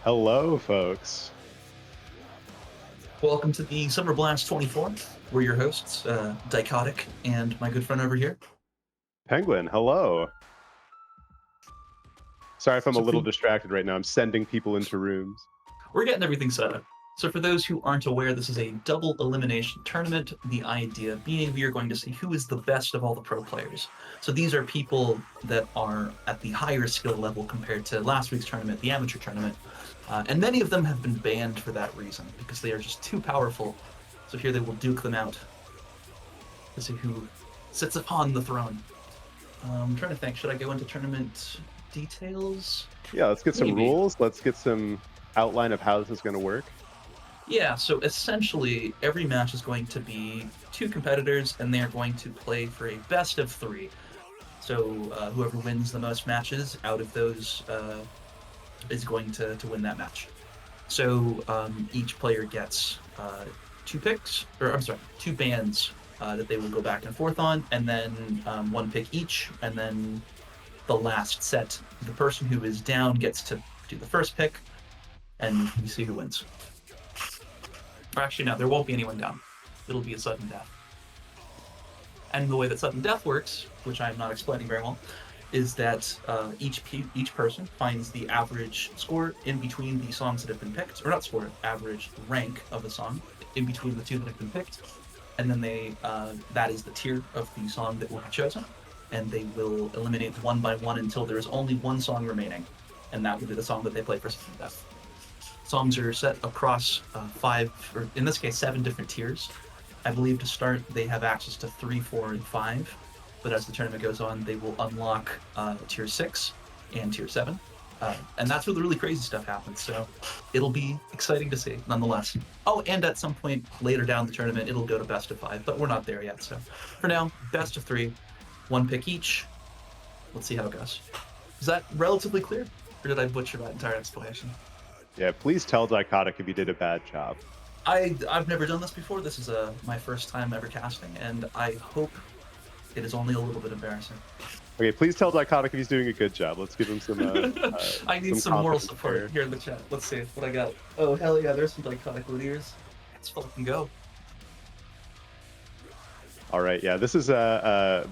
Hello, folks. Welcome to the Summer Blast 24. We're your hosts, Dichotic and my good friend over here. Penguin, hello. Sorry if I'm a So little distracted right now. I'm sending people into rooms. we're getting everything set up. So for those who aren't aware, this is a double elimination tournament. The idea being we are going to see who is the best of all the pro players. So these are people that are at the higher skill level compared to last week's tournament, the amateur tournament. And many of them have been banned for that reason because they are just too powerful. So here they will duke them out to see who sits upon the throne. I'm trying to think. Should I go into tournament details? Yeah, let's get some Maybe. rules. Let's get some outline of how this is going to work. Yeah, so essentially, every match is going to be two competitors, and they're going to play for a best of three. So whoever wins the most matches out of those is going to win that match. So each player gets two picks, or I'm sorry, two bands that they will go back and forth on, and then one pick each, and then the last set, the person who is down gets to do the first pick, and we see who wins. Or actually, no, there won't be anyone down. It'll be a sudden death. And the way that sudden death works, which I'm not explaining very well, is that each person finds the average score in between the songs that have been picked, or not score, average rank of the song in between the two that have been picked, and then they that is the tier of the song that will be chosen, and they will eliminate one by one until there is only one song remaining, and that will be the song that they play for sudden death. Songs are set across five, or in this case, 7 different tiers. I believe to start they have access to 3, 4, and 5, but as the tournament goes on, they will unlock tier 6 and tier 7. And that's where the really crazy stuff happens, so it'll be exciting to see, nonetheless. Oh, and at some point later down the tournament, it'll go to best of 5, but we're not there yet, so for now, best of 3, one pick each. Let's see how it goes. Is that relatively clear, or did I butcher that entire explanation? Yeah, please tell Dichotic if you did a bad job. I've never done this before. This is my first time ever casting, and I hope it is only a little bit embarrassing. Okay, please tell Dichotic if he's doing a good job. Let's give him some. I need some moral confidence support there. here in the chat. Let's see what I got. Oh hell yeah, there's some Dichotic ears. Let's fucking go. All right, yeah, this is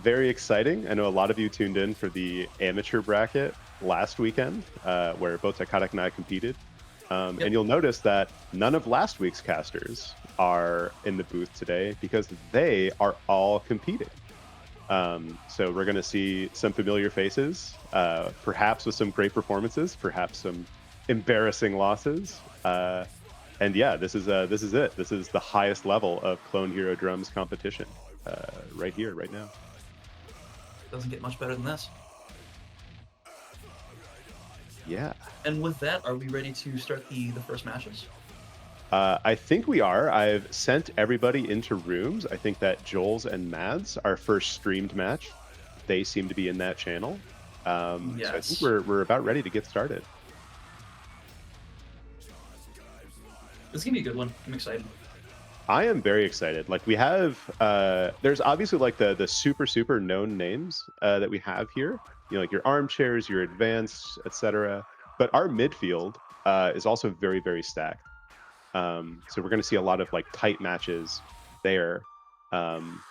very exciting. I know a lot of you tuned in for the amateur bracket last weekend, where both Dichotic and I competed. Yep. And you'll notice that none of last week's casters are in the booth today because they are all competing. So we're going to see some familiar faces, perhaps with some great performances, perhaps some embarrassing losses. And yeah, this is it. This is the highest level of Clone Hero Drums competition, right here, right now. Doesn't get much better than this. Yeah. And with that, are we ready to start the first matches? I think we are. I've sent everybody into rooms. I think that Joel's and Mads, our first streamed match, they seem to be in that channel. Yes. So I think we're about ready to get started. This is gonna be a good one. I'm excited. I am very excited. Like we have, there's obviously like the super known names that we have here. You know, like your armchairs, your advanced, etc. But our midfield is also very stacked. So we're going to see a lot of like tight matches there. And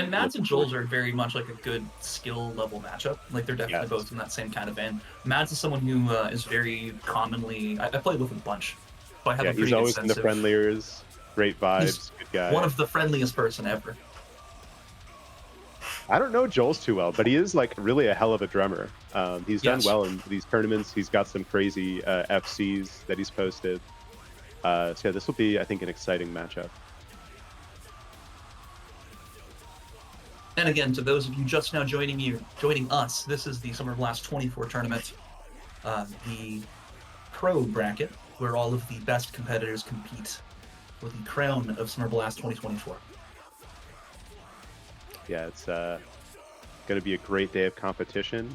Mads and Joel's are very much like a good skill level matchup. Like they're definitely both in that same kind of vein. Mads is someone who is very commonly. I played with him a bunch, so I have a pretty he's good always sense in the friendliers. Great vibes, good guy. One of the friendliest person ever. I don't know Joel's too well, but he is like really a hell of a drummer. He's done well in these tournaments. He's got some crazy FCs that he's posted. So yeah, this will be, I think, an exciting matchup. And again, to those of you just now joining us, this is the Summer Blast 24 tournament, the pro bracket, where all of the best competitors compete for the crown of Summer Blast 2024. Yeah, it's going to be a great day of competition.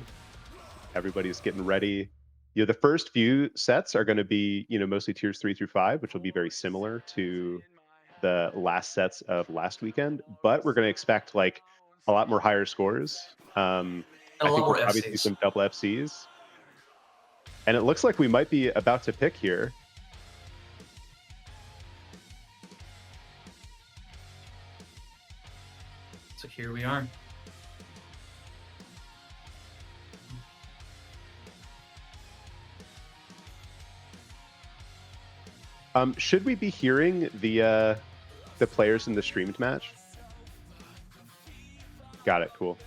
Everybody's getting ready. You know, the first few sets are going to be, you know, mostly tiers 3 through 5, which will be very similar to the last sets of last weekend. But we're going to expect like a lot more higher scores. I think we'll probably see some double FCs. And it looks like we might be about to pick here. So here we are. Should we be hearing the players in the streamed match? Got it. Cool.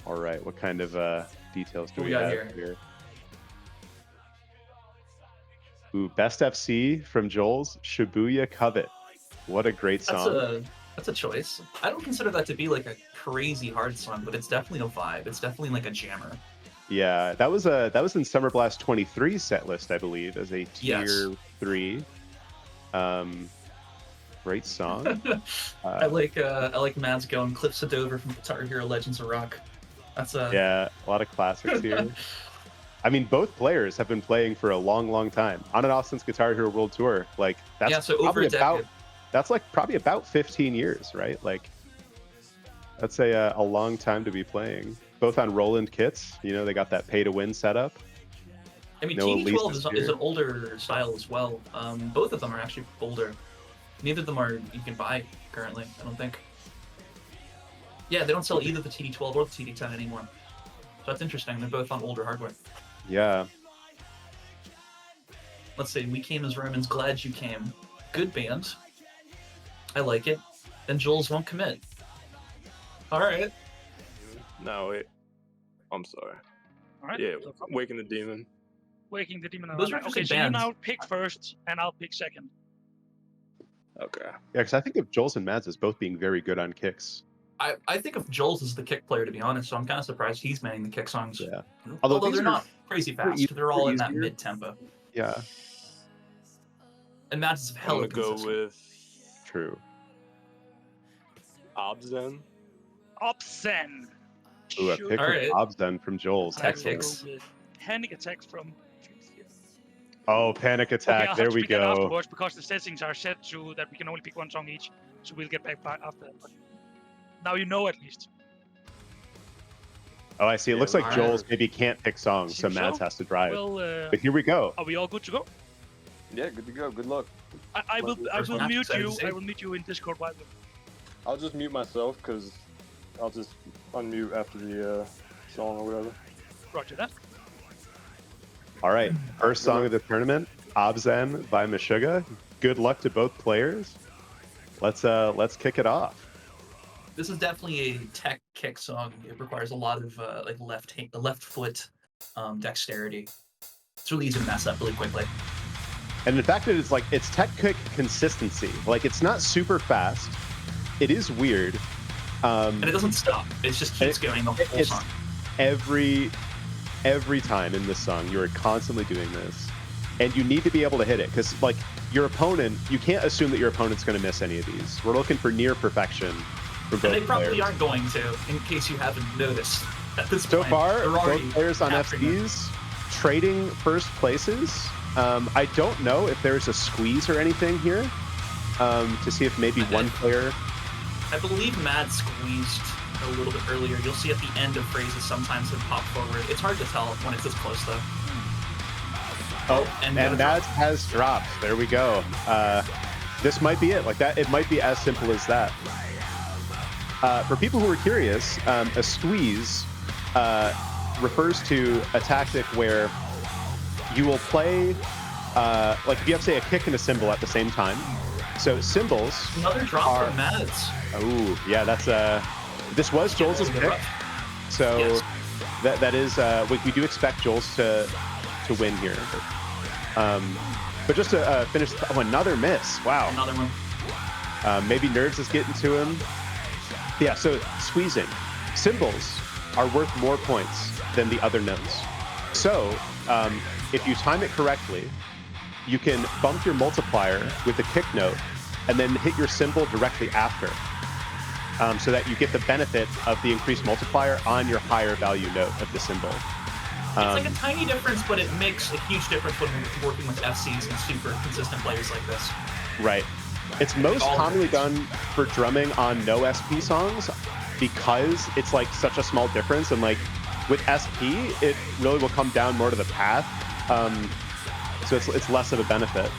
All right. What kind of details do we have here? Ooh, Best FC from Joel's Shibuya Covet. What a great song. That's a choice. I don't consider that to be like a crazy hard song, but it's definitely a vibe. It's definitely like a jammer. Yeah, that was in Summer Blast 23's set list, I believe, as a tier 3. Great song. I like Mads going Cliffs of Dover from Guitar Hero Legends of Rock. That's yeah, a lot of classics here. I mean, both players have been playing for a long, long time, on and off since Guitar Hero World Tour. Like that's so over a decade. That's like probably about 15 years, right? Like that's a long time to be playing. Both on Roland kits, you know, they got that pay to win setup. I mean, TD12 is an older style as well. Both of them are actually older. Neither of them are you can buy currently, I don't think. Yeah, they don't sell either the TD12 or the TD10 anymore. So that's interesting. They're both on older hardware. Yeah. Let's see. We Came as Romans. Glad You Came. Good band. I like it. Then Jules Won't Commit. All right. No, wait. I'm sorry. All right. Yeah, Waking the Demon. Waking the Demon. Those are okay, so bands. you now pick first, and I'll pick second. Okay. Yeah, because I think of Joel's and Mads as both being very good on kicks. I think of Joel's as the kick player, to be honest, so I'm kind of surprised he's manning the kick songs. Yeah. Although they're not crazy fast. They're all in that mid-tempo. Yeah. And Mads is hella consistent. Go with... True. Obzen. Obzen. Ooh, a pick right. Obzen from Joel's. Tech kicks. Panic Attack from... Oh, Panic Attack. Okay, there we go. Afterwards, because the settings are set to that we can only pick one song each, so we'll get back after that. But now you know at least. Oh, I see. It looks like Joel's maybe can't pick songs, so Mads has to drive. Well, but here we go. Are we all good to go? Yeah, good to go. Good luck. I will mute you. I will mute you in Discord while I'll just mute myself because I'll just unmute after the song or whatever. Roger that. All right, first song of the tournament, Obzen by Meshuggah. Good luck to both players. Let's kick it off. This is definitely a tech kick song. It requires a lot of like left foot dexterity. It's really easy to mess up really quickly. And the fact that it's tech kick consistency. Like it's not super fast. It is weird. And it doesn't stop. It just keeps going the whole song. Every time in this song, you're constantly doing this, and you need to be able to hit it because, like, your opponent, you can't assume that your opponent's going to miss any of these. We're looking for near perfection from both And they probably players. aren't going to, in case you haven't noticed. At this So point, far, both players on FCs trading first places. I don't know if there's a squeeze or anything here to see if maybe one player. I believe Mad squeezed a little bit earlier. You'll see at the end of phrases sometimes it pop forward. It's hard to tell when it's this close though. Oh, and Mads has dropped. There we go. This might be it. Like that, it might be as simple as that. For people who are curious, a squeeze refers to a tactic where you will play, like if you have, say, a kick and a cymbal at the same time. So cymbals. Another drop from Mads. Oh, yeah, that's this was Joel's pick. So yes. that is we do expect Joel's to win here. But just to finish, another miss. Wow. Another one. Maybe Nerves is getting to him. Yeah, so squeezing. Cymbals are worth more points than the other notes. So if you time it correctly, you can bump your multiplier with a kick note and then hit your cymbal directly after. So that you get the benefit of the increased multiplier on your higher value note of the cymbal. It's like a tiny difference, but it makes a huge difference when you're working with FCs and super consistent players like this. Right. It's most commonly done for drumming on no SP songs because it's like such a small difference, and like with SP, it really will come down more to the path. So it's less of a benefit.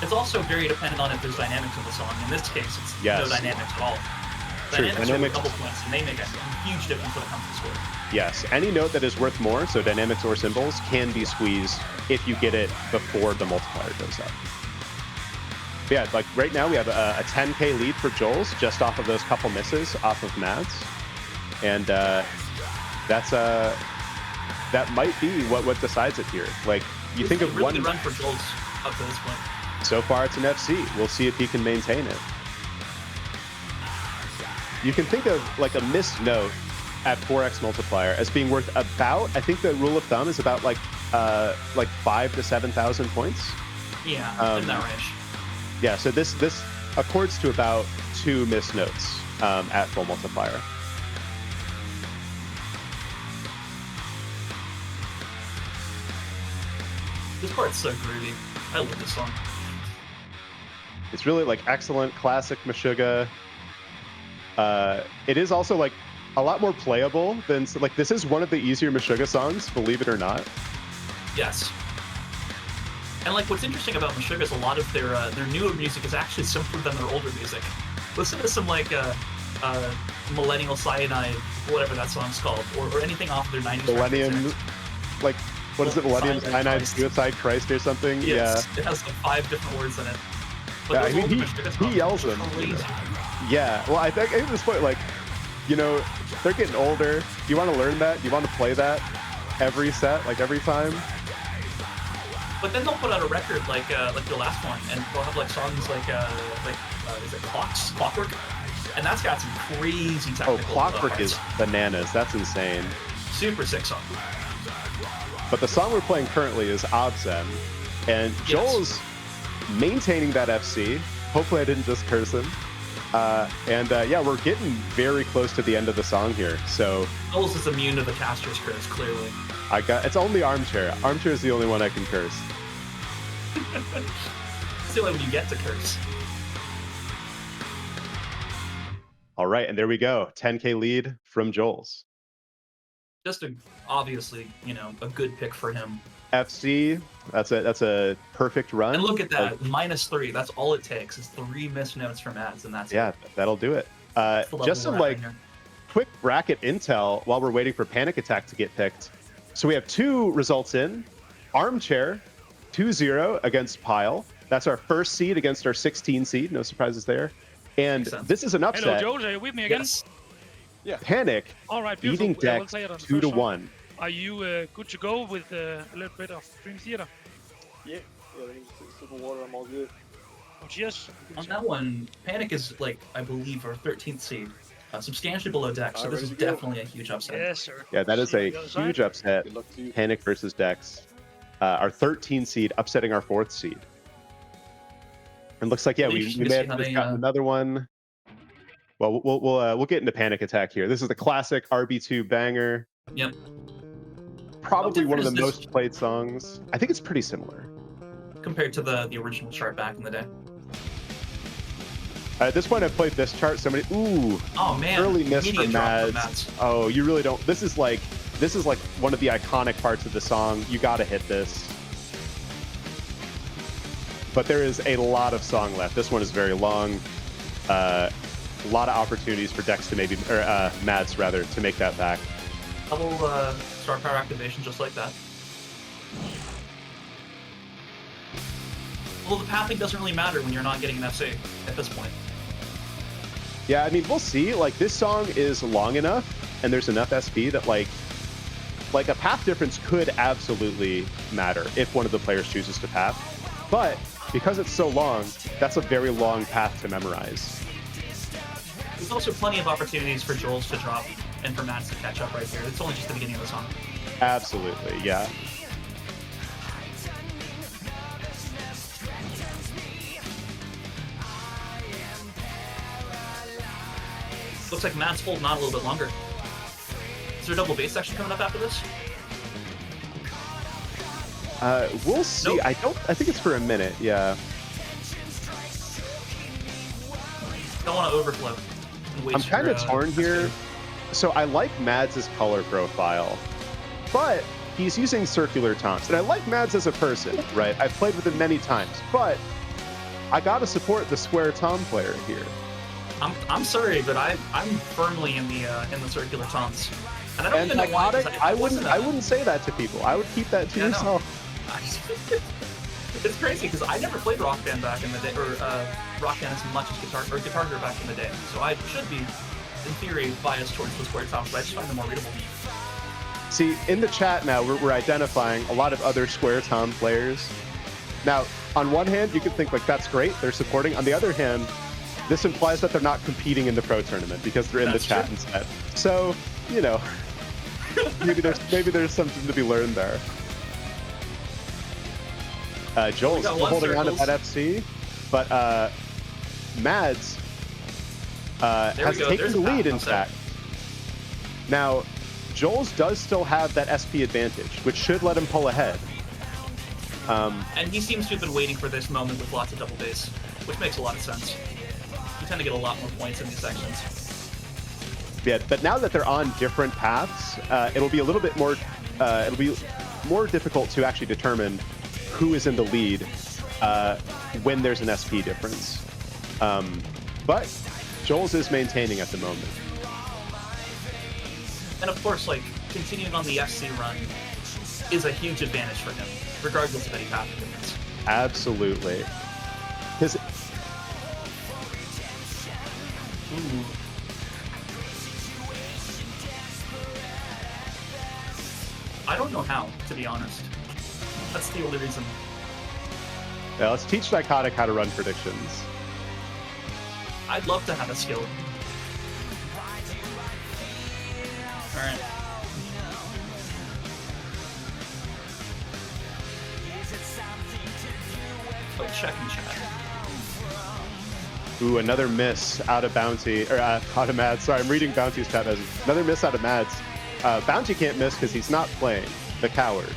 It's also very dependent on if there's dynamics in the song. In this case, it's no dynamics at all. True. Dynamics are a couple points, and they make a huge difference when it comes to score. Yes, any note that is worth more, so dynamics or cymbals, can be squeezed if you get it before the multiplier goes up. But yeah, like right now we have a 10K lead for Joel's just off of those couple misses off of Mads, and that might be what decides it here. Like you think of really one run for Joel's up to this point. So far, it's an FC. We'll see if he can maintain it. You can think of like a missed note at 4x multiplier as being worth about, I think the rule of thumb is about like 5,000 to 7,000 points. Yeah, in that range. Yeah, so this accords to about 2 missed notes at full multiplier. This part's so groovy. I love this song. It's really like excellent classic Meshuggah. It is also like a lot more playable than like this is one of the easier Meshuggah songs, believe it or not. Yes. And like what's interesting about Meshuggah is a lot of their newer music is actually simpler than their older music. Listen to some like Millennial Cyanide, whatever that song's called, or anything off of their 90s. Millennium, like what is it? Millennium Cyanide Suicide Christ or something? Yes, yeah. It has like 5 different words in it. But yeah, I mean, he yells them. Yeah, well, I think at this point, like, you know, they're getting older. You want to learn that? You want to play that every set, like every time? But then they'll put out a record like the last one, and they'll have like songs like is it Clockwork? And that's got some crazy technical. Oh, Clockwork is bananas. That's insane. Super sick song. But the song we're playing currently is Obscene, and Joel's maintaining that FC. Hopefully I didn't just curse him. Yeah, we're getting very close to the end of the song here. So Joel's is immune to the caster's curse, clearly. It's only Armchair. Armchair is the only one I can curse. It's the only one you get to curse. All right, and there we go. 10K lead from Joel's. Just obviously, you know, a good pick for him. FC, that's a perfect run. And look at that, -3. That's all it takes is 3 missed notes from ads, and that's it. That'll do it. Just some like quick bracket intel while we're waiting for Panic Attack to get picked. So we have 2 results in. Armchair 2-0 against Pile. That's our first seed against our 16 seed. No surprises there. And this is an upset. Hello, Joel. Are you with me again? Yes. Yeah. Panic all right, beating Dex 2-1. Are you good to go with a little bit of Dream Theater? Yeah, I think Civil Water, I'm all good. Oh, cheers. On that one, Panic is like, I believe, our 13th seed. Substantially below Dex, so this is definitely a huge upset. Yes, sir. Yeah, that is a huge upset. Panic versus Dex. Our 13 seed upsetting our 4th seed. And looks like, yeah, we may have just gotten another one. Well, we'll get into Panic Attack here. This is the classic RB2 banger. Yep. Probably one of the most played songs. I think it's pretty similar. Compared to the original chart back in the day. At this point, I've played this chart so many. Ooh. Oh man. Early miss from Mads. Oh, you really don't. This is like one of the iconic parts of the song. You gotta hit this. But there is a lot of song left. This one is very long. A lot of opportunities for Dex to maybe, or Mads rather, to make that back. Double star power activation just like that. Well, the pathing doesn't really matter when you're not getting an FC at this point. Yeah, I mean, we'll see. Like, this song is long enough, and there's enough SP that, like a path difference could absolutely matter if one of the players chooses to path. But because it's so long, that's a very long path to memorize. There's also plenty of opportunities for Joel's to drop and for Mads to catch up right here. It's only just the beginning of the song. Absolutely, yeah. Looks like Matt's holding on a little bit longer. Is there a double bass section coming up after this? We'll see. Nope. I think it's for a minute. Yeah. Don't want to overflow. And waste I'm kind of your, torn here. So I like Mads' color profile, but he's using circular taunts. And I like Mads as a person, right? I've played with him many times, but I gotta support the square Tom player here. I'm sorry, but I'm firmly in the circular taunts. And I don't even know why. I wouldn't say that to people. I would keep that to yourself. It's crazy because I never played Rock Band back in the day, or Rock Band as much as Guitar Hero back in the day. So I should be, in theory, biased towards the square toms, but I just find them more readable. See, in the chat now, we're identifying a lot of other square tom players. Now, on one hand, you can think like that's great, they're supporting. On the other hand, this implies that they're not competing in the pro tournament because they're in the chat instead. So, you know, maybe there's something to be learned there. Joel's still holding on to that FC, but Mads has taken the lead, in fact. Now, Joel's does still have that SP advantage, which should let him pull ahead. And he seems to have been waiting for this moment with lots of double bass, which makes a lot of sense. You tend to get a lot more points in these sections. Yeah, but now that they're on different paths, it'll be a little bit more. It'll be more difficult to actually determine who is in the lead when there's an SP difference. But Joel's is maintaining at the moment. And of course, like, continuing on the FC run is a huge advantage for him, regardless of any path difference. Absolutely. His... Ooh. I don't know how, to be honest. That's the only reason. Yeah, let's teach Psychotic how to run predictions. I'd love to have a skill. Alright. Oh, check and chat. Ooh, another miss out of Bounty, or out of Mads. Sorry, I'm reading Bounty's chat message. Another miss out of Mads. Bounty can't miss because he's not playing. The coward.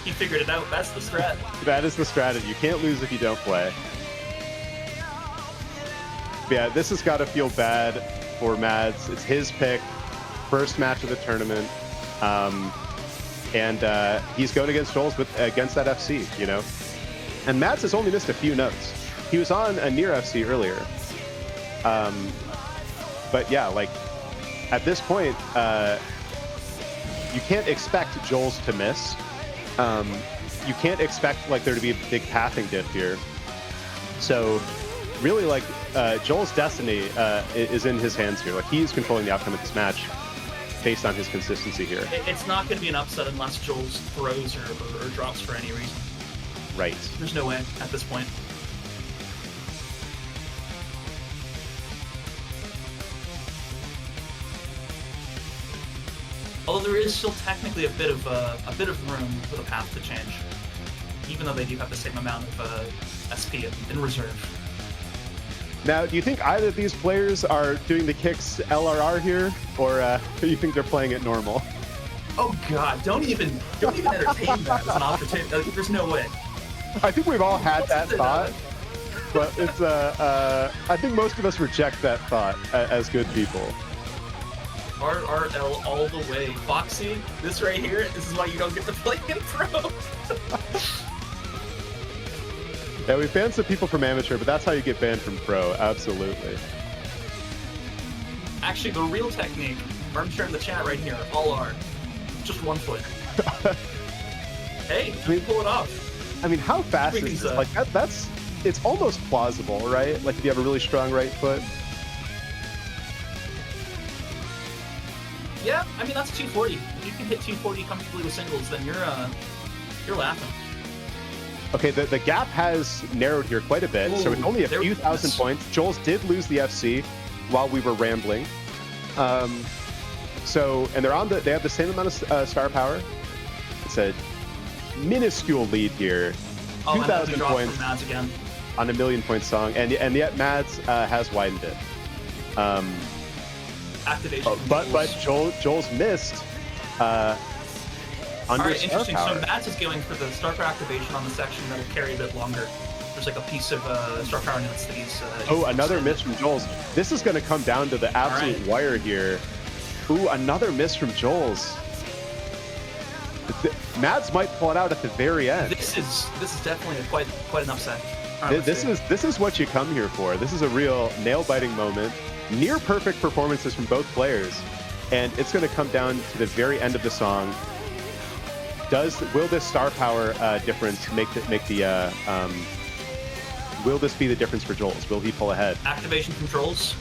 He figured it out. That's the strat. That is the strategy. You can't lose if you don't play. But yeah, this has got to feel bad for Mads. It's his pick. First match of the tournament. And he's going against Joel's against that FC, you know? And Mads has only missed a few notes. He was on a near FC earlier. But yeah, like, at this point, you can't expect Joel's to miss. You can't expect like there to be a big pathing diff here. So really, like, Joel's destiny is in his hands here. Like, he's controlling the outcome of this match based on his consistency here. It's not going to be an upset unless Joel's throws or drops for any reason. Right. There's no way at this point. Although there is still technically a bit of room for the path to change, even though they do have the same amount of SP in reserve. Now, do you think either of these players are doing the kicks LRR here, or do you think they're playing it normal? Oh God! Don't even entertain that as an opportunity. Like, there's no way. I think we've all had that thought, but it's I think most of us reject that thought as good people. RRL all the way. Foxy, this right here, this is why you don't get to play in pro. Yeah, we banned some people from amateur, but that's how you get banned from pro, absolutely. Actually, the real technique, I'm sharing the chat right here, all are just 1 foot. Hey, you pull it off. I mean, how fast is this? Like, that's, it's almost plausible, right? Like, if you have a really strong right foot. Yeah, I mean, that's 240. If you can hit 240 comfortably with singles, then you're laughing. Okay, the gap has narrowed here quite a bit, so it's only a few thousand points. Joel's did lose the FC while we were rambling. So, and they have the same amount of star power. It's a minuscule lead here. 2,000 points Mads again. On a 1,000,000-point song, and yet Mads has widened it. Activation. But Joel's missed. under Alright, Star interesting. Power. So Mads is going for the Star Power activation on the section that'll carry a bit longer. There's like a piece of Star Power notes that he's... Oh, another miss from Joel's. This is going to come down to the absolute wire here. Ooh, another miss from Joel's. Mads might pull it out at the very end. This is definitely quite an upset. This is what you come here for. This is a real nail-biting moment. Near perfect performances from both players, and it's going to come down to the very end of the song. Will this Star Power difference will this be the difference for Joel's? Will he pull ahead? Activation controls.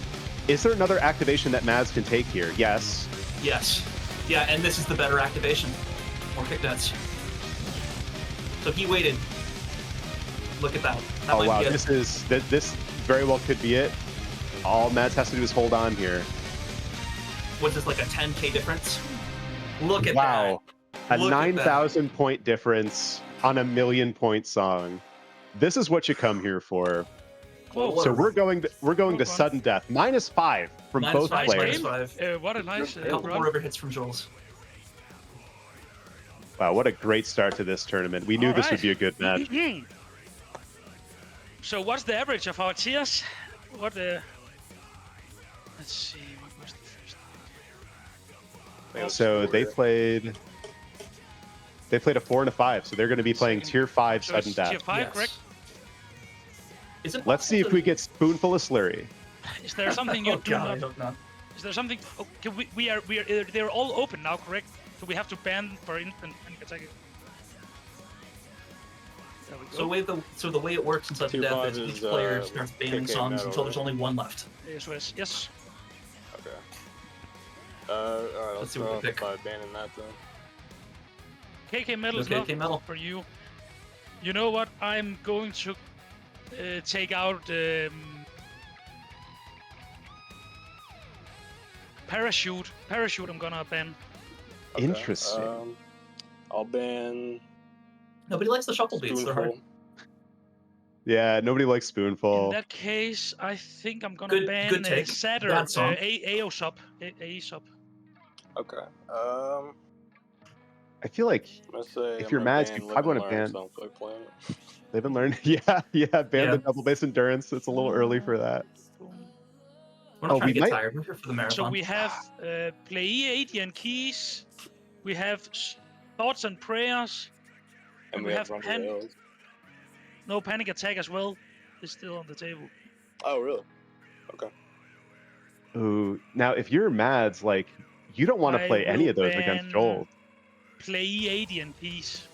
Is there another activation that Mads can take here? Yes. Yes. Yeah, and this is the better activation. More kick nuts. So he waited. Look at that. Oh wow, this very well could be it. All Mads has to do is hold on here. What's this, like a 10k difference? Look at wow. that. A 9,000 point difference on a 1,000,000-point song. This is what you come here for. Whoa, so we're going to sudden death. -5 from both players. What a nice a couple more overhits from Joel's. Wow, what a great start to this tournament. We knew this would be a good match. So what's the average of our tiers? Let's see, what was the first? So they played a 4 and a 5, so they're going to be playing tier 5 so sudden death. Tier 5, correct? Let's see if we get Spoonful of Slurry. Is there something you do God, not? Is there something? Okay, we are. They're all open now, correct? So we have to ban for instant panic attack. There we go. So the way it works in sudden death is each player starts banning songs until there's only one left. Yes. Okay. Alright, let's see what we pick. by banning that then. KK Metal is KK not Metal for you. You know what? I'm going to take out Parachute. Parachute I'm gonna ban. Okay, Interesting. I'll ban... Nobody likes the shuffle beats, they're hard. Yeah, nobody likes Spoonful. In that case, I think I'm gonna ban Saturn, AO sub. Okay. I feel like if you're Mads, you probably want to ban. Live and learn. Yeah, ban the double bass endurance. It's a little early for that. We're not trying to get tired. We're here for the marathon. So we have Play 80 keys. We have Thoughts and Prayers. And we have No Panic Attack as well. It's still on the table. Oh, really? Okay. Ooh, now if you're Mads, like, you don't want to play any of those against Joel. Play 80 and keys.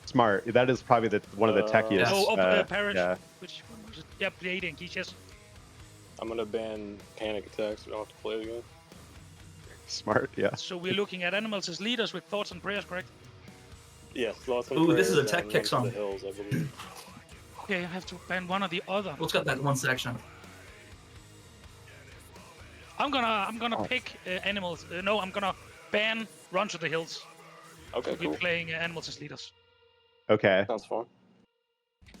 Smart. That is probably one of the techiest. Paris. Yeah. Which one was it? Yeah, Play 80 and keys, yes. I'm gonna ban Panic Attacks. So we don't have to play it again. Smart, yeah. So we're looking at animals as leaders with Thoughts and Prayers, correct? Yes, Thoughts and Ooh, Prayers. this is a tech kick song. Hills, I believe. Okay, I have to ban one or the other. Let's get that one section. I'm gonna pick animals. No, I'm gonna ban Run to the Hills. Okay, We're playing animals as leaders. Okay. Sounds fun.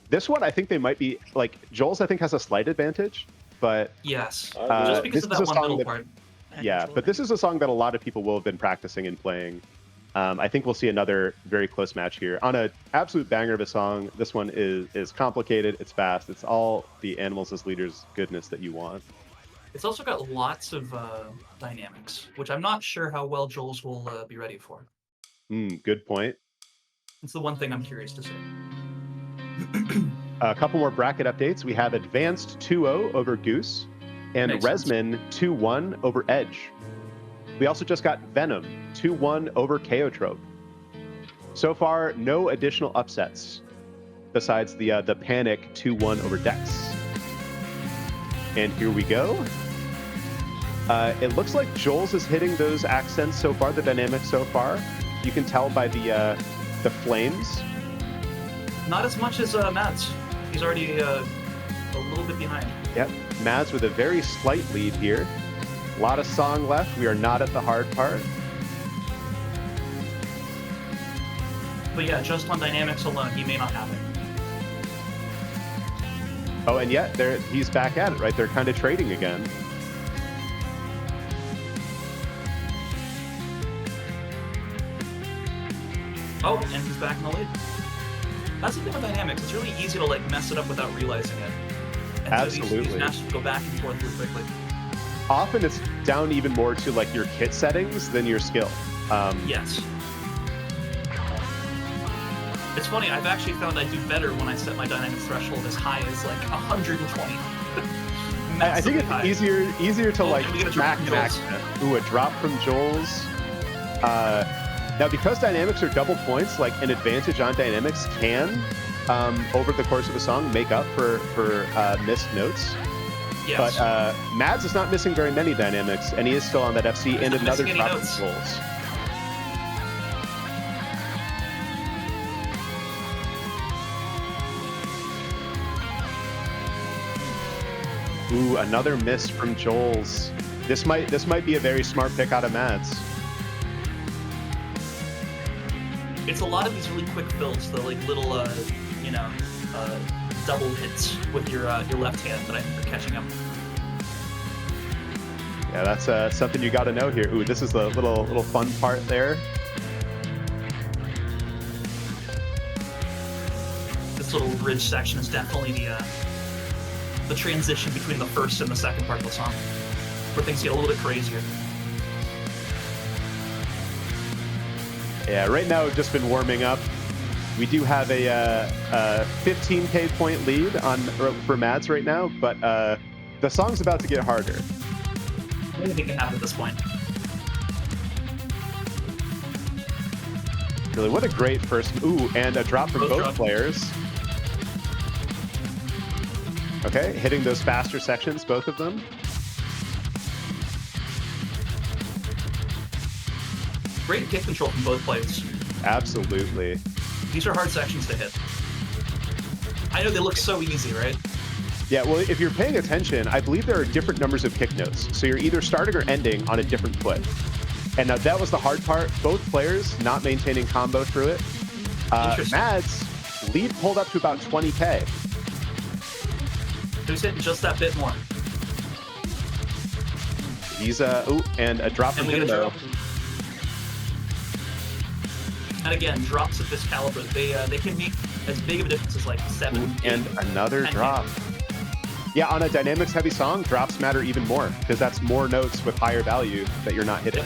This one, I think they might be like Joel's. I think has a slight advantage, but yes, just because of that one middle part. Yeah, but this is a song that a lot of people will have been practicing and playing. I think we'll see another very close match here on an absolute banger of a song. This one is complicated. It's fast. It's all the animals as leaders goodness that you want. It's also got lots of dynamics, which I'm not sure how well Joel's will be ready for. Good point. It's the one thing I'm curious to see. A couple more bracket updates. We have Advanced 2-0 over Goose and Resman 2-1 over Edge. We also just got Venom 2-1 over Chaotrope. So far, no additional upsets besides the Panic 2-1 over Dex. And here we go. It looks like Joel's is hitting those accents so far, the dynamics so far. You can tell by the flames. Not as much as Mads. He's already a little bit behind. Yep, Mads with a very slight lead here. A lot of song left. We are not at the hard part. But yeah, just on dynamics alone, he may not have it. Oh, and yet he's back at it, right? They're kind of trading again. Oh, and he's back in the lead. That's the thing with dynamics. It's really easy to like mess it up without realizing it. And Absolutely. So these matches go back and forth really quickly. Often it's down even more to like your kit settings than your skill. Yes. It's funny, I've actually found I do better when I set my dynamic threshold as high as like 120. I think it's high. easier to like we get a drop smack from max. Joel's. Ooh, a drop from Joel's. Now, because dynamics are double points, like an advantage on dynamics can, over the course of a song, make up for missed notes. Yes. But Mads is not missing very many dynamics, and he is still on that FC and another drop from Joel's. Ooh, another miss from Joel's. This might be a very smart pick out of Mads. It's a lot of these really quick fills, the like little, double hits with your left hand that I think are catching up. Yeah, that's something you got to know here. Ooh, this is the little fun part there. This little bridge section is definitely the transition between the first and the second part of the song, where things get a little bit crazier. Yeah, right now we've just been warming up. We do have a 15k point lead for Mads right now, but the song's about to get harder. Anything can happen at this point. Really, what a great first. Ooh, and a drop from both players. Okay, hitting those faster sections, both of them. Great kick control from both players. Absolutely. These are hard sections to hit. I know they look so easy, right? Yeah, well, if you're paying attention, I believe there are different numbers of kick notes. So you're either starting or ending on a different foot. And now that was the hard part. Both players not maintaining combo through it. Mads, lead pulled up to about 20k. Who's hitting just that bit more? He's ooh, and a drop from him though. And again, drops of this caliber, they can make as big of a difference as like 7. Ooh, and another drop. Yeah, on a dynamics heavy song, drops matter even more because that's more notes with higher value that you're not hitting.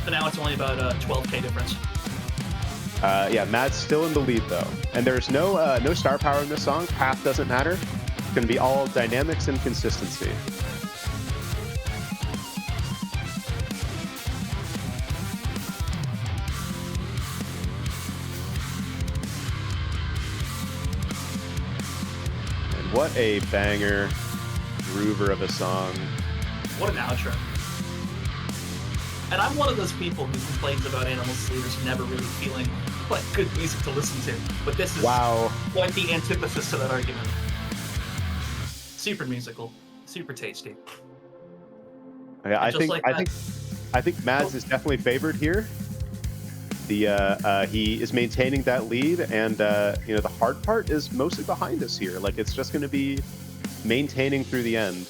So now it's only about a 12k difference. Yeah, Mads still in the lead though, and there's no star power in this song. Path doesn't matter. It's going to be all dynamics and consistency. And what a banger, groover of a song. What an outro. And I'm one of those people who complains about Animal Slavers never really feeling like good music to listen to. But this is quite the antithesis to that argument. Super musical, super tasty. Yeah, I think Mads is definitely favored here. He is maintaining that lead, and the hard part is mostly behind us here. Like it's just going to be maintaining through the end.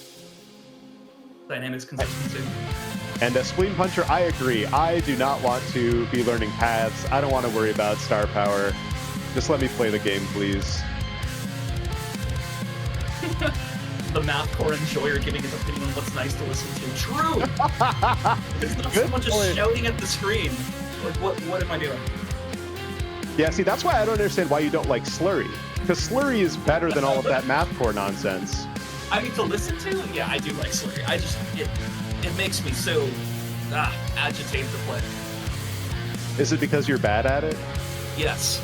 Dynamics consistency. And Spleen Puncher, I agree. I do not want to be learning paths. I don't want to worry about star power. Just let me play the game, please. The mathcore enjoyer giving his opinion on what's nice to listen to. True! It's not someone just shouting at the screen. Like, what am I doing? Yeah, see, that's why I don't understand why you don't like Slurry. Because Slurry is better than all of that mathcore nonsense. I mean, to listen to? Yeah, I do like Slurry. It makes me so agitated to play. Is it because you're bad at it? Yes.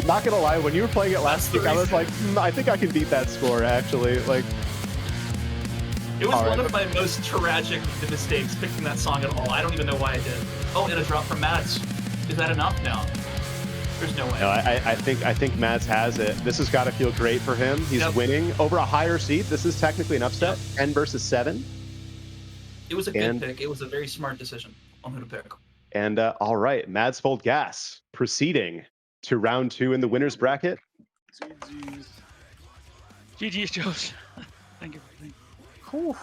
Not gonna lie, when you were playing it last week, I was like, I think I can beat that score, actually. Like, it was one of my most tragic mistakes picking that song at all. I don't even know why I did. Oh, and a drop from Mads. Is that enough now? There's no way. No, I think Mads has it. This has got to feel great for him. He's winning over a higher seed. This is technically an upset. 10 versus 7. It was a good pick. It was a very smart decision on who to pick. And all right, Mads Fold Gas proceeding to round 2 in the winner's bracket. GG's, Joes. Thank you. Whew.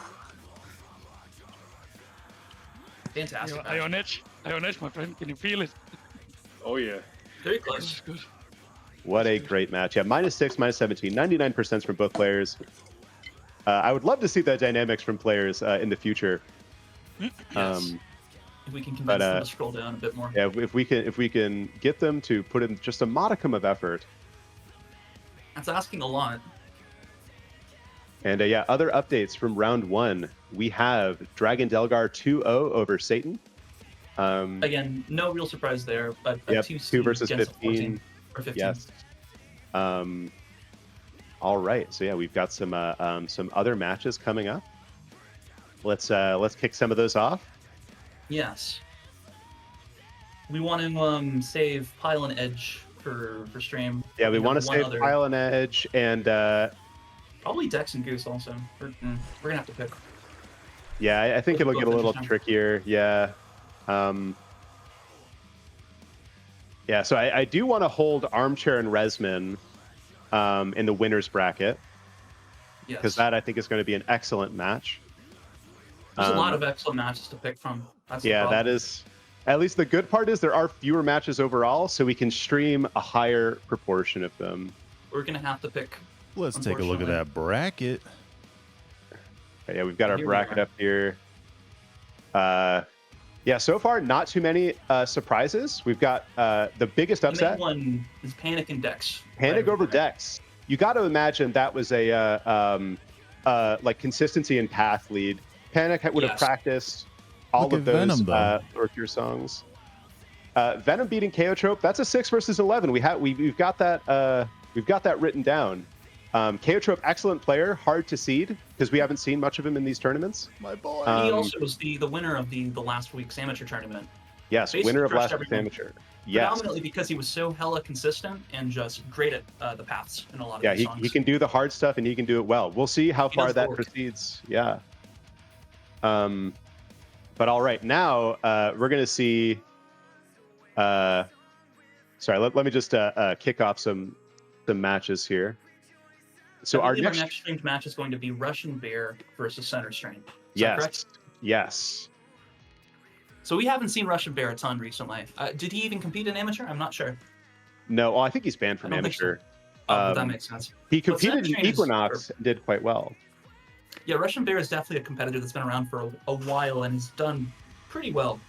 Fantastic. Are you on edge? Are you on edge, my friend? Can you feel it? Oh yeah. Very This close. is good. What a great match. Yeah, -6, -17, 99% from both players. I would love to see the dynamics from players in the future. Yes. If we can convince but, them to scroll down a bit more. Yeah, if we can get them to put in just a modicum of effort. That's asking a lot. And yeah, other updates from round 1. We have Dragon Delgar 2-0 over Satan. Again, no real surprise there, but a Yep, 2 versus against a 15. 14 or 15. Yes. All right. So yeah, we've got some other matches coming up. Let's kick some of those off. Yes. We want to save Pile and Edge for stream. Yeah, we have want to one save other- Pile and Edge and Probably Dex and Goose also. We're gonna have to pick. yeah, I think Both- it'll both get a little interesting. trickier. Yeah. Yeah, so I do want to hold Armchair and Resman in the winners bracket Yes. because that I think is going to be an excellent match. There's a lot of excellent matches to pick from. That's the Yeah, problem. that is. At least the good part is there are fewer matches overall, so we can stream a higher proportion of them. We're gonna have to pick. Let's take a look at that bracket. Yeah, we've got our Here we bracket are. up here. Yeah, so far not too many surprises. We've got the biggest The main upset, one is Panic and Dex. Panic Right over there. Dex. You got to imagine that was a like consistency and path lead. Panic would have Yes. practiced all Look of at those Venom, though. Orcure songs. Venom beating Chaotrope. That's a 6 versus 11. We've got that written down. Chaotrope, excellent player, hard to seed because we haven't seen much of him in these tournaments. My boy. He Um, also was the winner of the last week's amateur tournament. Yes, basically winner of crushed last week's everything. amateur. Yes. Predominantly because he was so hella consistent and just great at the paths in a lot of Yeah, these songs. he can do the hard stuff and he can do it well. We'll see how He far does that work. proceeds. Yeah. But all right, now we're gonna see. Sorry, let me just kick off some matches here. So I our believe next, next streamed match is going to be Russian Bear versus Center Strain. Is that correct? yes. So we haven't seen Russian Bear a ton recently. Did he even compete in amateur? I'm not sure. No, well, I think he's banned from I don't think so. amateur. Oh, that Um, makes sense. He Center competed in Strain is- Equinox and did quite well. Yeah, Russian Bear is definitely a competitor that's been around for a while and has done pretty well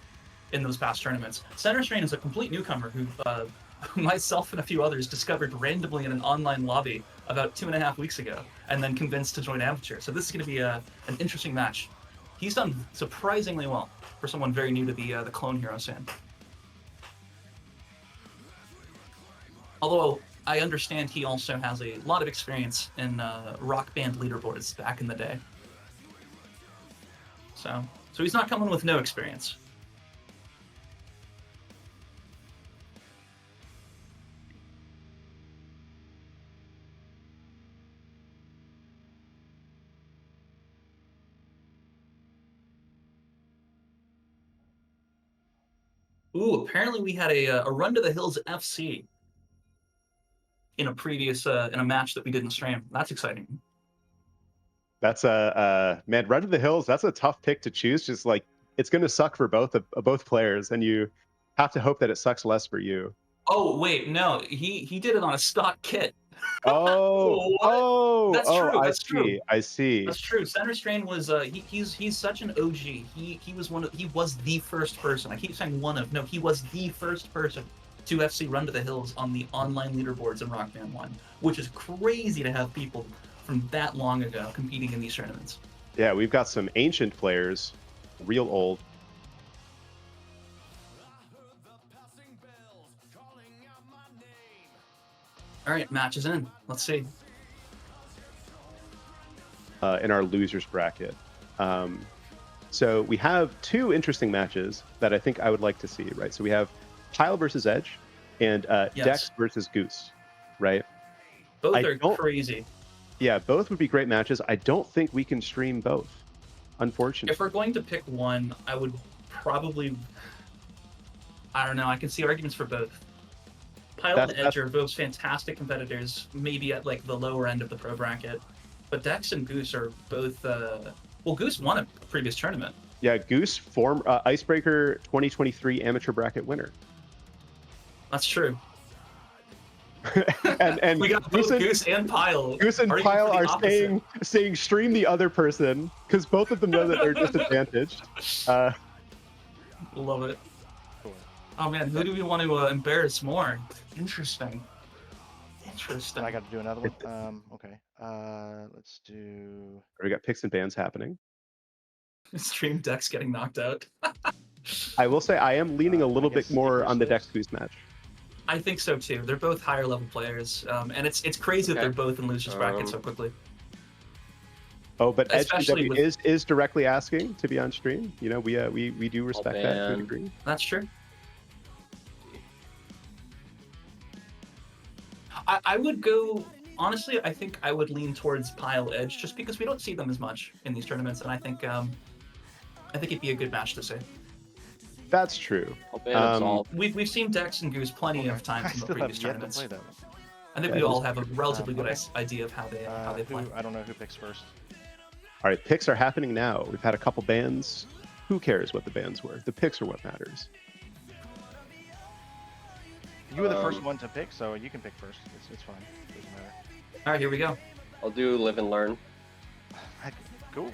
in those past tournaments. Center Strain is a complete newcomer who myself and a few others discovered randomly in an online lobby about 2.5 weeks ago and then convinced to join amateur. So this is going to be an interesting match. He's done surprisingly well for someone very new to the Clone Hero scene. Although I understand he also has a lot of experience in rock band leaderboards back in the day. So he's not coming with no experience. Ooh, apparently we had a Run to the Hills FC in a previous in a match that we didn't stream. That's exciting. That's man, Run to the Hills. That's a tough pick to choose. Just like it's going to suck for both players, and you have to hope that it sucks less for you. Oh wait, no, he did it on a stock kit. Oh, What? That's true, that's true. I see. That's true. Center Strain was he's such an OG. He was the first person. I keep saying one of. No, he was the first person to FC Run to the Hills on the online leaderboards in Rock Band 1, which is crazy to have people from that long ago competing in these tournaments. Yeah, we've got some ancient players, real old. All right, match is in. Let's see. In our losers bracket. So we have two interesting matches that I think I would like to see, right? So we have Pile versus Edge and Yes. Dex versus Goose, right? Both I are don't- crazy. Yeah, both would be great matches. I don't think we can stream both, unfortunately. If we're going to pick one, I would probably. I don't know. I can see arguments for both. Pile and That's- Edge are both fantastic competitors, maybe at like the lower end of the pro bracket. But Dex and Goose are both. Well, Goose won a previous tournament. Yeah, Goose, Icebreaker 2023 amateur bracket winner. That's true. and We got both Goose and Pile. Goose and arguing Pile for the are opposite. saying stream the other person because both of them know that they're disadvantaged. Love it. Cool. Oh man, who do we want to embarrass more? Interesting. I got to do another one. Okay. Let's do. We got picks and bans happening. Stream Dex getting knocked out. I will say I am leaning a I little guess bit more on the Goose. Dex Goose match. I think so too. They're both higher level players, and it's crazy that they're both in losers bracket so quickly. Oh, but Especially EdgeW is directly asking to be on stream. You know, we do respect that to a degree. That's true. I would go, honestly, I think I would lean towards Pile Edge just because we don't see them as much in these tournaments, and I think it'd be a good match to see. That's true. We've seen Dex and Goose plenty of times in the previous tournaments. I think we all have a relatively good idea of how they play. I don't know who picks first. All right, picks are happening now. We've had a couple bans. Who cares what the bans were? The picks are what matters. You were the first one to pick, so you can pick first. It's fine. Doesn't matter. All right, here we go. I'll do Live and Learn. Cool.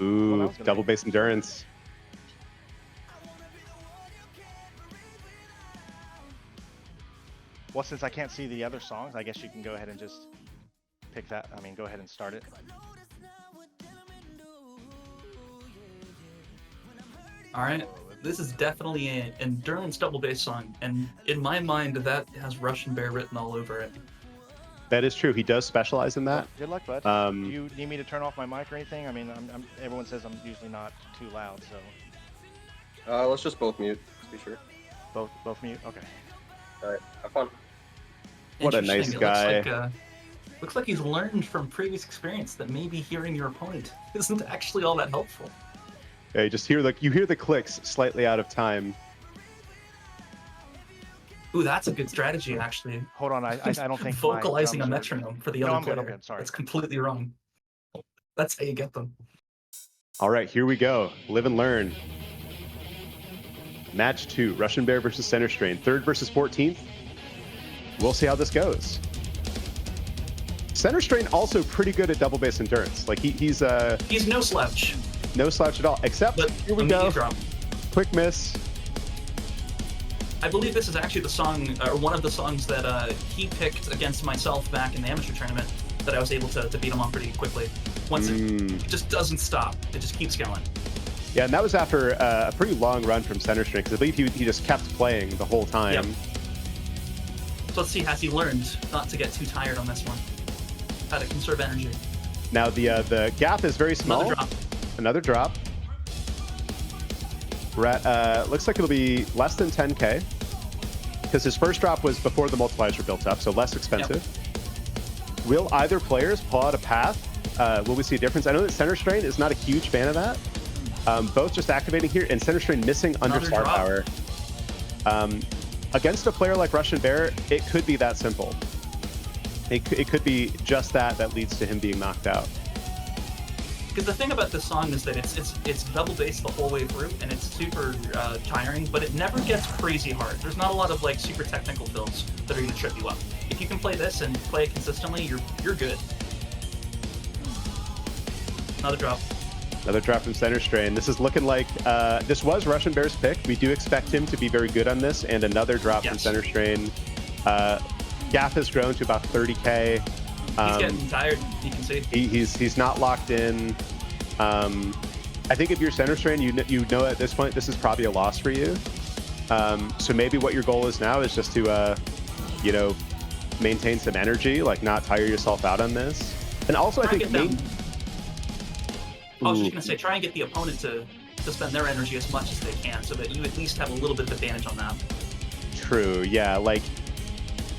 Ooh, double base endurance. Well, since I can't see the other songs, I guess you can go ahead and just pick that. I mean, go ahead and start it. All right. This is definitely an endurance double bass song, and in my mind, that has Russian Bear written all over it. That is true. He does specialize in that. Good luck, bud. Do you need me to turn off my mic or anything? I mean, everyone says I'm usually not too loud, so. Let's just both mute, to be sure. Both mute? Okay. Alright, have fun. What a nice guy. Looks like he's learned from previous experience that maybe hearing your opponent isn't actually all that helpful. Yeah, you hear the clicks slightly out of time. Ooh, that's a good strategy, actually. Hold on, I don't think vocalizing a metronome for the other player. I'm good, sorry. That's completely wrong. That's how you get them. All right, here we go. Live and learn. Match 2, Russian Bear versus Center Strain. 3rd versus 14th. We'll see how this goes. Center Strain also pretty good at double bass endurance. Like he's no slouch. No slouch at all. Except here we go. Drop. Quick miss. I believe this is actually the song, or one of the songs that he picked against myself back in the amateur tournament that I was able to beat him on pretty quickly. Once it just doesn't stop. It just keeps going. Yeah, and that was after a pretty long run from Center Strain, because I believe he just kept playing the whole time. Yep. So let's see, has he learned not to get too tired on this one? How to conserve energy. Now the gap is very small. Another drop. Another drop. We're at, looks like it'll be less than 10K, because his first drop was before the multipliers were built up, so less expensive. Yep. Will either players pull out a path? Will we see a difference? I know that Center Strain is not a huge fan of that. Both just activating here, and Center Strain missing under star power. Against a player like Russian Bear, it could be that simple. It could be just that leads to him being knocked out. Because the thing about this song is that it's double bass the whole way through, and it's super tiring, but it never gets crazy hard. There's not a lot of like super technical fills that are going to trip you up. If you can play this and play it consistently, you're good. Another drop. Another drop from Center Strain. This is looking like this was Russian Bear's pick. We do expect him to be very good on this, and another drop from Center Strain. Gap has grown to about 30K. He's getting tired, you can see. He's not locked in. I think if you're Center Strain, you know at this point this is probably a loss for you. So maybe what your goal is now is just to maintain some energy, like not tire yourself out on this. And also I think I was just gonna say, try and get the opponent to spend their energy as much as they can, so that you at least have a little bit of advantage on that. True, yeah, like.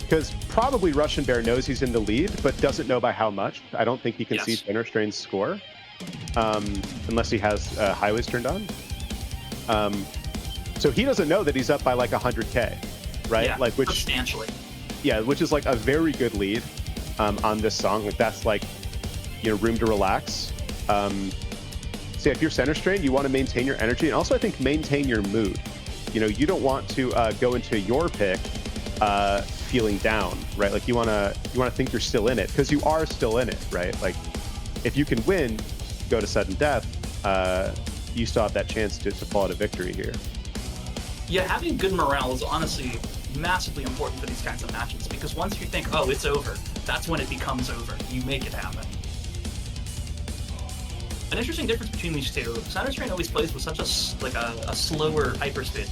Because probably Russian Bear knows he's in the lead, but doesn't know by how much. I don't think he can see Center Strain's score, unless he has highways turned on. So he doesn't know that he's up by like 100K, right? Yeah, like substantially. Yeah, which is like a very good lead on this song. Like that's like, room to relax. So if you're center strain, you want to maintain your energy, and also I think maintain your mood. You know, you don't want to go into your pick feeling down, right? Like you wanna think you're still in it, because you are still in it, right? Like if you can win, go to sudden death, you still have that chance to fall to victory here. Yeah, having good morale is honestly massively important for these kinds of matches, because once you think, oh, it's over, that's when it becomes over. You make it happen. An interesting difference between these two, Center Strain always plays with such a slower hyperspeed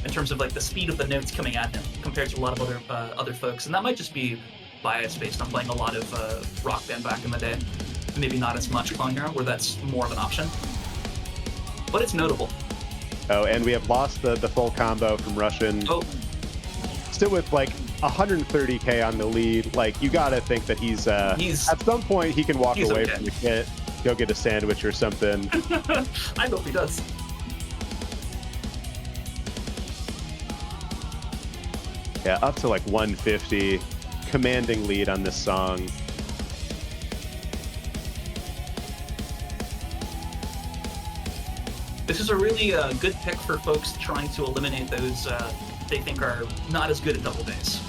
in terms of like the speed of the notes coming at him compared to a lot of other folks, and that might just be bias based on playing a lot of Rock Band back in the day. Maybe not as much Clone Hero, where that's more of an option, but it's notable. Oh, and we have lost the full combo from Russian. Oh. Still with like 130k on the lead. Like you gotta think that he's at some point he can walk away from the kit, go get a sandwich or something. I hope he does. Yeah, up to like 150, commanding lead on this song. This is a really good pick for folks trying to eliminate those they think are not as good at double bass.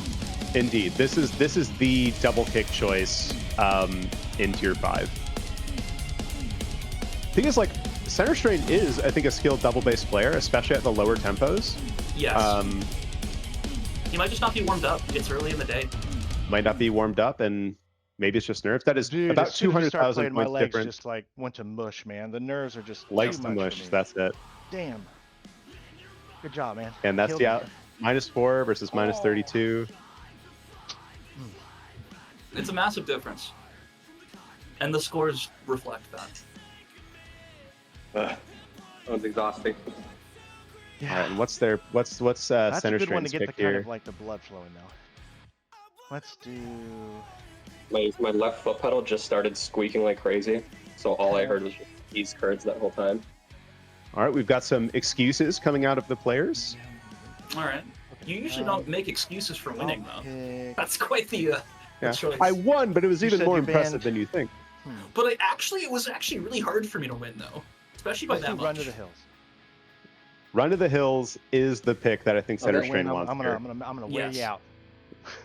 Indeed, this is the double kick choice in tier 5. Thing is, like, Center Strain is, I think, a skilled double bass player, especially at the lower tempos. Yes. He might just not be warmed up. It's early in the day. Might not be warmed up, and maybe it's just nerves. That is Dude, about as soon as you start 200,000 playing, my points legs difference. just like went to mush, man. The nerves are just Likes too to much for mush. me. That's it. Damn. Good job, man. And that's Killed the me. out -4 versus -32. It's a massive difference, and the scores reflect that. That was exhausting. Yeah. All right, and what's Center That's a good one to Strain's get the pick kind here? of like the blood flowing though. Let's do. My left foot pedal just started squeaking like crazy, so all I heard was just these curds that whole time. All right, we've got some excuses coming out of the players. All right. You usually don't make excuses for winning, though. Pick... That's quite the Yeah. choice. I won, but it was You even said more you impressive banned- than you think. But it was actually really hard for me to win, though, especially by Let's that do Run much. to the Hills. Run to the Hills is the pick that I think Center Okay. Strain I'm wants here. gonna wear you Yes. out.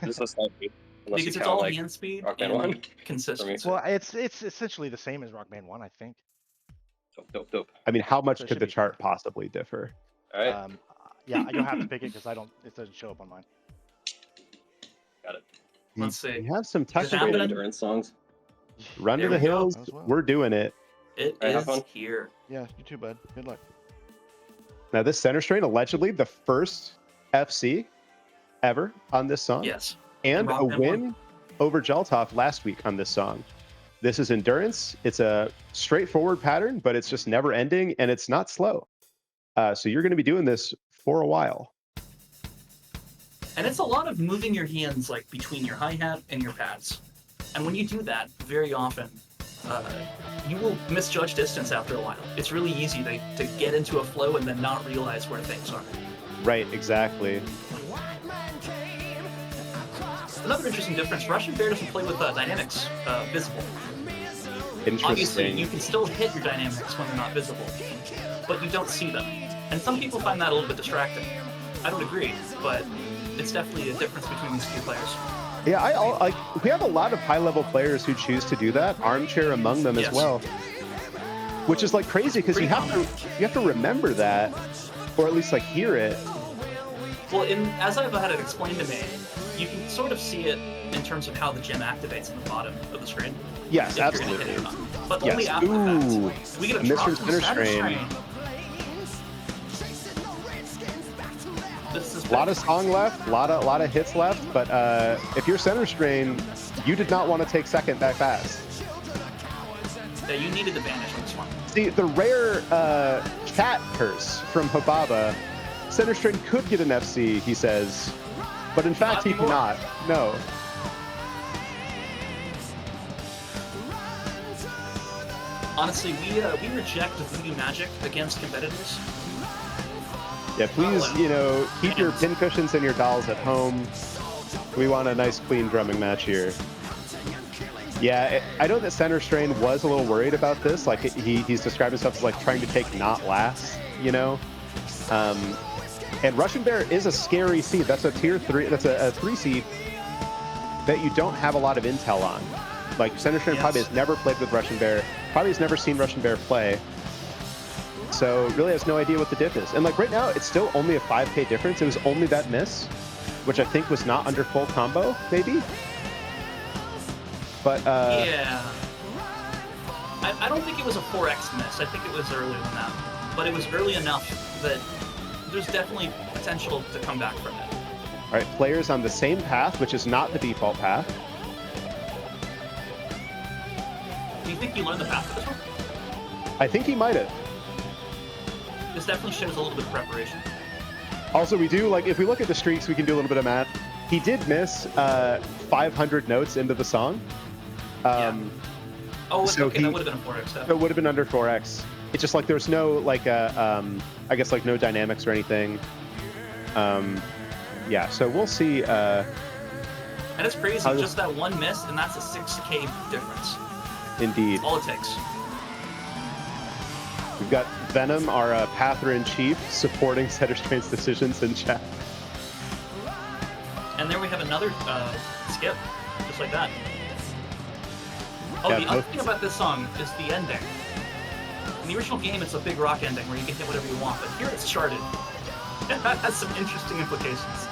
Just a slight beat. Unless Because you it's count, all like, hand speed Rock Band and 1. consistency. Well, it's essentially the same as Rock Band 1, I think. Dope. I mean, how much So it could should the be chart possibly differ? All right, Yeah, you'll have to pick it because it doesn't show up on mine. got it. Let's see. We have some Is it technical happening? Endurance songs. Run to There the we go. Hills. As well. We're doing it. It Alright, have is fun. here. Yeah, you too, bud. Good luck. Now, this Center Strain, allegedly the first FC ever on this song, Yes. and Rock a Band win over Jeltov last week on this song. This is Endurance. It's a straightforward pattern, but it's just never ending, and it's not slow. So you're going to be doing this for a while. And it's a lot of moving your hands like between your hi-hat and your pads. And when you do that, very often, you will misjudge distance after a while. It's really easy to get into a flow and then not realize where things are. Right, exactly. Another interesting difference, Russian Bear doesn't play with dynamics visible. Obviously, Interesting. you can still hit your dynamics when they're not visible, but you don't see them. And some people find that a little bit distracting. I don't agree, but it's definitely a difference between these two players. Yeah, we have a lot of high-level players who choose to do that. Armchair among them as Yes. well, which is like crazy because you have to remember that, or at least like hear it. Well, as I've had it explained to me, you can sort of see it in terms of how the gem activates at the bottom of the screen. Yes, if you're gonna hit absolutely. it or not. But Yes. only after Ooh, that. We get a Mr. drop from Center Center Strain. This is A lot of song left, a lot of hits left, but if you're Center Strain, you did not want to take second that fast. Yeah, you needed advantage on this one. See, the rare chat curse from Hobaba, Center Strain could get an FC, he says, but in fact he cannot. No. Honestly, we reject voodoo magic against competitors. Yeah, please, keep your pin cushions and your dolls at home. We want a nice, clean drumming match here. Yeah, I know that Center Strain was a little worried about this. Like he's described himself as like trying to take not last, you know. And Russian Bear is a scary seed. That's a tier 3. That's a 3 seed that you don't have a lot of intel on. Like Center Strain probably has never played with Russian Bear. Probably has never seen Russian Bear play. So really has no idea what the diff is. And like right now, it's still only a 5K difference. It was only that miss, which I think was not under full combo, maybe. But yeah, I don't think it was a 4x miss. I think it was earlier than that. But it was early enough that there's definitely potential to come back from it. All right, players on the same path, which is not the default path. Do you think you learned the path for this one? I think he might have. This definitely shows a little bit of preparation. Also, we do, like, if we look at the streaks, we can do a little bit of math. He did miss 500 notes into the song. Yeah. Oh, so okay, that would have been a 4x. It would have been under 4x. It's just like there's no, like, I guess, like, no dynamics or anything. Yeah, so we'll see. And it's crazy, just that one miss, and that's a 6K difference. Indeed. That's all it takes. We've got Venom, our Pather-in-Chief, supporting Center Strain's decisions in chat. And there we have another skip, just like that. Oh, Yeah, the other thing about this song is the ending. In the original game, it's a big rock ending where you can hit whatever you want, but here it's charted. It has some interesting implications.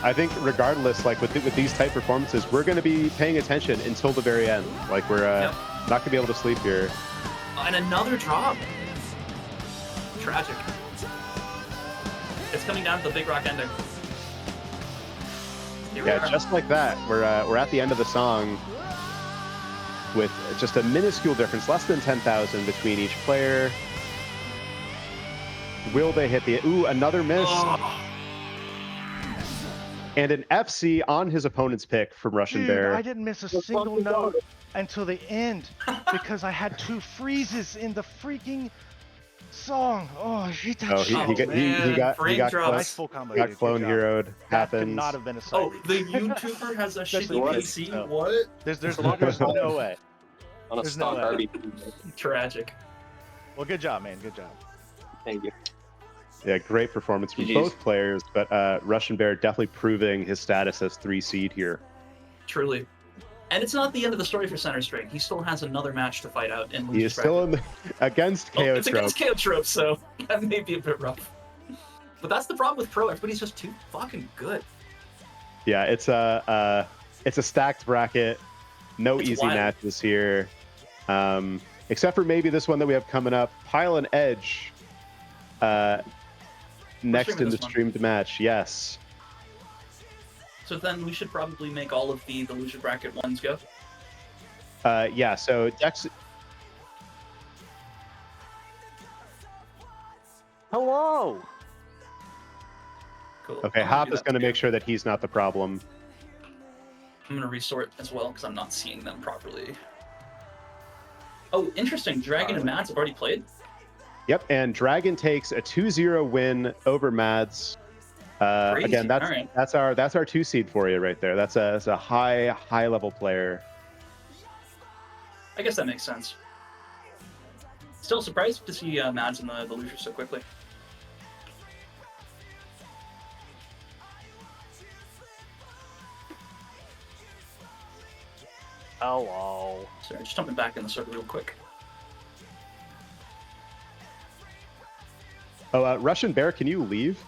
I think regardless, like with these type performances, we're going to be paying attention until the very end. Like we're not going to be able to sleep here. And another drop. Tragic. It's coming down to the big rock ending. Here we are. Just like that, we're at the end of the song with just a minuscule difference, less than 10,000 between each player. Will they hit the... Ooh, another miss. Oh. And an FC on his opponent's pick from Russian Bear. I didn't miss a single note until the end because I had 2 freezes in the freaking song. Oh, he got drops. full combo. Got clone heroed. That could not have been a sight. Oh, the YouTuber has a shitty PC? No. What? There's no way. On a There's stock no way. RB. Tragic. Well, good job, man. Good job. Thank you. Yeah, great performance from GGs. both players, but Russian Bear definitely proving his status as 3 seed here. Truly. And it's not the end of the story for Center Strain. He still has another match to fight out in He is still in against KO It's against Chaotrope, so that may be a bit rough. But that's the problem with Pro. Everybody's just too fucking good. Yeah, it's a stacked bracket. No It's easy wild. matches here. Except for maybe this one that we have coming up. Pile and Edge. Next in the this one. streamed match, yes. So then we should probably make all of the loser bracket ones go. Yeah, so Dex. Hello. Cool. Okay, I'm Hop do is that going to too. make sure that he's not the problem. I'm gonna resort as well because I'm not seeing them properly. Oh, interesting. Dragon and Mads have already played. Yep, and Dragon takes a 2-0 win over Mads. Crazy. Again, All right. that's our 2 seed for you right there. That's a high level player. I guess that makes sense. Still surprised to see Mads in the loser so quickly. Hello. Sorry, just jumping back in the circle real quick. Oh, Russian Bear, can you leave?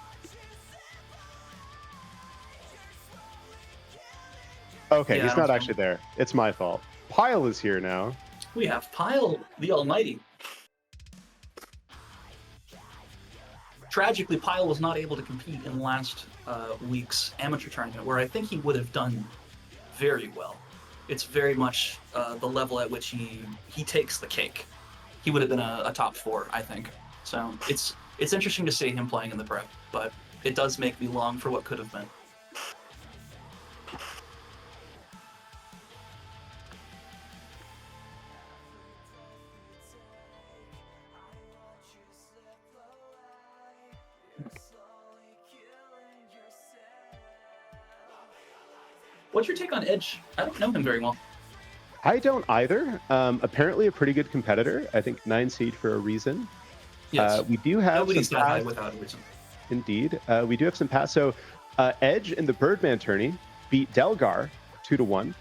Okay, Yeah, he's I don't not see actually there. It's my fault. Pile is here now. We have Pyle the Almighty. Tragically, Pyle was not able to compete in last week's amateur tournament, where I think he would have done very well. It's very much the level at which he takes the cake. He would have been a top 4, I think. So it's interesting to see him playing in the prep, but it does make me long for what could have been. what's your take on Edge? I don't know him very well. I don't either. Apparently a pretty good competitor. I think 9 seed for a reason. Yes. We do have Nobody's some that high past, without a reason. indeed. We do have some past. So Edge in the Birdman tourney beat Delgar 2-1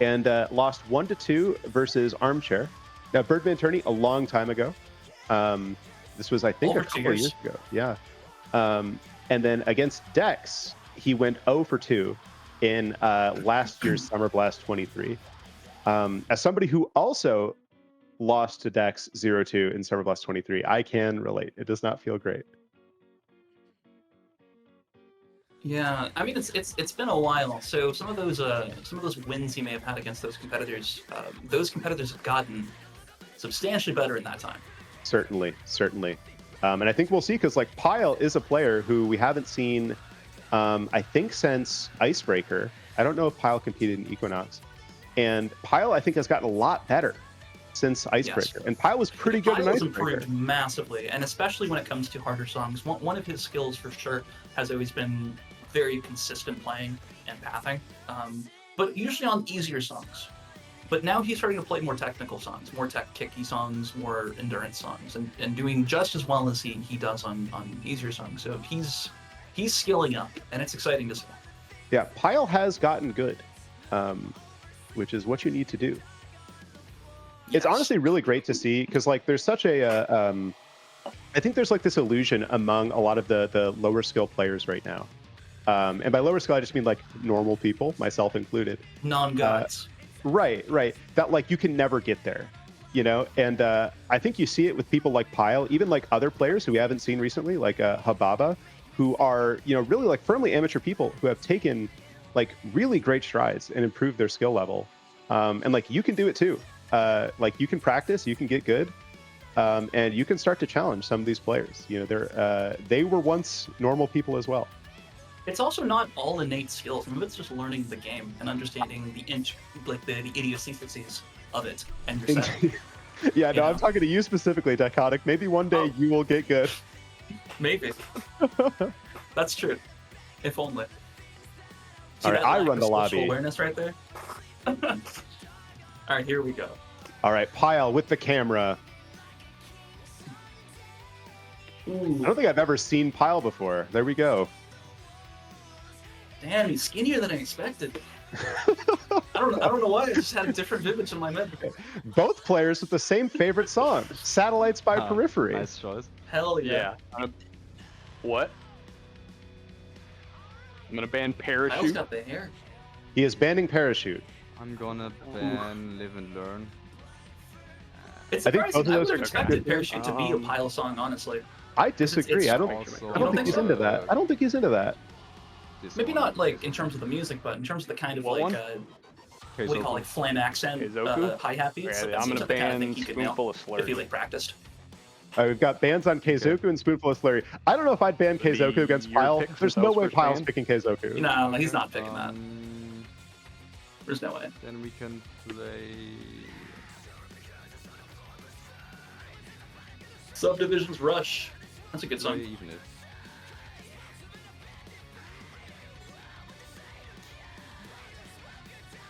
and lost 1-2 versus Armchair. Now Birdman tourney a long time ago. This was, I think, Over a 2 couple of years. years ago. Yeah. And then against Dex, he went 0-2 in last year's Summer Blast 23. As somebody who also lost to Dex 0-2 in Summer Blast 23, I can relate. It does not feel great. Yeah, I mean it's been a while. So some of those wins he may have had against those competitors have gotten substantially better in that time. Certainly. And I think we'll see, because like Pyle is a player who we haven't seen, I think, since Icebreaker. I don't know if Pyle competed in Equinox. And Pyle, I think, has gotten a lot better since Icebreaker. Yes. And Pyle was pretty good in Pyle has Icebreaker. improved massively, and especially when it comes to harder songs. One of his skills for sure has always been very consistent playing and pathing, but usually on easier songs. But now he's starting to play more technical songs, more tech-kicky songs, more endurance songs, and doing just as well as he does on easier songs. So he's skilling up, and it's exciting to see. Yeah, Pyle has gotten good, which is what you need to do. It's Yes. honestly really great to see, because like there's such a I think there's like this illusion among a lot of the lower skill players right now. And by lower skill, I just mean like normal people, myself included. Non-gods. Right. That like you can never get there, you know? And I think you see it with people like Pyle, even like other players who we haven't seen recently, like Hababa, who are, you know, really like firmly amateur people who have taken like really great strides and improved their skill level. And like you can do it too. Like you can practice, you can get good, and you can start to challenge some of these players. You know, they were once normal people as well. It's also not all innate skills. Some of it's just learning the game and understanding the idiosyncrasies of it and your set. Yeah, no, You I'm know? talking to you specifically, Dichotic. Maybe one day you will get good. Maybe. That's true. If only. See All right, that I lack run of the spatial lobby. awareness right there? All right, here we go. All right, Pyle with the camera. Ooh, I don't think I've ever seen Pyle before. There we go. damn, he's skinnier than I expected. I don't know why. I just had a different image in my head. Both players with the same favorite song, Satellites by Periphery. Nice choice. Hell yeah. What? I'm gonna ban I Parachute. always got the hair. He is banning Parachute. I'm gonna ban Live and Learn. It's I think surprising. both of I those would have are expected good. Parachute to be a Pyle song, honestly. I disagree. it's I don't also- think he's into that. I don't think he's into that. Maybe not like in terms of the music, but in terms of the kind of What like one? what do you call it, flam accent Keizoku? hi-hat beats. Yeah, That I'm seems gonna like the kind of ban thing he could nail Spoonful of if he Slurry. like practiced. We've got bans on Keizoku and Spoonful of Slurry. I don't know if I'd ban Keizoku against your Pyle. pick since There's that no was way first Pyle's banned? picking Keizoku. No, he's not picking that. that. There's no way. Then we can play. Subdivisions Rush. That's a good play song. even if.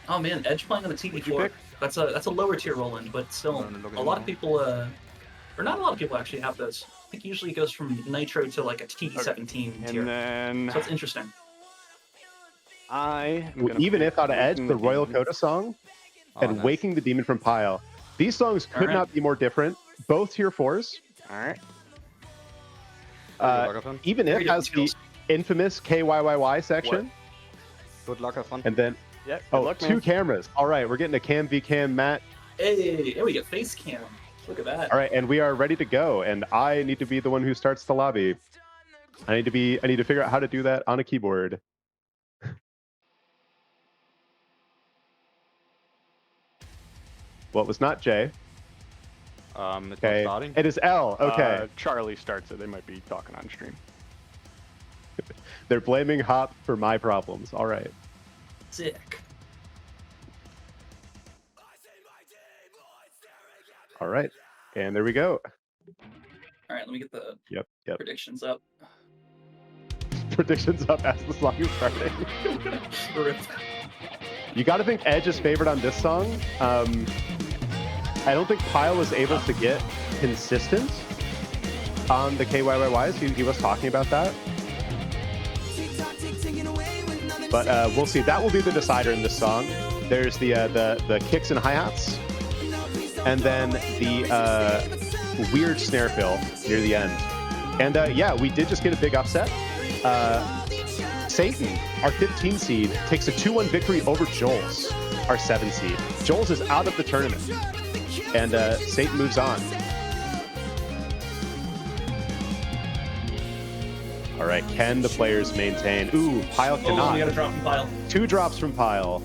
Oh man, Edge playing on the TV What'd you floor. pick? That's a lower tier Roland, but still Look at a lot of him. people or not a lot of people actually have those. I think usually it goes from Nitro to like a TD17 tier. And then So it's interesting. I am gonna Even pick if out of Edge, Waking the Royal Demon. Coda song Oh, and nice. Waking the Demon from Pyle. These songs could Alright. not be more different. Both tier 4s. All right. Good luck, everyone. Even Very if has the different skills. infamous KYYY section. Good luck, have fun. And then, Yeah. Good oh, luck, two man. cameras. All right, we're getting a Cam v Cam match. Hey, and we get face cam. Look at that. All right, and we are ready to go. And I need to be the one who starts the lobby. I need to figure out how to do that on a keyboard. Well, it was not J. It's not Okay, starting. it is L. Okay, Charlie starts it. They might be talking on stream. they're blaming Hop for my problems. All right. Sick. All right. And there we go. All right, let me get the Yep. predictions up. predictions up as the song is starting. Rip. You got to think Edge is favored on this song. I don't think Pyle was able to get consistent on the KYYYs. He was talking about that. But we'll see. That will be the decider in this song. There's the kicks and hi-hats. And then the weird snare fill near the end. And yeah, we did just get a big upset. Satan, our 15 seed, takes a 2-1 victory over Joel's, our 7 seed. Joel's is out of the tournament. And Satan moves on. All right, can the players maintain? Ooh, Pyle cannot. We got a drop from Pyle. 2 drops from Pyle.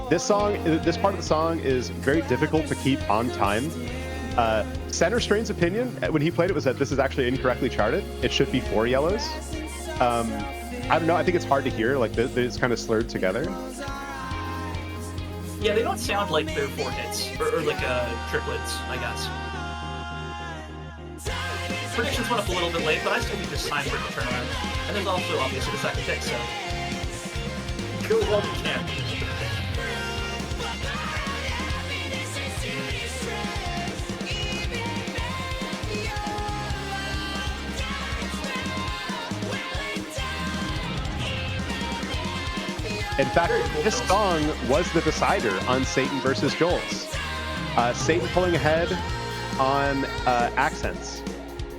This part of the song is very difficult to keep on time. Center Strain's opinion when he played it was that this is actually incorrectly charted. It should be 4 yellows. I don't know. I think it's hard to hear. Like it's kind of slurred together. Yeah, they don't sound like they're 4 hits or like triplets, I guess. Predictions went up a little bit late, but I still think there's time for it to turn around. And there's also obviously the second pick, so go while you can. In fact, this song was the decider on Satan versus Joel's. Satan pulling ahead on accents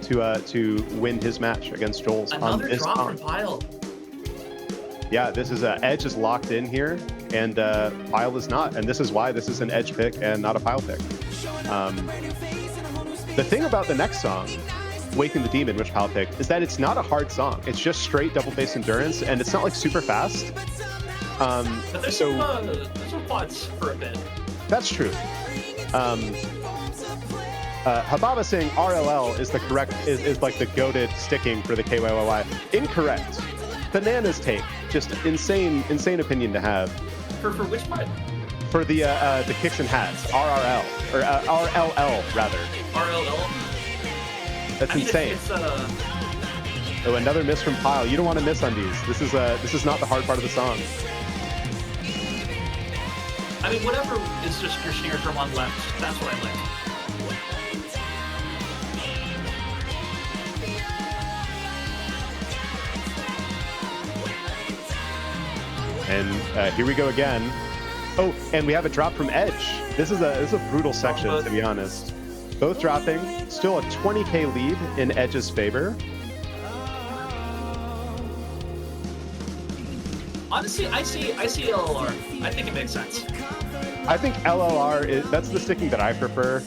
to win his match against Joel's on this drop song. from Pyle. Yeah, this is Edge is locked in here, and Pyle is not, and this is why this is an Edge pick and not a Pyle pick. The thing about the next song, Waking the Demon, which Pyle picked, is that it's not a hard song. It's just straight double bass endurance, and it's not like super fast. But there's some quads for a bit. That's true. Hababa saying RLL is the correct, is like the goated sticking for the KYYY. Incorrect. Bananas take. Just insane opinion to have. For which part? For the kicks and hats. RRL. Or RLL, rather. RLL? That's insane. Oh, another miss from Pyle. You don't want to miss on these. This is not the hard part of the song. I mean, whatever is just your snare drum on left, that's what I like. And here we go again. Oh, and we have a drop from Edge. This is a brutal section, to be honest. Both dropping. Still a 20k lead in Edge's favor. Honestly, I see LLR. I think it makes sense. I think LLR that's the sticking that I prefer.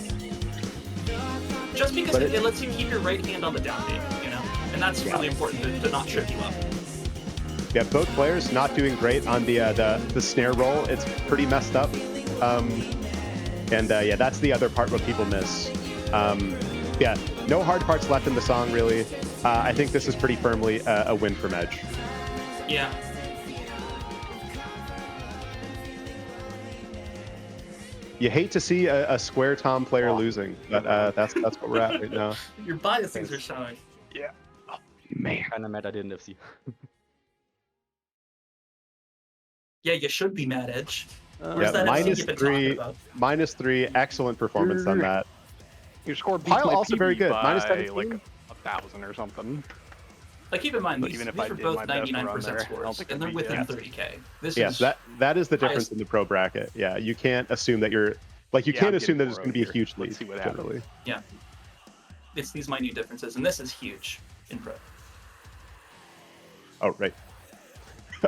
Just because it lets you keep your right hand on the downbeat, you know? And that's really important to not trip you up. Yeah, both players not doing great on the snare roll. It's pretty messed up. Yeah, that's the other part what people miss. Yeah, no hard parts left in the song, really. I think this is pretty firmly a win from Edge. Yeah. You hate to see a Square Tom player losing, but that's what we're at right now. Your biases are showing. Yeah. Oh, man. Kinda mad I didn't FC. Yeah, you should be mad, Edge. Yeah, -3. Excellent performance on that. Your score beats Pyle my also PB very good. by -17. like 1,000 or something. Like, keep in mind, these Even if are I did both my best run 99% there, I don't scores, think and they're I'd beat within that. 30k. This Yes, is that is the difference highest. in the pro bracket. Yeah, you can't assume that you're like you Yeah, can't I'm assume that getting it's going to be a 4 huge here. lead. Let's see what happens. Generally. Yeah. It's these minute differences, and this is huge in pro. Oh right.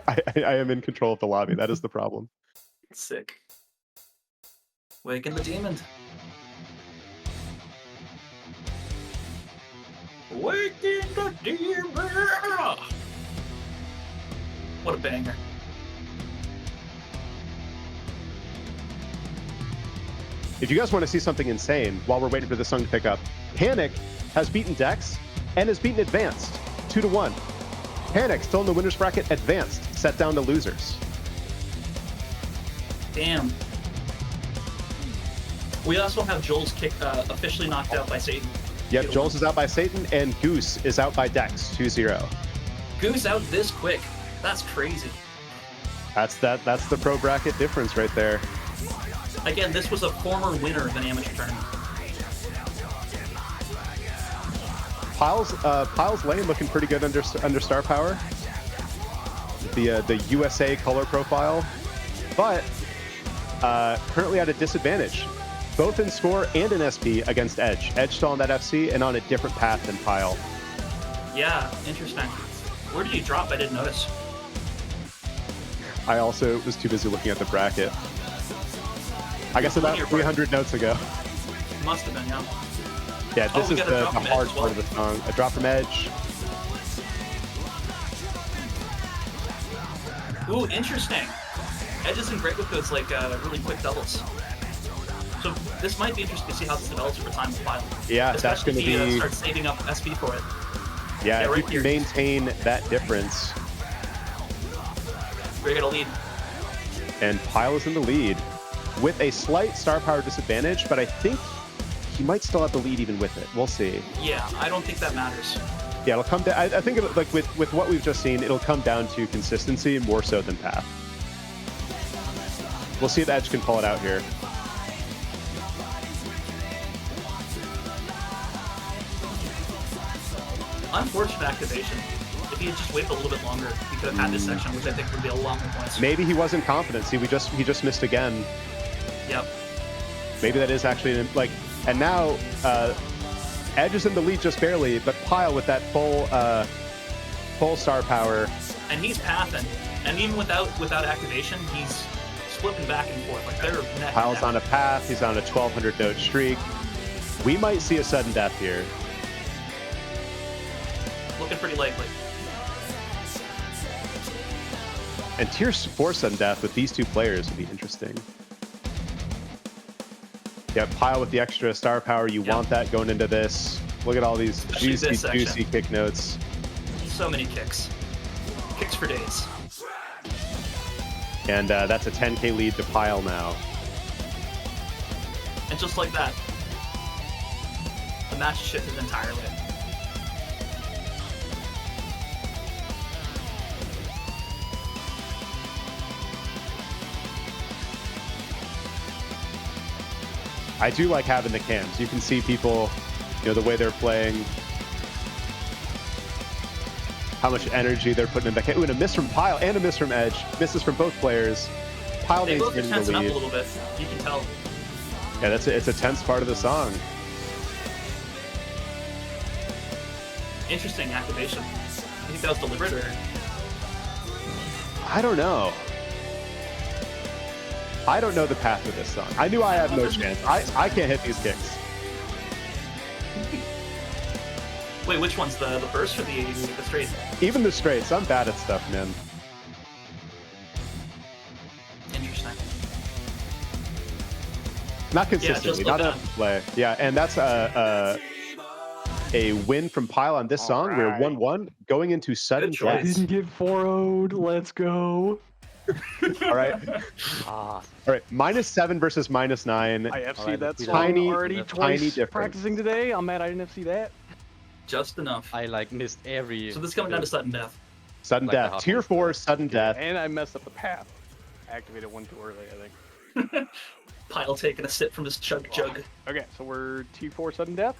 I am in control of the lobby. That is the problem. Sick. Waking the demon. Waking the demon! What a banger. If you guys want to see something insane while we're waiting for this song to pick up, Panic has beaten Dex and has beaten Advanced 2-1. Panic still in the winners bracket. Advanced set down to losers. Damn. We also have Joel's kick officially knocked out by Satan. Yep, Joel's is out by Satan and Goose is out by Dex 2-0. Goose out this quick. That's crazy. That's the pro bracket difference right there. Again, this was a former winner of an amateur tournament. Pyle's lane looking pretty good under star power. The USA color profile, but currently at a disadvantage, both in score and in SP against Edge. Edge still on that FC and on a different path than Pyle. Yeah, interesting. Where did you drop? I didn't notice. I also was too busy looking at the bracket. I guess about 300 notes ago. Must have been, yeah. Yeah, this is the hard well. part of the song. A drop from Edge. Ooh, interesting. Edge isn't great with those like really quick doubles. So this might be interesting to see how this develops over time with Pyle. Yeah, that's going to Especially if he be. starts saving up SP for it. Yeah, Yeah, if right you can here. maintain that difference. We're gonna lead. And Pyle is in the lead with a slight star power disadvantage, but I think he might still have the lead even with it. We'll see. Yeah, I don't think that matters. Yeah, it'll come down. I think like with what we've just seen, it'll come down to consistency more so than path. We'll see if Edge can pull it out here. Unfortunate activation. If he had just waited a little bit longer, he could have had this section, which I think would be a lot more points. Maybe he wasn't confident. See, he just missed again. Yep. Maybe that is actually like. And now Edge is in the lead just barely, but Pyle with that full star power. And he's pathing, and even without activation, he's flipping back and forth. Like they're neck. Pyle's and on a neck. path. He's on a 1,200 note streak. We might see a sudden death here. Looking pretty likely. And tier 4 sudden death with these two players would be interesting. Yeah, Pyle with the extra star power. You want that going into this. Look at all these Especially juicy, this section. juicy kick notes. So many kicks. Kicks for days. And that's a 10k lead to Pyle now. And just like that, the match shifted entirely. I do like having the cams. You can see people, the way they're playing, how much energy they're putting in the. Ooh, and a miss from Pyle and a miss from Edge. Misses from both players. Pyle They both are maintaining the tensing up a lead. little bit. You can tell. Yeah, it's a tense part of the song. Interesting activation. You think that was deliberate or? I don't know. I don't know the path of this song. I knew I had no chance. I can't hit these kicks. Wait, which one's the burst or the straight? Even the straights, I'm bad at stuff, man. Interesting. Not consistently, just not look enough to play. Yeah, and that's a win from Pyle on this song. Alright. We're 1-1 going into sudden Good choice. death. Didn't get 4-0'd. Let's go. All right, Ah, all right. -7 versus -9. I FC Alright, that let's song Tiny- already tiny twice difference. practicing today. I'm mad I didn't FC that. Just enough. I missed every. So this is coming down to sudden death. Sudden Like the death. hot Tier ones. 4 sudden death. And I messed up the path. Activated one too early, I think. Pyle taking a sip from his chug jug. Okay, so we're T4 sudden death.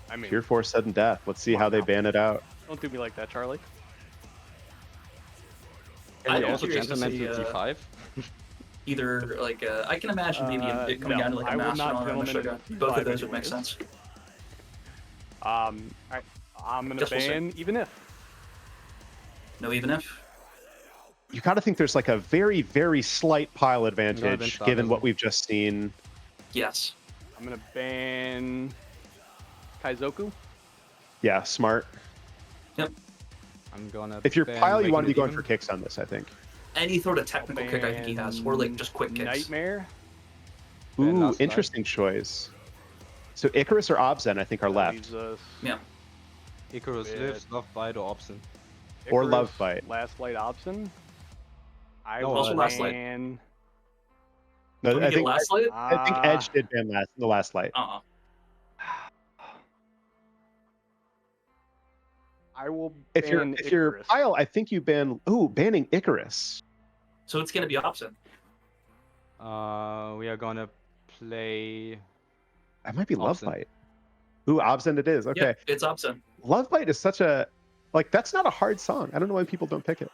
I mean, Tier 4 sudden death. Let's see how they ban it out. don't do me like that, Charlie. I'm also curious to gentlemen see to T5. either like I can imagine maybe it coming no, down to like I a will master not or a gentleman sugar. into Both of T5 those would make anyways. sense. Alright, I'm gonna Guess we'll see. ban even if. No even if. You got to think there's like a very, very slight Pyle advantage advantage, given what obviously. we've just seen. Yes. I'm gonna ban Kaizoku. Yeah, smart. I'm gonna. If you're ban Pyle, you Waking want to be going Demon. for kicks on this, I think. Any sort of technical kick I think he has, or like just quick kicks. Nightmare. Ban Ooh, last life. interesting choice. So Icarus or Obzen, I think, are That left. leaves us Yeah. Icarus with lives, Love Bite, or Obson. Or Icarus, Love Fight. Last Light Option. I No, will also Last Light. ban. No, Can we I get think last light? I think Edge did ban the last light. I will If you're ban if you're Icarus. Pile, I think you banning Icarus. So it's gonna be opposite. We are gonna play. That might be Love Obscene. Bite. Ooh, Obscene it is. Okay. Yep, it's opposite. Love Bite is such a that's not a hard song. I don't know why people don't pick it.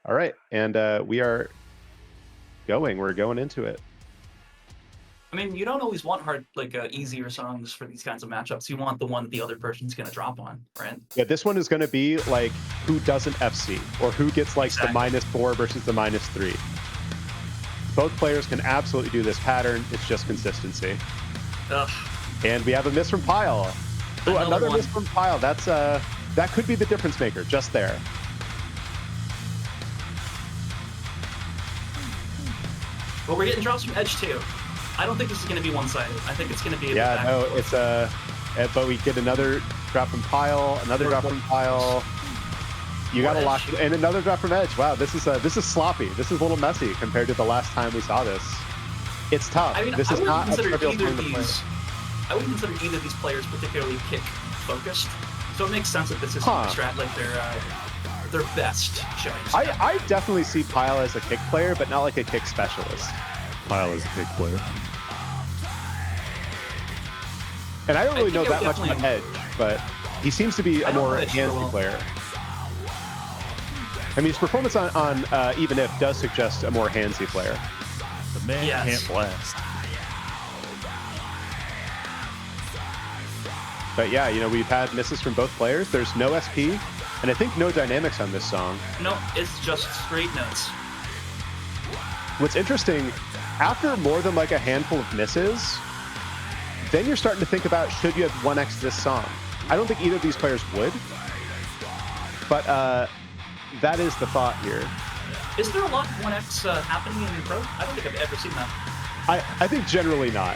All right, and we are going. We're going into it. I mean, you don't always want hard, easier songs for these kinds of matchups. You want the one that the other person's gonna drop on, right? Yeah, this one is going to be like who doesn't FC or who gets like Exactly. the -4 versus the -3. Both players can absolutely do this pattern. It's just consistency. Ugh. And we have a miss from Pile. Ooh, another one. miss from Pile. That's that could be the difference maker just there. But we're getting drops from Edge too. I don't think this is going to be one-sided. I think it's going to be Yeah, no, it's but we get another drop from Pile, another drop from Pile. You got to lock it, and another drop from Edge. Wow, this is sloppy. This is a little messy compared to the last time we saw this. It's tough. I mean, This I is wouldn't not a consider trivial either thing of to play. these. I wouldn't consider either of these players particularly kick focused. So it makes sense that this is Huh. strat like their best showing. I definitely see Pile as a kick player, but not like a kick specialist. Pile is a kick player. And I don't really I know think that I much would about Edge, but he seems to be I a don't more know Edge very handsy well. player. I mean, his performance on Even If does suggest a more handsy player. The man Yes. can't blast. But yeah, you know, we've had misses from both players. There's no SP, and I think no dynamics on this song. No, it's just straight notes. What's interesting, after more than like a handful of misses, then you're starting to think about should you have 1x this song. I don't think either of these players would, but that is the thought here. Is there a lot of 1x happening in pro? I don't think I've ever seen that. I think generally not.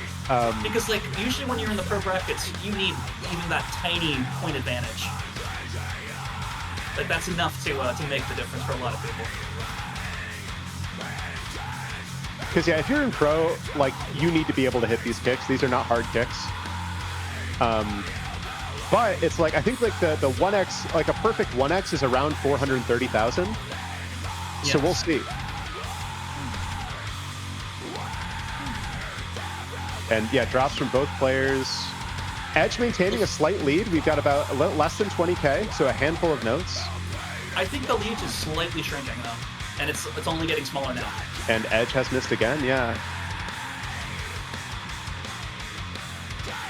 Because usually when you're in the pro brackets, you need even that tiny point advantage. Like that's enough to make the difference for a lot of people. Because yeah, if you're in pro, like you need to be able to hit these kicks. These are not hard kicks. But it's like I think like the 1x, like a perfect 1x is around 430,000. So we'll see. And yeah, drops from both players. Edge maintaining a slight lead. We've got about a little less than 20k, so a handful of notes. I think the lead is slightly shrinking though, and it's only getting smaller now. And Edge has missed again, yeah.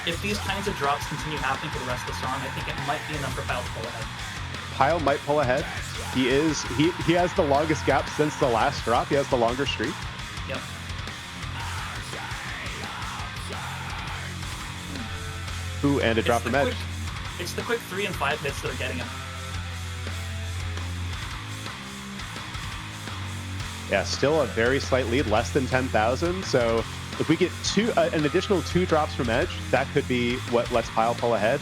If these kinds of drops continue happening for the rest of the song, I think it might be enough for Pile to pull ahead. Pile might pull ahead. He has the longest gap since the last drop. He has the longer streak. Yep. Ooh, and a drop from Edge. It's the quick 3 and 5 hits that are getting him. Yeah, still a very slight lead, less than 10,000. So if we get an additional 2 drops from Edge, that could be what lets Pile pull ahead.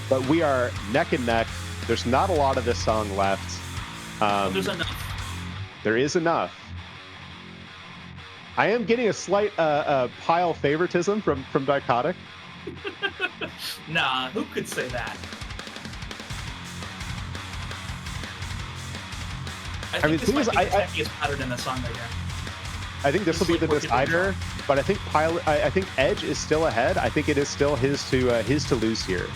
But we are neck and neck. There's not a lot of this song left. There's enough. There is enough. I am getting a slight Pile favoritism from Dichotic. Nah, who could say that? I mean, think this the might thing be the is, tackiest pattern in the song right here. I think this will be the Just like decider, but I think Pile. I think Edge is still ahead. I think it is still his to lose here.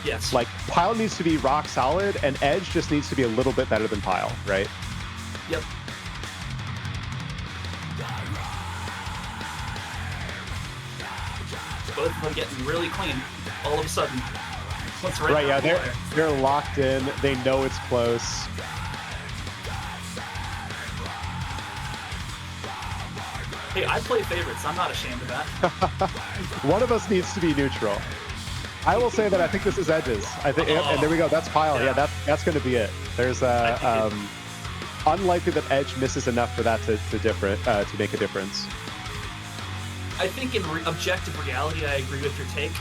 Yes. Like Pile needs to be rock solid, and Edge just needs to be a little bit better than Pile, right? Yep. Both of them getting really clean all of a sudden. What's Right, yeah, there? they're locked in. They know it's close. Hey, I play favorites. I'm not ashamed of that. One of us needs to be neutral. I will say that I think this is Edge's. I think, and there we go. That's Pile. Yeah, that's going to be it. There's unlikely that Edge misses enough for that to make a difference. I think in objective reality, I agree with your take.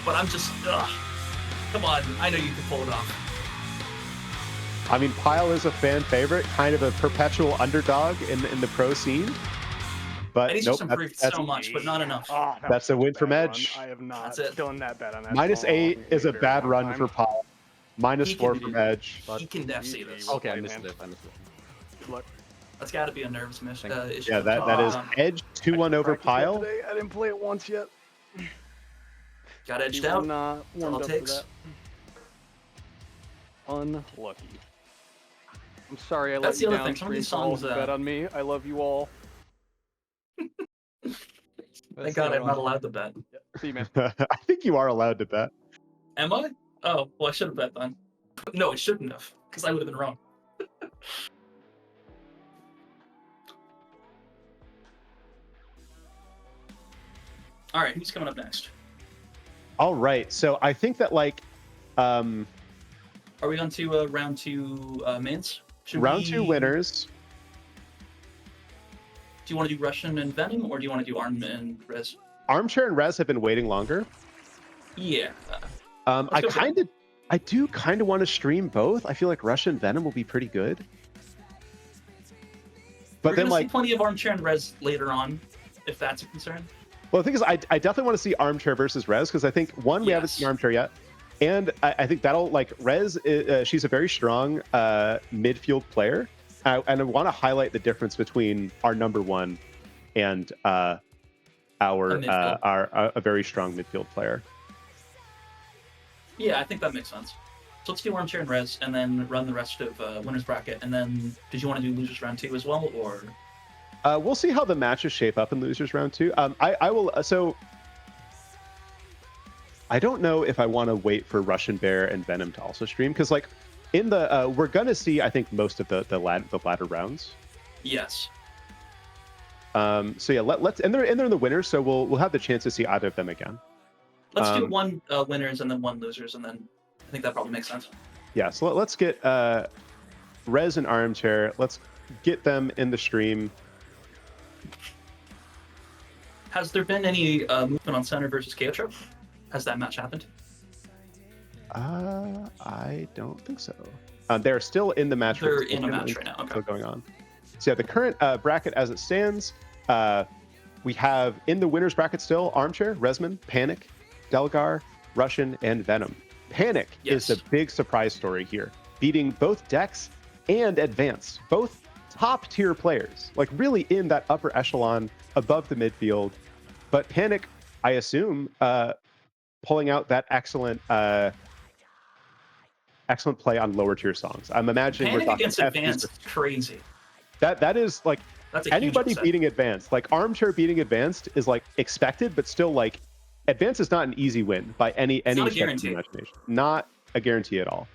But I'm just, come on. I know you can pull it off. I mean, Pile is a fan favorite, kind of a perpetual underdog in the pro scene. But And he's nope, just improved so much, but not enough. Oh, that's a win from bad Edge. run. I have not That's it. done that bad on that. -8 song is a in very bad long run time. for Pile. Minus He 4 can from do- Edge. He can FC this. Well Okay, I played, missed man. it. I missed it. Good luck. That's got to be a nerves issue. Yeah, that is Edge 2-1 over Practice Pile. yesterday. I didn't play it once yet. Got edged You were out. not That's all warmed it up takes. for that. Unlucky. I'm sorry I let That's you the other down. thing, some of these stream, for all songs, who bet on me. I love you all. Thank God I'm not allowed to bet. See you, man. I think you are allowed to bet. Am I? Oh, well, I should have bet then. No, I shouldn't have, because I would have been wrong. All right, who's coming up next? All right, so I think that like Are we on to round 2 mains? round 2 winners. Do you want to do Russian and Venom, or do you want to do Arm and Rez? Armchair and Rez have been waiting longer. Yeah. I go for it. do kind of want to stream both. I feel like Russian Venom will be pretty good. But We're then gonna see like, plenty of Armchair and Rez later on, if that's a concern. well, the thing is, I definitely want to see Armchair versus Rez because I think one, we haven't Yes. seen Armchair yet, and I think that'll like Rez. She's a very strong midfield player, and I want to highlight the difference between our number 1 and a very strong midfield player. Yeah, I think that makes sense. So let's do Armchair and Rez, and then run the rest of winners bracket. And then, did you want to do losers round 2 as well, or? We'll see how the matches shape up in losers round 2. I will. So I don't know if I want to wait for Russian Bear and Venom to also stream because, like, in the we're gonna see, I think, most of the latter rounds. Yes. So yeah, let's and they're in the winners, so we'll have the chance to see either of them again. Let's do 1 winners and then 1 losers, and then I think that probably makes sense. Yeah, so let's get Rez and Armchair. Let's get them in the stream. Has there been any movement on Center versus Chaotro? Has that match happened? I don't think so. They're still in the match. They're in a match right now. Okay. Still going on. So yeah, the current bracket as it stands, we have in the winners bracket still Armchair, Resman, Panic, Delgar, Russian, and Venom. Panic is the big surprise story here, beating both Dex and Advanced, both top tier players, like really in that upper echelon above the midfield. But Panic, I assume, pulling out that excellent play on lower tier songs. I'm imagining Panic we're talking against Advanced is crazy. That is like That's a anybody huge upset. beating Advanced, like Armchair beating Advanced is like expected, but still like Advanced is not an easy win by any not a stretch of the guarantee. imagination. Not a guarantee at all.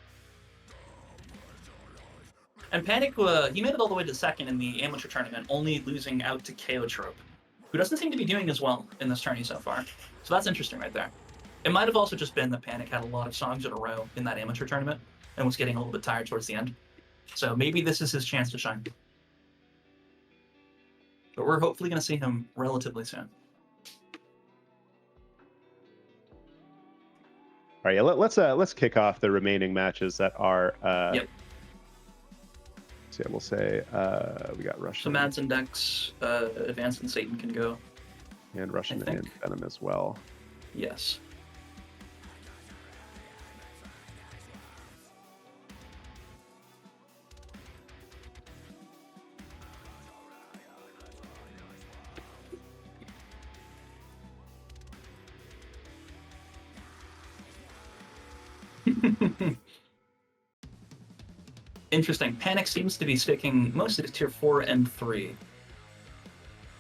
And Panic, he made it all the way to second in the amateur tournament, only losing out to Chaotrope, who doesn't seem to be doing as well in this tourney so far. So that's interesting right there. It might have also just been that Panic had a lot of songs in a row in that amateur tournament and was getting a little bit tired towards the end. So maybe this is his chance to shine. But we're hopefully going to see him relatively soon. All right, yeah, let's kick off the remaining matches that are. Yep. So yeah, we'll say we got So Russian Mads and Dex, Advanced and Satan can go. and Russian I think. and Venom as well. Yes. Interesting. Panic seems to be sticking mostly to tier 4 and 3.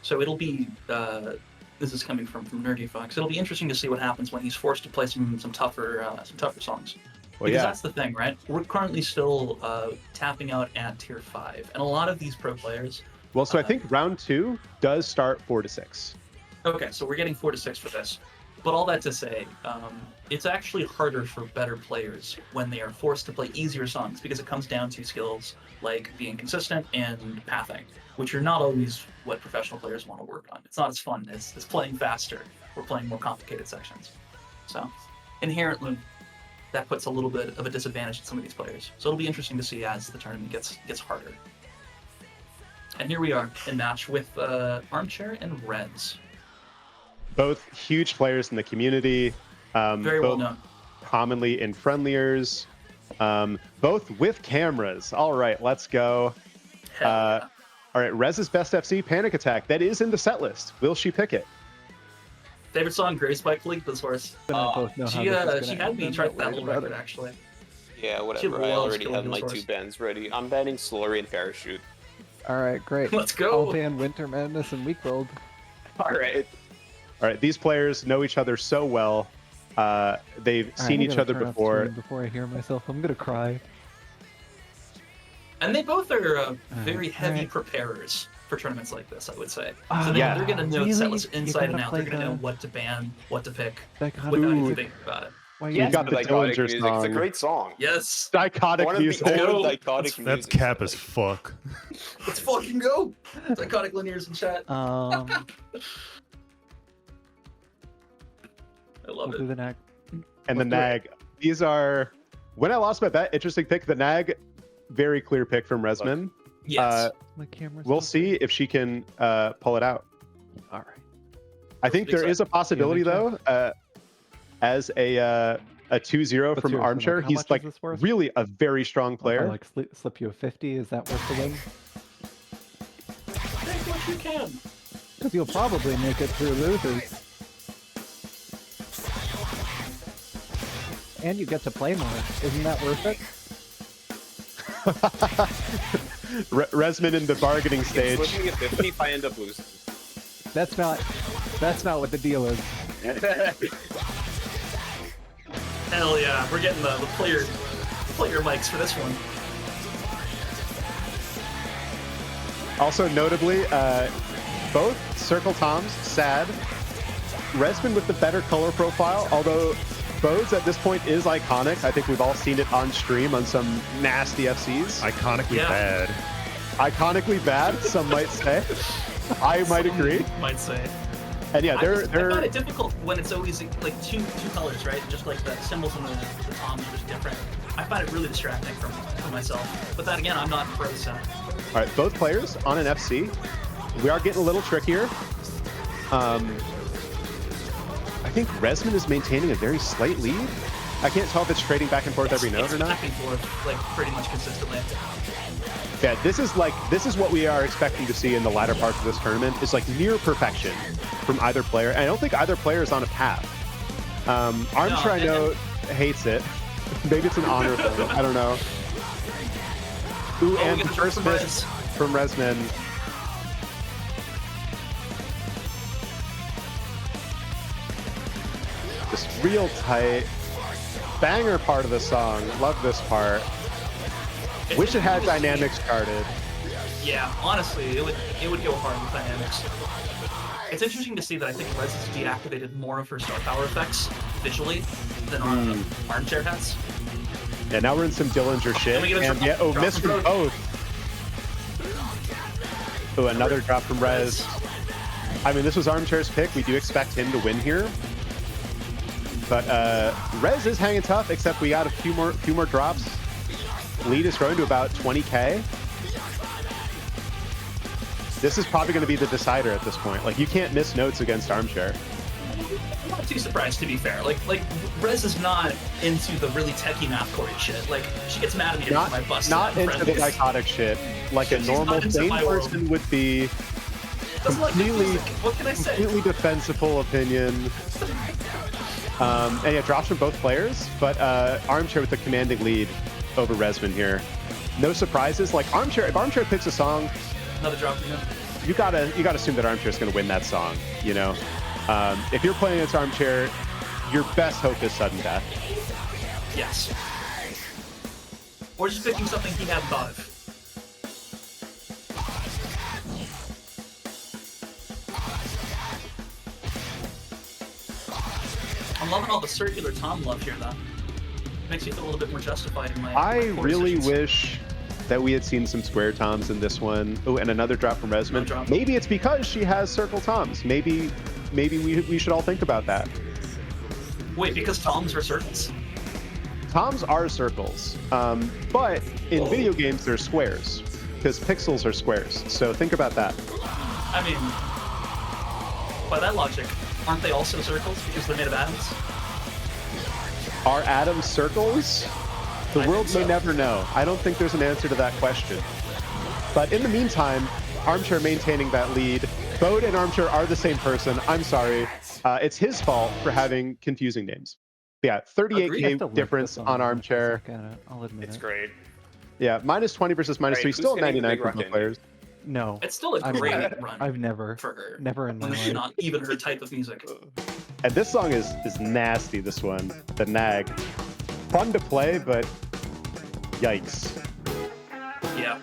So it'll be this is coming from Nerdy Fox. It'll be interesting to see what happens when he's forced to play some tougher songs. Well, Because yeah, that's the thing, right? We're currently still tapping out at tier 5, and a lot of these pro players. well, so I think round 2 does start 4 to 6. Okay, so we're getting 4 to 6 for this. But all that to say, it's actually harder for better players when they are forced to play easier songs because it comes down to skills like being consistent and pathing, which are not always what professional players want to work on. It's not as fun as playing faster or playing more complicated sections. So inherently, that puts a little bit of a disadvantage to some of these players. So it'll be interesting to see as the tournament gets harder. And here we are in match with Armchair and Reds. Both huge players in the community. Very well both known. commonly in friendliers. Both with cameras. All right, let's go. Hell yeah. All right, Rez's best FC, Panic Attack. That is in the set list. Will she pick it? Favorite song, Grace by Fleet this horse. She had me try that little record actually. Yeah, She whatever. I loves already killing have my those 2 horses. bands ready. I'm banning Slurry and Parachute. Alright, great. Let's go. I'll ban Winter Madness and Weak World. Alright. All right, these players know each other so well. They've seen each other before. Before I hear myself, I'm gonna cry. And they both are very heavy alright. preparers for tournaments like this, I would say. Ah, So yeah. they're going to know Really? the set list You inside and gotta out. They're play going to know the- what to ban, what to pick, That kind without of even thinking about it. Why You've got the Dichotic Dillinger music. It's a song. great song. Yes, Dichotic One of the music. old dichotic That's music. cap as fuck. let's fucking go. Psychotic linears in chat. Um, I love we'll do it. the nag. And the Let's do it. Nag. These are, when I lost my bet, interesting pick. The Nag, very clear pick from Resman. Yes. My camera's We'll not- see if she can pull it out. Alright. I think there is a possibility, though, as a 2-0 What's from yours? Armchair. How He's much is like this worth? really a very strong If I, player. like slip you a 50, is that worth the win? Take what you can. Because you'll probably make it through losers. And you get to play more. Isn't that worth it? Resman in the bargaining It's stage. looking at 50 if I end up losing. That's not what the deal is. Hell yeah, we're getting the player mics for this one. Also, notably, both Circle Toms, sad. Resman with the better color profile, although Bodes at this point is iconic. I think we've all seen it on stream on some nasty FCs. Iconically Yeah. bad. Iconically bad, some might say. I might agree. Might say. And yeah, I they're find it difficult when it's always like two colors, right? Just like the symbols and the toms are just different. I find it really distracting for myself. But then again, I'm not pro set. all right. Both players on an FC. We are getting a little trickier. I think Resman is maintaining a very slight lead. I can't tell if it's trading back and forth every note or not. Back and forth, like pretty much consistently. Yeah, this is what we are expecting to see in the latter parts of this tournament. It's like near perfection from either player. And I don't think either player is on a path. Armchair, I know, hates it. Maybe it's an honor thing. I don't know. Ooh, and we the get the first from miss from Resman. Just real tight. Banger part of the song. Love this part. It's Wish it had interesting. dynamics charted. Yeah, honestly, it would go hard with dynamics. It's interesting to see that I think Rez has deactivated more of her star power effects visually than Armchair has. Yeah, now we're in some Dillinger shit. Can we get a And drop- yeah, oh, drop missed from from both. Oh, another drop from Rez. I mean, this was Armchair's pick. We do expect him to win here. But Rez is hanging tough, except we got a few more drops. Lead is growing to about 20k. This is probably going to be the decider at this point. Like, you can't miss notes against Armchair. I'm not too surprised, to be fair. Like Rez is not into the really techie mathcore shit. Like, she gets mad at me Not, if I bust not into the dichotic shit like a She's normal not into sane my world. person would be. Doesn't like completely- music. What can I say? Completely defensible opinion. And yeah, drops from both players, but Armchair with the commanding lead over Resman here. No surprises. Like Armchair, if Armchair picks a song, Another drop from him. you gotta assume that Armchair's gonna win that song. You know, if you're playing against Armchair, your best hope is sudden death. Yes. Or just picking something he hadn't thought of. I'm loving all the circular tom love here, though. Makes me feel a little bit more justified in my. I my core really decisions. wish that we had seen some square toms in this one. Oh, and another drop from Resman. drop. Maybe it's because she has circle toms. Maybe we should all think about that. Wait, because toms are circles? Toms are circles, but in video games they're squares because pixels are squares. So think about that. I mean, by that logic, aren't they also circles because they're made of atoms? Are atoms circles? The I world think may so. never know. I don't think there's an answer to that question. But in the meantime, Armchair maintaining that lead. Bode and Armchair are the same person. I'm sorry. It's his fault for having confusing names. Yeah, Agreed. I have to 38k look difference the on song Armchair. back at it, I'll admit It's it. great. Yeah, minus 20 versus minus Alright, 3. who's Still getting the 99 big for rock both ending? players. No, It's still a I'm great not. run I've never, for her. never in my When this is life. not even her type of music. And this song is nasty, this one. The Nag. Fun to play, but yikes. Yeah.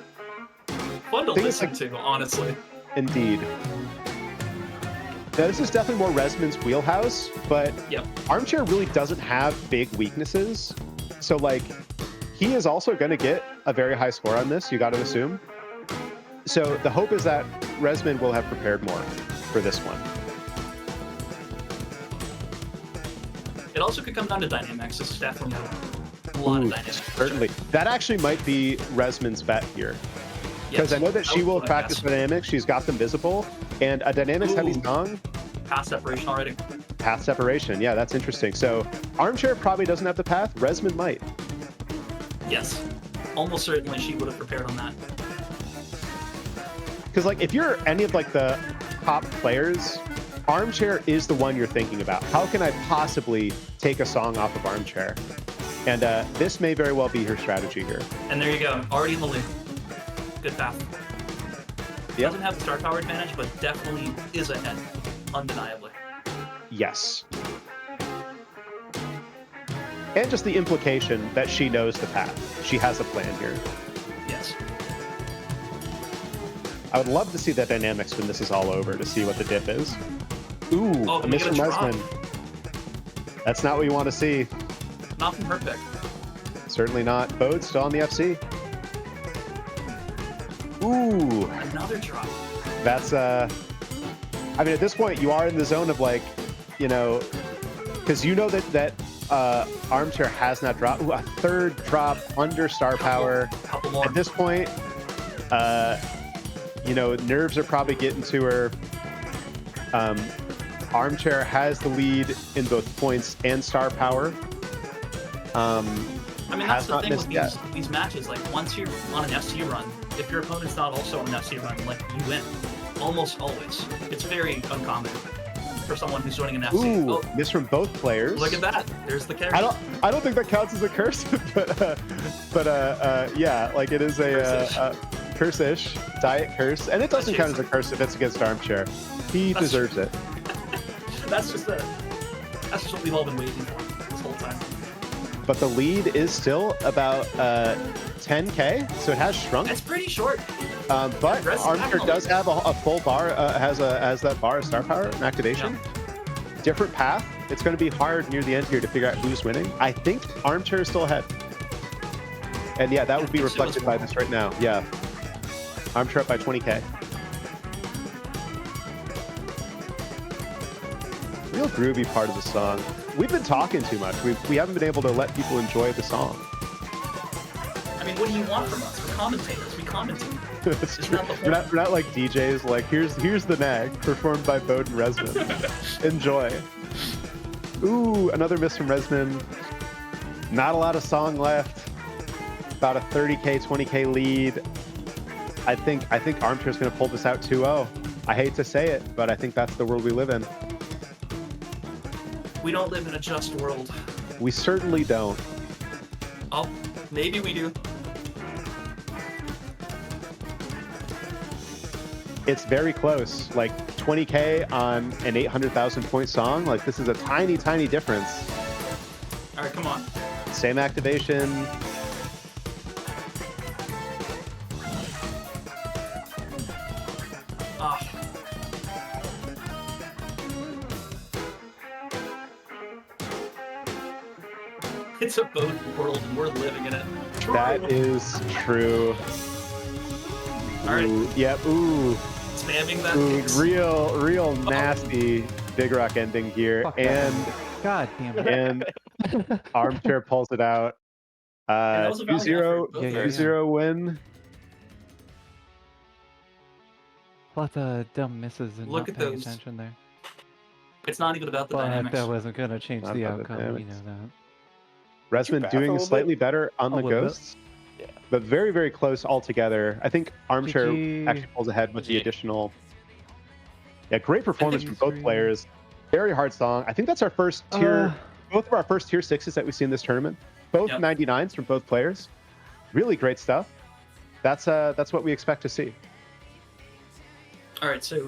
Fun to Thing is, listen to, honestly. Indeed. Now, this is definitely more Resman's wheelhouse, but Yep. Armchair really doesn't have big weaknesses. So, like, he is also going to get a very high score on this, you got to assume. So the hope is that Resman will have prepared more for this one. It also could come down to dynamics. This is definitely a lot of dynamics. Certainly. That actually might be Resman's bet here. Because Yes, I know that she would will put a practice guess. dynamics. She's got them visible. And a dynamics heavy Ooh. song, Path separation already. path separation. Yeah, that's interesting. So Armchair probably doesn't have the path. Resman might. Yes. Almost certainly she would have prepared on that. Because, like, if you're any of, like, the top players, Armchair is the one you're thinking about. How can I possibly take a song off of Armchair? And this may very well be her strategy here. And there you go. Already in the lead. Good path. Yep. Doesn't have the star power advantage, but definitely is ahead. Undeniably. Yes. And just the implication that she knows the path. She has a plan here. Yes. I would love to see that dynamics when this is all over, to see what the dip is. Ooh, Oh, a can we miss get from a drop? Resman. That's not what you want to see. Not from her pick. Certainly not. Bode still on the FC. Ooh, Another drop. that's I mean, at this point, you are in the zone of, like, you know, because you know that Armchair has not dropped. Ooh, a third drop under star power. Couple more. At this point, you know, nerves are probably getting to her. Armchair has the lead in both points and star power. I mean, that's has the not thing with missed these matches. Like, once you're on an FC run, if your opponent's not also on an FC run, like, you win. Almost always. It's very uncommon for someone who's joining an FC. Ooh, Oh, miss from both players. look at that. There's the carry. I don't think that counts as a curse, but yeah, like, it is a curse-ish diet curse, and it doesn't count as a curse if it's against Armchair. He That's deserves it. That's just what we've all been waiting for this whole time. But the lead is still about 10k, so it has shrunk. It's pretty short. But Rest Armchair back does have a full bar, has that bar of star power and activation. Different path. It's going to be hard near the end here to figure out who's winning. I think Armchair is still ahead. And yeah, that would be I think so as reflected by well. this right now. Yeah. Armchair up by 20k. Real groovy part of the song. We've been talking too much. We haven't been able to let people enjoy the song. I mean, what do you want from us? We're commentators. We commentate. It's Isn't true. that the We're point? not like DJs. Like, here's the Nag performed by Bode and Resman. Enjoy. Ooh, another miss from Resman. Not a lot of song left. About a 30k, 20k lead. I think Armchair's gonna pull this out 2-0. I hate to say it, but I think that's the world we live in. We don't live in a just world. We certainly don't. Oh, maybe we do. It's very close. Like 20k on an 800,000 point song. Like, this is a tiny, tiny difference. All right, come on. Same activation. Ah. It's a boat world, and we're living in it. That is true. All right. Ooh, yep. Ooh. Spamming that. Ooh, mix. real nasty Big Rock ending here. Fuck that. And God damn it. and Armchair pulls it out. that was a valiant 2-0 effort, both Yeah, yeah, players. 2-0 win. Lots of dumb misses and Look not at paying those. attention there. It's not even about the But dynamics. that wasn't gonna change Not the about the outcome. We know dynamics. that. Resmond back a doing little slightly better on A the little bit. ghosts. Yeah. But very, very close altogether. I think Armchair GG. actually pulls ahead with the GG. additional. Yeah, great performance from both GG. players. Very hard song. I think that's our first tier, both of our first tier 6s that we see in this tournament. Both Yep. 99s from both players. Really great stuff. That's what we expect to see. All right, so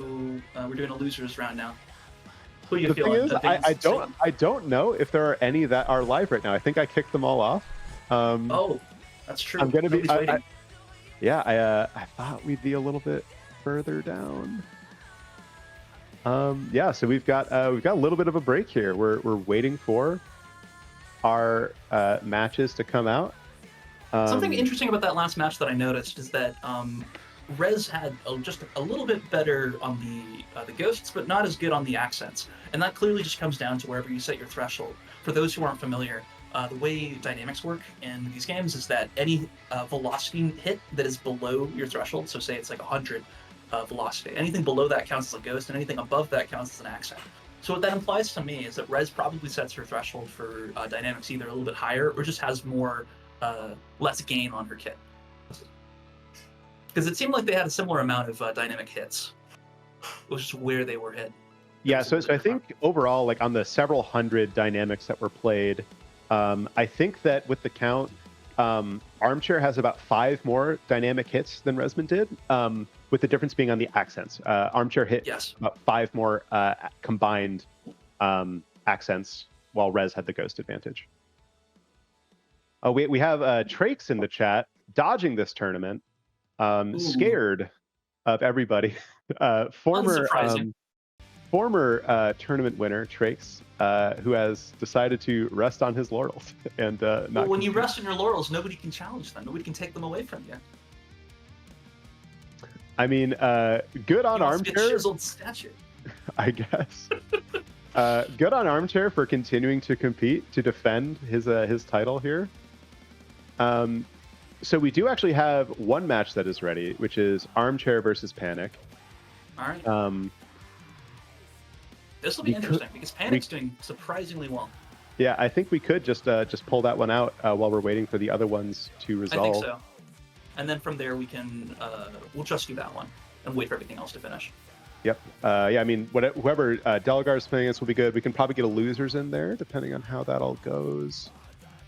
we're doing a losers round now. Who are you The thing feeling? is, I don't know if there are any that are live right now. I think I kicked them all off. Oh, that's true. I'm gonna be. Nobody's waiting. I thought we'd be a little bit further down. Yeah, so we've got a little bit of a break here. We're waiting for our matches to come out. Something interesting about that last match that I noticed is that Rez had just a little bit better on the ghosts, but not as good on the accents, and that clearly just comes down to wherever you set your threshold. For those who aren't familiar, the way dynamics work in these games is that any velocity hit that is below your threshold, so say it's like 100 velocity, anything below that counts as a ghost, and anything above that counts as an accent. So what that implies to me is that Rez probably sets her threshold for dynamics either a little bit higher or just has more less gain on her kit. Because it seemed like they had a similar amount of dynamic hits. It was just where they were hit. Yeah, so I think overall, like on the several hundred dynamics that were played, I think that with the count, Armchair has about 5 more dynamic hits than Resmond did, with the difference being on the accents. Armchair hit about 5 more combined accents, while Rez had the ghost advantage. Oh, we have Trakes in the chat, dodging this tournament, scared of everybody. Former tournament winner, Trakes, who has decided to rest on his laurels and not. Well, when you rest on your laurels, nobody can challenge them. Nobody can take them away from you. I mean, good on Armchair. Chiseled statue. I guess. Good on Armchair for continuing to compete to defend his title here. So we do actually have one match that is ready, which is Armchair versus Panic. All right. This will be interesting because Panic's doing surprisingly well. Yeah, I think we could just pull that one out while we're waiting for the other ones to resolve. I think so. And then from there we can we'll just do that one and wait for everything else to finish. Yep. Yeah, I mean, whoever Delgar's playing us will be good. We can probably get a losers in there depending on how that all goes.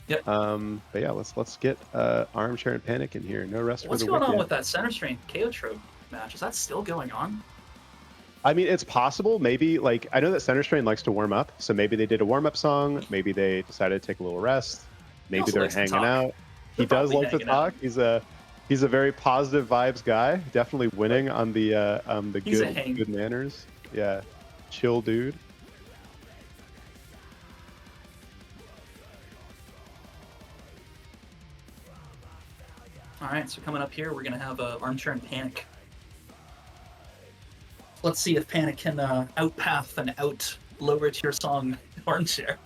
Yep. But yeah, let's get Armchair and Panic in here. No rest What's for the going on wicked. with that Center Strain Chaotrope match? Is that still going on? I mean, it's possible. Maybe, like, I know that Center Strain likes to warm up, so maybe they did a warm-up song. Maybe they decided to take a little rest. Maybe they're hanging out. He does like to talk. He's a very positive vibes guy. Definitely winning on the good manners. Yeah, chill dude. All right, so coming up here, we're gonna have Armchair and Panic. Let's see if Panic can outpath and out lower tier song Armchair,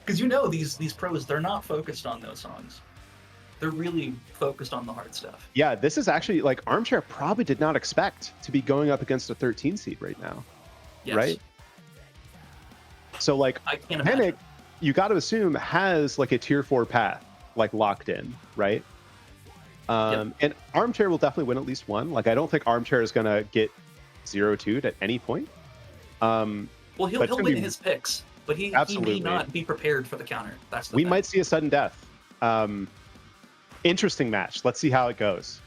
because you know these pros, they're not focused on those songs. They're really focused on the hard stuff. Yeah, this is actually like Armchair probably did not expect to be going up against a 13 seed right now. Yes. Right? So like I can't Panic, imagine. you got to assume has like a tier 4 path like locked in, right? And Armchair will definitely win at least one. Like I don't think Armchair is gonna get 0-2'd at any point. Well, he'll win his picks, but he may not be prepared for the counter. That's the we thing. might see a sudden death. Interesting match. Let's see how it goes.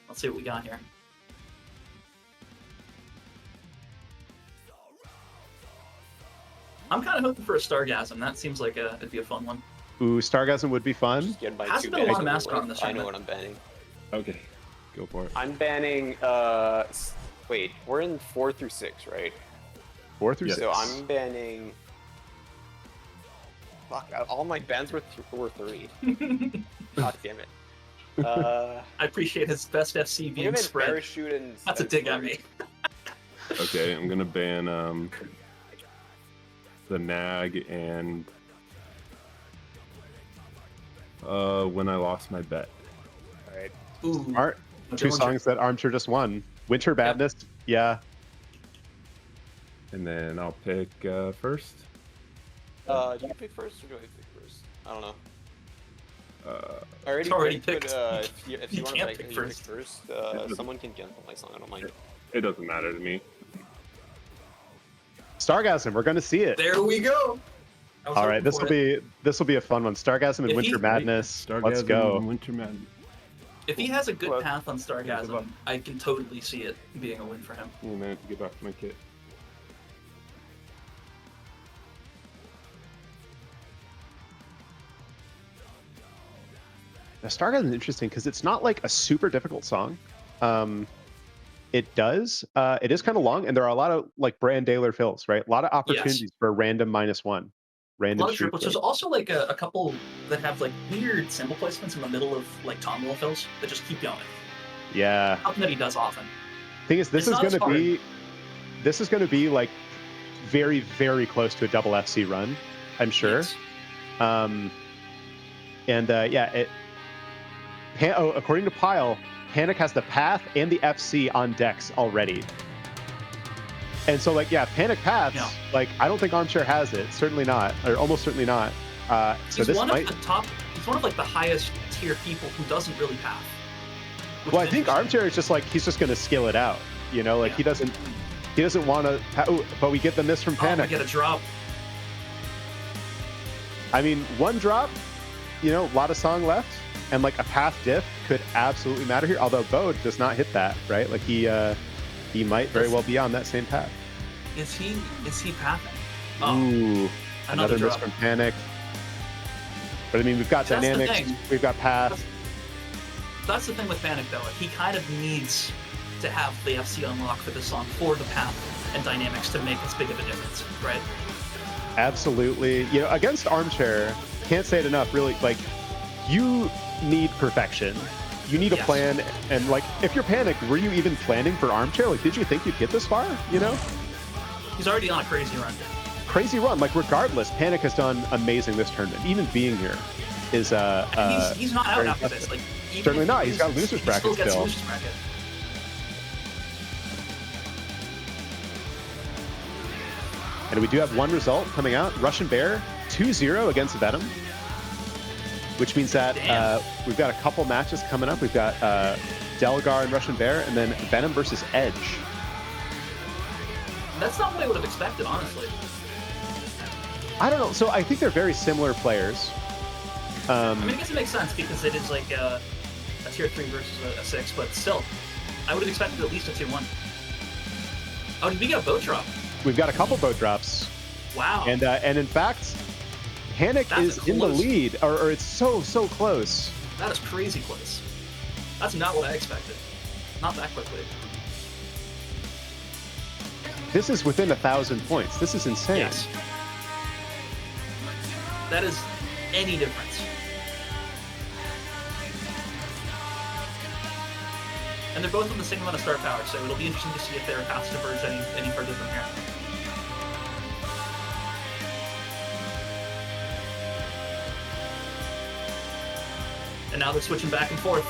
Let's see what we got here. I'm kind of hoping for a Stargasm. That seems like it'd be a fun one. Ooh, Stargasm would be fun. Hasn't been a lot of mascot in this I know tournament. what I'm banning. Okay, go for it. I'm banning. Wait, we're in 4 through 6, right? 4 through 6. So I'm banning. Fuck! All my bans were 3. God damn it. I appreciate his best FC being spread. Parachute and That's a dig at me. Okay, I'm gonna ban the Nag and When I Lost My Bet. All right. Ooh. Smart. 2 songs that Armchair just won. Winter Badness, yeah. And then I'll pick first. Do you pick first or do I pick first? I don't know. I It's already picked. But, if You you want can't to pick pick first. first, someone can cancel my song. I don't mind. It doesn't matter to me. Stargasm, we're gonna see it. There we go. I was All right, hoping for it. this will be a fun one. Stargasm and If Winter he- Madness. Let's Stargasm go. and Winter Madness. If he has a good Well, path on Stargasm, I can totally see it being a win for him. And then I have to get back to my kit. Now, Stargasm is interesting because it's not like a super difficult song. It is kind of long, and there are a lot of like Brandaler fills, right? A lot of opportunities for a random -1. A Random lot of street triples. fill. There's also like a couple that have like weird symbol placements in the middle of like tom roll fills that just keep going. Yeah. Something that he does often. Thing is, It's not as this is gonna be like very, very close to a double FC run, I'm sure. Yes. According to Pile, Panic has the path and the FC on decks already. And so, like, yeah, Panic paths, Yeah. like, I don't think Armchair has it. Certainly not, or almost certainly not. So He's this one might. of the top. He's one of like the highest tier people who doesn't really path. which Well, I is think interesting. Armchair is just like he's just gonna skill it out. You know, like Yeah. he doesn't want to. But we get the miss from Oh, we Panic. get a drop. I mean, one drop, you know, a lot of song left, and like a path diff could absolutely matter here. Although Bode does not hit that, right? Like he might very well be on that same path. Is he pathing? Oh, Ooh, another miss drop. from Panic. But I mean, we've got That's the dynamics, thing. we've got path. That's the thing with Panic though. He kind of needs to have the FC unlock for this song for the path and dynamics to make as big of a difference, right? Absolutely. You know, against Armchair, can't say it enough, really, like, you need perfection. You need a Yes. plan, and like, if you're Panic, were you even planning for Armchair? Like, did you think you'd get this far, you know? He's already on a crazy run. Crazy run. Like, regardless, Panic has done amazing this tournament. Even being here is And he's not out very after impressive. this. Like, even Certainly if he not. He's got loses, losers he bracket still gets still. losers bracket. And we do have one result coming out. Russian Bear 2-0 against Venom, which means that Damn. we've got a couple matches coming up. We've got Delgar and Russian Bear, and then Venom versus Edge. That's not what I would have expected, honestly. I don't know. So I think they're very similar players. I mean, I guess it makes sense because it is like a tier 3 versus a 6, but still, I would have expected at least a 2-1. Oh, did we get a boat drop? We've got a couple boat drops, Wow. and in fact, Panic That's is in the close. lead, or it's so close. That is crazy close. That's not what I expected. Not that quickly. This is within 1,000 points. This is insane. Yes. That is any difference. And they're both on the same amount of star power, so it'll be interesting to see if their paths diverge any further from here. And now they're switching back and forth.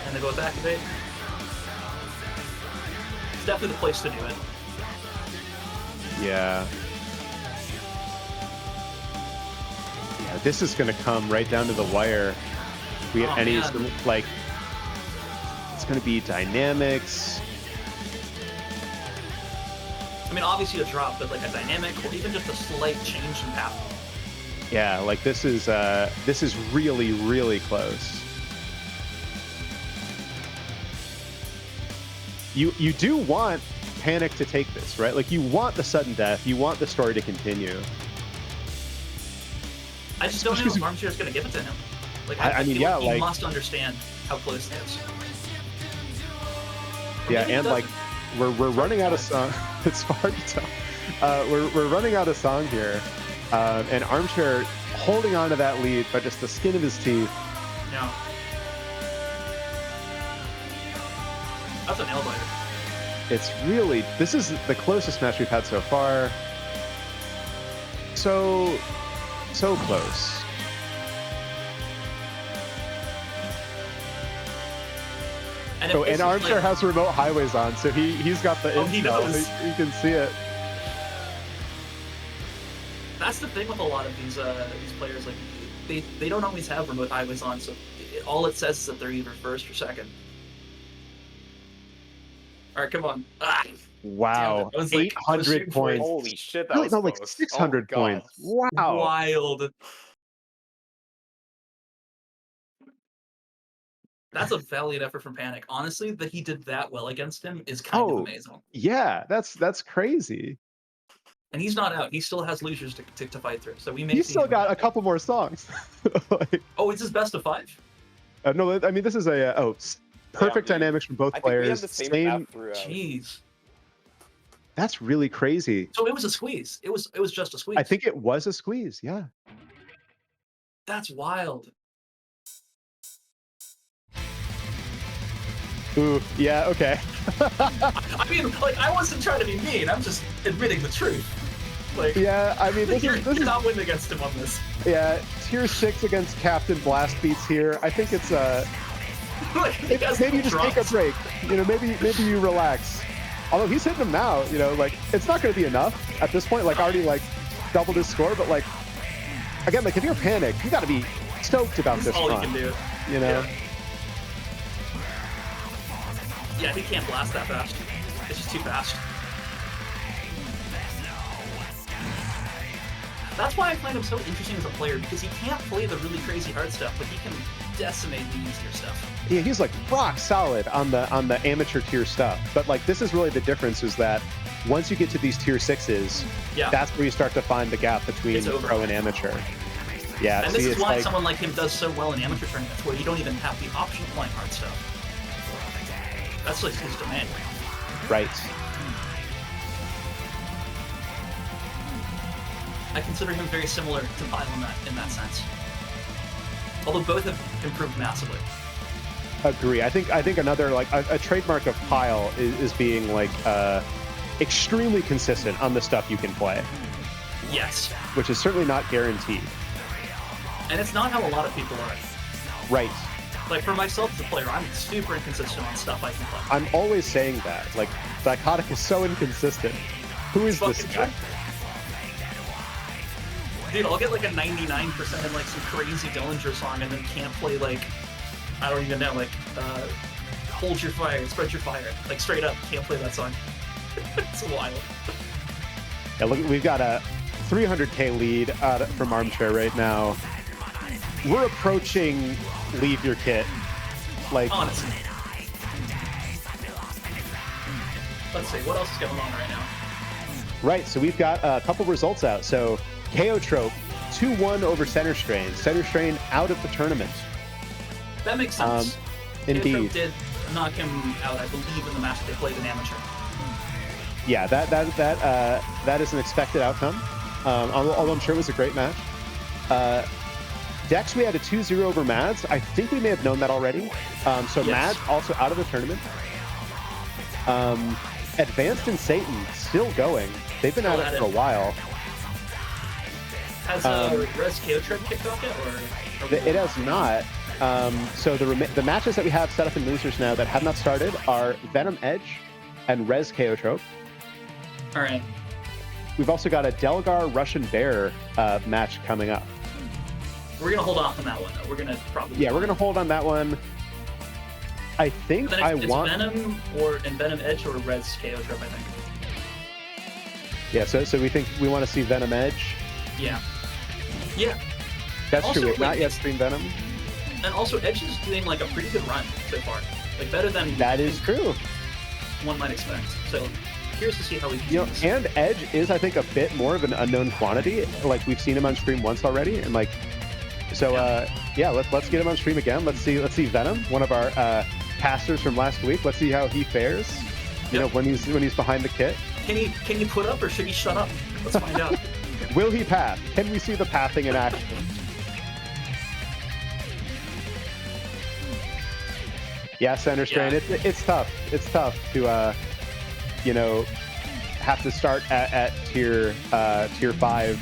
And they both activate. It's definitely the place to do it. Yeah. Yeah, this is going to come right down to the wire. If we get Oh, any, man. like, it's going to be dynamics. I mean, obviously a drop, but like a dynamic or even just a slight change in path. Yeah, like this is really, really close. You do want Panic to take this, right? Like, you want the sudden death, you want the story to continue. I just don't know Especially- if Armchair's going to give it to him. Like, I mean, feel yeah, he like- must understand how close it is. Or Yeah, maybe he and like doesn't. we're running out of song. It's hard to tell. We're running out of song here, and Armchair holding on to that lead by just the skin of his teeth. Yeah. That's a nail biter. It's really, this is the closest match we've had so far. So So close. And Oh, it's and just Armchair has remote highways on, so he's got the Oh, he intel. knows. You can see it. That's the thing with a lot of these players. Like they don't always have remote highways on, so all it says is that they're either first or second. All right, come on. Ah, Wow, damn it. I was like, I was 800 shooting for it. points. Holy shit, that Really, was no, like close. 600 Oh my points. God. Wow. Wild. That's a valiant effort from Panic. Honestly, that he did that well against him is kind of amazing. Yeah, that's crazy. And he's not out. He still has losers to fight through. So we may He's see still him got back. a couple more songs. Like, Oh, it's his best of 5? no, I mean this is a perfect dude. dynamics from both I think we players. have the same map throughout. Jeez. That's really crazy. So it was a squeeze. It was just a squeeze. I think it was a squeeze. Yeah. That's wild. Ooh, yeah, okay. I mean, like, I wasn't trying to be mean. I'm just admitting the truth. Like, Yeah, I mean this you're is not winning against him on this. yeah, tier 6 against Captain Blast Beats here. I think it's Like, he has maybe no just take a drops. break. You know, maybe you relax. Although he's hitting them now, you know, like it's not going to be enough at this point. Like already like doubled his score, but like again, like if you're panicked, you got to be stoked about This this is all run. he can do. You know, Yeah, he can't blast that fast. It's just too fast. That's why I find him so interesting as a player, because he can't play the really crazy hard stuff, but he can decimate the easier stuff. yeah, he's like rock solid on the amateur tier stuff. But like this is really the difference is that once you get to these tier 6s, Yeah. that's where you start to find the gap between It's over. pro and amateur. Yeah, And see, this is it's why like, someone like him does so well in amateur tournaments, where you don't even have the option of playing hard stuff. That's like his domain. right. I consider him very similar to Pyle in that sense. Although both have improved massively. Agree. I think another like a trademark of Pyle is being like extremely consistent on the stuff you can play, Yes. which is certainly not guaranteed. And it's not how a lot of people are. Right. Like, for myself as a player, I'm super inconsistent on stuff I can play. I'm always saying that. Like, Psychotic is so inconsistent. Who is this Fucking guy? true. Dude, I'll get like a 99% in like some crazy Dillinger song and then can't play like, I don't even know, like, Hold Your Fire, Spread Your Fire. Like, straight up, can't play that song. It's wild. Yeah, look, we've got a 300k lead from Armchair right now. We're approaching Leave Your Kit. Like, Honestly. Let's see, what else is going on right now? right, so we've got a couple results out. So, KO Trope, 2-1 over Center Strain. Center Strain out of the tournament. That makes sense. Indeed. Pietro did knock him out, I believe, in the match they played in amateur. Yeah, that is an expected outcome. Although I'm sure it was a great match. Dex, we had a 2-0 over Mads. I think we may have known that already. So Yes. Mads also out of the tournament. Advanced and Satan still going. They've been Still at at it for a it. while. Has Res KO Trip kicked off yet? Or It has not. So the matches that we have set up in losers now that have not started are Venom Edge and Res Chaotrope. All right. We've also got a Delgar Russian Bear match coming up. We're going to hold off on that one, though. We're going to probably... Yeah, we're going to hold on that one. I think Then I it's want... Venom and Venom Edge or Res KO Trip, I think. Yeah, so we think we want to see Venom Edge. Yeah. Yeah. That's Also, true. We have not like, yet streamed Venom. And also, Edge is doing, like, a pretty good run so far. Like, better than That is true. one might expect. So, curious to see how he You know, continues. and Edge is, I think, a bit more of an unknown quantity. Like, we've seen him on stream once already, and like, so yeah, let's get him on stream again. Let's see Venom, one of our casters from last week. Let's see how he fares. You know, when he's behind the kit. Can you put up or should he shut up? Let's find out. Will he path? Can we see the pathing in action? Yeah, Center Strain. Yeah. It's tough. It's tough to you know, have to start at tier 5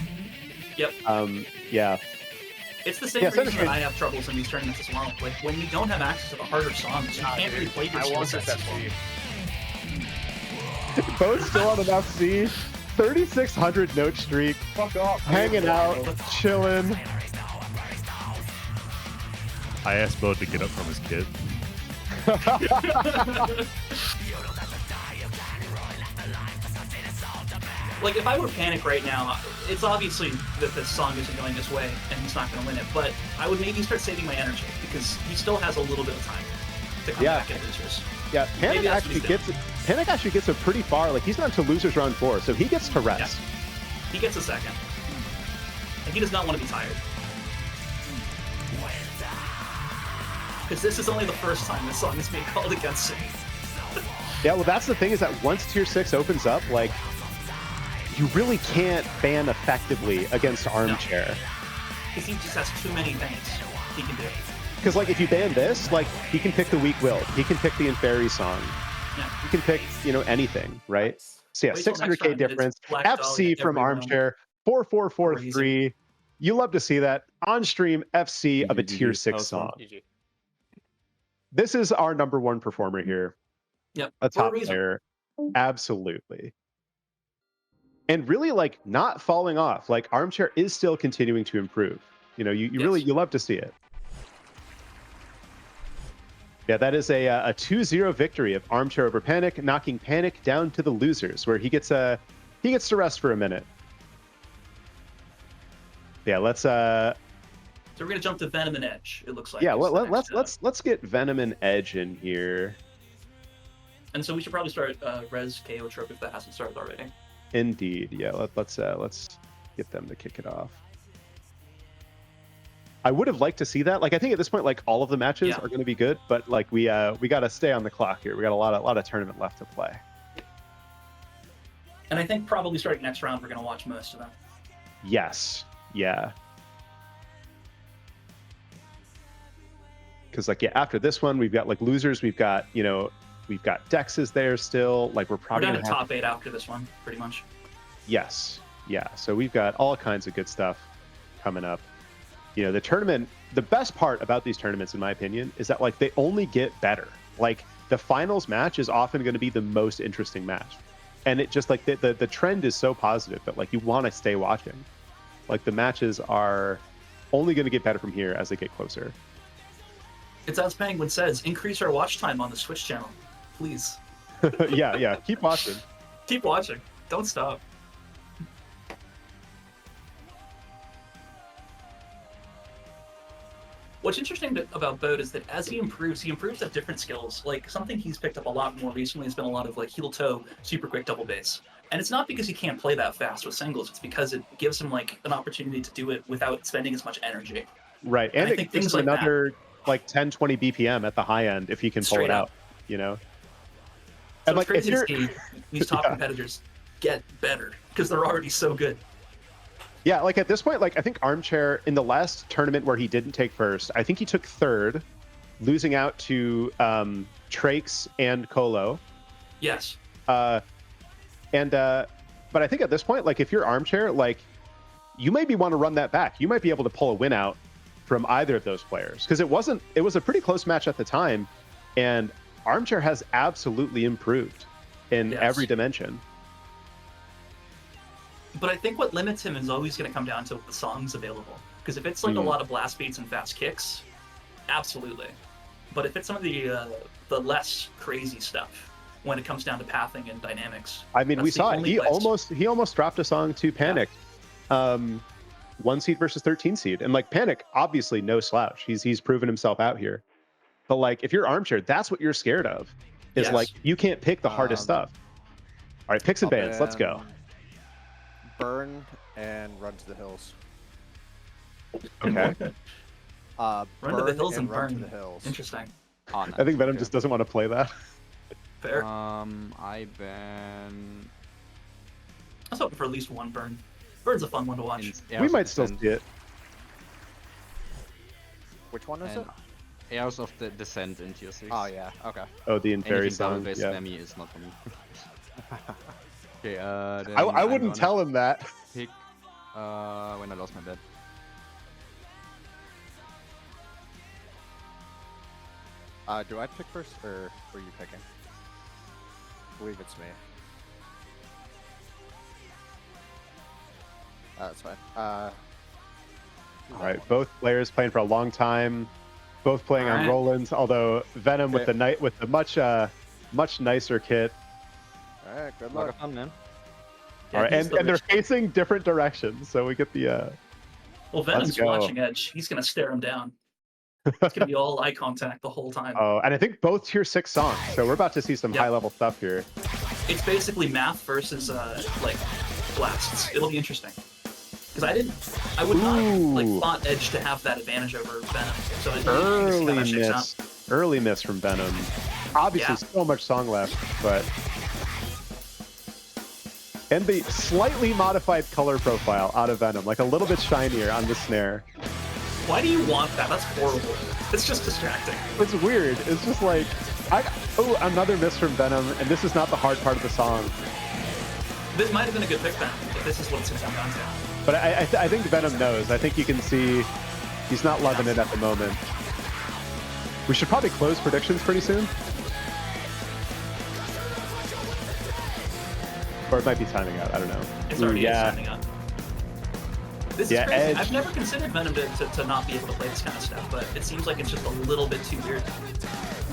Yep. Yeah. It's the same Yeah, reason Center that Shade- I have troubles in these tournaments as well. Like, when you don't have access to the harder songs, you can't really play your I skill want this sets. FC. Bo's still on an FC. 3,600 note streak. Fuck off. Hanging out, chilling. I asked Bo to get up from his kid. Like, if I were Panic right now, it's obviously that this song isn't going this way, and he's not going to win it, but I would maybe start saving my energy, because he still has a little bit of time to come back at losers. Yeah, Panic Maybe that's actually what he's gets it pretty far. Like, he's not to losers round 4, so he gets to rest. Yeah. He gets a second. And he does not want to be tired. Because this is only the first time this song is being called against him. Yeah, well, that's the thing, is that once Tier 6 opens up, like, you really can't ban effectively against Armchair. Because he just has too many things he can do. Because, like, if you ban this, like, he can pick the Weak Will. He can pick the Inferi song. Yeah. He can pick, you know, anything, right? So, yeah, Wait till next 600k time, difference. it's Black Dahlia FC from every round. Armchair. 4443. You love to see that. On stream, FC of a Tier 6 song. GG. This is our #1 performer here. Yep. A for top reason. player. Absolutely. And really, like, not falling off. Like, Armchair is still continuing to improve. You know, you really, you love to see it. Yeah, that is a 2-0 victory of Armchair over Panic, knocking Panic down to the losers, where he gets to rest for a minute. Yeah, let's So we're gonna jump to Venom and Edge. It looks like. yeah, is the next, let's get Venom and Edge in here. And so we should probably start Res KO Trope if that hasn't started already. Indeed, yeah. Let's get them to kick it off. I would have liked to see that. Like, I think at this point, like, all of the matches are going to be good, but like we got to stay on the clock here. We got a lot of tournament left to play. And I think probably starting next round, we're gonna watch most of them. Yes, yeah. Because like, yeah, after this one, we've got like losers. We've got, you know, we've got Dexes there still. Like, we're probably We're down gonna to have... top 8 after this one, pretty much. Yes, yeah. So we've got all kinds of good stuff coming up. You know, the tournament, the best part about these tournaments, in my opinion, is that like they only get better. Like, the finals match is often going to be the most interesting match. And it just like the trend is so positive that like you want to stay watching. Like, the matches are only going to get better from here as they get closer. It's as Penguin says, increase our watch time on the Switch channel, please. Yeah, keep watching. Keep watching. Don't stop. What's interesting about Bode is that as he improves at different skills. Like, something he's picked up a lot more recently has been a lot of like heel toe, super quick double bass. And it's not because he can't play that fast with singles, it's because it gives him like an opportunity to do it without spending as much energy. Right, and I it think gives things him like another like 10-20 BPM at the high end if he can pull Straight it up. out, you know? So And it's like, if crazy to you're... see these top competitors get better because they're already so good. Yeah, like at this point, like I think Armchair in the last tournament where he didn't take first, I think he took third, losing out to Trakes and Colo. Yes. But I think at this point, like if you're Armchair, like you maybe want to run that back. You might be able to pull a win out from either of those players, because it was a pretty close match at the time, and Armchair has absolutely improved in every dimension. But I think what limits him is always going to come down to the songs available. Because if it's like a lot of blast beats and fast kicks, absolutely. But if it's some of the less crazy stuff, when it comes down to pathing and dynamics, I mean, we saw it. He place. almost dropped a song to Panic, 1 seed versus 13 seed, and like Panic, obviously no slouch. He's proven himself out here. But like if you're Armchair, that's what you're scared of. Is like you can't pick the hardest stuff. All right, picks and bans. Let's go. Burn and Run to the Hills. Okay. Run to the Hills and Run Burn. to the Hills. Interesting. I think Venom just doesn't want to play that. Fair. I ban. I was hoping for at least one Burn. Burn's a fun one to watch. We might still see it. Which one is it? Heirs of the Descent in Tier 6. Oh yeah, okay. Oh, the Inferi song. Anything Yeah. spammy is not for me. Okay, then I wouldn't tell him that. Pick When I lost my bet. Do I pick first, or were you picking? I believe it's me. That's fine. All right, both players playing for a long time, both playing on Rolands. Although Venom with the much nicer kit. All right, good A lot luck. of fun, man. Yeah, All right, he's and, the and they're rich- facing different directions, so we get the. Well, Venom's let's go. watching Edge. He's gonna stare him down. It's gonna be all eye contact the whole time. Oh, and I think both tier 6 songs, so we're about to see some Yep. high level stuff here. It's basically math versus like blasts. It'll be interesting. Because I would not like thought Edge to have that advantage over Venom. So it Early miss from Venom. Obviously, so much song left, but. And the slightly modified color profile out of Venom, like a little bit shinier on the snare. Why do you want that? That's horrible. It's just distracting. It's weird. It's just like, another miss from Venom, and this is not the hard part of the song. This might have been a good pick, Venom, if this is what it's going to come down to. But I think Venom knows. I think you can see he's not loving it at the moment. We should probably close predictions pretty soon. Or it might be timing out. I don't know. It's already timing out. This is crazy. Edge. I've never considered Venom to not be able to play this kind of stuff, but it seems like it's just a little bit too weird.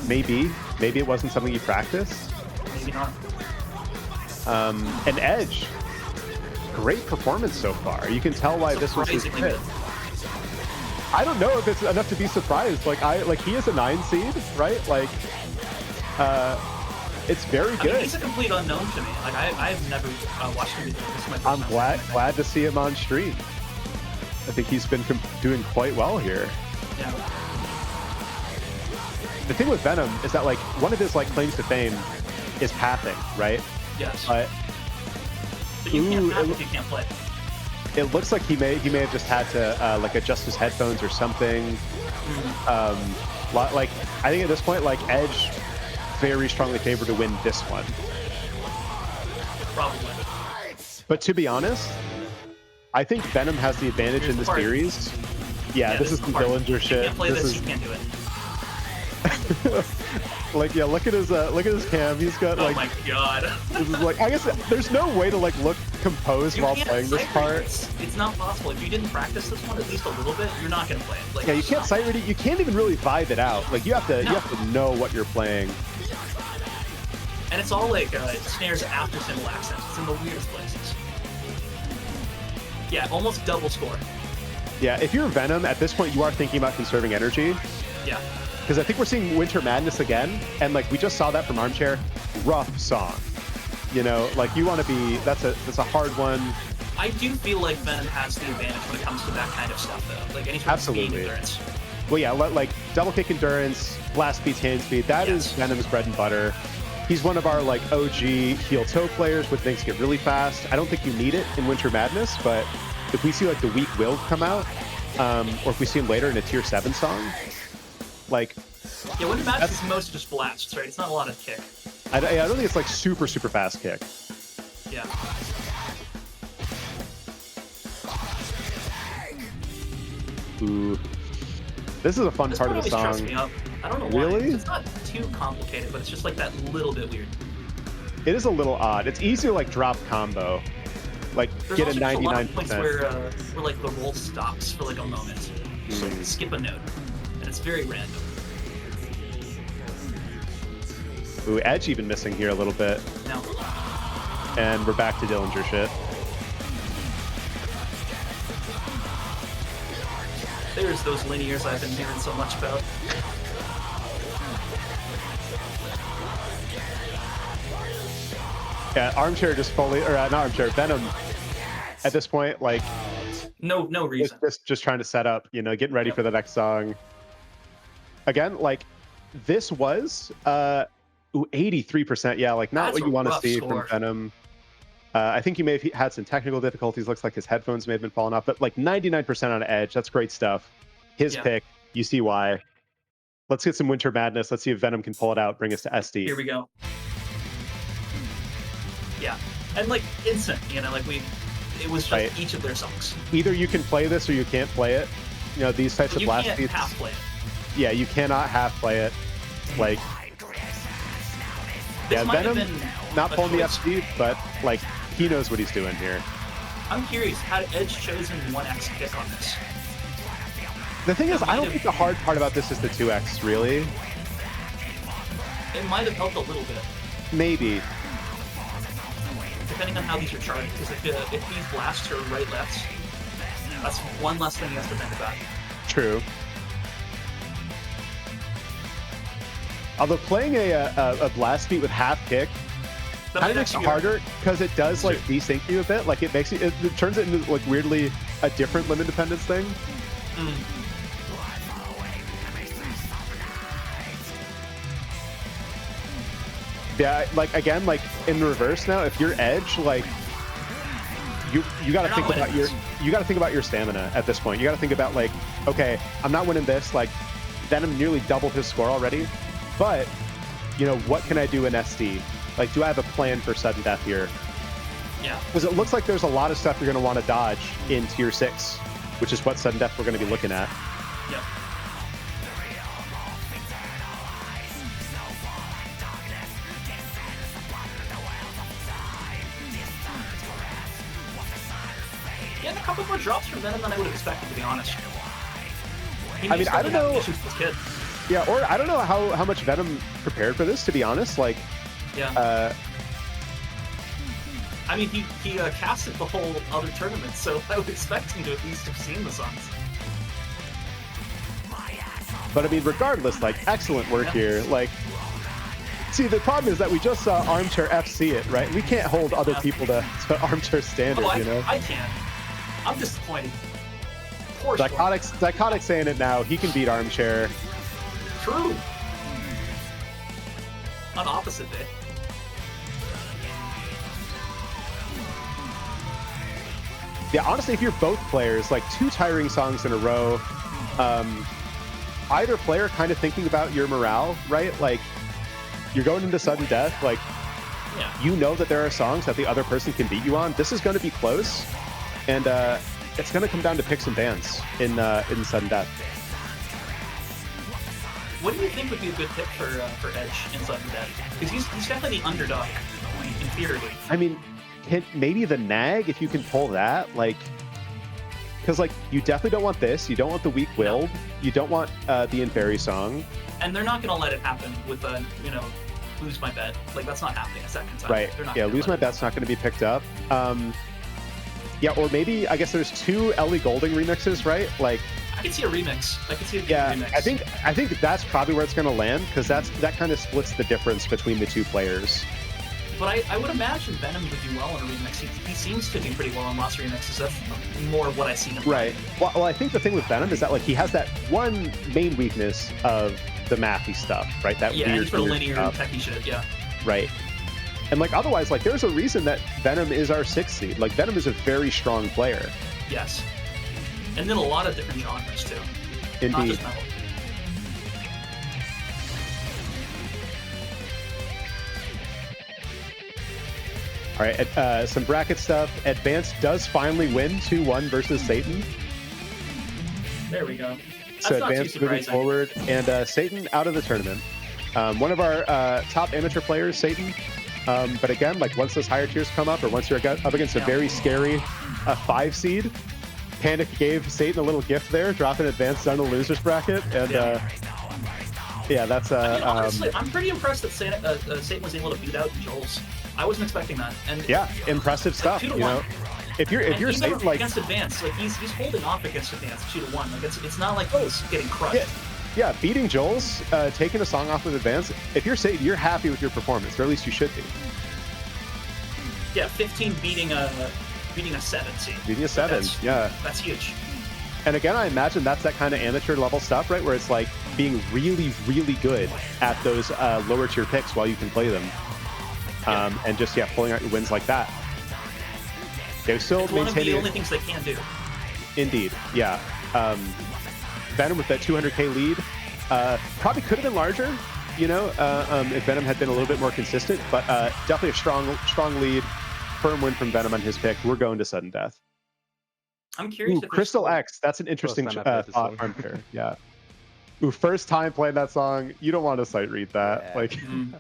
Maybe it wasn't something you practiced. Maybe not. And Edge, great performance so far. You can tell why this was his pick. I don't know if it's enough to be surprised. Like he is a 9 seed, right? Like, it's very good. I mean, he's a complete unknown to me. Like I've never watched him before. This is my first I'm time glad to see him on stream. I think he's been doing quite well here. Yeah. The thing with Venom is that like one of his like claims to fame is pathing, right? Yes. But you can't path if you can't play. It looks like he may have just had to like adjust his headphones or something. Like I think at this point, like Edge, very strongly favored to win this one. Probably. But to be honest, I think Venom has the advantage in this series. Yeah, this is some Dillinger shit. You can't play this, you can't do it. Like, yeah, look at his cam. He's got like. Oh my god. This is like, I guess there's no way to like look composed while playing this part. It's not possible. If you didn't practice this one at least a little bit, you're not gonna play it. Like, Yeah, you can't sight read it. You can't even really vibe it out. Like you have to know what you're playing. And it's all like snares after cymbal accents. It's in the weirdest places. Yeah, almost double score. Yeah, if you're Venom at this point, you are thinking about conserving energy. Yeah. Because I think we're seeing Winter Madness again, and like we just saw that from Armchair. Rough song. You know, like you want to be. That's a hard one. I do feel like Venom has the advantage when it comes to that kind of stuff, though. Like any sort of speed endurance. Well, yeah, like double kick endurance, blast speed, hand speed. That is Venom's bread and butter. He's one of our like OG heel toe players when things get really fast. I don't think you need it in Winter Madness, but if we see like the weak will come out, or if we see him later in a tier 7 song, like. Yeah, Winter Madness is mostly just blasts, right? It's not a lot of kick. I don't think it's like super fast kick. Yeah. Ooh. This is a fun part of the song. Trips me up. I don't know why. Really? It's not too complicated, but it's just like that little bit weird. It is a little odd. It's easy to like drop combo, like There's get a also just a lot of 99%. points where like the roll stops for like a moment. Just like skip a note, and it's very random. Ooh, Edge even missing here a little bit. No. And we're back to Dillinger shit. There's those linears I've been hearing so much about. Yeah, Armchair just fully, or not Armchair, Venom. At this point, like no reason. Just trying to set up, you know, getting ready for the next song. Again, like this was 83%. Yeah, like not what you want to see from Venom. I think he may have had some technical difficulties. Looks like his headphones may have been falling off, but like 99% on Edge. That's great stuff. His pick. You see why. Let's get some Winter Madness. Let's see if Venom can pull it out, bring us to SD. Here we go. Yeah, and like instant, you know, like It was just Right. each of their songs. Either you can play this or you can't play it. You know, these types But of you blast can't beats. half play it. Yeah, you cannot half play it. Like, This yeah, might have Venom been not a pulling the choice. FD, but like he knows what he's doing here. I'm curious, had Edge chosen 1x kick on this? The thing is, It I might don't have- think the hard part about this is the 2x, really. It might have helped a little bit, Maybe. depending on how these are charted. Because if these blasts are right-lefts, that's one less thing he has to think about. True. Although playing a blast beat with half kick That kind of might makes it actually be harder because it does like desync you a bit. Like it makes it turns it into like weirdly a different limit dependence thing. Mm. Yeah, like again, like in the reverse now, if you're Edge, like you got to You're not think about winning your this. you got to think about your stamina at this point. You got to think about like, okay, I'm not winning this. Like Venom nearly doubled his score already, but you know what can I do in SD? Like, do I have a plan for sudden death here? Yeah. Because it looks like there's a lot of stuff you're going to want to dodge in tier 6, which is what sudden death we're going to be looking at. Yep. Yeah, and a couple more drops from Venom than I would have expected, to be honest. I mean, I don't know. Issues with this kid. Yeah, or I don't know how much Venom prepared for this, to be honest. Like, Yeah. I mean, he casted the whole other tournament, so I would expect him to at least have seen the songs. but I mean, regardless, like, excellent work here. Like, see, the problem is that we just saw Armchair FC it, right? We can't hold other people to Armchair standard, Oh, you know? I can. I'm disappointed. Poor Storm. Psychotic saying it now. He can beat Armchair. True. On opposite day. Yeah, honestly, if you're both players, like 2 tiring songs in a row, either player kind of thinking about your morale, right? Like, you're going into sudden death, like, Yeah. you know that there are songs that the other person can beat you on. This is going to be close, and it's going to come down to picks and bans in sudden death. What do you think would be a good pick for Edge in Sudden Death? Because he's definitely the underdog, in theory. I mean, maybe the nag, if you can pull that, like, because like you definitely don't want this. You don't want the weak-willed. You don't want the Inferi song. And they're not going to let it happen with a, lose my bet. Like, that's not happening a second time. Right. They're not Yeah, gonna lose let my it bet's not going to be picked up. Yeah, or maybe I guess there's 2 Ellie Goulding remixes, right? Like, I could see a remix. I could see a yeah, remix. I think that's probably where it's going to land because that kind of splits the difference between the 2 players. But I would imagine Venom would do well in a remix. He seems to do pretty well in lots of remixes. That's more what I see him. Right. Well, I think the thing with Venom is that like he has that one main weakness of the mathy stuff, right? That Yeah, weird, he's for weird linear stuff. techie shit. Yeah. Right. And like otherwise, like there's a reason that Venom is our 6th seed. Like Venom is a very strong player. Yes. And then a lot of different genres too. Not Indeed. just metal. All right, some bracket stuff. Advanced does finally win 2-1 versus Satan. There we go. That's So not too Advanced moving surprising. forward, and Satan out of the tournament. One of our top amateur players, Satan. But again, like once those higher tiers come up, or once you're up against a very scary 5 seed, Panic gave Satan a little gift there, dropping Advanced down the losers bracket, and yeah, that's I mean, honestly, I'm pretty impressed that Satan was able to beat out Joel's. I wasn't expecting that. And yeah, impressive stuff. 2 to You 1. know, if you're And even Satan, like against Advance, like he's holding off against Advance 2 to 1. Like it's not like he's getting crushed. yeah, beating Joel's, taking a song off of Advance. If you're Satan, you're happy with your performance, or at least you should be. Yeah, 15 beating a 7 seed. Beating a 7, yeah. That's huge. And again, I imagine that's that kind of amateur level stuff, right? Where it's like being really, really good at those lower tier picks while you can play them. And just, pulling out your wins like that. They're still It's one of the maintaining. only things they can do. Indeed, yeah. Venom with that 200k lead probably could have been larger, if Venom had been a little bit more consistent, but definitely a strong lead. firm win from Venom on his pick. We're going to sudden death. I'm curious. Ooh, if Crystal X. That's an interesting time I played this thought song. from here. Yeah. Ooh, first time playing that song. You don't want to sight read that. Yeah. Like, I you don't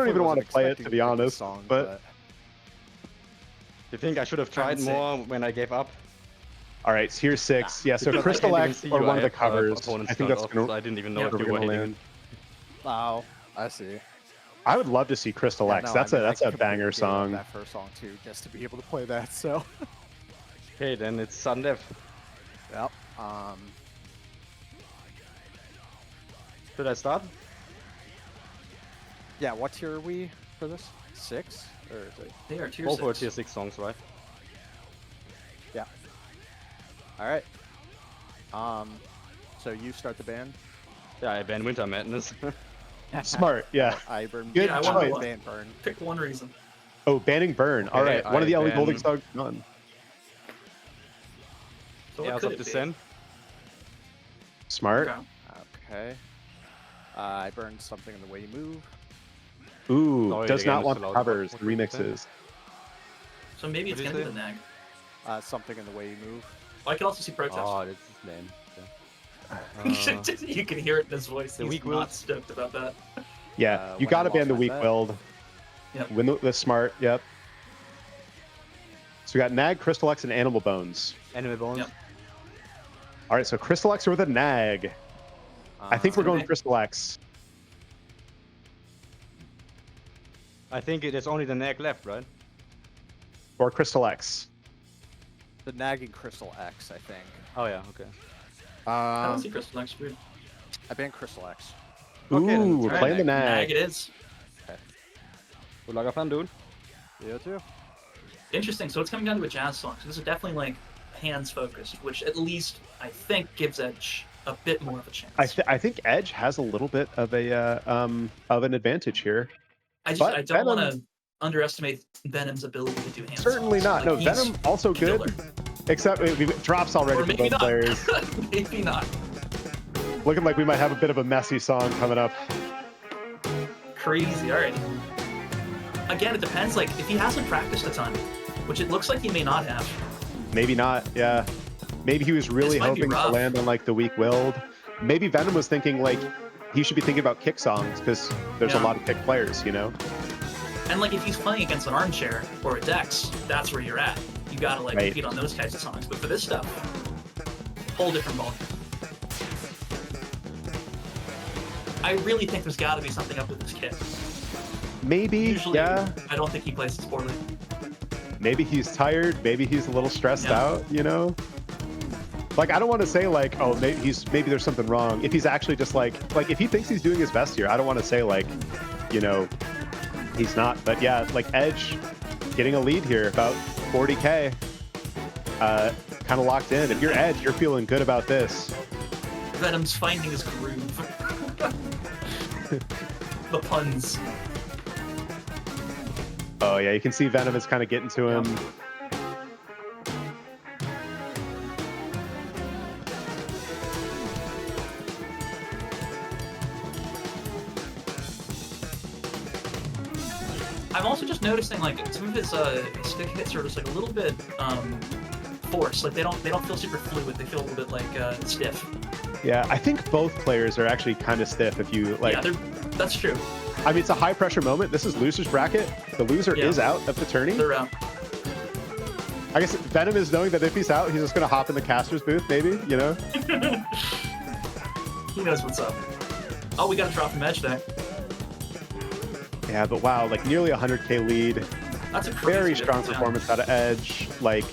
definitely even want to wasn't play it, expecting to be pick this honest. song, But You think I should have tried Fancy. more when I gave up? all right, so here's 6. Yeah, so Because I Crystal can't even X see or you. one I of the have, covers. opponents I think turned that's off, gonna. so I didn't even know Yeah, if we're you were gonna hitting. land. oh, I see. I would love to see Crystal Yeah, X. no, That's I mean, I a completely banger gave up song. That first song too, just to be able to play that. So. Okay, then it's sudden death. Yep. Should I start? Yeah. What tier are we for this? 6 or is it? They are tier Both were 6. tier 6 songs, right? Yeah. All right. So you start the band. Yeah, I banned Winter Madness. Smart, yeah. I burn. Good Yeah, I choice. wonder why. Ban burn. Pick one reason. Oh, banning burn. All Okay, right, one of the I Ellie Golding ban- songs done. So what Chaos could of it Descent. Smart. be? Okay. Okay. I burned something in the way you move. Ooh, Sorry does again, not it's want too the loud. covers, What the did you say? remixes. So maybe it's What gonna did be you the nag. Something in the way you move. Oh, I can also see protest. Oh, that's his name. You can hear it in his voice. The He's weak not willed. stoked about that. Yeah, you when I gotta ban lost the my weak bet. willed. Yep. Win the smart, yep. So we got Nag, Crystal X, and Animal Bones. Animal Bones. Yep. All right, so Crystal X with a Nag. I think we're going Okay. Crystal X. I think there's only the neck left, right? Or Crystal X. The nagging Crystal X, I think. Oh yeah, okay. I don't see Crystal X. Weird. I banned Crystal X. Ooh, then we're try playing the Nag Nag. it is. Good luck, have fun, dude. You too. Interesting. So it's coming down to a jazz song. So this is definitely like hands focused, which at least I think gives Edge a bit more of a chance. I think Edge has a little bit of a of an advantage here. I but don't want Venom- to underestimate Venom's ability to do hands. Certainly not. Like, No, he's Venom also good. killer. Except it drops already Or for maybe both not. players. Maybe not. Looking like we might have a bit of a messy song coming up. Crazy. All right. Again, it depends. Like if he hasn't practiced a ton, which it looks like he may not have. Maybe not, yeah. Maybe he was really This might be hoping to rough. land on like the weak willed. Maybe Venom was thinking like he should be thinking about kick songs because there's a Yeah. lot of kick players, you know? And like if he's playing against an armchair or a Dex, that's where you're at. You gotta like Right. compete on those types of songs. But for this stuff, whole different ball. I really think there's gotta be something up with this kid. Maybe, Usually, yeah. I don't think he plays this poorly. Maybe he's tired. Maybe he's a little stressed Yeah. out, you know? Like, I don't want to say like, oh, maybe there's something wrong. If he's actually just like if he thinks he's doing his best here, I don't want to say like, you know, he's not. But yeah, like Edge getting a lead here, about 40K, kind of locked in. If you're Edge, you're feeling good about this. Venom's finding his groove. The puns. Oh yeah, you can see Venom is kind of getting to him. I'm also just noticing like some of his stick hits are just like a little bit forced. Like they don't feel super fluid. They feel a little bit like stiff. Yeah, I think both players are actually kind of stiff. If you like, Yeah, that's true. I mean, it's a high pressure moment. This is loser's bracket. The loser Yeah. is out of the tourney. They're out. I guess Venom is knowing that if he's out, he's just gonna hop in the caster's booth, maybe. You know? He knows what's up. Oh, we got to drop from Edge there. Yeah, but wow, like nearly 100K lead. That's a crazy Very strong difference, yeah. performance out of Edge. Like,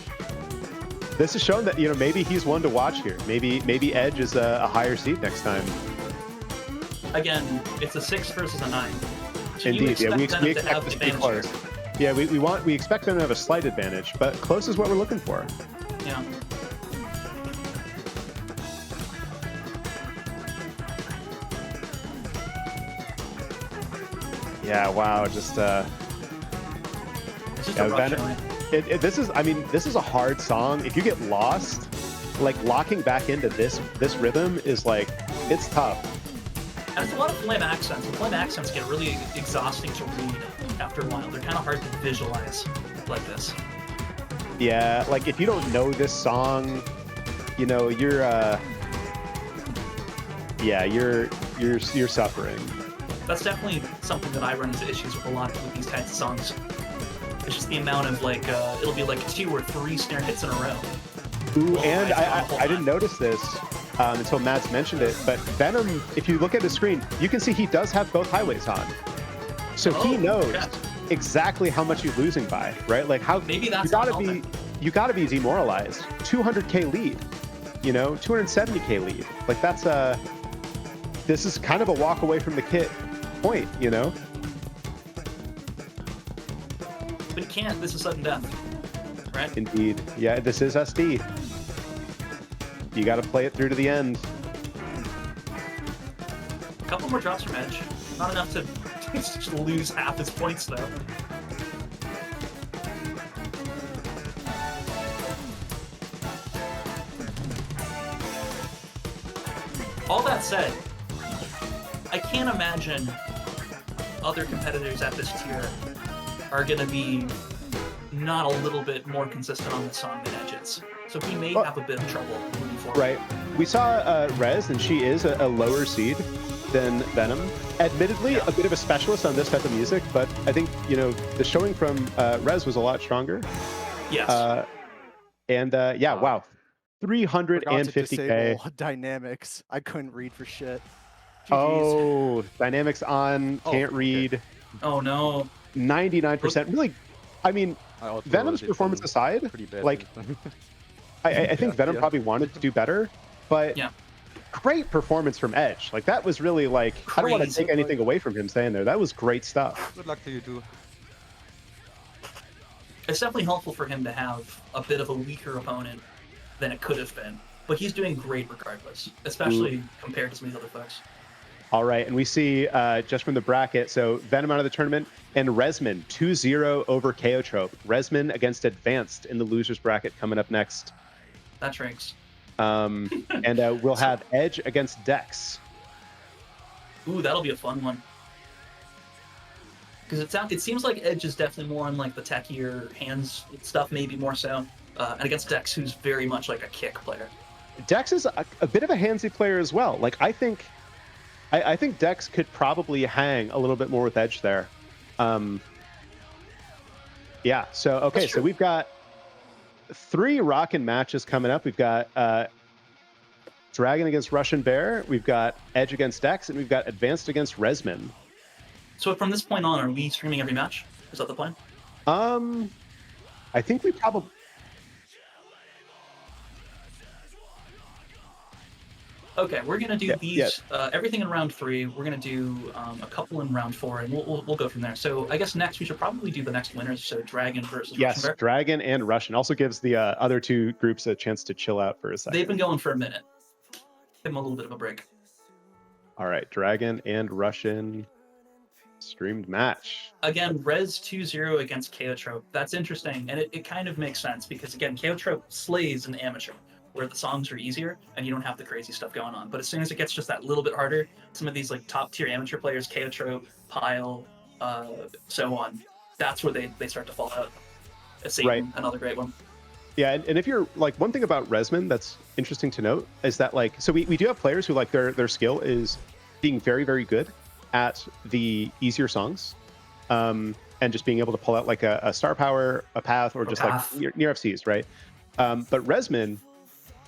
this has shown that maybe he's one to watch here. Maybe Edge is a higher seed next time. Again, it's a 6 versus a 9. So you Indeed, yeah, we Venom to expect have this to be advantage close. here. Yeah, we expect them to have a slight advantage, but close is what we're looking for. Yeah. Yeah, wow, just It's just yeah, a rough Venom- showing. this is a hard song. If you get lost, like locking back into this rhythm is like, it's tough. And it's a lot of flame accents. The flame accents get really exhausting to read after a while. They're kind of hard to visualize. like this. Yeah, like if you don't know this song, you know, you're suffering. That's definitely something that I run into issues with a lot with these kinds of songs. It's just the amount of like, it'll be like 2 or 3 snare hits in a row. Ooh, and I didn't notice this until Matt's mentioned it, but Venom, if you look at the screen, you can see he does have both highways on. So he knows exactly how much he's losing by, right? Like how maybe that's you gotta be demoralized. 200k lead, you know, 270k lead. Like that's this is kind of a walk away from the kit point, you know? But you can't, this is sudden death, right? Indeed. Yeah, this is SD. You gotta play it through to the end. A couple more drops from Edge. Not enough to just lose half his points, though. All that said, I can't imagine other competitors at this tier are going to be not a little bit more consistent on this song than Edge is. So he may have a bit of trouble moving forward. Right. We saw Rez, and she is a lower seed than Venom. Admittedly, a bit of a specialist on this type of music, but I think, you know, the showing from Rez was a lot stronger. Yes. Yeah, wow. 350k. Dynamics. I couldn't read for shit. GG's. Oh, dynamics on, can't read. Oh no. 99%. Really, I mean, Venom's performance aside, like, I think Venom probably wanted to do better, but great performance from Edge. Like, that was really like, I don't want to take anything away from him saying there. That was great stuff. Good luck to you too. It's definitely helpful for him to have a bit of a weaker opponent than it could have been. But he's doing great regardless, especially compared to some of these other folks. All right, and we see just from the bracket, so Venom out of the tournament, and Resman 2-0 over Chaotrope. Resman against Advanced in the losers bracket coming up next. That ranks. And we'll have Edge against Dex. Ooh, that'll be a fun one. Because it seems like Edge is definitely more on like the techier hands stuff, maybe more so, and against Dex, who's very much like a kick player. Dex is a bit of a handsy player as well. Like I think Dex could probably hang a little bit more with Edge there. Yeah. So okay, so we've got 3 rockin' matches coming up. We've got Dragon against Russian Bear. We've got Edge against Dex, and we've got Advanced against Resman. So from this point on, are we streaming every match? Is that the plan? I think we probably. Okay, we're gonna do these everything in round 3. We're gonna do a couple in round 4, and we'll go from there. So I guess next we should probably do the next winners. So Dragon versus Russian Bear. Dragon and Russian also gives the other 2 groups a chance to chill out for a second. They've been going for a minute. Give them a little bit of a break. All right, Dragon and Russian streamed match. Again, Rez 2-0 against Chaotrope. That's interesting, and it kind of makes sense because again, Chaotrope slays an amateur, where the songs are easier and you don't have the crazy stuff going on. But as soon as it gets just that little bit harder, some of these like top tier amateur players, Chaotrope, Pile, so on, that's where they start to fall out. Satan, another great one. Yeah, and if you're like, one thing about Resman that's interesting to note is that like, so we do have players who like their skill is being very, very good at the easier songs, and just being able to pull out like a star power, a path, or just like near FCs, right? But Resman,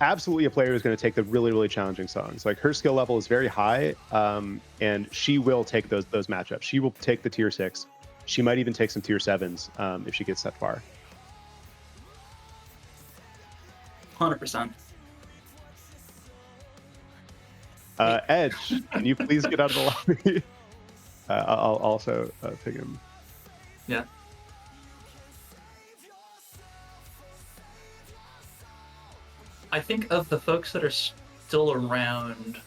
absolutely a player who's going to take the really, really challenging songs. Like her skill level is very high, and she will take those matchups. She will take the tier 6. She might even take some tier 7s if she gets that far. 100%. Edge, can you please get out of the lobby? I'll also pick him. Yeah. I think of the folks that are still around,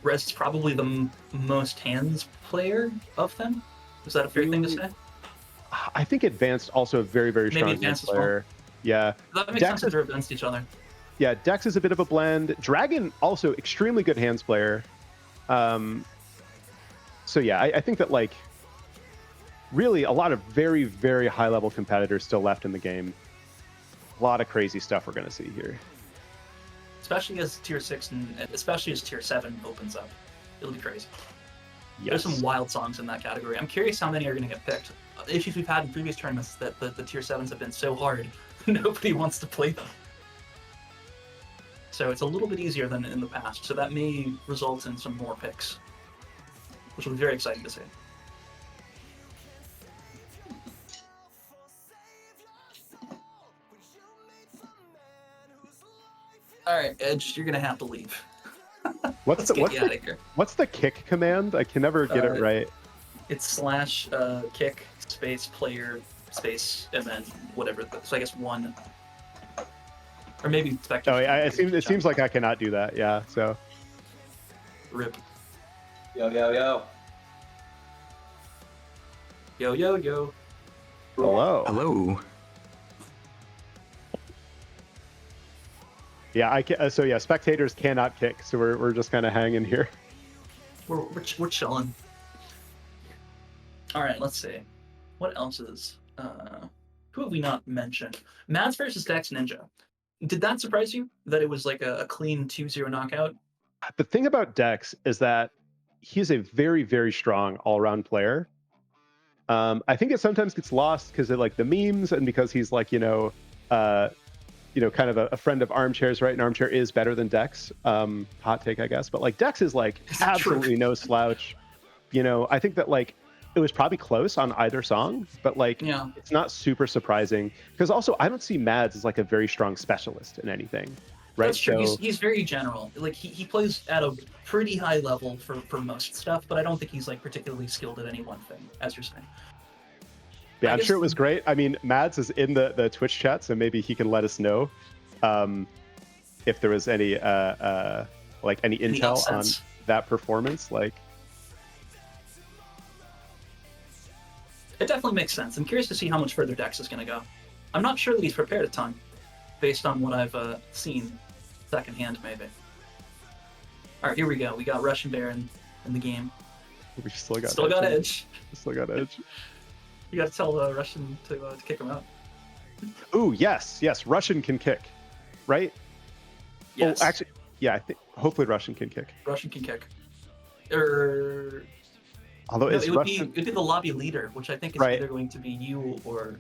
Rez is probably the most hands player of them. Is that a fair thing to say? I think Advanced also a very, very strong hands player. Well. Yeah. That makes sense if they're against each other. Yeah, Dex is a bit of a blend. Dragon also extremely good hands player. So yeah, I think that like really a lot of very, very high level competitors still left in the game. A lot of crazy stuff we're going to see here. Especially as tier 6 and especially as tier 7 opens up. It'll be crazy. Yes. There's some wild songs in that category. I'm curious how many are going to get picked. The issues we've had in previous tournaments is that the tier 7s have been so hard, nobody wants to play them. So it's a little bit easier than in the past. So that may result in some more picks, which will be very exciting to see. All right, Edge, you're going to have to leave. What's the kick command? I can never get it right. It's / kick space player space and then whatever. So I guess 1 or maybe spectre. Oh yeah, it seems like I cannot do that. Yeah, so rip. Yo yo yo. Yo yo yo. Hello. Hello. Yeah, I can. So yeah, spectators cannot kick. So we're just kind of hanging here. We're chilling. All right, let's see. What else is? Who have we not mentioned? Mads versus Dex Ninja. Did that surprise you that it was like a clean 2-0 knockout? The thing about Dex is that he's a very, very strong all-around player. I think it sometimes gets lost because of like the memes and because he's like kind of a friend of Armchair's, right? And Armchair is better than Dex. Hot take, I guess. But like Dex is like absolutely no slouch. I think that like it was probably close on either song, but like it's not super surprising because also I don't see Mads as like a very strong specialist in anything, right? That's true. So, he's very general. Like he plays at a pretty high level for most stuff, but I don't think he's like particularly skilled at any one thing, as you're saying. Yeah, I'm sure it was great. I mean, Mads is in the Twitch chat, so maybe he can let us know if there was any any intel on that performance. Like, it definitely makes sense. I'm curious to see how much further Dex is going to go. I'm not sure that he's prepared a ton, based on what I've seen secondhand, maybe. All right, here we go. We got Russian Bear in the game. We still got Edge. Still got Edge. You got to tell Russian to kick him out. Ooh, yes. Russian can kick, right? Yes. Oh, actually, yeah. I think hopefully Russian can kick. Russian can kick. Although no, it's it'd be the lobby leader, which I think is either going to be you or.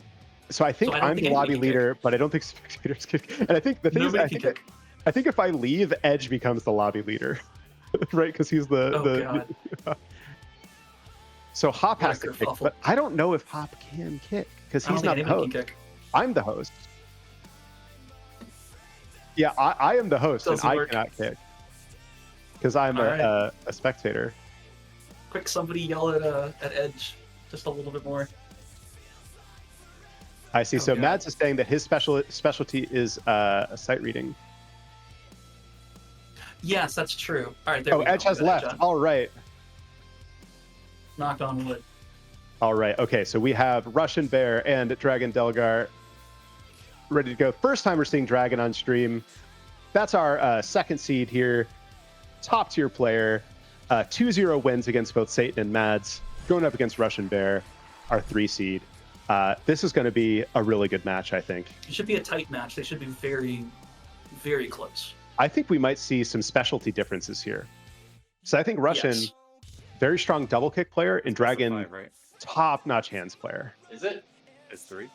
So I think I'm the lobby leader, but I don't think spectators can. And I think the thing is, I think if I leave, Edge becomes the lobby leader, right? Because he's the. So Hop has to kick, but I don't know if Hop can kick because he's not the host. I'm the host. Yeah, I am the host, and I cannot kick because I'm a spectator. Quick, somebody yell at Edge just a little bit more. I see. So Mads is saying that his specialty is sight reading. Yes, that's true. All right, there we go. Edge has left. All right. Knocked on wood. All right. Okay, so we have Russian Bear and Dragon Delgar ready to go. First time we're seeing Dragon on stream. That's our second seed here. Top tier player. 2-0 wins against both Satan and Mads. Going up against Russian Bear, our 3 seed. This is going to be a really good match, I think. It should be a tight match. They should be very, very close. I think we might see some specialty differences here. So I think Russian, very strong double kick player, and Dragon, 5, right? top-notch hands player. Is it? It's 3.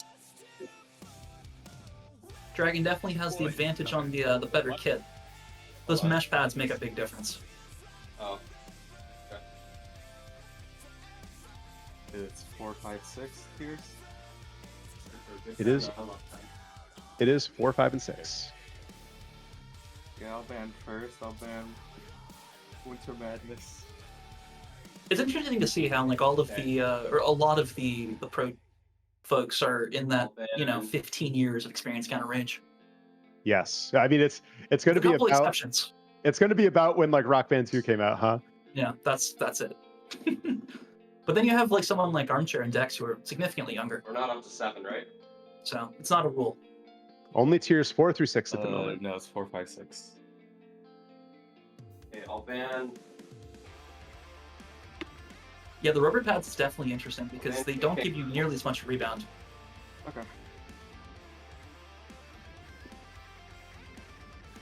Dragon definitely has the advantage on the better kit. Those mesh pads make a big difference. Oh. It's 4, 5, 6 tiers. It is. It is 4, 5, and 6. Yeah, I'll ban first. I'll ban Winter Madness. It's interesting to see how like all of the or a lot of the pro folks are in that 15 years of experience kind of range. Yes, I mean it's going to be about exceptions. It's going to be about when like Rock Band 2 came out, huh? Yeah, that's it. But then you have like someone like Armchair and Dex who are significantly younger. We're not up to 7, right? So it's not a rule. Only tiers 4 through 6 at the moment. No, it's 4, 5, 6. Okay, I'll ban. Yeah, the rubber pads is definitely interesting because they don't give you nearly as much rebound. Okay.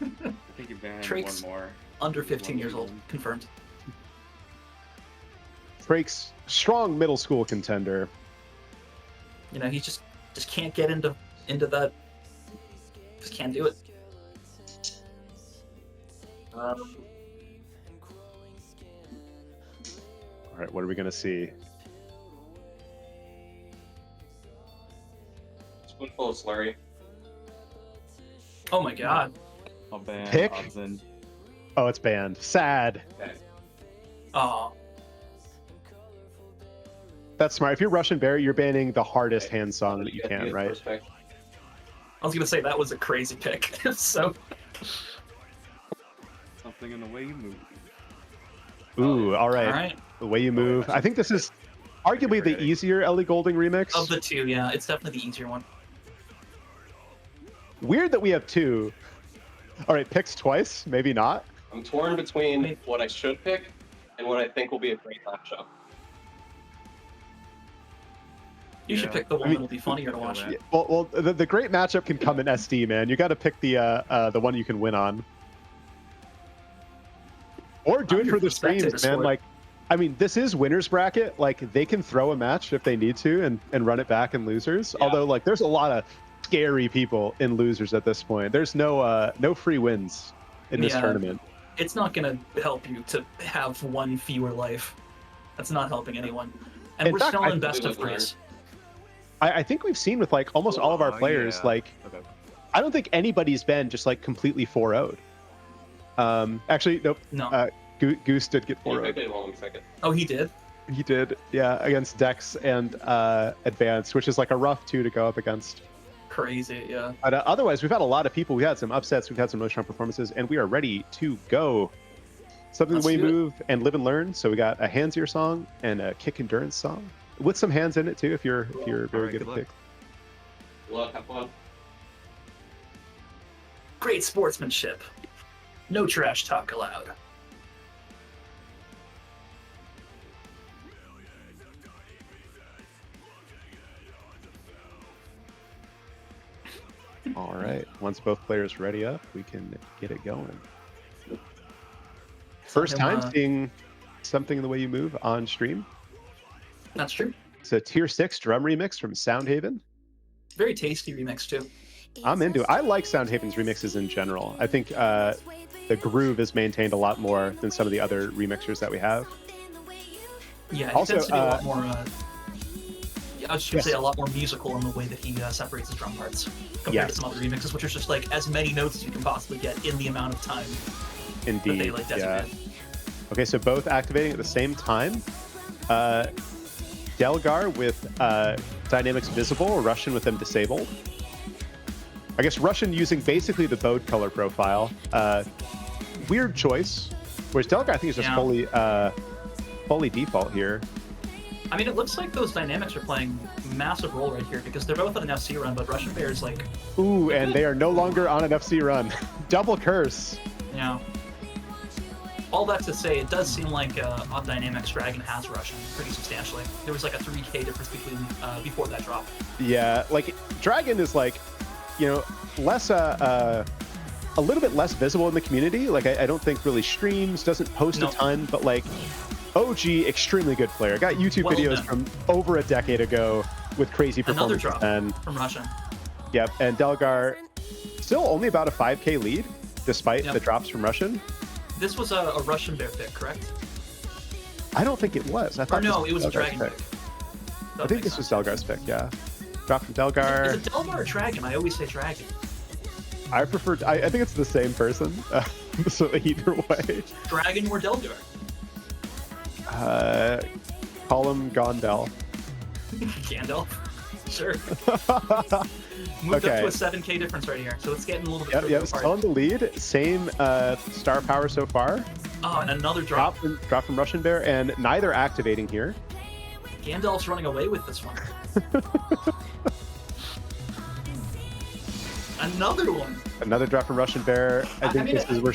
I think you banned Trake's one more. under 15 years old, confirmed. Drake's strong middle school contender. You know, he just can't get into that. Just can't do it. All right, what are we gonna see? Spoonful of slurry. Oh my god. I'll ban Pick? Obzin. Oh, it's banned. Sad. Oh. That's smart. If you're Russian Bear, you're banning the hardest hand song that you can, right? I was gonna say that was a crazy pick. So. Something in the way you move. Ooh, all right. All right. The way you move. I think this is arguably the easier Ellie Goulding remix. Of the two, yeah, it's definitely the easier one. Weird that we have two. All right, picks twice, maybe not. I'm torn between what I should pick and what I think will be a great matchup. You should pick the one that'll be funnier to watch. Yeah, well, the great matchup can come in SD, man. You got to pick the one you can win on, or do it for the streams, man. Like, I mean, this is winners bracket. Like, they can throw a match if they need to and run it back in losers. Yeah. Although, like, there's a lot of scary people in losers at this point. There's no free wins in this tournament. It's not gonna help you to have one fewer life. That's not helping anyone. And we're still in best of threes. I think we've seen with like almost all of our players, like, I don't think anybody's been just like completely 4-0'd. Actually, nope. No. Goose did get 4-0'd. Oh, he did? He did, yeah, against Dex and Advanced, which is like a rough two to go up against. Crazy, yeah. But otherwise, we've had a lot of people. We had some upsets, we've had some really strong performances, and we are ready to go. Something the way you move and live and learn. So we got a handsier song and a kick endurance song with some hands in it too. If you're very good at picks. Have fun. Great sportsmanship. No trash talk allowed. All right. Once both players ready up, we can get it going. First time seeing something in the way you move on stream. That's true. It's a tier 6 drum remix from Soundhaven. Very tasty remix too. I'm into it. I like Soundhaven's remixes in general. I think the groove is maintained a lot more than some of the other remixers that we have. Yeah, it also, tends to be a lot more. I was just gonna say a lot more musical in the way that he separates his drum parts compared to some other remixes, which are just like as many notes as you can possibly get in the amount of time. Indeed. That they like designate. Okay, so both activating at the same time. Delgar with dynamics visible, Russian with them disabled. I guess Russian using basically the bowed color profile. Weird choice. Whereas Delgar, I think, is just fully default here. I mean, it looks like those dynamics are playing a massive role right here because they're both on an FC run, but Russian Bear is like... Ooh, and they are no longer on an FC run. Double curse. Yeah. All that to say, it does seem like on Dynamics, Dragon has Russian pretty substantially. There was like a 3K difference between before that drop. Yeah, like Dragon is like, you know, less a little bit less visible in the community. Like I don't think really streams, doesn't post a ton, but like OG, extremely good player. Got YouTube videos from over a decade ago with crazy performances. Another drop from Russian. Yep, and Delgar still only about a 5K lead despite the drops from Russian. This was a Russian Bear pick, correct? I don't think it was. I thought no, it was a Dragon pick. I think this was Delgar's pick, yeah. Drop from Delgar. Is it Delgar or Dragon? I always say Dragon. I prefer... I think it's the same person, so either way. Dragon or Delgar? Call him Gondel. Gandalf? Sure. Moved up to a 7K difference right here, so it's getting a little bit further apart. Still in the lead. Same star power so far. Oh, and another drop. Drop from Russian Bear, and neither activating here. Gandalf's running away with this one. Another one. Another drop from Russian Bear. I think this is where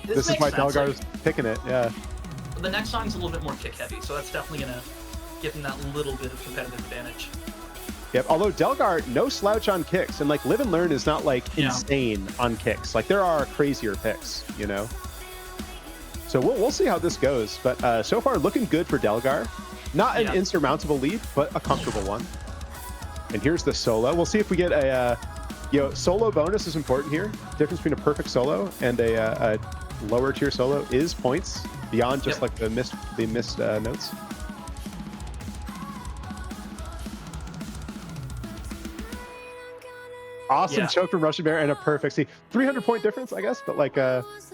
this is why Delgar's picking it. Yeah. the next song's a little bit more kick heavy, so that's definitely gonna give him that little bit of competitive advantage. Yep. Although Delgar, no slouch on kicks, and like Live and Learn is not like insane on kicks. Like there are crazier picks, you know. So we'll see how this goes, but so far looking good for Delgar. Not an insurmountable lead, but a comfortable one. And here's the solo. We'll see if we get a solo bonus is important here. Difference between a perfect solo and a lower tier solo is points beyond just like the missed notes. Awesome choke from Russian Bear and a perfect. See, 300-point difference, I guess, but like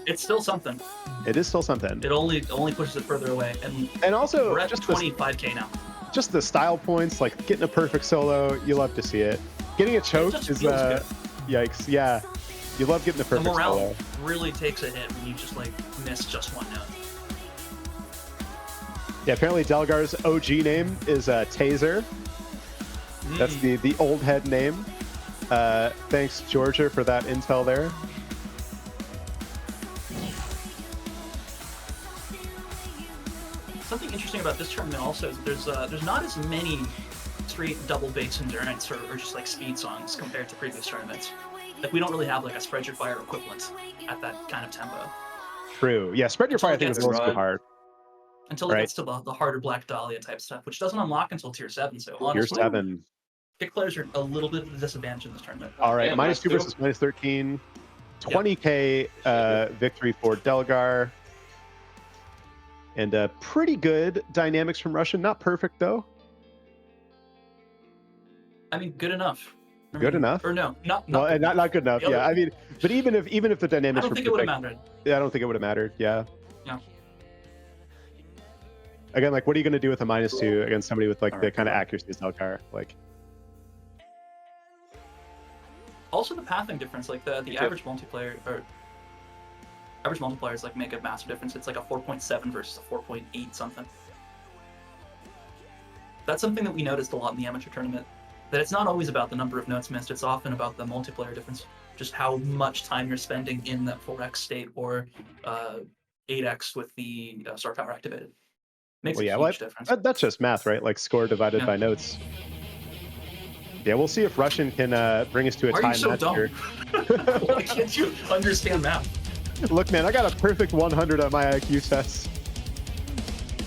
it's still something. It is still something. It only pushes it further away, and also we're at just 25k now. Just the style points, like getting a perfect solo, you love to see it. Getting a choke is yikes. Yeah, you love getting the perfect the morale solo. Really takes a hit when you just like miss just one note. Yeah, apparently Delgar's OG name is Taser. That's the old head name. Thanks, Georgia, for that intel there. Something interesting about this tournament also is there's not as many straight double bass endurance or just like speed songs compared to previous tournaments. Like we don't really have like a Spread Your Fire equivalent at that kind of tempo. True. Yeah, Spread Your Fire I think is a little too hard. Until it gets to the harder Black Dahlia type stuff, which doesn't unlock until tier 7. So honestly, tier 7. Kick players are a little bit of a disadvantage in this tournament. All right, -2 versus -13. 20k victory for Delgar. And pretty good dynamics from Russian. Not perfect, though. I mean, good enough. Good enough? Or no, not not good enough. Yeah, I mean, but even if the dynamics I don't think it would have mattered. Yeah, I don't think it would have mattered. Yeah. Yeah. Again, like, what are you going to do with a -2 against somebody with like the kind of accuracy as Delgar? Like. Also, the pathing difference, like the average multiplaer or average multipliers, like make a massive difference. It's like a 4.7 versus a 4.8 something. That's something that we noticed a lot in the amateur tournament. That it's not always about the number of notes missed. It's often about the multiplayer difference. Just how much time you're spending in that 4x state or 8x with the star power activated. Makes a huge difference. That's just math, right? Like score divided by notes. Yeah, we'll see if Russian can bring us to a time match here. Why can't you understand math? Look, man, I got a perfect 100 on my IQ test.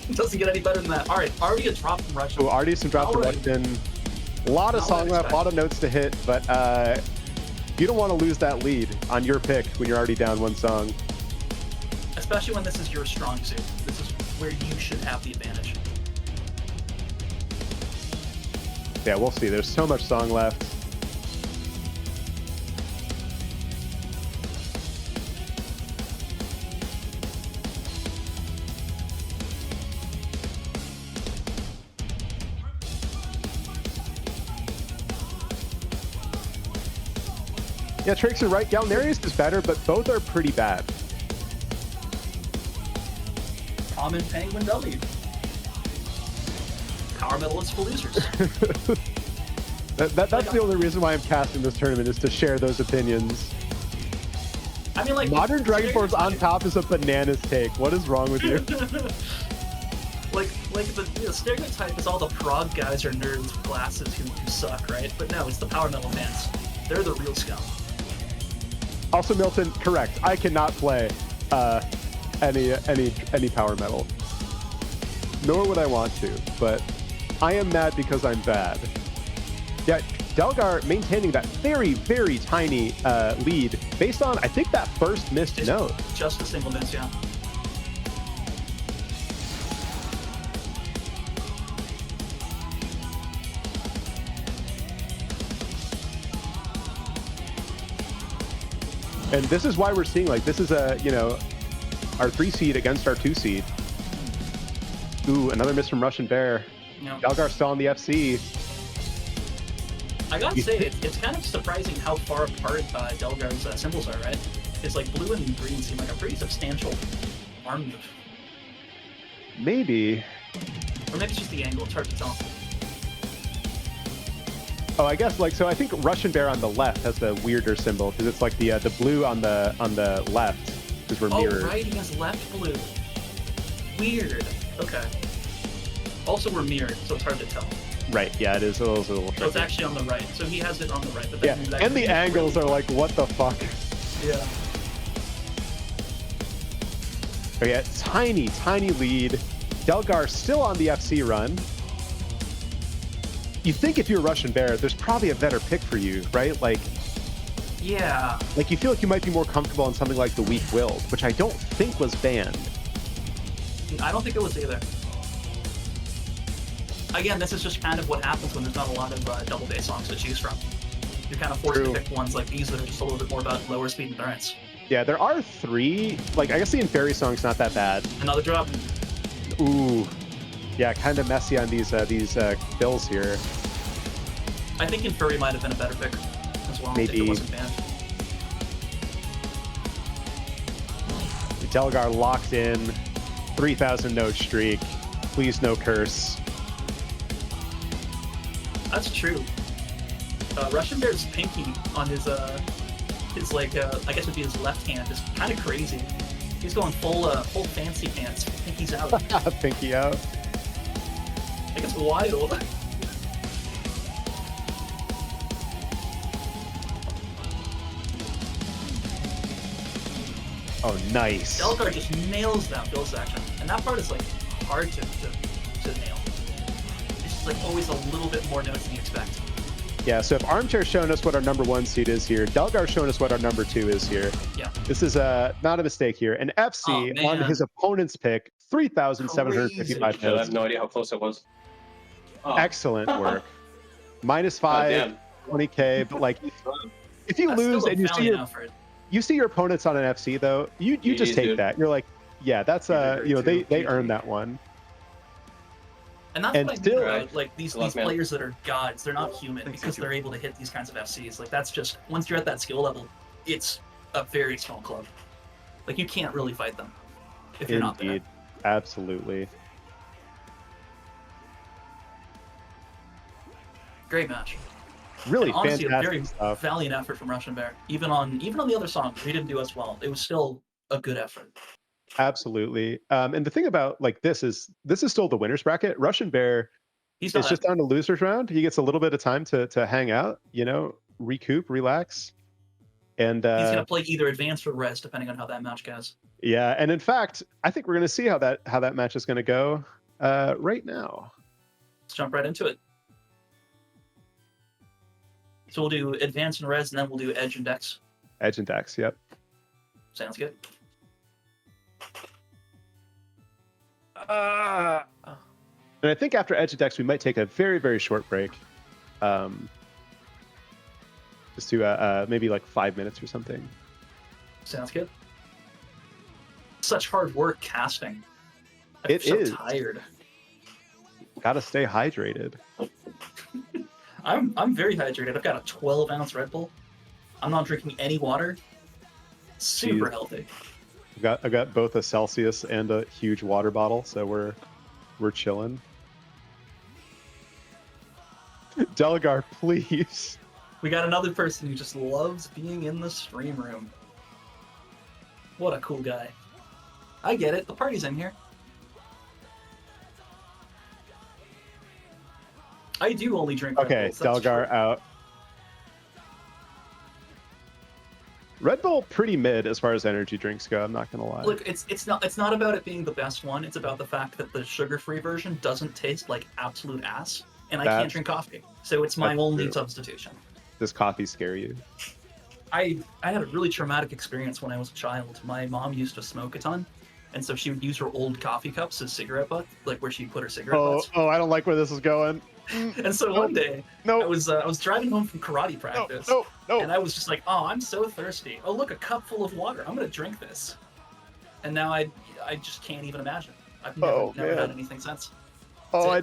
It doesn't get any better than that. All right, already a drop from Russian. Oh, already some drop from Russian. A lot of song left, a lot of notes to hit, but you don't want to lose that lead on your pick when you're already down one song. Especially when this is your strong suit. This is where you should have the advantage. Yeah, we'll see. There's so much song left. Yeah, Tricks are right. Galnerius is better, but both are pretty bad. Common Penguin W. Power medalists for losers. That's the only reason why I'm casting this tournament, is to share those opinions. I mean, like, Modern Dragon Force on top is a bananas take. What is wrong with you? like the stereotype is all the prog guys are nerds with glasses who suck, right? But no, it's the power metal fans. They're the real scum. Also, Milton, correct. I cannot play any power metal. Nor would I want to, but I am mad because I'm bad. Yeah, Delgar maintaining that very, very tiny lead based on, I think, that first missed note. Just a single miss, yeah. And this is why we're seeing, like, this is a, our 3 seed against our 2 seed. Ooh, another miss from Russian Bear. No. Delgar still on the FC. I gotta say, it's kind of surprising how far apart Delgar's symbols are, right? It's like blue and green seem like a pretty substantial arm move. Maybe. Or maybe it's just the angle, it's hard to tell. Oh, I guess, like, so I think Russian Bear on the left has the weirder symbol, because it's like the blue on the left, because we're mirrored. Oh, right, he has left blue. Weird. Okay. Also, we're mirrored, so it's hard to tell. Right, yeah, it is a little So it's tricky. actually on the right. So he has it on the right. But Yeah, then and the angles are like, what the fuck? Yeah. Okay, tiny lead. Delgar still on the FC run. You think if you're Russian Bear, there's probably a better pick for you, right? Like you feel like you might be more comfortable on something like the Weak-Willed, which I don't think was banned. I don't think it was either. Again, this is just kind of what happens when there's not a lot of double bass songs to choose from. You're kind of forced to pick ones like these that are just a little bit more about lower speed endurance. Yeah, there are 3. Like, I guess the Inferi song's not that bad. Another drop. Ooh. Yeah, kind of messy on these bills here. I think Inferi might have been a better pick as well. Maybe. If it wasn't banned. Delgar locked in. 3,000 note streak. Please no curse. That's true. Russian Bear's pinky on his like I guess would be his left hand is kind of crazy. He's going full fancy pants. Pinky's out. Pinky out. I think it's wild. Oh, nice. Delgar just nails that build section, and that part is like hard to nail. It's just like always a little bit more notes than you expect. Yeah, so if Armchair's showing us what our number 1 seed is here, Delgar's showing us what our number 2 is here. Yeah. This is not a mistake here. An FC on his opponent's pick, 3,755 I notes. have no idea how close it was. Oh. Excellent work. -5, 20k, but like, if you That's lose still a and you see your opponents on an FC though, you just take that. You're like, yeah, that's they earned that one. And that's what I mean, right? Like these Last man. players that are gods, they're not human because they're able to hit these kinds of FCs. Like that's just once you're at that skill level, it's a very small club. Like you can't really fight them if you're not there. Absolutely. Great match. Really and honestly, fantastic a very stuff. valiant effort from Russian Bear. Even on the other songs, he didn't do as well. It was still a good effort. Absolutely. And the thing about like this is still the winner's bracket. Russian Bear is just on the loser's round. He gets a little bit of time to hang out, recoup, relax. And he's gonna play either advanced or res, depending on how that match goes. Yeah, and in fact, I think we're gonna see how that match is gonna go right now. Let's jump right into it. So we'll do advanced and res, and then we'll do edge and dex. Edge and dex, yep. Sounds good. And I think after edge and dex, we might take a very, very short break. Just to maybe like 5 minutes or something. Sounds good. Such hard work casting. I'm so tired. Gotta stay hydrated. I'm very hydrated. I've got a 12-ounce Red Bull. I'm not drinking any water. Super healthy. I've got both a Celsius and a huge water bottle, so we're chilling. Delgar, please. We got another person who just loves being in the stream room. What a cool guy. I get it. The party's in here. I do only drink Red Okay, Bulls, Delgar out. Red Bull pretty mid as far as energy drinks go, I'm not gonna lie. Look, it's not about it being the best one. It's about the fact that the sugar-free version doesn't taste like absolute ass, and I can't drink coffee, so it's my only substitution. Does coffee scare you? I had a really traumatic experience when I was a child. My mom used to smoke a ton, and so she would use her old coffee cups as cigarette butts, like where she put her cigarette butts. Oh, I don't like where this is going. And so one day, I was driving home from karate practice, and I was just like, oh, I'm so thirsty. Oh, look, a cup full of water. I'm gonna drink this. And now I just can't even imagine. I've never had anything since. Oh, I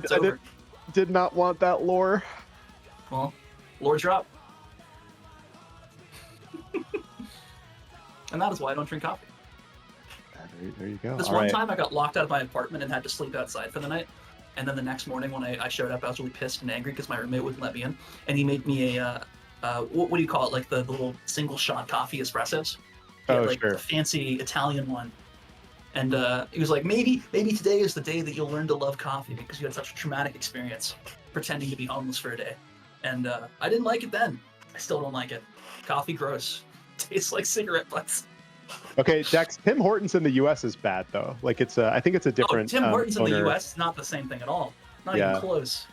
did not want that lore. Well, lore drop. And that is why I don't drink coffee. There you go. This one time I got locked out of my apartment and had to sleep outside for the night. And then the next morning when I showed up, I was really pissed and angry because my roommate wouldn't let me in. And he made me a, what do you call it? Like the little single shot coffee espressos. Oh, like sure. the fancy Italian one. And he was like, maybe today is the day that you'll learn to love coffee because you had such a traumatic experience pretending to be homeless for a day. And I didn't like it then. I still don't like it. Coffee gross. Tastes like cigarette butts. Okay, Dex, Tim Hortons in the U.S. is bad though. Like it's I think it's a different. Tim Hortons in the owner. U.S. is not the same thing at all. Not even close.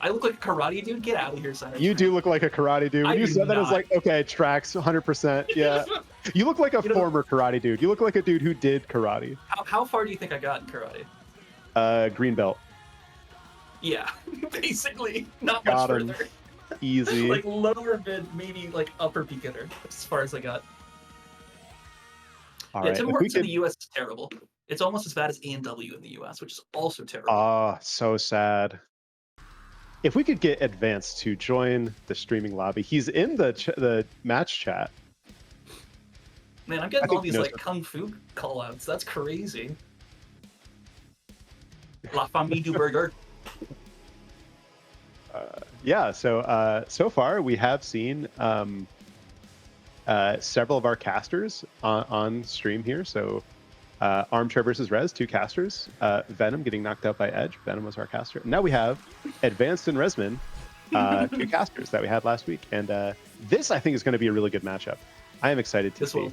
I look like a karate dude. Get out of here, Cyrus. You do look like a karate dude. When you said that, I was like, okay, tracks 100%. Yeah. You look like a former karate dude. You look like a dude who did karate. How far do you think I got in karate? Green belt. Yeah, basically, not Got much him. further. Easy. Like lower mid, maybe like upper beginner, as far as I got. All yeah, right. Tim If we Hortons in could... the U.S. is terrible. It's almost as bad as A&W in the U.S., which is also terrible. Ah, so sad. If we could get Advanced to join the streaming lobby, he's in the match chat. Man, I'm getting all these like kung fu callouts. That's crazy. La famille du burger. Yeah, so far we have seen several of our casters on stream here. So Armchair versus Rez, 2 casters. Venom getting knocked out by Edge. Venom was our caster. Now we have Advanced and Resman, 2 casters that we had last week. And this, I think, is going to be a really good matchup. I am excited to see.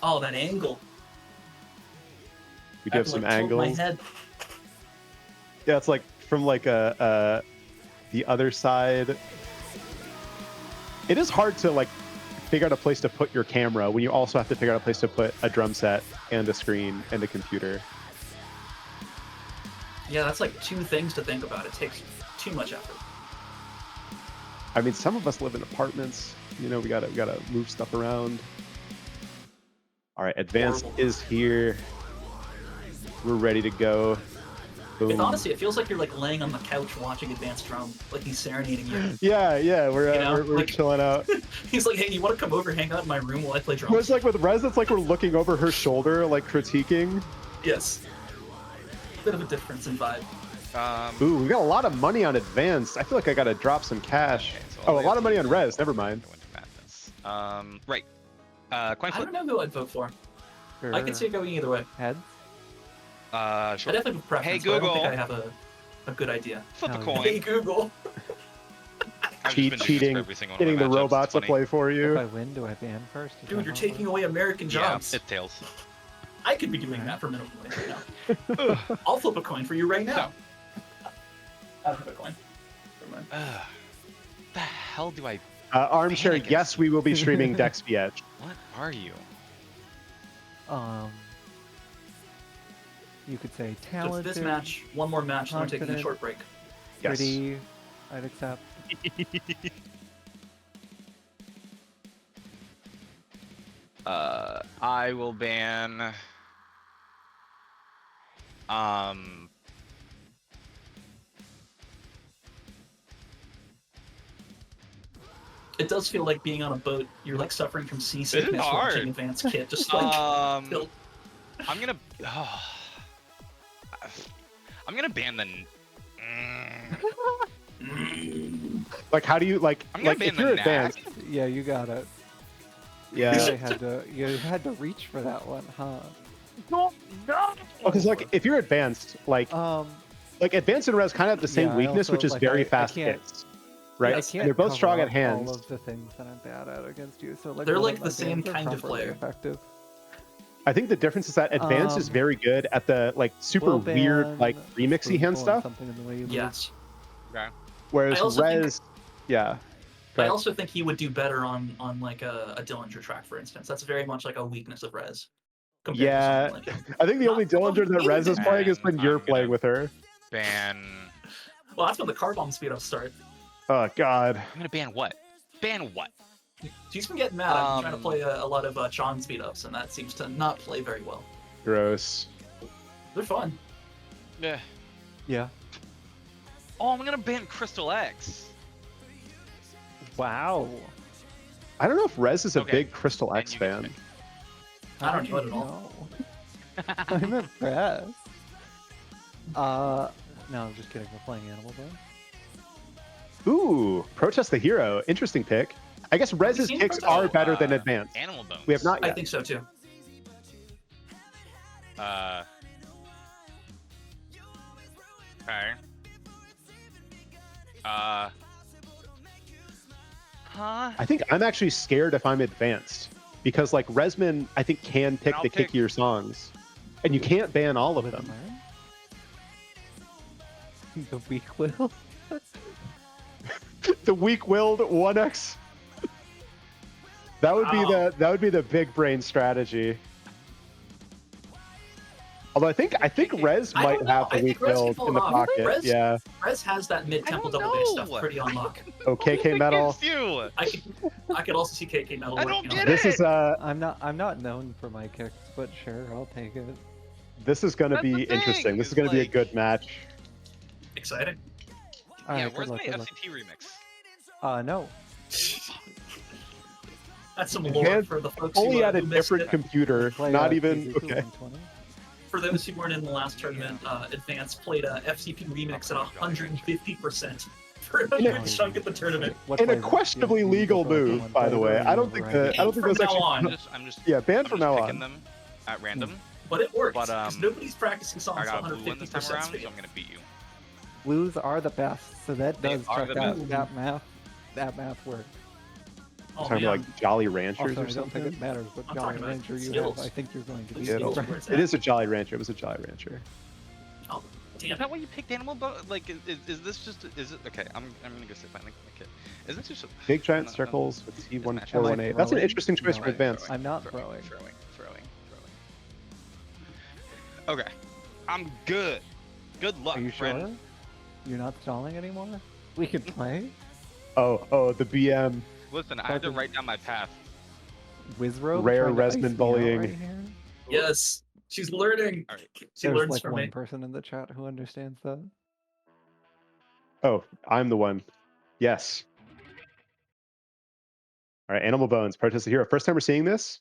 Oh, that angle. We do have some angles. My head. Yeah, it's like from like the other side. It is hard to like figure out a place to put your camera when you also have to figure out a place to put a drum set and a screen and a computer. Yeah, that's like 2 things to think about. It takes too much effort. I mean, some of us live in apartments. You know, we gotta move stuff around. All right, Advanced is here. We're ready to go. Boom. Honestly, it feels like you're like laying on the couch watching Advanced Drum, like he's serenading you. Yeah, we're like, chilling out. He's like, hey, you want to come over, hang out in my room while I play drums? It's like with Rez, it's like we're looking over her shoulder, like critiquing. Yes. Bit of a difference in vibe. Ooh, we got a lot of money on Advanced. I feel like I gotta drop some cash. Okay, so a lot of money on Rez. Never mind. Right. Coin flip. I don't know who I'd vote for. Sure. I could see it going either way. Heads? Sure. I definitely have a preference, Hey, Google. but I don't think I have a good idea. Flip a coin. Hey, Google. Cheating, getting the robots to play for you. If I win, do I ban first? Dude, you're taking away American jobs. Yeah, it tails. I could be doing that for minimum wage right now. I'll flip a coin for you right now. I don't have a coin. Never mind. The hell do I... Armchair, yes, we will be streaming Dex v Edge. What are you? You could say So talented. it's this match, one more match, and we're taking a short break. Yes. Pretty, I'd accept. I will ban... It does feel like being on a boat. You're like suffering from seasickness watching Advanced Kit. Just like, I'm gonna... I'm gonna ban the... Like, how do you like? I'm gonna like ban if you're the Advanced, Yeah, you got it. yeah. You had to reach for that one, huh? No. Because like if you're Advanced, like Advanced and Res kind of have the same Yeah, weakness, also, which is like, very I fast can't- hits. Right? I can't They're both cover strong at up hands. all of the things that I'm bad at against you, so like They're none like of the my same bans are kind of properly player. Effective. I think the difference is that Advanced is very good at the like super Will weird ban like remixy hand spoonful stuff, and something in the way you yes. Okay. whereas I also Res, yeah. Go I ahead. also think he would do better on like a Dillinger track, for instance. That's very much like a weakness of Rez. compared to Yeah, something like I think the only Dillinger that Rez is playing is when you're I'm playing gonna with her. Ban... Well, that's when the car bomb speed ups start. Oh God. I'm gonna ban what? Ban what? He's been getting mad. I'm trying to play a lot of Chong speed ups, and that seems to not play very well. Gross. They're fun. Yeah. Yeah. Oh, I'm gonna ban Crystal X. Wow. I don't know if Rez is a Okay. big Crystal X you get fan. I don't know it at all. I'm impressed. No, I'm just kidding. We're playing Animal Bone. Ooh, Protest the Hero. Interesting pick. I guess Rez's seen kicks Protest? are better than Advanced. Animal Bones. We have not I yet. think so too. Okay. Huh? I think I'm actually scared if I'm advanced because like Resman, I think can pick I'll the pick- kickier songs, and you can't ban all of them. The weak will. The weak-willed 1x. That would be the big brain strategy. Although I think Rez I might don't know. have the I think Rez can weak-willed pull in the it off. pocket. Rez, Yeah. Rez has that mid-tempo double bass stuff pretty on lock. Oh, KK Metal. You. I could also see KK Metal. I don't working get on This is I'm not known for my kicks, but sure, I'll take it. This is going to That's the be interesting. thing, This is is going to be a like- good match. Exciting. All Yeah, right, where's good my luck, good luck. FCT remix? No. That's some lore Dan for the folks only who, at a who missed different it. computer. Play, Not even TZ2 okay. 120. For those who weren't in the last tournament, Advance played a FCP remix at 150% for a good chunk of the tournament. What In a plays it? questionably You legal go for like a move, by the way. one-third, I or don't you think have the a I don't think From that's now actually on. I'm just yeah banned I'm from just now picking on. them at random. But it works, But, because nobody's practicing songs I at got blue one this time 150% around, speed. so I'm gonna beat you. Blues are the best, so that They does are check the that best. that math works. Oh, Talking man. about like Jolly Ranchers Also, or I don't think something. it matters what I'm Jolly talking about Rancher you skills. have. I think you're going to be Skills. right. Where it's It at. is a Jolly Rancher. It was a Jolly Rancher. Oh, damn. Is that why you picked animal? Like, is this just? Is it okay? I'm gonna go sit by my kid. Is this just a, Big giant no, circles with this C1418. match- Am I That's an throwing? interesting choice No, for advanced. I'm not throwing. throwing. Okay, I'm good. Good luck, Are you friend. sure? You're not stalling anymore? We can play? Oh, the BM. Listen, I had to write down my path. Wizrobe Rare trying to ice Resman me out bullying. right here? Yes, she's learning. All right. She There's learns like from one me. person in the chat who understands that. Oh, I'm the one. Yes. All right, Animal Bones, Protest the Hero. First time we're seeing this?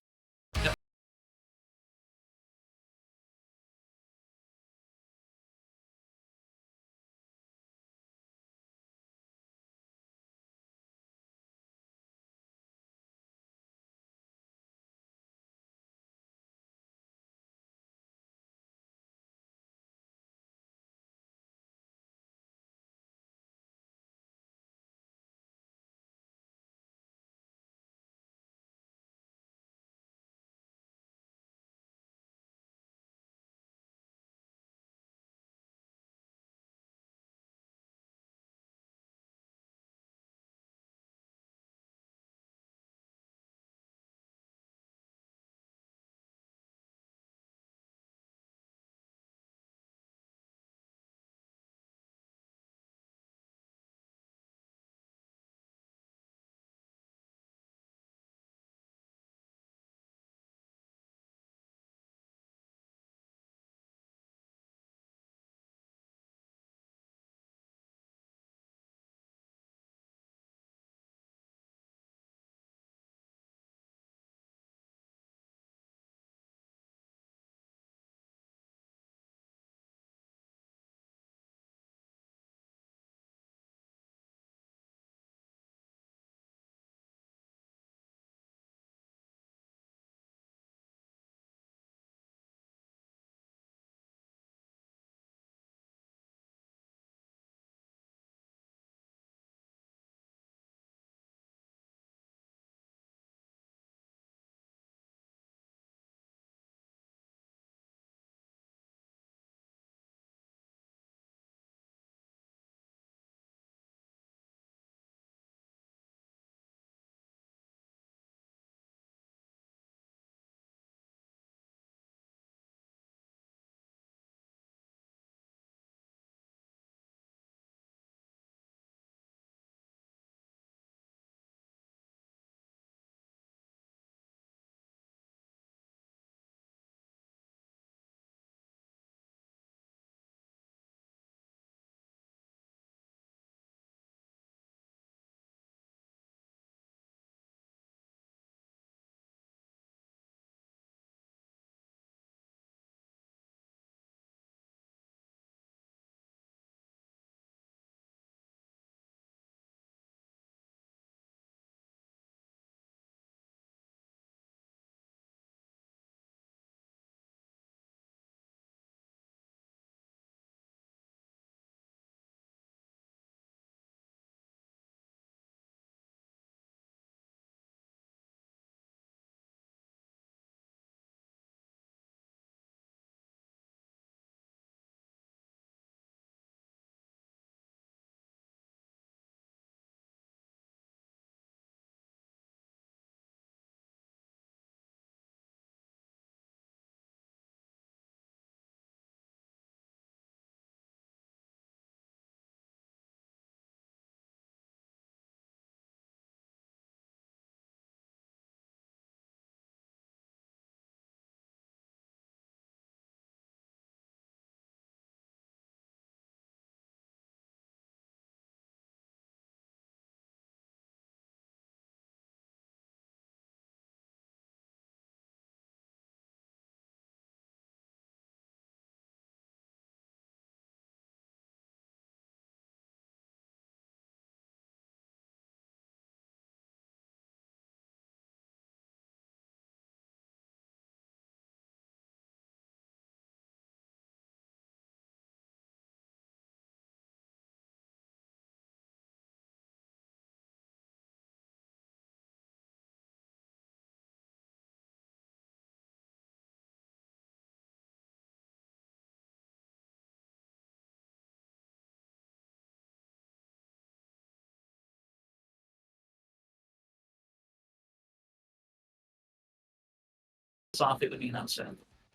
off, it would be an upset.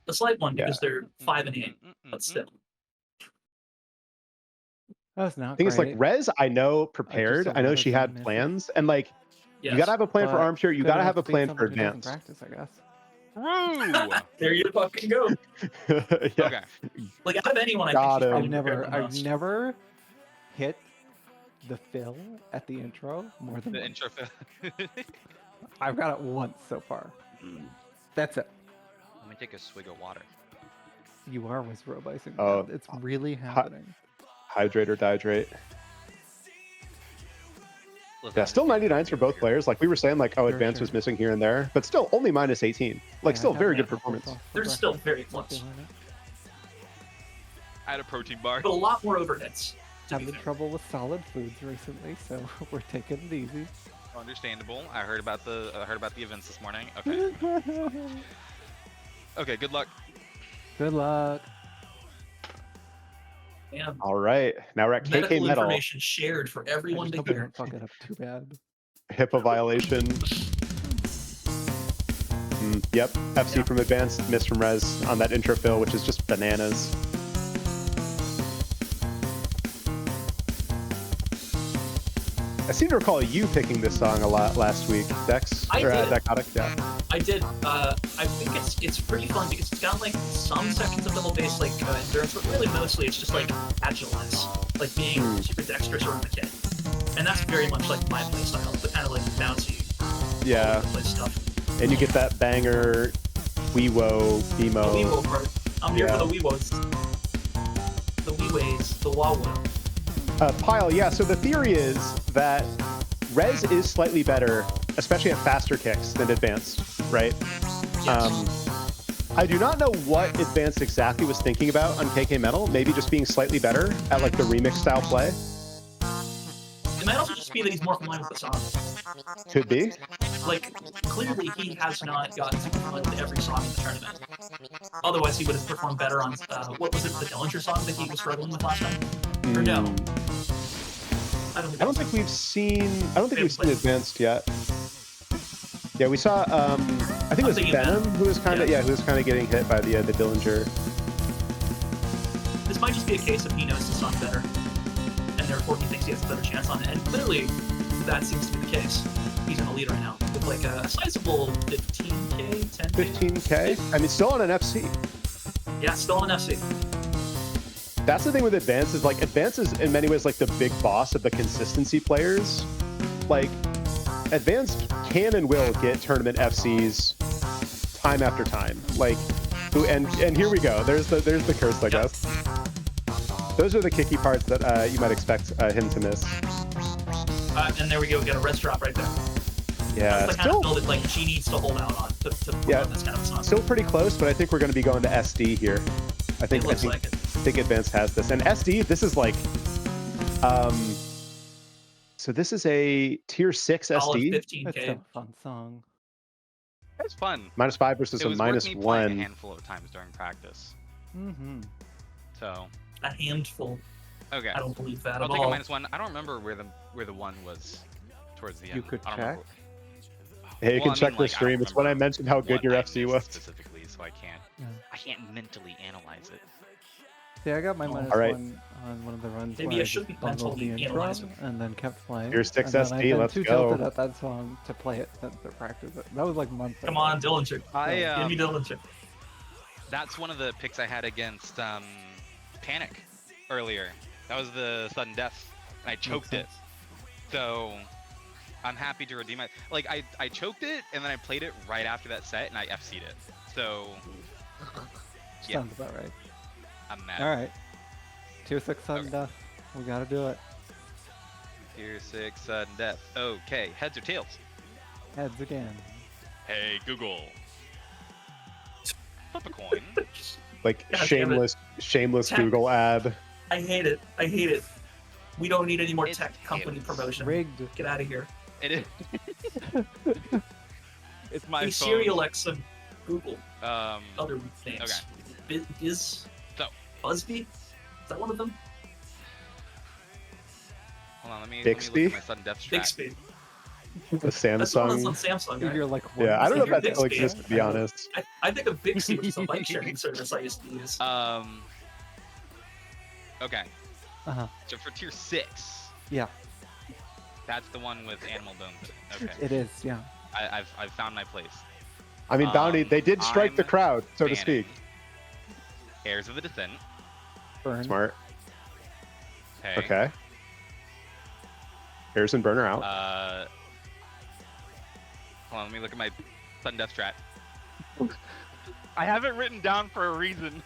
A slight one because they're 5 and 8, but still. That's not Thing is, like, great. Rez, I know prepared. I know she had plans, and like, you gotta have a plan for But Armchair. You good gotta enough have a to beat plan for someone who doesn't Advance. practice, I guess. True. There you fucking go. Yeah. Okay. Like out of anyone, I Got think she's him. probably I've prepared the never most. hit the fill at the intro more than The once. intro. I've got it once so far. That's it. Let me take a swig of water. You are with robicing. Oh, It's really happening. Hydrate or dihydrate. Listen, Yeah, still 99s for both here. players. Like we were saying, like, oh, For Advance sure. was missing here and there, but still only minus 18. Like, Yeah, still I very got good my performance. apples off for They're still breakfast. very close. Feeling it. I had a protein bar. But a lot more overheads. to be Having fair. trouble with solid foods recently, so we're taking it easy. Understandable. I heard about the events this morning. Okay. Okay. Good luck. Good luck. Yeah. All right, now we're at KK Medical Metal. information shared for I everyone just to hope I hear. don't fuck it up too bad. HIPAA violation. Yep, FC from Advanced, miss from Rez on that intro fill, which is just bananas. I seem to recall you picking this song a lot last week, Dex. I or did. Dichotic, yeah. I did. I think it's pretty fun because it's got like some sections of double bass like endurance, but really mostly it's just like agilence, like being super dexterous around the kit, and that's very much like my playstyle, the kind of like bouncy, Yeah, all over the place stuff. and you get that banger Weewo, The Emo. Weewo part. I'm here Yeah. for the Weewos. The Weeways, the Wawo. Pile, yeah, so the theory is that Rez is slightly better, especially at faster kicks, than Advanced, right? I do not know what Advanced exactly was thinking about on KK Metal, maybe just being slightly better at like the remix style play. It might also just be that he's more familiar with the song. Could be. Like, clearly he has not gotten super familiar with every song in the tournament. Otherwise he would have performed better on, what was it, the Dillinger song that he was struggling with last time? Or no? I don't think we've seen Advanced yet. Yeah, we saw I think it was Venom who was kind of who was kind of getting hit by the Dillinger. This might just be a case of he knows the song better, and therefore he thinks he has a better chance on it. And clearly, that seems to be the case. He's in the lead right now with like a sizable 15k, 10k. 15k? I mean, still on an FC. Yeah, still on FC. That's the thing with Advance is like Advance is in many ways like the big boss of the consistency players. Like Advance can and will get tournament FCs time after time. Like, and here we go. There's the curse, I guess. Those are the kicky parts that you might expect him to miss. And there we go. We got a rest drop right there. Yeah, That's the kind of build that like she needs to hold out on to perform this kind of song. Still pretty close, but I think we're going to be going to SD here. I think looks like it. I think Advance has this, and SD. This is like, so this is a tier 6 Solid SD. 15k. It's a fun song. It's fun. -5 versus It a was worth me playing -1. a handful of times during practice. Mm-hmm. So. A handful. Okay. I don't believe that I'll at take all. a -1. I don't remember where the one was towards the end. You could I don't check. remember. Hey, you Well, can I check mean, the like, I don't stream. It's when I remember mentioned how good what your I FC missed was. specifically, so I can't mentally analyze it. Yeah, I got my -1 Alright. on one of the runs Maybe where I I should just be bungled the mentally intro analyzing. and then kept playing. Tier 6 and then SD, I've been let's too go. tilted at that song to play it since to practice it. That was like months Come ago. on, Dillinger. Give me Dillinger. That's one of the picks I had against Panic earlier. That was the sudden death, and I choked it. So I'm happy to redeem it. Like I choked it, and then I played it right after that set, and I FC'd it. So yeah, Sounds about right. I'm mad. Alright. Tier 6 sudden death. We gotta do it. Tier 6 sudden death. Okay, heads or tails? Heads again. Hey Google. Flip a coin. Like God damn it. shameless Tech. Google ad. I hate it. I hate it. We don't need any more tech company promotion. Rigged. Get out of here. It is. It's my Hey phone. Siri, Alexa, Google. Other names. Okay. Biz. So. Busby. Is that one of them? Hold on, let me look Bixby? at my sudden death strat. The That's the one that's on Samsung. Samsung, right? You're like Yeah, I don't know if that Bixby. still exists, to be honest. I think of Bixby, which is a bike sharing service I used to use. Okay. Uh-huh. So for tier 6, Yeah, that's the one with animal bones in it. Okay. it is. Yeah. I've found my place. I mean, Bounty, they did strike the I'm crowd, so to banning speak. Heirs of the Descent. Burn. Smart. Okay. Okay. Harrison Burner out. Hold on, let me look at my sudden death strat. I have it written down for a reason,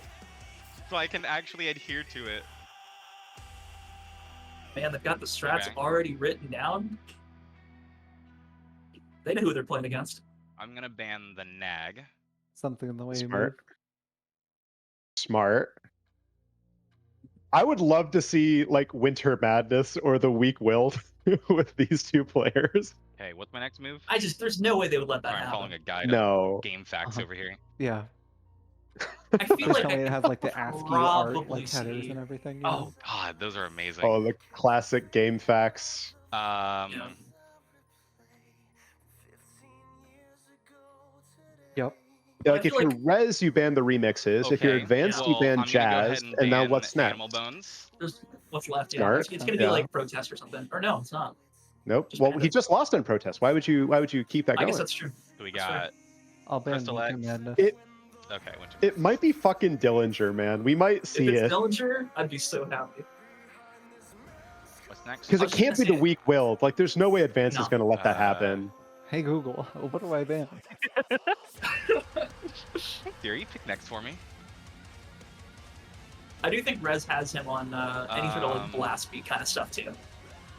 so I can actually adhere to it. Man, they've got the strats Okay. already written down. They know who they're playing against. I'm gonna ban the nag. Something in the way you move. Smart. Smart. I would love to see like Winter Madness or the Weak Willed with these two players. Okay, what's my next move? There's no way they would let that Sorry, I'm happen. following a guide No. on game facts over here. Yeah. I feel Please like tell me I it has could like the ASCII art, probably like headers see- and everything. you Oh, know? God, those are amazing. Oh, the classic game facts. yeah. Yep. Yeah, I like if feel you're like- res, you ban the remixes. If you're Okay, advanced, well, you ban I'm gonna go ahead jazz. and And now ban what's next? Animal bones. There's what's left. Yeah, Smart. it's gonna be Yeah. like protest or something. Or no, it's not. Nope. Just Well, ban he it. just lost in protest. Why would you keep that I going? guess that's true. So we That's fair. got I'll ban Crystal Winter X. Madness. okay. Winter. It might be fucking Dillinger, man. We might see If it's it. Dillinger, I'd be so happy. What's next? Because I it was can't gonna be the say- Weak Willed. Like, there's no way Advance is No. going to let that happen. Hey Google, what do I ban? Theory, pick next for me. I do think Rez has him on any sort of like blast beat kind of stuff too.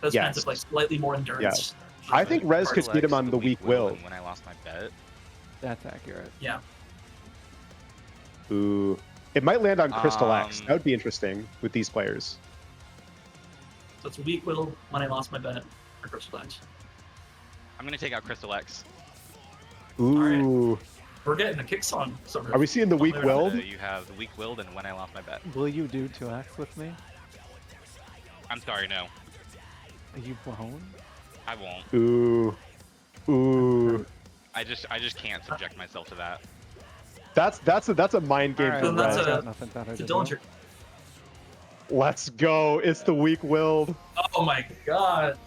Those kinds Yes. of like slightly more endurance. I think Rez could Crystal get him X, on the Weak Will. and When I lost my bet. That's accurate. Yeah. Ooh. It might land on Crystal X. Um, That would be interesting with these players. So it's Weak Will when I lost my bet for Crystal X. I'm gonna take out Crystal X. Ooh. We're getting a kick song. Sort of. Are we seeing the Weak Willed? You have the weak willed and when I lost my bet. Will you do 2x with me? I'm sorry, no. Are you blown? I won't. Ooh. Ooh. I just can't subject myself to that. That's a mind game Alright, for Then that's Rez. a- got nothing better It's a to do. Dillinger. Let's go. It's the Weak Willed. Oh my god.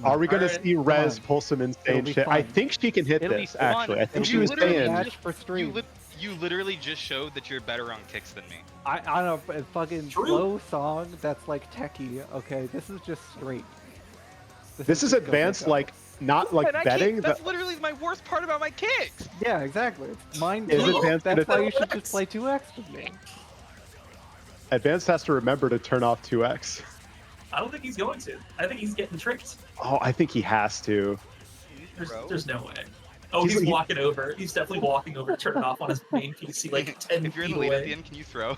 Are we going to Alright, see Rez on. pull some insane It'll be shit? I fun. think she can hit It'll be this, fun. actually. I think It'll she be was a saying. match for stream. You literally just showed that you're better on kicks than me. I don't know, a fucking True. slow song that's like techie. Okay, this is just straight. This is just go, advanced, go, go. like, not like And I betting. can't- That's literally my worst part about my kicks. Yeah, exactly. It's mind Is blowing. advanced That's gonna- why you should just play 2x with me. Advanced has to remember to turn off 2x. I don't think he's going to. I think he's getting tricked. Oh, I think he has to. There's no way. Oh, He's- he's he- walking over. He's definitely walking over to turn it off on his main PC, like 10 If you're in feet the lead at away. the end, can you throw?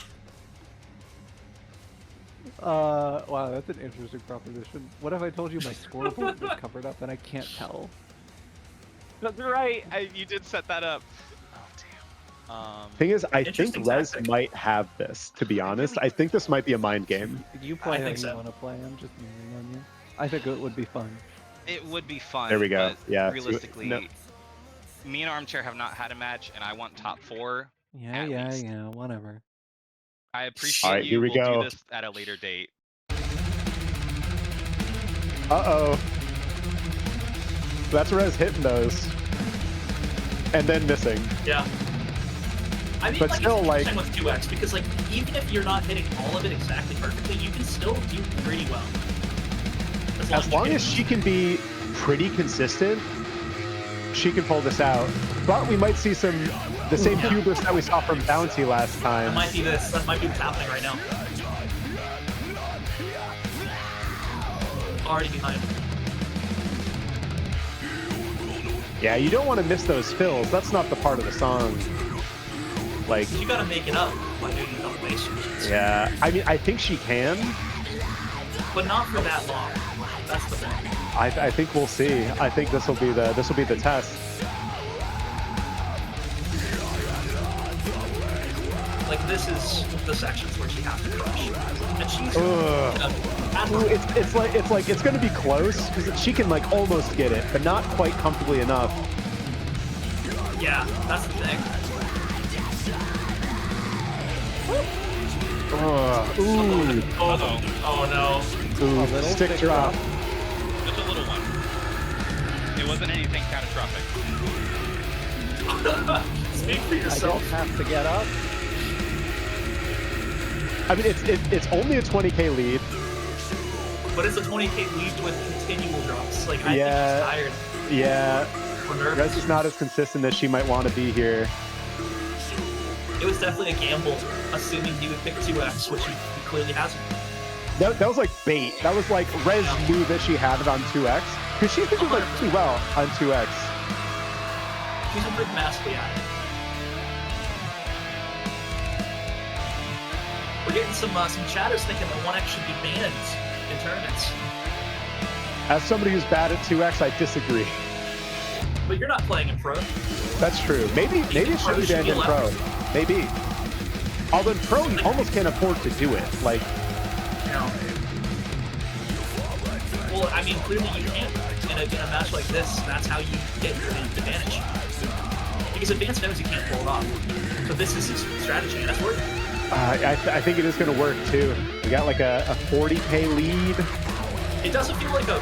Wow, that's an interesting proposition. What if I told you my scoreboard was covered up and I can't tell? That's right. You did set that up. Oh damn. Thing is, I think Interesting Rez tactic. might have this, to be honest. I think this might be a mind game. You play how think you so. want to play. I'm just moving on you. I think it would be fun. It would be fun. There we go. But Yeah, so- Realistically, no. me and Armchair have not had a match, and I want top 4. Yeah, At yeah, least. yeah. Whatever. I appreciate Alright, you. here we We'll go. do this at a later date. Uh-oh. That's Rez hitting those. And then missing. Yeah. I mean, But like, still, it's like- interesting with 2x because, like, even if you're not hitting all of it exactly perfectly, you can still do pretty well. As long as she can be pretty consistent, she can pull this out. But we might see the same Yeah. hubris that we saw from Bounty last time. That might be this. That might be what's happening right now. Already behind. Yeah, you don't want to miss those fills. That's not the part of the song. Like, You gotta make it up by doing the double bass switches. yeah. I mean, I think she can. But not for that long. That's the thing. I think we'll see. I think this will be the test. Like, this is the sections where she has to crush. And she's Ugh. Ooh, it's gonna be close because she can like almost get it, but not quite comfortably enough. yeah, that's the thing. Ooh. Oh no. Ooh. little Stick stick drop. Just a little one. It wasn't anything catastrophic. Speak for I yourself. just have to get up. I mean, it's only a 20k lead. But it's a 20k lead with continual drops. Like, I Yeah. think he's tired. Yeah. Or nervous. Rez is not as consistent as she might want to be here. It was definitely a gamble, assuming he would pick 2x, which he clearly hasn't. That was like bait. That was like Rez knew that she had it on 2x because she's been doing like pretty well on 2x. She's been pretty massively at it. We're getting some chatters thinking that 1x should be banned in tournaments. As somebody who's bad at 2x, I disagree. But you're not playing in pro. That's true. Maybe it should be banned in pro. Maybe. Although in pro, you almost can't afford to do it. Like, No. Well, I mean, clearly you can't. In a match like this, that's how you get your advantage. Because Advance knows he can't pull it off. So this is his strategy, and that's working. I think it is going to work too. We got like a 40k lead. It doesn't feel like a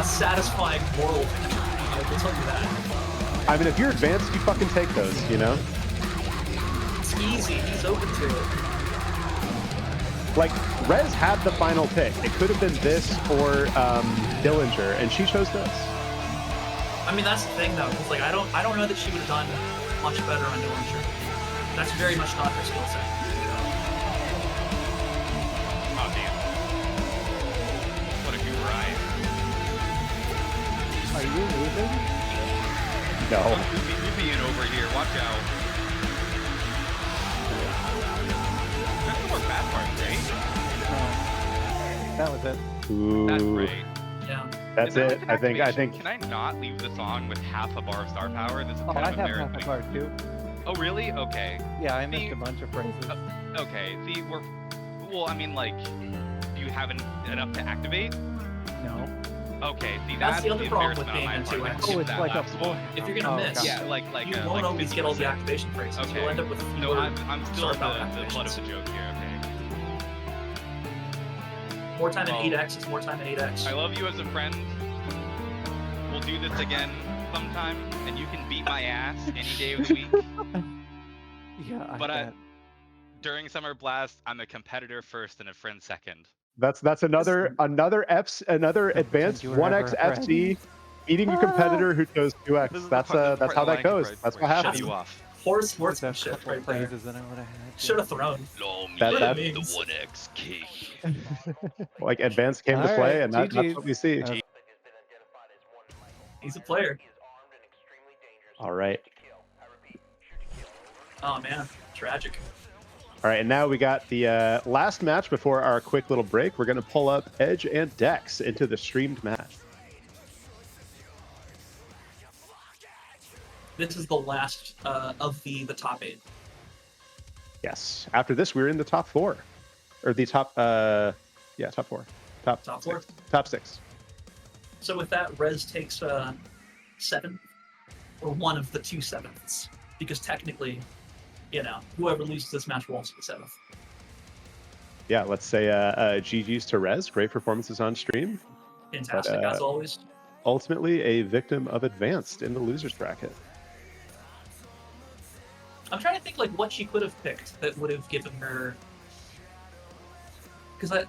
satisfying moral victory. I will tell you that. I mean, if you're advanced, you fucking take those, you know? It's easy. He's open to it. Like, Rez had the final pick. It could have been this or Dillinger, and she chose this. I mean, that's the thing, though. It's like I don't know that she would have done much better on Dillinger. That's very much not her skill set. Oh damn! What a goober eye. Are you losing? No. Ruby over here. Watch out. There's no more bad parts, right? That was it. Ooh. That's great. Yeah. That's it. I think. Can I not leave the song with half a bar of star power? This is Oh, kind I of have embarrassing. half a card too. Oh really? Okay. Yeah, I missed a bunch of phrases. Okay. See, well, I mean, like, do you have enough to activate? No. Okay. See, That's the other the problem with embarrassment being on my in part. 2x. Oh, it's That like a last full. one. If you're gonna miss, Yeah, like you won't like always get all the 50%. activation phrases. Okay. You'll end up with No, fewer I'm still star at power the blood of activations. the joke here. Okay. More time in Oh. 8x is more time in 8x. I love you as a friend. We'll do this again sometime, and you can beat my ass any day of the week. Yeah, I But bet. during Summer Blast, I'm a competitor first and a friend second. That's another advanced you were ever 1x a friend. FC beating a competitor who chose 2x. This is That's the part how of the that goes. line That's where what I shut happens. you off. Horse That's a sportsmanship couple right there. phrases that I would have had. Should have thrown. That- the 1x king. Like advanced came to All play, right, and that's GG's. what we see. He's a player. All right. Oh man, tragic. All right, and now we got the last match before our quick little break. We're going to pull up Edge and Dex into the streamed match. This is the last of the top 8. Yes. After this, we're in the top 4. Or the top, top 4. Top 4. Six. Top 6. So with that, Rez takes 7, or one of the 2 7ths, because technically, whoever loses this match will also be 7th. Yeah, let's say GG's to Rez. Great performances on stream. Fantastic, as always. Ultimately, a victim of advanced in the losers bracket. I'm trying to think like what she could have picked that would have given her, because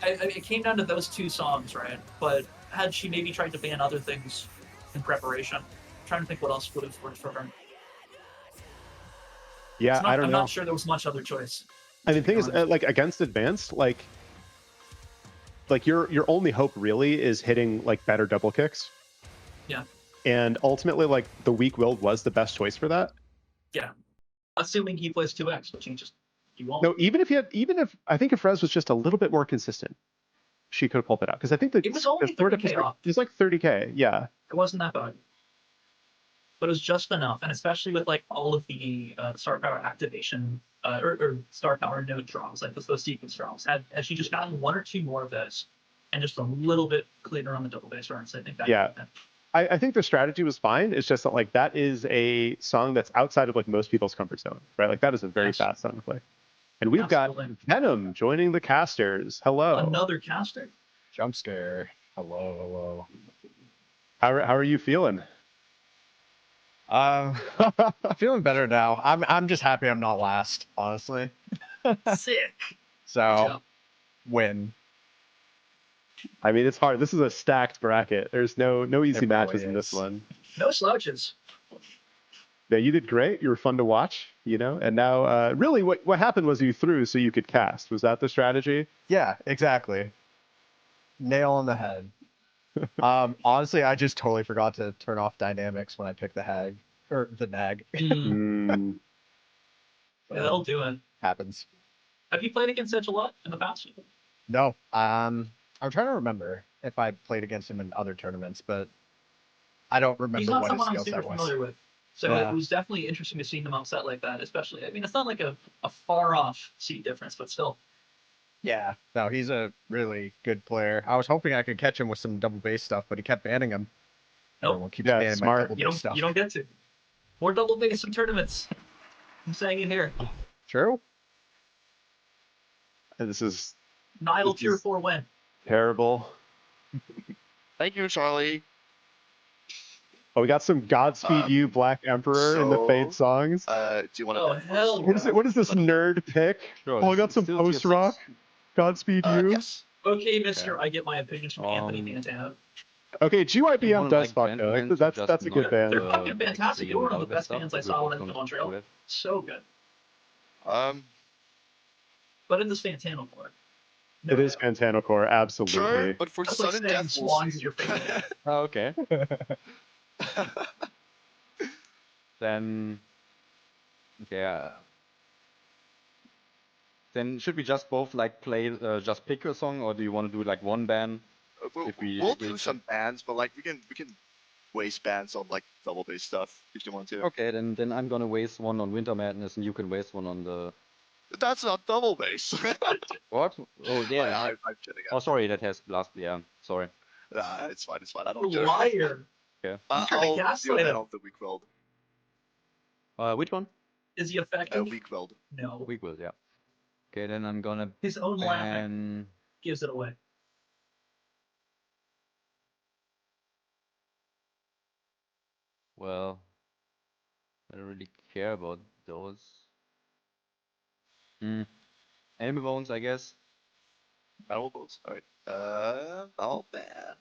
it came down to those 2 songs, right? But had she maybe tried to ban other things in preparation, I'm trying to think what else would have worked for her. Yeah, I don't I'm know. not sure there was much other choice. I mean, the thing is, like against advanced, like your only hope really is hitting like better double kicks. Yeah. And ultimately, like the weak willed was the best choice for that. Yeah. Assuming he plays 2x, which he won't. No, even if I think if Rez was just a little bit more consistent, she could have pulled it out. Because I think It was only third 30K off. it was like 30K. Yeah. It wasn't that bad. But it was just enough, and especially with like all of the star power activation or star power node drops, like those sequence drops, had she just gotten 1 or 2 more of those, and just a little bit cleaner on the double bass runs, I think that. Yeah. I think the strategy was fine. It's just that like that is a song that's outside of like most people's comfort zone, right? Like that is a very fast song to play. And we've got Absolutely. Venom joining the casters. Hello. Another caster. Jump scare. Hello, hello. How are you feeling? Feeling better now. I'm just happy I'm not last, honestly. Sick. So, win. I mean, it's hard. This is a stacked bracket. There's no easy It matches really in this is. one. No slouches. Yeah, you did great. You were fun to watch, you know. And now, really, what happened was you threw so you could cast. Was that the strategy? Yeah, exactly. Nail on the head. Honestly, I just totally forgot to turn off dynamics when I picked the hag or the nag. Mm. Yeah, that'll do it. Happens. Have you played against Edge a lot in the past? No, I'm trying to remember if I played against him in other tournaments, but I don't remember He's not what his someone I'm skill super set was. familiar with. So Yeah. it was definitely interesting to see him upset like that, especially. I mean, it's not like a far off seed difference, but still. Yeah, no, he's a really good player. I was hoping I could catch him with some double base stuff, but he kept banning him. Nope. Everyone keeps Yeah, banning smart. my double base stuff. You don't get to. More double base in tournaments. I'm saying it here. True. This is Nile This tier is- 4 win. terrible. Thank you, Charlie. Oh, we got some Godspeed You, Black Emperor in the Fade songs. Do you want to? Oh, hell What is it? What is this nerd pick? Sure, Oh, I got some still tier post rock. Godspeed You. Yes. Okay, mister, I get my opinions from Anthony Fantano. Okay, GYBM Wanna, does like, fuck band though. plans That's just a good not, band. They're fucking fantastic. They stream were one of all the that best stuff, bands I we saw both when I went to don't do Montreal. it. So good. But in this Fantano core. It is Fantano Core, absolutely. sure, but for That's sudden like saying death, swans is your favorite. Oh, okay. Then, yeah. Then should we just both like play, just pick a song, or do you want to do like one band? we'll do some bands, but like we can waste bands on like double bass stuff if you want to. Okay, then I'm gonna waste one on Winter Madness, and you can waste one on the. That's not double bass. What? Oh yeah. I'm kidding. Oh sorry, that has last. Yeah, sorry. Nah, it's fine. It's fine. I You don't care. liar. Okay. You're trying to I'll gaslight do that him. on the weak weld. Which one? Is he effective? Weak weld. No. Weak will, yeah. Okay, then I'm gonna His own laughing ban. gives it away. Well, I don't really care about those. Enemy Bones, I guess. Battle bows. Alright. Not bad.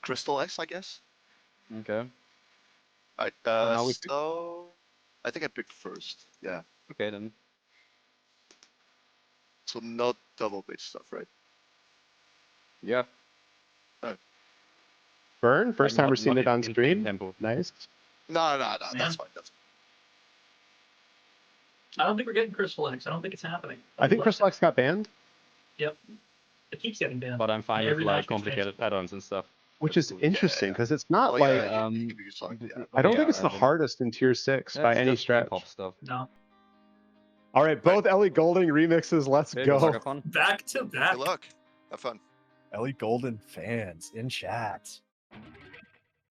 Crystal X, I guess. Okay. Alright, now we pick? so I think I picked first. Yeah. Okay then. So not double bass stuff, right? Yeah. Burn, first time we're seeing it on in stream. tempo. Nice. No, that's fine. That's I don't think we're getting Crystal X. I don't think it's happening. I think Crystal X got banned, Yep. It keeps getting banned. But I'm fine Every with like match gets complicated patterns and stuff. which is interesting because it's not Oh, like yeah, you can do something, yeah. I don't Yeah, think it's the then- hardest in tier 6 That's by any just stretch. K-pop stuff. No. All right, both Ellie Goulding remixes. Let's Okay, go. have fun. Back to back. Good luck. Have fun. Ellie Golden fans in chat.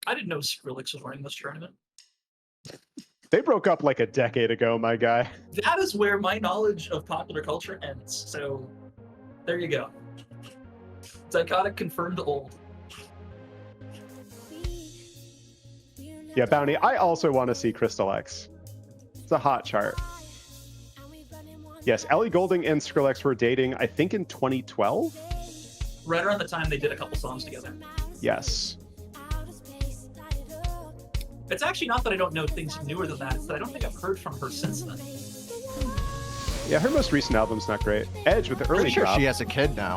I didn't know Skrillex was running this tournament. They broke up like a decade ago, my guy. That is where my knowledge of popular culture ends. So, there you go. Psychotic confirmed old. Yeah, Bounty. I also want to see Crystal X. It's a hot chart. Yes, Ellie Goulding and Skrillex were dating, I think, in 2012. Right around the time they did a couple songs together. Yes. It's actually not that I don't know things newer than that. It's that I don't think I've heard from her since then. Yeah, her most recent album's not great. Edge with the early Pretty sure drop. she has a kid now.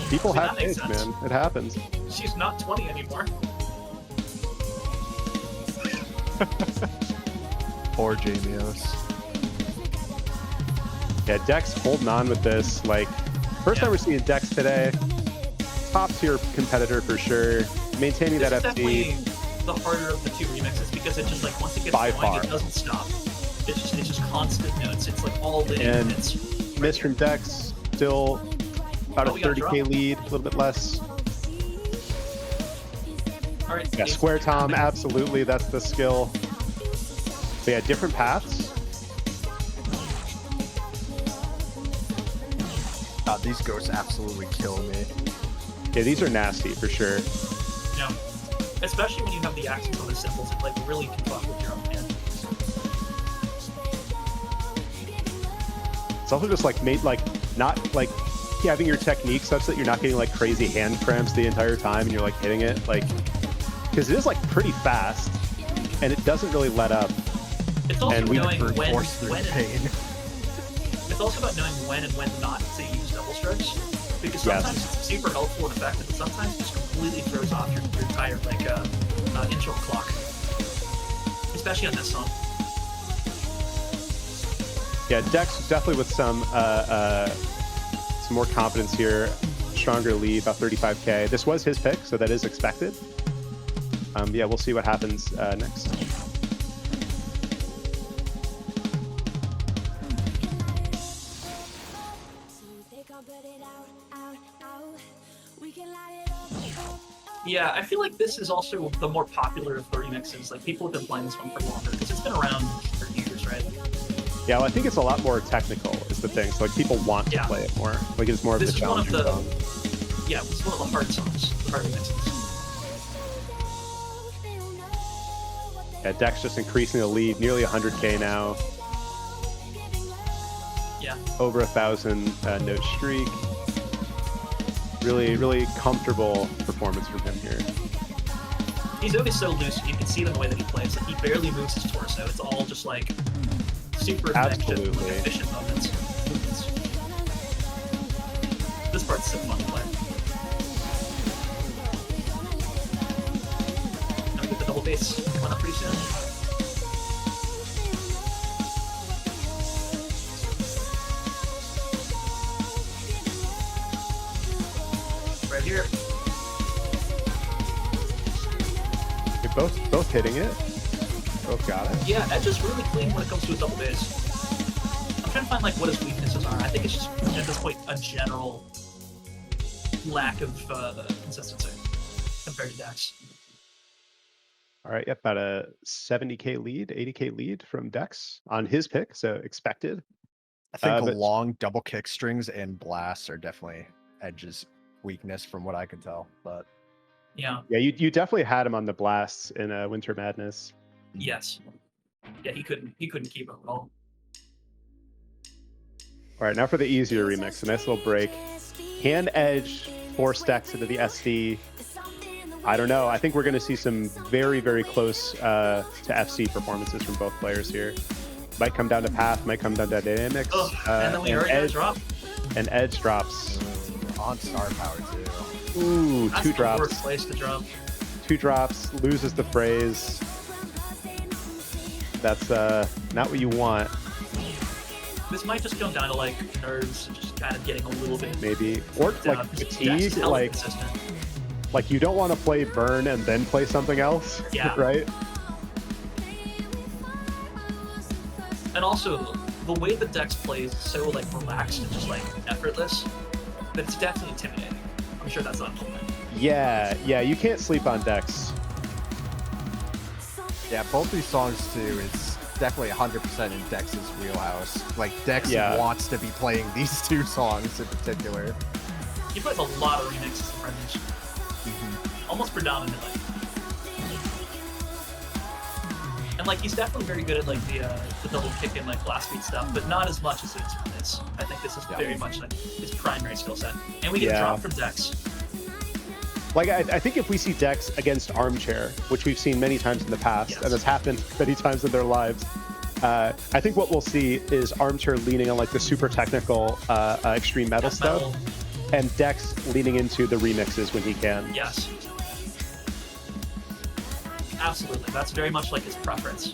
People See, have that makes kids, sense. man. It happens. She's not 20 anymore. Poor Jamios. Yeah, Dex holding on with this. Like, first time we're seeing Dex today. Top tier competitor for sure. Maintaining This that is FT. definitely the harder of the two remixes because it just like once it gets By going, far. it doesn't stop. It's just constant notes. It's like all in. And It's Miss from Dex still about a Oh, we got 30k lead, a little bit less. All right. Yeah, square tom, absolutely. That's the skill. But yeah, different paths. God, these ghosts absolutely kill me. Yeah, these are nasty for sure. Yeah. Especially when you have the accents on the symbols, it like really can fuck with your own hand. It's also just like made like not like having your technique such that you're not getting like crazy hand cramps the entire time and you're like hitting it like because it is like pretty fast and it doesn't really let up. It's also knowing when pain. It's also about knowing when and when not to use double strokes. Because sometimes it's super helpful and effective, but sometimes it just completely throws off your entire like intro clock. Especially on this song. Yeah, Dex definitely with some more confidence here. Stronger lead, about 35k. This was his pick, so that is expected. Yeah, we'll see what happens next. Yeah, I feel like this is also the more popular of the remixes. Like, people have been playing this one for longer, because it's been around for years, right? Yeah, well, I think it's a lot more technical is the thing. So like people want to play it more. Like it's more of the challenging song. Yeah, this is one of the hard songs, the hard remixes. Yeah, Dex just increasing the lead, nearly 100k now. Yeah. Over 1,000 note streak. Really, really comfortable performance from him here. He's always so loose, you can see it in the way that he plays. Like, he barely moves his torso. It's all just like super effective, like, efficient movements. This part's so fun to play. Now we get the double bass coming up pretty soon. Right here. You're both hitting it. Both got it. Yeah, Edge is really clean when it comes to a double bass. I'm trying to find like what his weaknesses are. I think it's just at this point a general lack of consistency compared to Dex. All right, yep, about a 70k lead, 80k lead from Dex on his pick, so expected. I think but long double kick strings and blasts are definitely Edge's weakness from what I can tell. But yeah, you definitely had him on the blasts in Winter Madness. Yes. Yeah, he couldn't keep up at all. All right, now for the easier remix, a nice little break. Can Edge force Dex into the SD? I don't know. I think we're going to see some very, very close to FC performances from both players here. Might come down to path, might come down to dynamics. And then we already got a drop. And Edge drops. On star power too. Ooh, That's two the drops. worst place to drop. 2 drops, loses the phrase. That's not what you want. This might just come down to like nerves, just kind of getting a little bit Maybe, or like fatigue, like you don't want to play burn and then play something else. Yeah. Right. And also, the way that Dex plays is so like relaxed and just like effortless that it's definitely intimidating. I'm sure that's not normal. Yeah, you can't sleep on Dex. Yeah, both these songs too, it's definitely 100% in Dex's wheelhouse. Like, Dex wants to be playing these two songs in particular. He plays a lot of remixes in French. Almost predominantly. And like, he's definitely very good at like the double kick and like blast beat stuff, but not as much as it is for this. I think this is very much like his primary skill set. And we get a drop from Dex. Like, I think if we see Dex against Armchair, which we've seen many times in the past, and has happened many times in their lives, I think what we'll see is Armchair leaning on like the super technical extreme metal stuff, and Dex leaning into the remixes when he can. Yes. Absolutely. That's very much like his preference.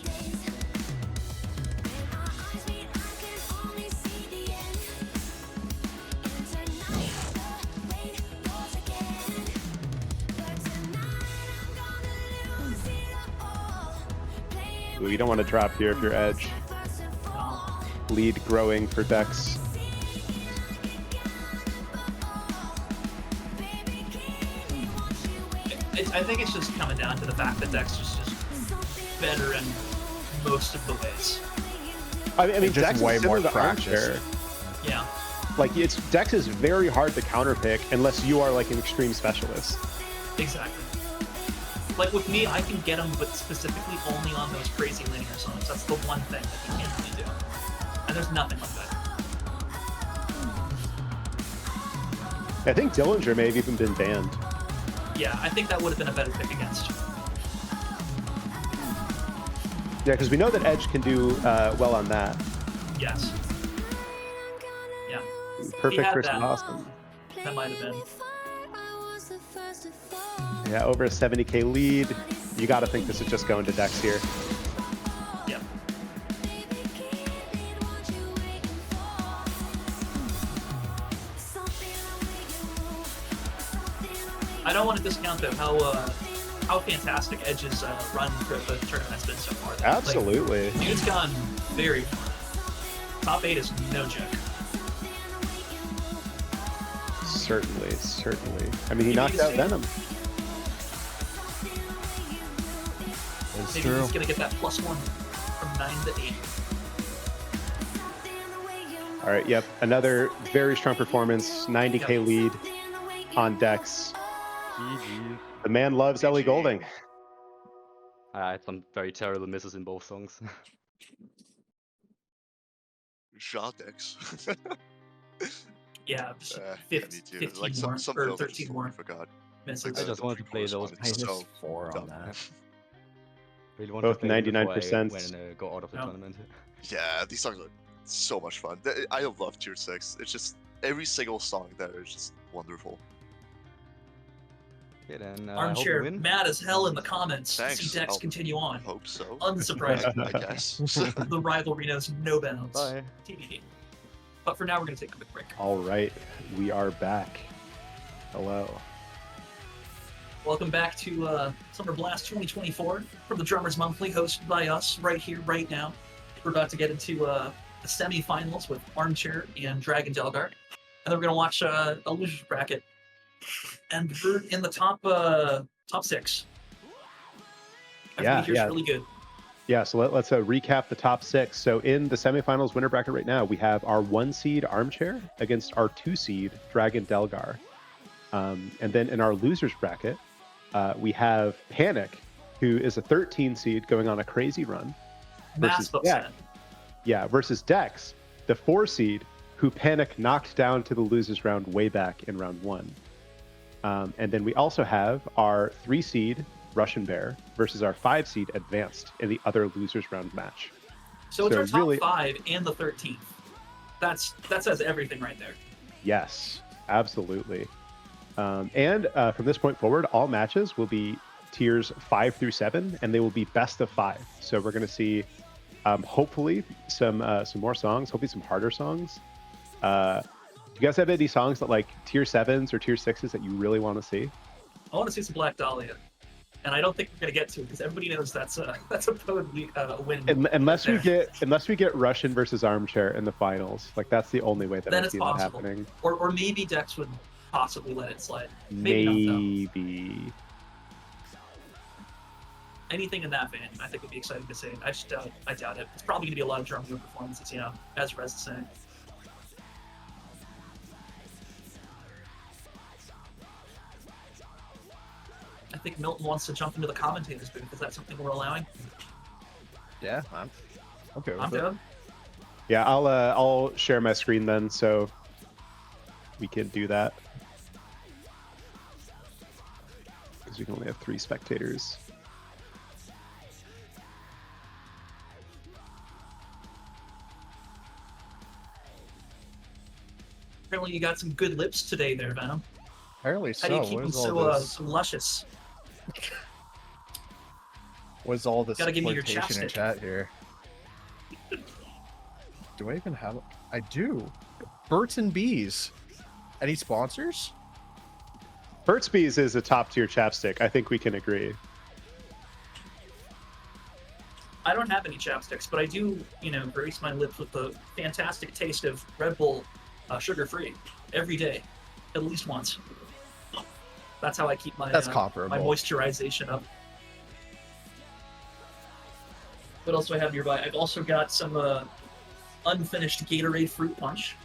Ooh, you don't want to drop here if you're Edge. Lead growing for Dex. I think it's just coming down to the fact that Dex is just better in most of the ways. I mean, just Dex way is more similar to practice. Armchair. Yeah. Like Dex is very hard to counterpick unless you are like an extreme specialist. Exactly. Like with me, I can get him, but specifically only on those crazy linear songs. That's the one thing that he can't really do. And there's nothing like that. I think Dillinger may have even been banned. Yeah, I think that would have been a better pick against. Yeah, because we know that Edge can do well on that. Yes. Yeah. Perfect had versus that. Austin. That might have been. Yeah, over a 70k lead. You got to think this is just going to Dex here. Yep. I don't want to discount though how fantastic Edge's run for the tournament has been so far. Though. Absolutely. Like, dude's gone very far. Top 8 is no joke. Certainly, certainly. I mean, he knocked out Venom. It's Maybe true. he's gonna get that +1 from 9 to 8. All right, yep. Another very strong performance. 90k lead on Dex. GG. The man loves Ellie Goulding. I had some very terrible misses in both songs. Jadex. Yeah, me too. 15 Like more, some or builds I 13 just more totally forgot. misses. I just wanted to play those. Minus 4 on that. Really wanted Both to play them before 99%. when go out of the tournament. Yeah, these songs are so much fun. I love Tier 6. It's just every single song there is just wonderful. Okay, then, Armchair win. mad as hell in the comments. Thanks. See Dex I'll continue on. Hope so. Unsurprising. I guess. The rivalry knows no bounds. Bye. TBD. But for now, we're going to take a quick break. All right, we are back. Hello. Welcome back to Summer Blast 2024 from the Drummers Monthly, hosted by us right here, right now. We're about to get into the semifinals with Armchair and Dragon Delgar. And then we're going to watch a loser's bracket. And we're in the top 6. Everybody here's really good. Yeah, so let's recap the top 6. So in the semifinals winner bracket right now, we have our 1 seed Armchair against our 2 seed Dragon Delgar. And then in our losers bracket, we have Panic, who is a 13 seed going on a crazy run. Massive upset. Yeah, versus Dex, the 4 seed, who Panic knocked down to the losers round way back in round 1. And then we also have our 3 seed Russian Bear versus our 5 seed Advanced in the other losers round match. So it's our top really, 5 and the 13th. That says everything right there. Yes, absolutely. And from this point forward, all matches will be tiers 5 through 7, and they will be best of 5. So we're going to see, hopefully, some more songs, hopefully some harder songs. Do you guys have any songs that like tier 7s or tier 6s that you really want to see? I want to see some Black Dahlia, and I don't think we're gonna get to it because everybody knows that's a win. Unless we get Russian versus Armchair in the finals, like that's the only way that Then I it's see that possible. happening. Or maybe Dex would possibly let it slide. Maybe. Not, Maybe. anything in that vein, I think would be exciting to see. I doubt it. It's probably gonna be a lot of drum group performances, as Rez is saying. I think Milton wants to jump into the commentators booth. Is that something we're allowing? Yeah, I'm okay with I'm it. down. Yeah, I'll share my screen then, so we can do that. Because we can only have 3 spectators. Apparently you got some good lips today there, Venom. Apparently How do you so. keep What them is all so this? luscious? What's all this Gotta give me your flirtation in chapstick. chat here? Do I even have? I do. Birds and Bees. Any sponsors? Burt's Bees is a top tier chapstick. I think we can agree. I don't have any chapsticks, but I do, grace my lips with the fantastic taste of Red Bull sugar-free every day, at least once. That's how I keep my That's my comparable. moisturization up. What else do I have nearby? I've also got some unfinished Gatorade Fruit Punch,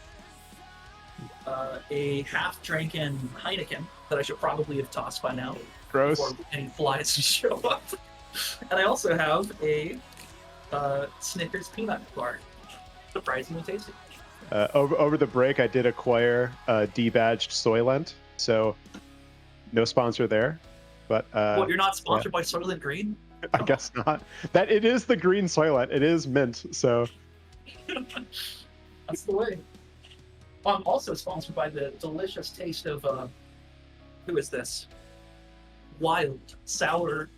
a half-drinking Heineken that I should probably have tossed by now. Gross. Before any flies show up. And I also have a Snickers peanut bar. Surprisingly tasty. Over the break, I did acquire a debadged Soylent, so no sponsor there. But What, you're not sponsored yeah. by Soylent Green? I guess not. That it is the green Soylent. It is mint, so That's the way. I'm also sponsored by the delicious taste of who is this? Wild sour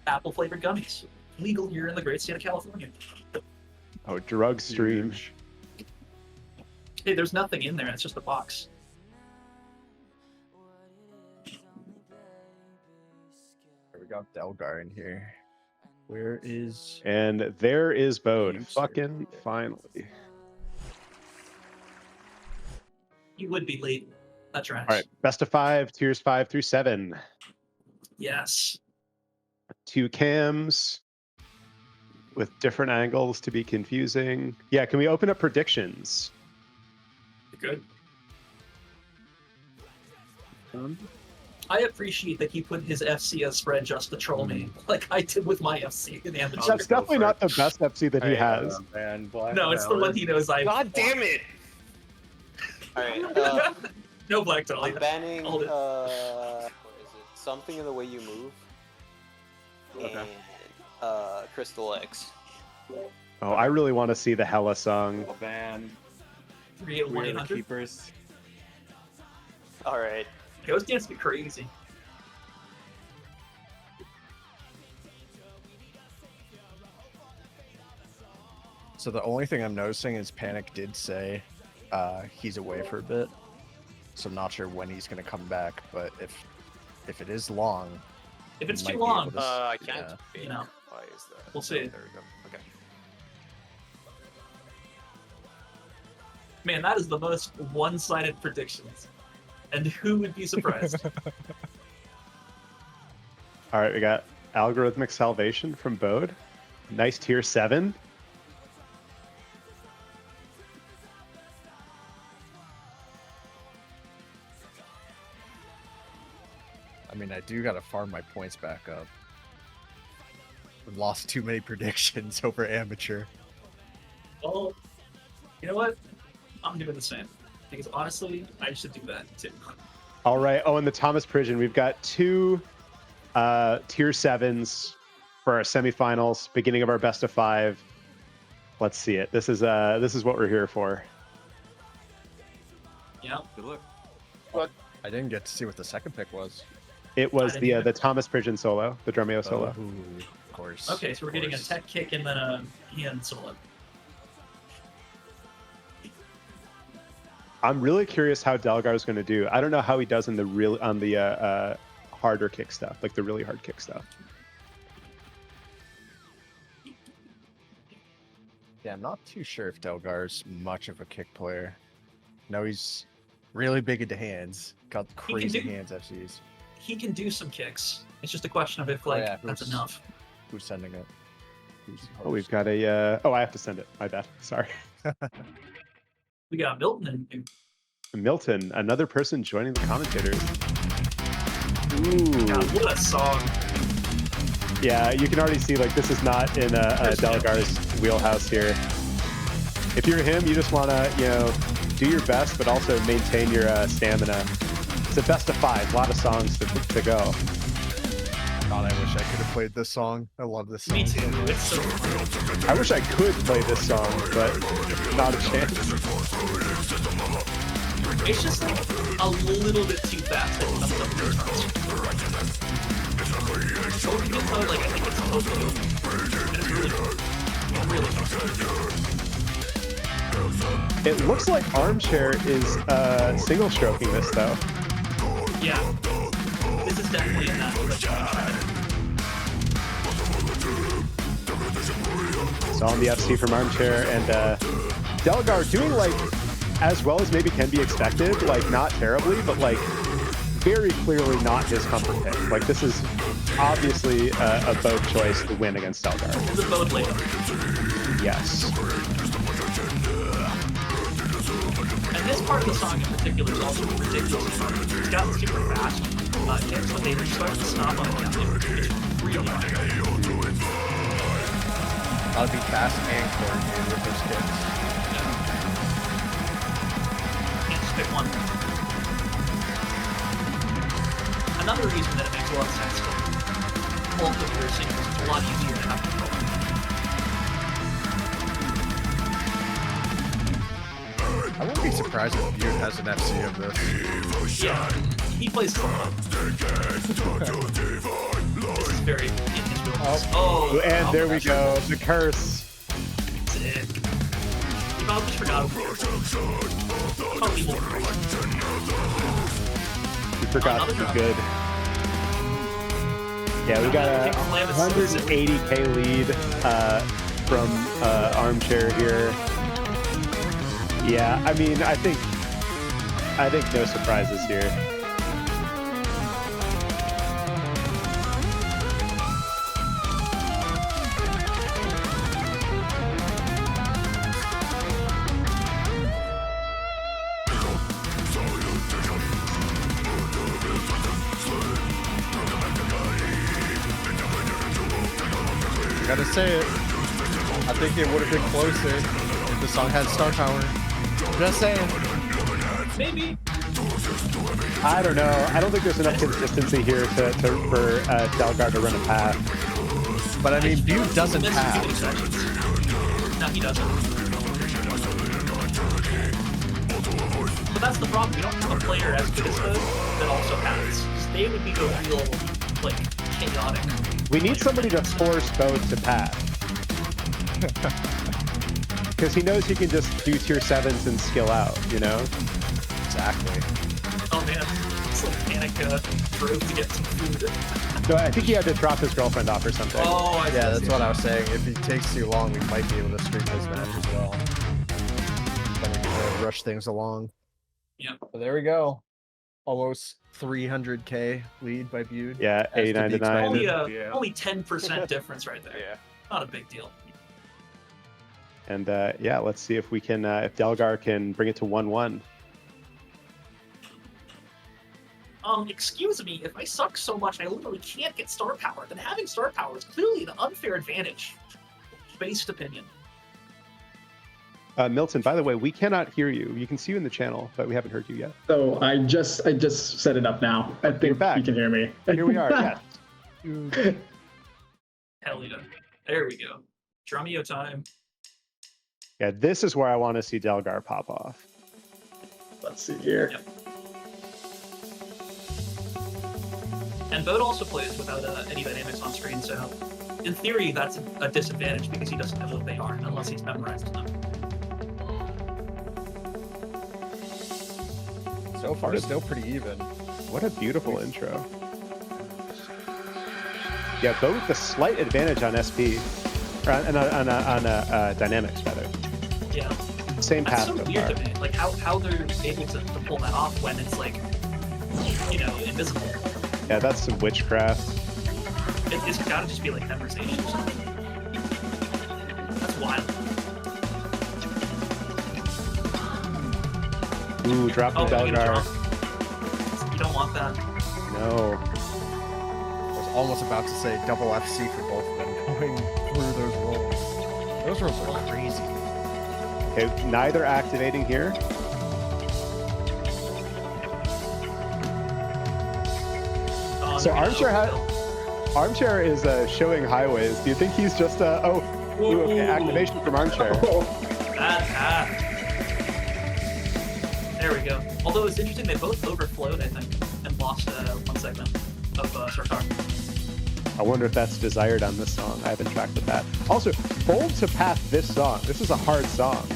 apple flavored gummies, legal here in the great state of California. oh, drug stream. Hey, there's nothing in there. It's just a box. We got Delgar in here. Where is? And there is Bode. Fucking finally. You would be late. That's right. All right, best of 5, tiers 5 through 7. Yes. 2 cams with different angles to be confusing. Yeah, can we open up predictions? Good. I appreciate that he put his FC as spread just to troll me, like I did with my FC in amateur. That's definitely not the best FC that he has. Man, No, it's the one he knows I. God damn it! Alright, no Black Dahlia. I'm banning, Hold it. what is it? Something in the way you move. And, Crystal X. Oh, I really want to see the Hella song. I'll ban 381 keepers. Alright. Ghost Dance be crazy. So the only thing I'm noticing is Panic did say he's away for a bit, so I'm not sure when he's gonna come back. But if it is long, If it's he too might be long, able to I can't. yeah. you know, Why is that? we'll see. There we go. Okay. Man, that is the most one-sided predictions. And who would be surprised? All right, we got Algorithmic Salvation from Bode. Nice tier 7. I mean, I do gotta farm my points back up. I've lost too many predictions over amateur. Well, you know what? I'm doing the same. Because honestly, I should do that too. All right. Oh, in the Thomas Pridgeon, we've got 2 tier 7s for our semifinals, beginning of our best of 5. Let's see it. This is what we're here for. Yeah. Good luck. But I didn't get to see what the second pick was. It was the Thomas Pridgeon solo, the Drumeo solo. Ooh, of course. Okay, so we're getting a tech kick and then a hand solo. I'm really curious how Delgar's going to do. I don't know how he does on the harder kick stuff, like the really hard kick stuff. Yeah, I'm not too sure if Delgar's much of a kick player. No, he's really big into hands. Got crazy hands FCs. He can do some kicks. It's just a question of if that's enough. Who's sending it? Oh, we've got a. Oh, I have to send it. My bad. Sorry. We got Milton and Milton, another person joining the commentators. Ooh. God, what a song. Yeah, you can already see like this is not in Delgar's wheelhouse here. If you're him, you just want to do your best, but also maintain your stamina. It's a best of 5, a lot of songs to go. God, I wish I could have played this song. I love this song. Me too. It's so fun. I wish I could play this song, but not a chance. It's just like a little bit too fast at some of the turns. So even though like I think it's supposed to move, and it's really It looks like Armchair is single stroking this though. Yeah. This is definitely in that direction. So on the FC from Armchair, and Delgar doing like as well as maybe can be expected, like not terribly, but like very clearly not his comfort pick. Like, this is obviously a boat choice to win against Delgar. It's a boat later. Yes. And this part of the song in particular is also ridiculous. It's gotten super fast. Hits when they start to stop on it, it's really hard. I'll be fast and coordinated with those kicks. Can't just pick one. Another reason that it makes a lot of sense to pull up the rear sync is it's a lot easier to have control. I wouldn't be surprised if Butte has an FC of this. Yeah, he plays a lot. This is very in his wheelhouse. Oh, and there we go. The curse. Sick. You about just forgot about it. Probably more. We forgot to be good. Yeah, we got a 180k lead from Armchair here. Yeah, I mean, I think no surprises here. Gotta say it. I think it would have been closer if the song had star power. Just saying. Maybe. I don't know. I don't think there's enough consistency here for Delgar to run a path. But I mean, Butte doesn't have. No, he doesn't. But that's the problem. We don't have a player as good as those that also has. They would be the real, like, chaotic. We need somebody to force both to path. Because he knows he can just do tier 7s and skill out, you know? Exactly. Oh man, it's like Panic drove to get some food. No, I think he had to drop his girlfriend off or something. Oh, I see. Yeah, that's what I was saying. If he takes too long, we might be able to stream his match as well. Then we can rush things along. Yeah. So there we go. Almost 300k lead by Butte. Yeah, 89 to 9. Only 10% difference right there. Yeah. Not a big deal. And yeah, let's see if we can, if Delgar can bring it to 1-1. Excuse me, if I suck so much I literally can't get star power, then having star power is clearly the unfair advantage. Based opinion. Milton, by the way, we cannot hear you. You can see you in the channel, but we haven't heard you yet. So I just set it up now. I think you can hear me. Here we are, yes. Hell yeah. There we go. Drumeo time. Yeah, this is where I want to see Delgar pop off. Let's see here. Yep. And Bode also plays without any dynamics on screen, so in theory that's a disadvantage because he doesn't know what they are unless he's memorized them. So far, it's still pretty even. What a beautiful intro. Yeah, Bode with the slight advantage on SP. Or on dynamics, rather. Yeah. Same path. That's so weird to me. Like how they're able to pull that off when it's like, you know, invisible. Yeah, that's some witchcraft. It's gotta just be like memorization or something. That's wild. Ooh, dropping Delgar. You don't want that. No. I was almost about to say double FC for both of them going through those rolls. Those rolls are crazy. Okay, neither activating here. So Armchair is showing highways. Do you think he's just okay, activation from Armchair? There we go. Although it's interesting, they both overflowed, I think, and lost one segment of Sarkar. I wonder if that's desired on this song. I haven't tracked with that. Also, bold to path this song. This is a hard song.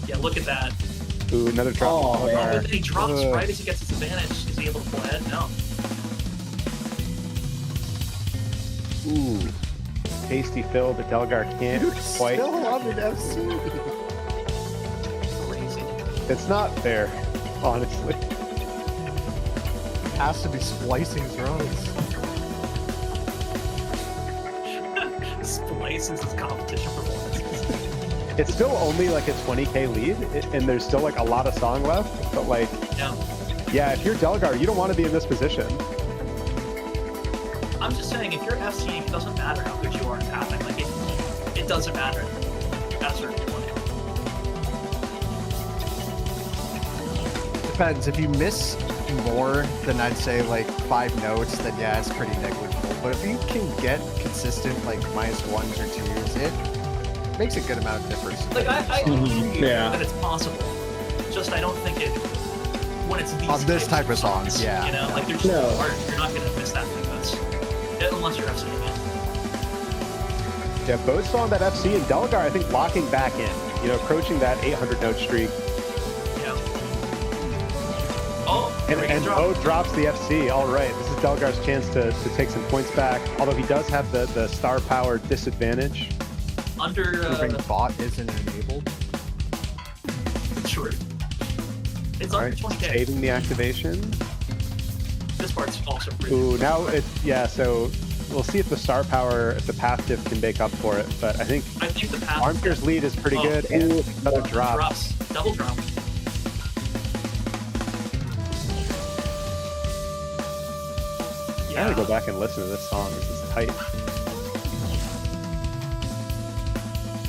Yeah, look at that. Ooh, another drop. Oh, and he drops right as he gets his advantage. Is he able to pull ahead? No. Ooh, tasty fill, but Delgar can't quite. Still on an FC. Crazy. It's not fair, honestly. has to be splicing drums. Splices his competition performances. It's still only like a 20k lead, and there's still like a lot of song left. But like, yeah, if you're Delgar, you don't want to be in this position. I'm just saying, if you're FC, it doesn't matter how good you are in pathing. Like it doesn't matter at a certain point. Depends. If you miss more than I'd say like 5 notes, then yeah, it's pretty negligible. But if you can get consistent like -1s or 2s, it makes a good amount of difference. Like I agree Yeah. that it's possible. Just I don't think it when it's these On this type of songs, yeah. You know, like they're just No. hard. You're not gonna miss that thing unless you're FC again. Yeah, both still on that FC, and Delgar, I think, locking back in. You know, approaching that 800 note streak. Yeah. Oh, And Bo drops the FC. All right, this is Delgar's chance to take some points back. Although he does have the star power disadvantage. Under Proving bot isn't enabled. True. It's All under right, 20k. saving the activation. This part's also pretty. Ooh, now it, yeah, so we'll see if the star power, if the path diff can make up for it, but I think the path Armchair's lead is pretty good, and another drop. Double drop. I gotta go back and listen to this song, this is tight.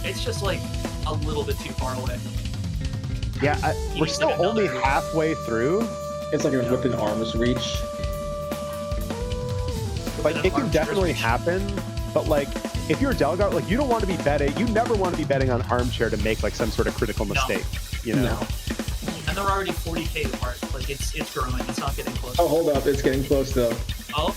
It's just like a little bit too far away. Yeah, we're still only halfway through. It's like within arm's reach. Like, it can definitely happen, but like, if you're Delgar, like, you don't want to be betting, you never want to be betting on Armchair to make like some sort of critical mistake, you know? No. And they're already 40k apart. Like it's growing. It's not getting close. Oh, hold up. It's getting close though. Oh.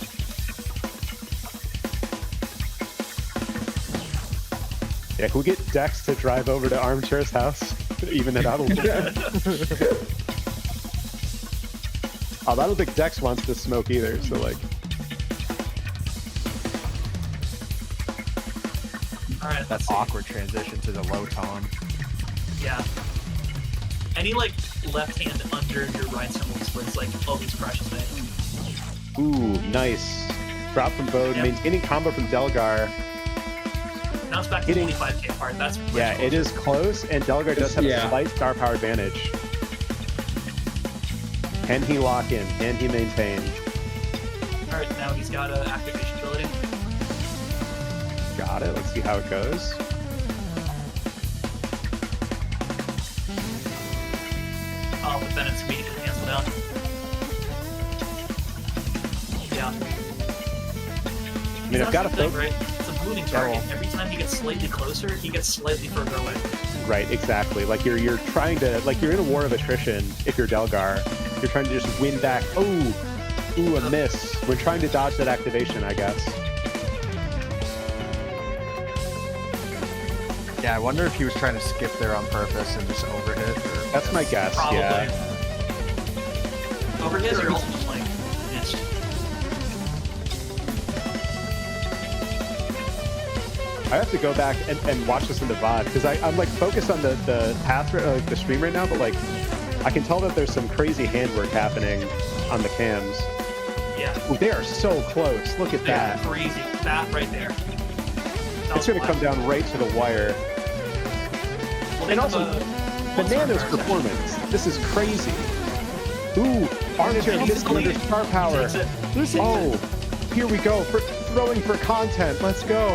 Yeah, can we get Dex to drive over to Armchair's house? Even it out a little bit. Oh, I don't think Dex wants to smoke either, so like... Alright, That's awkward transition to the low tone. Yeah. Any like left hand under your right cymbal splits like always crushes me. Ooh, nice. Drop from Bode, maintaining combo from Delgar. Now it's back to 25k apart. That's Yeah, it is close, and Delgar does have a slight star power advantage. Can he lock in? Can he maintain? Alright, now he's got an activation ability. Got it. Let's see how it goes. Oh, but then it's immediately canceled out. Yeah. I mean, I've got a thing, focus. right? It's a moving target. Every time he gets slightly closer, he gets slightly further away. Right, exactly. Like you're trying to, like you're in a war of attrition if you're Delgar. You're trying to just win back. Ooh, a miss. We're trying to dodge that activation, I guess. Yeah, I wonder if he was trying to skip there on purpose and just overhit. Or That's my guess, Probably. yeah. Overhit or also just like missed. I have to go back and watch this in the VOD because I'm like focused on the path, like the stream right now, but like I can tell that there's some crazy handwork happening on the cams. Yeah. Ooh, they are so close. Look at They're that. crazy. That right there. It's going to come down right to the wire. Well, And also, Banana's performance. This is crazy. Ooh, Armchair missed under star power. Oh, here we go. Throwing for content. Let's go.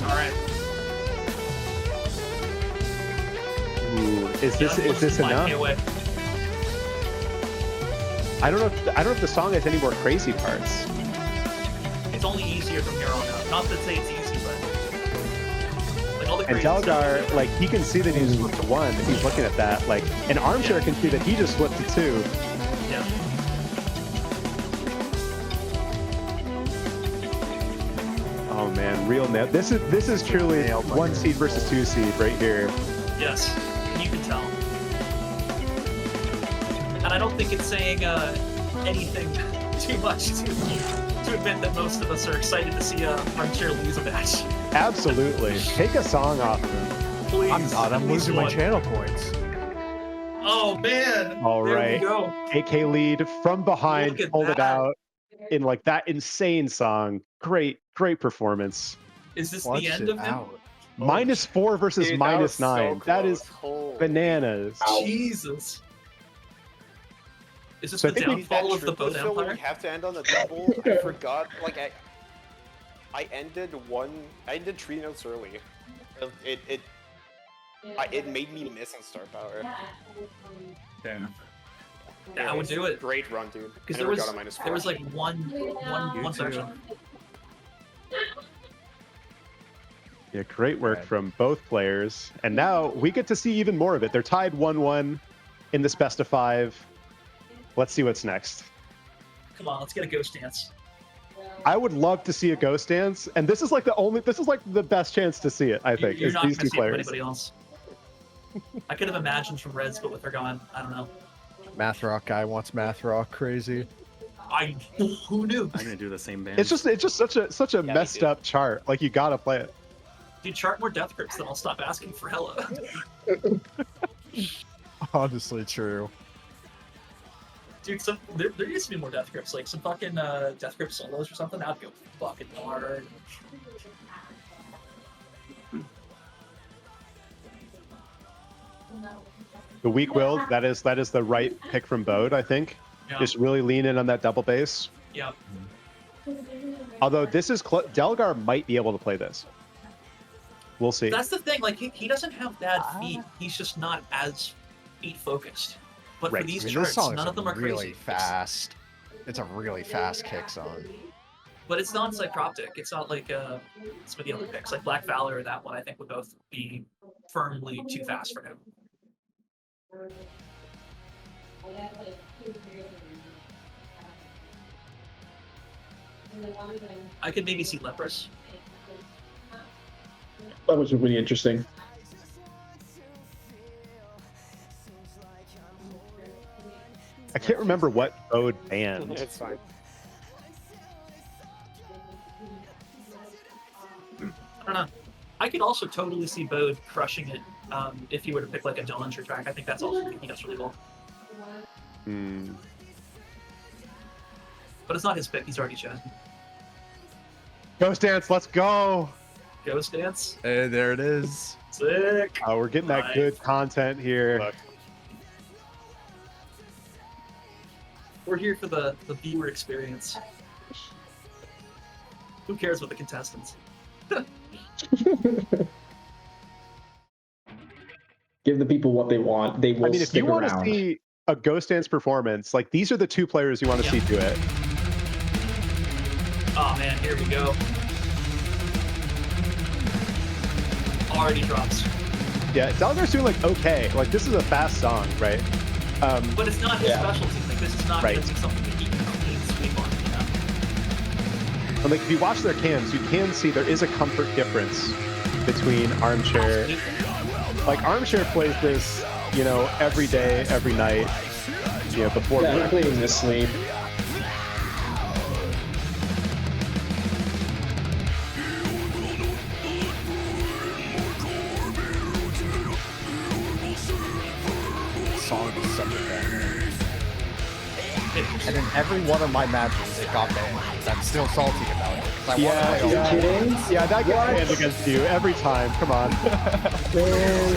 Alright. Ooh, is this enough? I don't know if the song has any more crazy parts. It's only easier from here on out. Not to say it's easy, but like all the And crazy Delgar, stuff. like, he can see that he's flipped to 1 if he's looking at that. Like, and Armchair can see that he just flipped to 2. Yeah. Oh man, real nail. This is truly 1 seed versus 2 seed right here. Yes, you can tell. And I don't think it's saying anything too much to admit that most of us are excited to see Armchair lose a match. Absolutely. Take a song off of him. Please. I'm not. I'm losing my channel points. Oh man! All there right. we go. AK lead from behind, Look at pulled it that. out in like that insane song. Great performance. Is this the end of him? -4 versus Dude, that was -9. so That is close. Holy. bananas. Jesus. Is this So I the think we- downfall of the Triple boat show when empire? you have to end on the double. I forgot. Like I ended 3 notes early. It made me miss on star power. Damn. Yeah, I would do it. Great run, dude. Because I there never was got a -4. there was like one section. Yeah, great work from both players. And now we get to see even more of it. They're tied 1-1 in this best of 5. Let's see what's next. Come on, let's get a ghost dance. I would love to see a ghost dance, and this is like the best chance to see it, I think, You're is not these gonna two see it from players. anybody else. I could have imagined from Reds, but with her gone, I don't know. Math rock guy wants math rock crazy. Who knew? I'm gonna do the same band. It's just such a messed up chart. Like, you gotta play it. Dude, chart more death grips, then I'll stop asking for Hella. Honestly, true. Dude, there used to be more death grips, like some fucking death grip solos or something. That'd go fucking hard. The weak will, that is the right pick from Bode, I think. Yeah. Just really lean in on that double bass. Yeah. Although this is Delgar might be able to play this. We'll see. That's the thing, like he doesn't have bad feet. He's just not as feet focused. But Right. for these I mean, charts, this song none is of them are really crazy. fast. It's a really fast kick song. But it's not psychroptic. It's not like some of the other picks, like Black Valor or that one. I think would both be firmly too fast for him. I could maybe see Leprous. That was really interesting. I can't remember what Bode banned. It's fine. I don't know. I could also totally see Bode crushing it if he were to pick like a Dillinger track. I think that's also he does really well. But it's not his pick. He's already chosen. Ghost Dance, let's go! Ghost Dance. Hey, there it is. Sick. Oh, we're getting that good content here. We're here for the viewer experience. Who cares about the contestants? Give the people what they want. They will I mean, if stick you want around. to see a Ghost Dance performance, like, these are the two players you want to see do it. Oh man, here we go. Already drops. Yeah, Delgar's doing like okay. Like, this is a fast song, right? But it's not his specialty. Like this is not Right. gonna be something that he can clean sweep on, you know? And like, if you watch their cams, you can see there is a comfort difference between Armchair. Like, Armchair plays this, you know, every day, every night, you know, before. Yeah, bed. I'm playing this sleep. This song is such a banger. And in every one of my matches, it got banned. I'm still salty about it. 'Cause I Yeah, want to play all kidding? Yeah, that gets banned against you every time. Come on. Man,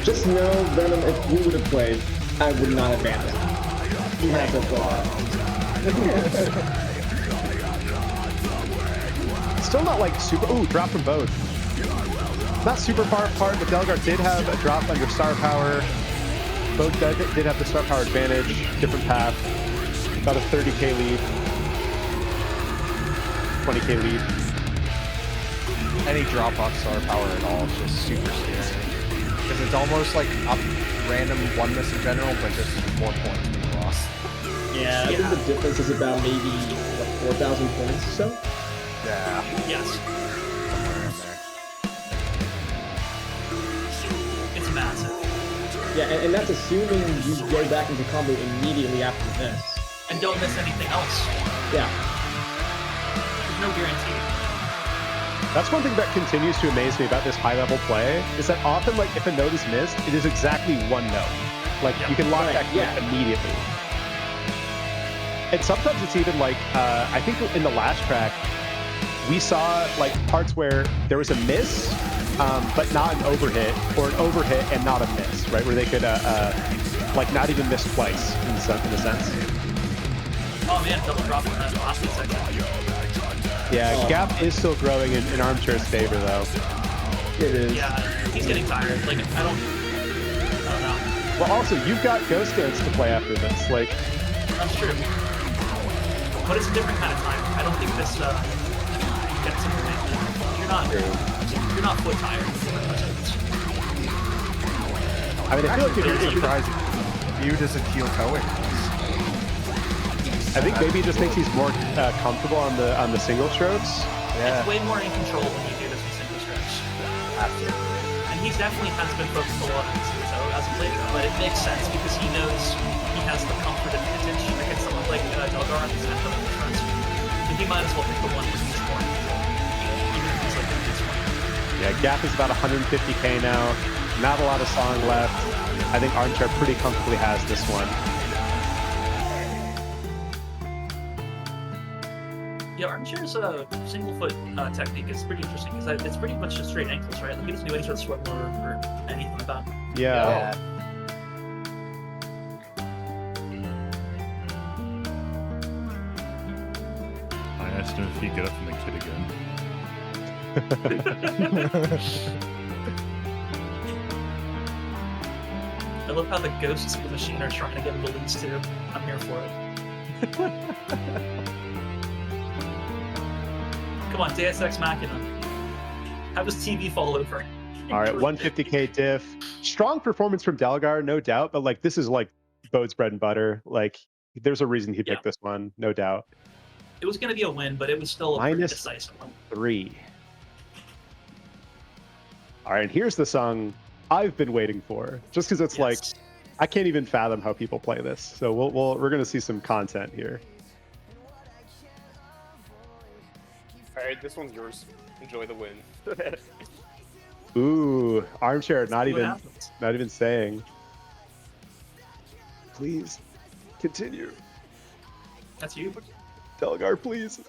just know, Venom, if you would have played, I would not have banned him. He has a flaw. Still not like super. Ooh, drop from Bode. Not super far apart, but Delgar did have a drop under star power. Bode did have the star power advantage. Different path. About a 30k lead. 20k lead. Any drop on star power at all is just super scary. Because it's almost like a random one miss in general, but just more points being lost. Yeah, I think the difference is about maybe, what, 4,000 points or so? Yeah. Yes. Somewhere in there. It's massive. Yeah, and that's assuming you go back into combo immediately after this. And don't miss anything else. Yeah. There's no guarantee. That's one thing that continues to amaze me about this high-level play, is that often, like, if a note is missed, it is exactly one note. Like, you can lock that key immediately. And sometimes it's even like, I think in the last track, we saw, like, parts where there was a miss, but not an overhit, or an overhit and not a miss, right? Where they could, like, not even miss twice, in a sense. Oh man, double drop on that last second. Yeah, gap is still growing in Armchair's favor, though. It is. Yeah, he's getting tired. Like, I don't know. Well, also, you've got Ghost Dance to play after this. Like, That's true. But it's a different kind of time. I don't think this gets him away. You're not foot tired. I mean, I feel like if you're surprising. View doesn't feel going. I think maybe he just thinks he's more comfortable on the single strokes. It's way more in control when you do this with single strokes. Absolutely. And he definitely has been focused a lot on Suzo as a player, but it makes sense because he knows he has the comfort advantage against someone like Delgar on his natural defense. So he might as well pick the one who's more in control, even if he's like the this one. Yeah, gap is about 150k now. Not a lot of song left. I think Armchair pretty comfortably has this one. Yeah, Armchair's single foot technique is pretty interesting because it's pretty much just straight ankles, right? Like he doesn't do any sort of sweat or anything like that. Yeah. I asked him if he'd get up from the kid again. I love how the ghosts of the machine are trying to get released too. I'm here for it. Come on, Deus Ex Machina. Have his TV fall over. All right, 150k diff. Strong performance from Delgar, no doubt, but like this is like Bode's bread and butter. Like there's a reason he picked this one, no doubt. It was going to be a win, but it was still a pretty decisive one. -3. All right, and here's the song I've been waiting for, just because it's like I can't even fathom how people play this. So we're going to see some content here. All right, this one's yours. Enjoy the win. Ooh, Armchair, not even saying. Please continue. That's you. Delgar, please.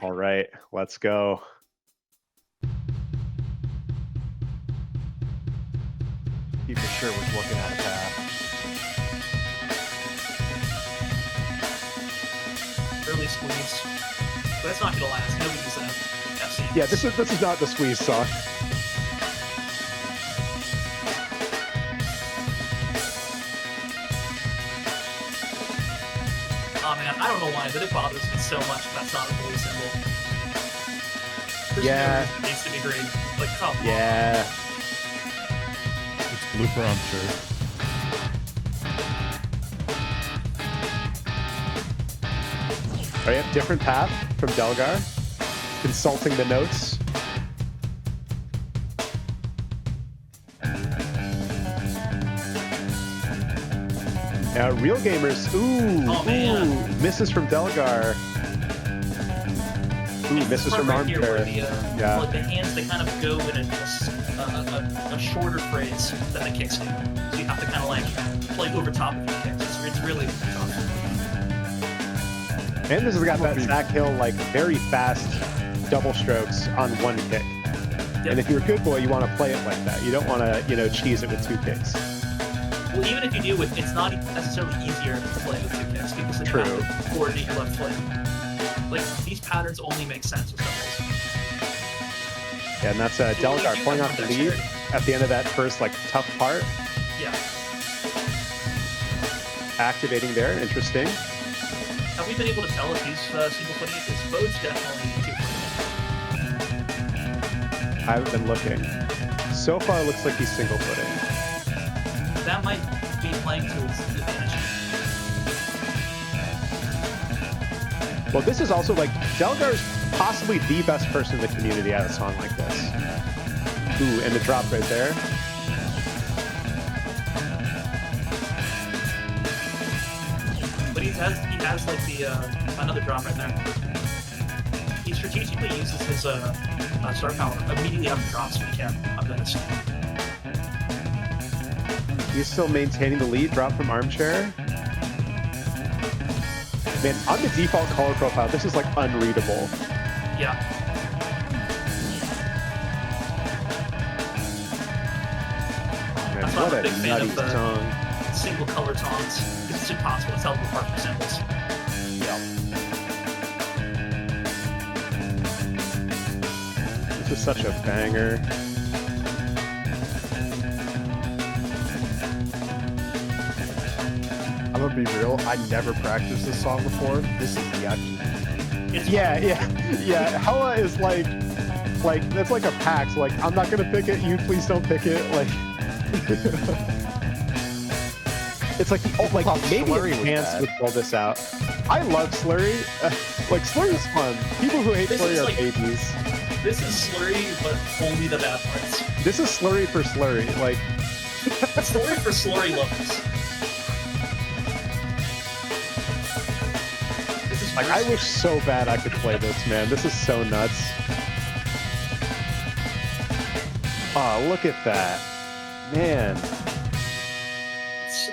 All right, let's go. He for sure was looking at a path. Early squeeze. But that's not going to last. Nobody's FC. Yeah, this is not the squeeze song. Oh man, I don't know why, but it bothers me so much that's not a blue symbol. There's Yeah. no reason it needs to be green. Like, come on. Yeah. It's blue for Armchair. All right, different path from Delgar. Consulting the notes. Now, real gamers. Ooh, misses from Delgar. Ooh, misses from Right here where Armchair. the, like the hands, they kind of go in a shorter phrase than the kicks do. So you have to kind of like play over top of your kicks. It's really tough. And this has got that Zach Hill, like, very fast double strokes on one kick. And if you're a good boy, you want to play it like that. You don't want to, cheese it with 2 kicks. Well, even if you do, it's not necessarily easier to play with 2 kicks because then you have to coordinate your left foot. Like, these patterns only make sense with doubles. Yeah, and that's Delgar pulling off the lead at the end of that first, like, tough part. Yeah. Activating there, interesting. Have we been able to tell if he's single footing it? Because Bode's definitely 2 footing. I haven't been looking. So far, it looks like he's single footing. That might be playing to his advantage. Well, this is also, like, Delgar's possibly the best person in the community at a song like this. Ooh, and the drop right there. But he has like the another drop right there. strategically uses his star power immediately after drops when he can. I'm noticed. He's still maintaining the lead. Drop from Armchair. Man, on the default color profile, this is like unreadable. Yeah. Man, That's why what I'm a a big fan nutty of the song. single color taunts. It's impossible to tell them apart from symbols. This is such a banger. I'm gonna be real. I never practiced this song before. This is yucky. Yeah. Hella is like that's like a pact. Like, I'm not gonna pick it. You please don't pick it. Like, it's like maybe Slurry was Enhanced bad. would pull this out. I love Slurry. Like, Slurry's fun. People who hate This Slurry is are like- babies. This is Slurry, but only the bad parts. This is Slurry for Slurry. Like, Slurry for Slurry lovers. This is like I wish so bad I could play this, man. This is so nuts. Oh, look at that, man.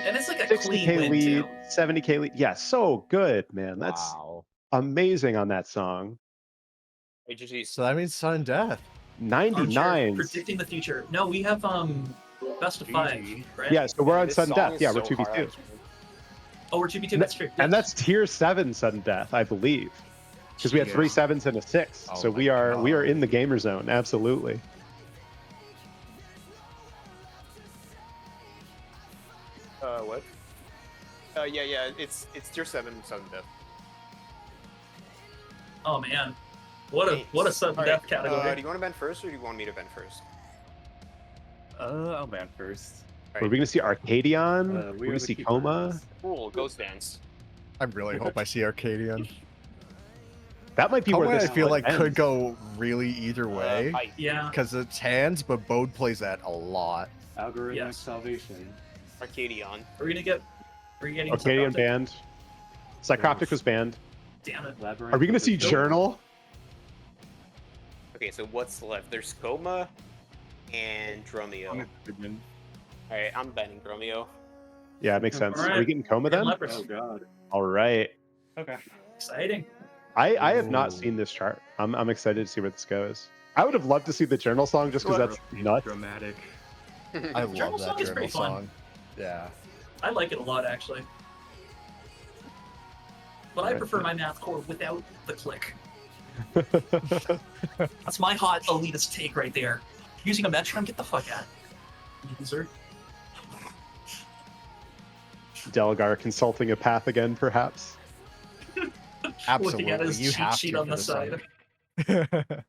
And it's like a clean 60K win, lead, too. 70K lead. Yeah, so good, man. That's amazing on that song. So that means sudden death. 99. Predicting the future. No, we have best of 5, right? Yeah, so we're on This sudden song death. is Yeah, we're so hard. 2v2. Oh, we're 2v2. That's true. And that's tier 7 sudden death, I believe. Because we had 3 7s and a 6. Oh So my we are God. in the gamer zone, absolutely. What? Yeah. It's tier 7 sudden death. Oh man, what a sudden death category. Do you want to ban first, or do you want me to ban first? I'll ban first. Are we going to see Arcadion? We're we going are to the see keepers. Coma? Cool, ghost dance. I really hope I see Arcadian. That might be Coma, where this I feel like could ends. go really either way. Yeah. Because it's hands, but Bode plays that a lot. Algorithmic Yes. salvation. Arcadion. We're getting Arcadian Psychroptic. banned. Psychroptic was banned. Damn it. Are we going to see Journal? Okay, so what's left? There's Coma and Dromio. Alright, I'm banning Dromio. Yeah, it makes sense. All right. Are we getting Coma then? Leopard. Oh god. All right. Okay. Exciting. I have not Ooh. seen this chart. I'm excited to see where this goes. I would have loved to see the Journal song just because that's nuts. Dramatic. I Journal love that song is journal pretty fun. song. Yeah. I like it a lot, actually. But I prefer my math core without the click. That's my hot elitist take right there. Using a Metron, get the fuck out. User. Delgar consulting a path again, perhaps. Absolutely. Looking at his You cheat have sheet to on for the this side. song.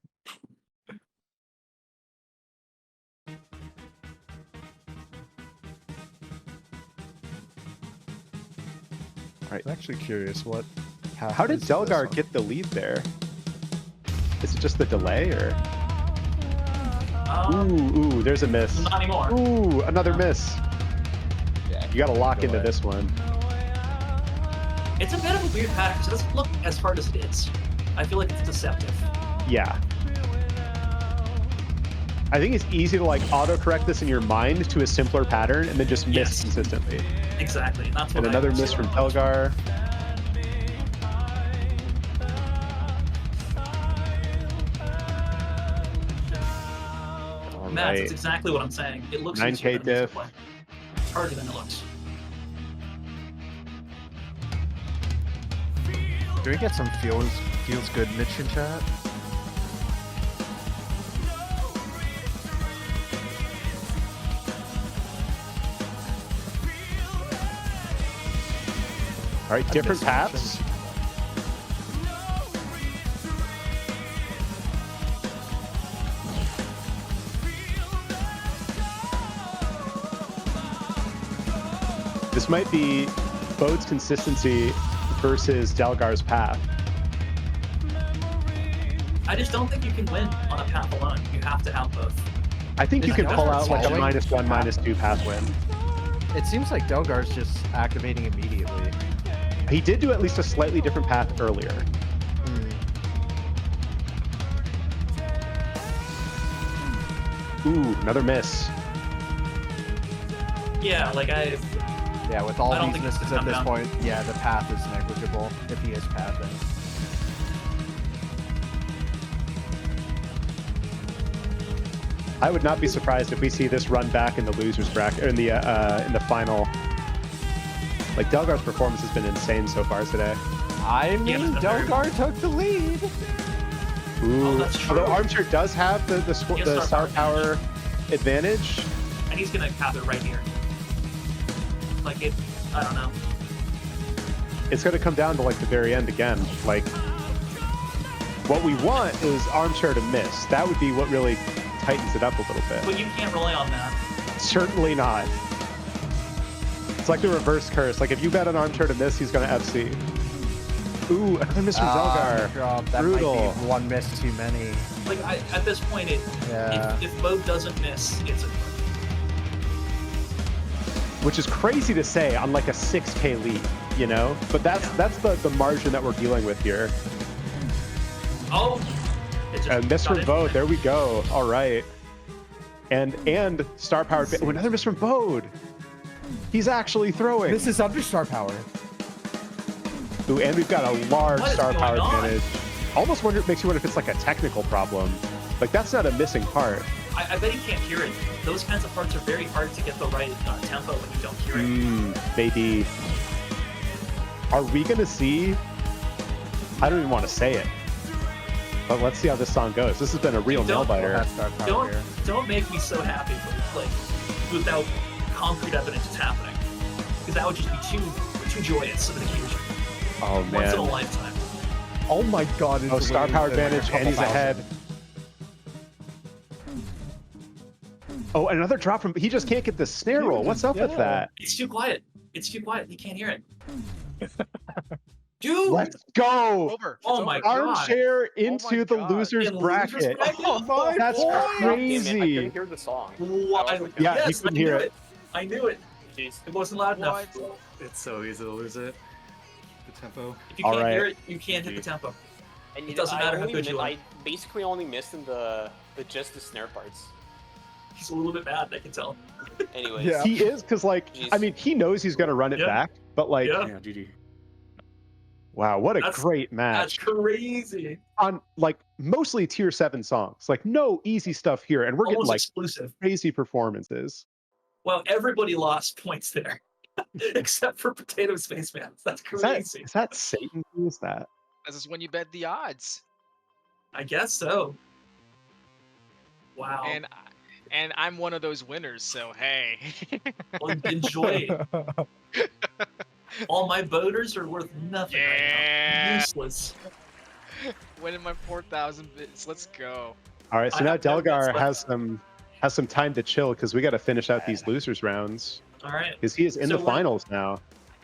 Right. I'm actually curious what. How did happens to this Delgar one. get the lead there? Is it just the delay or? Ooh, there's a miss. Not anymore. Ooh, another miss. You gotta lock into this one. It's a bit of a weird pattern because it doesn't look as hard as it is. I feel like it's deceptive. Yeah. I think it's easy to like autocorrect this in your mind to a simpler pattern and then just miss consistently. Exactly. That's what And I another was miss from doing. Delgar. All Matt, that's right. exactly what I'm saying. It looks 9K easier than it is to diff. play. It's harder than it looks. Do we get some feels good Mitch in chat? All right, different paths. This might be Bode's consistency versus Delgar's path. I just don't think you can win on a path alone. You have to have both. I think you can pull out like a following? -1, -2 path win. It seems like Delgar's just activating immediately. He did do at least a slightly different path earlier. Ooh, another miss. Yeah, like Yeah, with I all don't these think it's misses gonna at come this down. point, yeah, the path is negligible if he is pathing. I would not be surprised if we see this run back in the losers bracket, or in the final. Like, Delgar's performance has been insane so far today. I mean, Delgar took the lead. Ooh, that's true. although Armchair does have the star power advantage. And he's gonna have it right here. Like it, I don't know. It's going to come down to like the very end again. Like, what we want is Armchair to miss. That would be what really tightens it up a little bit. But you can't rely on that. Certainly not. It's like the reverse curse. Like, if you bet on Armchair to miss, he's going to FC. Ooh, another miss from Delgar. That Brutal. might be one miss too many. Like at this point, Yeah. if Mo doesn't miss, it's a Which is crazy to say on like a 6K lead, you know? But that's the margin that we're dealing with here. oh. And miss from Bode, there we go. All right. And star powered. Oh, another miss from Bode. He's actually throwing. This is under star power. Ooh, and we've got a large What is star power going on? advantage. Almost makes you wonder if it's like a technical problem. Like, that's not a missing part. I bet he can't hear it. Those kinds of parts are very hard to get the right tempo when you don't hear it. Maybe. Are we gonna see? I don't even want to say it. But let's see how this song goes. This has been a real nail biter. Don't make me so happy, like without concrete evidence it's happening, because that would just be too joyous of an occasion. Oh man. Once in a lifetime. Oh my god. Oh, star power advantage, and he's ahead. Oh, another drop from. He just can't get the snare roll. What's up with that? It's too quiet. It's too quiet. He can't hear it. Dude! Let's go! Oh my god! Armchair into the losers bracket. Oh, That's Damn it, I crazy. couldn't hear the song. What? Yeah, yes, he couldn't I hear knew it. I knew it. It wasn't loud enough. It's so easy to lose it. The tempo. If you can't hear it, you can't hit the tempo. And It doesn't matter how only good you are. I basically only missed in the just the snare parts. He's a little bit bad, I can tell. Anyways. He is, because, like, I mean, he knows he's going to run it back, but, like, GG. wow, what a That's- great That's match. crazy. On, like, mostly tier 7 songs. Like, no easy stuff here, and we're getting, Almost like, exclusive. crazy performances. Well, everybody lost points there, except for Potato Spaceman. That's crazy. Is that Satan? Who is that? This is when you bet the odds. I guess so. Wow. And I'm one of those winners, so hey. Well, enjoy. All my voters are worth nothing right now. Useless. Winning my 4,000 bits. Let's go. All right, so I now have 10 bits Delgar left. has some time to chill, because we got to finish out these losers rounds. All right. Because he is in So the what- finals now.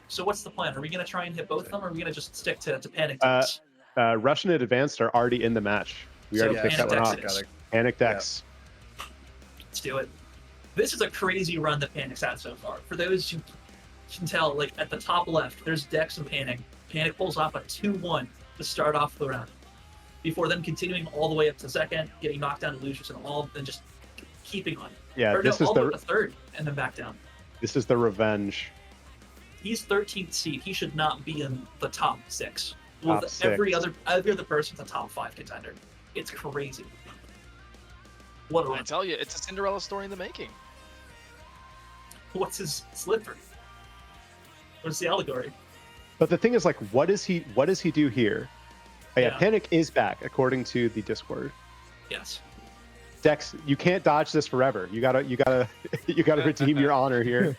So what's the plan? Are we going to try and hit both of them, or are we going to just stick to Panic Uh, Decks? Russian and Advanced are already in the match. We So already picked that Panic one Decks off. it is. Panic Decks. Let's do it. This is a crazy run that Panic's had so far. For those who can tell, like at the top left, there's Dex and Panic. Panic pulls off a 2-1 to start off the round, before then continuing all the way up to second, getting knocked down to losers, and all, then just keeping on. Yeah, or this no, is all the way the up to third, and then back down. this is the revenge. He's 13th seed. He should not be in the top 6. Top With 6. every other person's a top 5 contender. It's crazy. What a I run. tell you, it's a Cinderella story in the making. What's his slipper? What's the allegory? But the thing is, like, what does he do here? Oh, yeah, Yeah. Panic is back according to the Discord. Yes. Dex, you can't dodge this forever. You gotta redeem your honor here.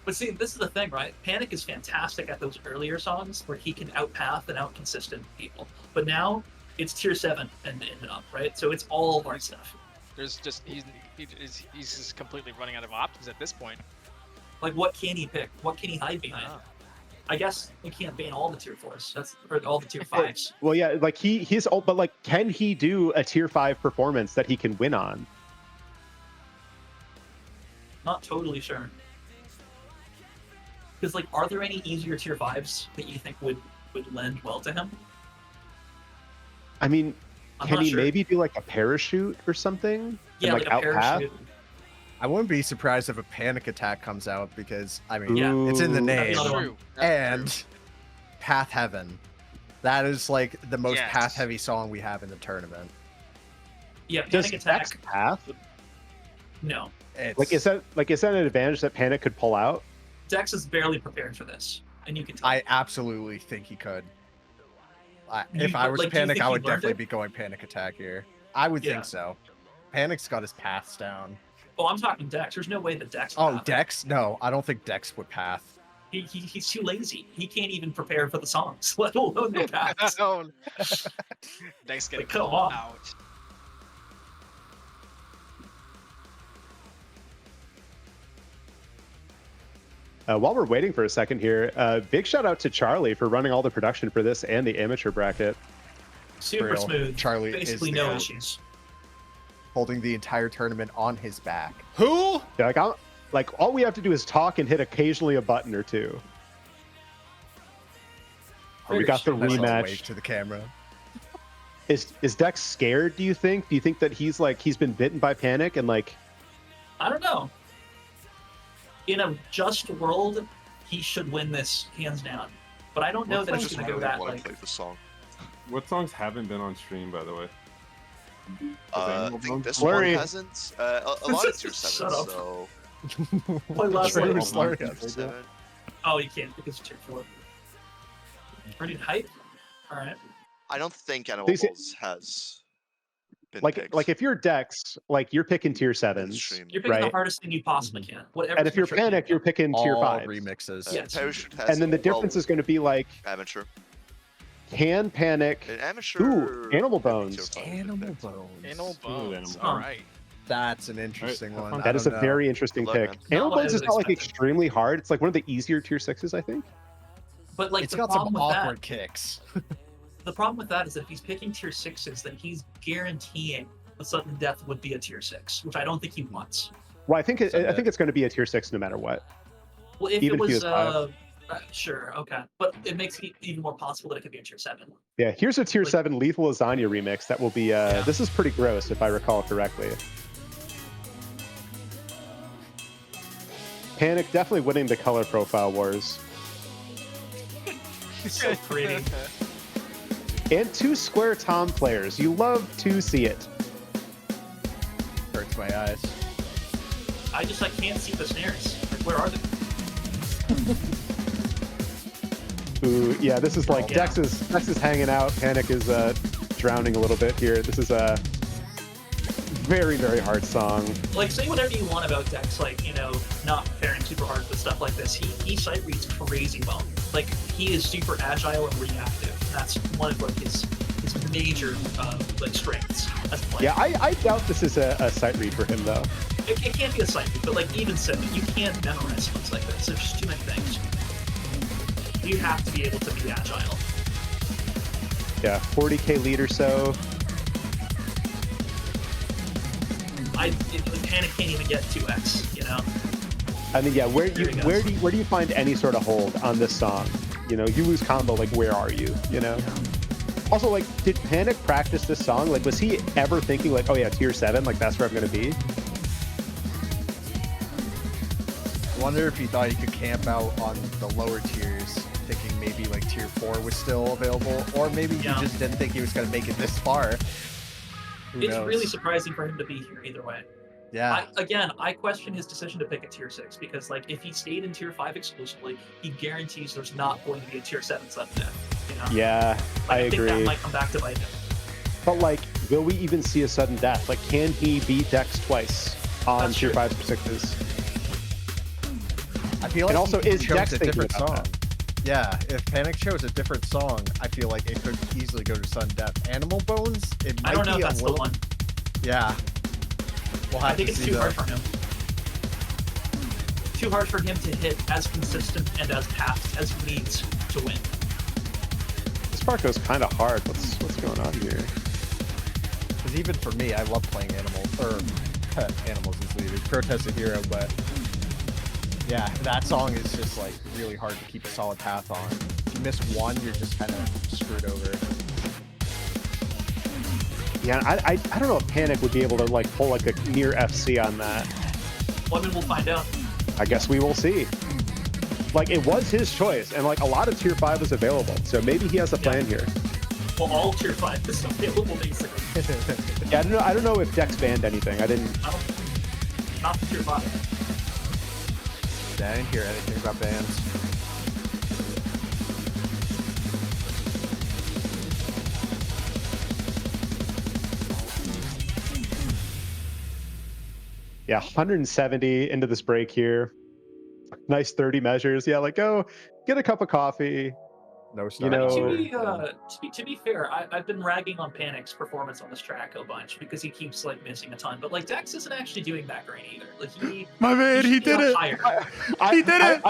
But see, this is the thing, right? Panic is fantastic at those earlier songs where he can outpath and out-consistent people. But now, it's tier 7 and up, right? So it's all of our stuff. There's just he's just completely running out of options at this point. Like, what can he pick? What can he hide behind? I guess we can't ban all the tier 4s. That's or all the tier 5s. Well, yeah, like he's old, but like, can he do a tier 5 performance that he can win on? Not totally sure. Because, like, are there any easier tier 5s that you think would lend well to him? I mean, Can not he sure. maybe do like a parachute or something? Yeah, and, like a out path? parachute. I wouldn't be surprised if a panic attack comes out because I mean Yeah. it's in the Ooh. name. That's true. And Path Heaven. That is like the most Yes. path heavy song we have in the tournament. Yeah, Does Panic Attack. Dex path? No. Like is that an advantage that Panic could pull out? Dex is barely prepared for this, and you can tell. I absolutely think he could. You- If I was like, do you Panic, think I he would learned definitely it? be going Panic Attack here. I would Yeah. think so. Panic's got his paths down. Oh, I'm talking Dex. There's no way that Dex. Oh, Dex? No, I don't think Dex would path. He's too lazy. He can't even prepare for the songs, let alone the paths. Dex getting come called on. out. While we're waiting for a second here, big shout out to Charlie for running all the production for this and the amateur bracket. Super Real. smooth. Charlie is Basically the no goat. issues. Holding the entire tournament on his back. Who? Yeah, like all we have to do is talk and hit occasionally a button or two. Oh, we got the That's all rematch. wave to the camera. Is Dex scared? Do you think? Do you think that he's been bitten by Panic and like? I don't know. In a just world, he should win this hands down. But I don't know that he's going to go that want like. to play the song. What songs haven't been on stream, by the way? I think this Slurry. one hasn't. A lot of tier 7, Shut up. so. Play last True, one. Slurry Tier has it. 7. Oh, you can't because it's tier 4. Ready to hype? All right. I don't think Animal These- Balls has been picked. Like if you're Dex, like you're picking tier 7s, You're picking right? the hardest thing you possibly can. Whatever. And if you're Panic, you're picking tier All 5. remixes. Yes. Parachute has And then the difference is going to be like, amateur. can Panic? An amateur. Ooh, Animal Bones. Animal Bones. Animal Bones. Huh. All right. That's an interesting one. That is a very interesting Good luck, pick. man. Animal Not what I Bones is would not like expect. extremely hard. It's like one of the easier tier 6s, I think. But like It's the got some problem with awkward that, kicks. the problem with that is that if he's picking tier 6s, then he's guaranteeing the sudden death would be a tier 6, which I don't think he wants. Well, I think it's going to be a tier 6 no matter what. Well, if Even it if he was, was sure, okay, but it makes it even more possible that it could be a tier 7. Yeah, here's a tier Like- 7 Lethal Lasagna remix that will be. This is pretty gross if I recall correctly. Panic definitely winning the color profile wars. So pretty. And 2 Square Tom players. You love to see it. Hurts my eyes. I can't see the snares. Like, where are they? Ooh, yeah, this is like Yeah. Dex is hanging out. Panic is drowning a little bit here. This is a very, very hard song. Like, say whatever you want about Dex, like, not preparing super hard for stuff like this. He sight reads crazy well. Like, he is super agile and reactive. That's one of like his major like strengths as a player. Yeah, I doubt this is a sight read for him though. It can't be a sight read, but like even so, you can't memorize things like this. There's just too many things. You have to be able to be agile. Yeah, 40k lead or so. Panic can't even get 2x, I mean, yeah, where There he goes. where do you find any sort of hold on this song? You lose combo, like where are you? Also, like, did Panic practice this song? Like, was he ever thinking like, oh yeah, tier 7, like that's where I'm gonna be? I wonder if he thought he could camp out on the lower tiers, thinking maybe like tier 4 was still available, or maybe he just didn't think he was going to make it this far. Who It's knows? really surprising for him to be here either way. Yeah. I question his decision to pick a tier 6 because, like, if he stayed in tier 5 exclusively, he guarantees there's not going to be a tier 7 sudden death. Yeah, Like, I think that agree. might come back to bite him. But like, will we even see a sudden death? Like, can he beat Dex twice on That's tier true. 5 or 6s? I feel like And also, he is chose Dex a thinking different about song. that? Yeah, if Panic chose a different song, I feel like it could easily go to sudden death. Animal Bones, it might I don't know be if a that's little... the one. Yeah. We'll have I think to it's see too hard though. for him. Too hard for him to hit as consistent and as fast as he needs to win. This part goes kind of hard. What's going on here? Because even for me, I love playing Animals is leader. Protest a hero, but yeah, that song is just like really hard to keep a solid path on. If you miss one, you're just kind of screwed over. Yeah, I don't know if Panic would be able to like pull like a near FC on that. Well, I mean, we'll find out. I guess we will see. Like, it was his choice, and like a lot of tier 5 is available, so maybe he has a plan here. Well, all tier 5 is available, basically. Yeah, I don't know if Dex banned anything. I didn't. Not the tier 5. I didn't hear anything about bans. Yeah, 170 into this break here. Nice 30 measures. Yeah, like go get a cup of coffee. No, you know. To be fair, I've been ragging on Panic's performance on this track a bunch because he keeps like missing a ton. But like Dex isn't actually doing that great either. Like My man, he did it. He did it.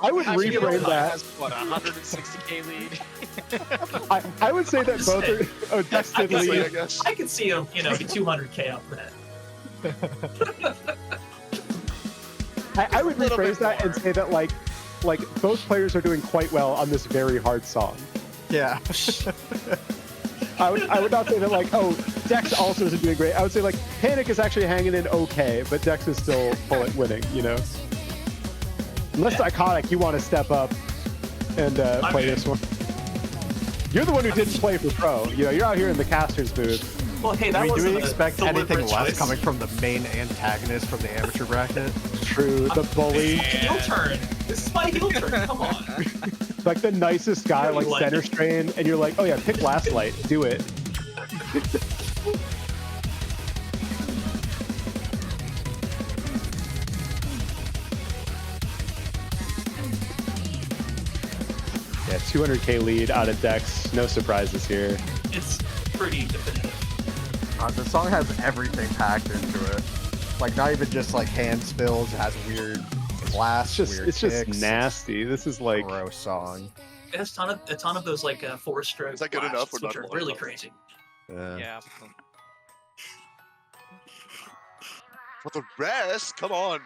I would Actually, reframe Okai that. has, what, 160k lead? I would say that both are. Oh, Dex did lead. I can see him, you know, be 200k up for that. I would rephrase that and say that like both players are doing quite well on this very hard song. Yeah. I would not say that like, oh, Dex also isn't doing great. I would say like Panic is actually hanging in okay, but Dex is still winning, you know. Unless Iconic, you want to step up and play this one. You're the one who didn't play for pro. You know, you're out here in the caster's booth. Well, hey, that do we wasn't expect a anything deliberate less choice. coming from the main antagonist from the amateur bracket? True, the bully. Heel turn. This is my heel turn. Come on. Like the nicest guy, You like like center it. strain, and you're like, oh yeah, pick last light, do it. Yeah, 200k lead out of Dex. No surprises here. It's pretty definitive. The song has everything packed into it. Like not even just like hand spills. It has weird blasts, weird It's just kicks. nasty. This is like gross song. It has a ton of those like 4-stroke. Is that good enough or which not are good really enough? crazy. Yeah. For the rest, come on.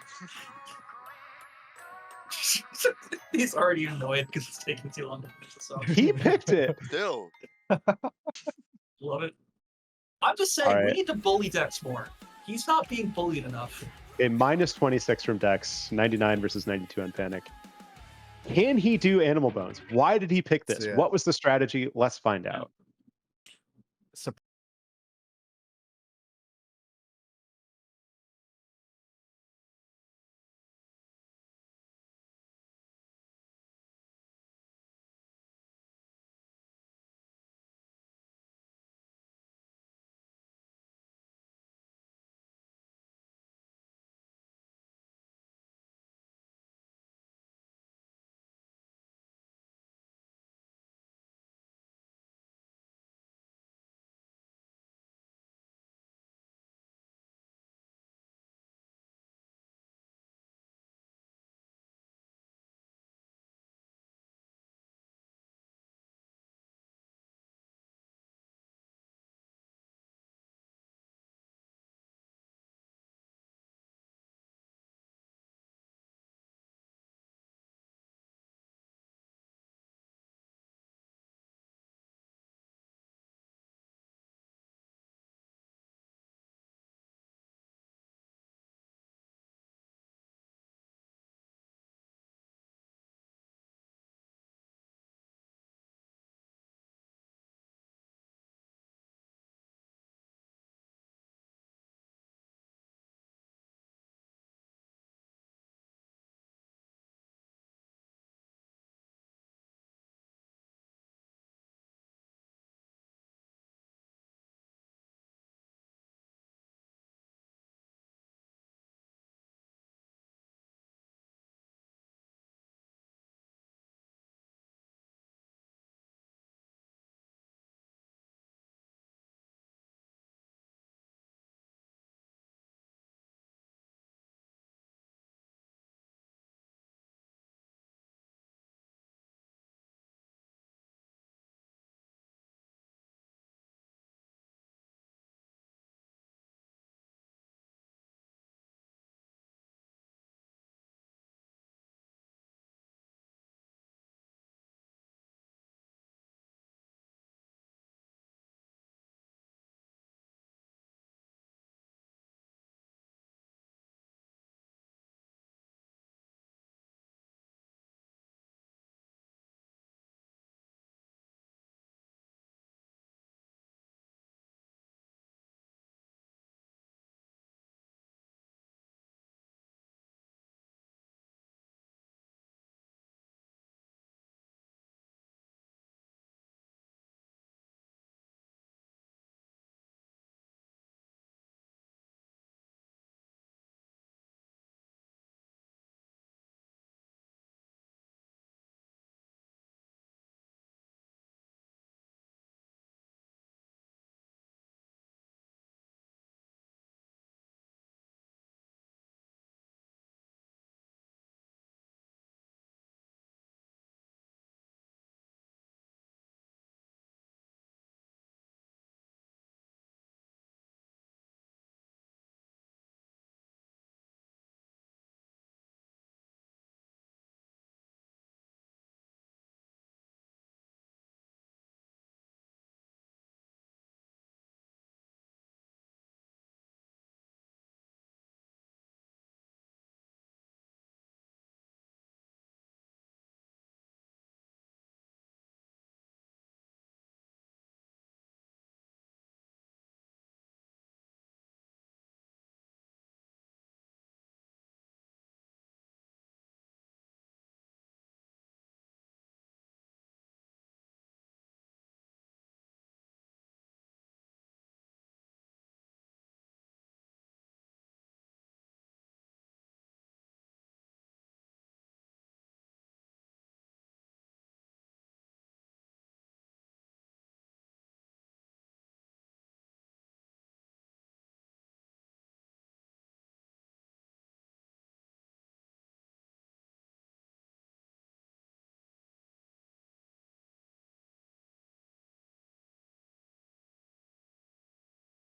He's already annoyed because it's taking too long to finish the song. He picked it. Still. Love it. I'm just saying, All right. we need to bully Dex more. He's not being bullied enough. A minus 26 from Dex, 99 versus 92 on Panic. Can he do Animal Bones? Why did he pick this? Yeah. What was the strategy? Let's find out.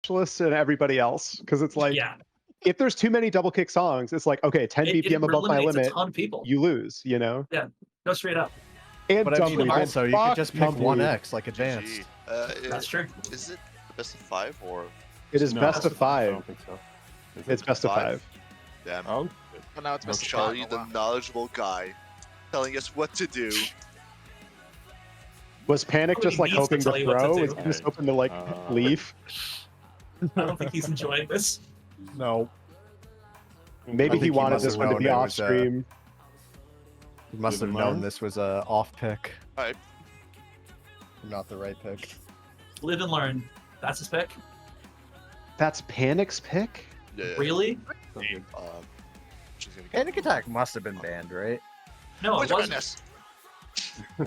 specialists and everybody else because it's like Yeah. if there's too many double kick songs, it's like okay, 10 It BPM above my eliminates a limit, ton of people. you lose. You know. Yeah. Go straight up. And But I mean, Dumpy, also, you could fuck just pick Dumpy. 1x like advanced. That's true. Is it the best of 5 or? It is No, best of I 5. don't think so. Is It's it best of 5. Damn. Oh, Well, now it's best of Charlie, five. the Oh, wow. knowledgeable guy, telling us what to do. Was Panic Nobody just like needs to hoping to tell you what to throw? do. Was he just hoping to like leave? I don't think he's enjoying this. No. Maybe he wanted this one to be off stream. He must have Live and known learn. this was a off pick. Alright. Not the right pick. Live and learn. That's his pick. That's Panic's pick? Yeah. Really? She's gonna Panic Attack must have been banned, right? No, it Wizard wasn't. Madness.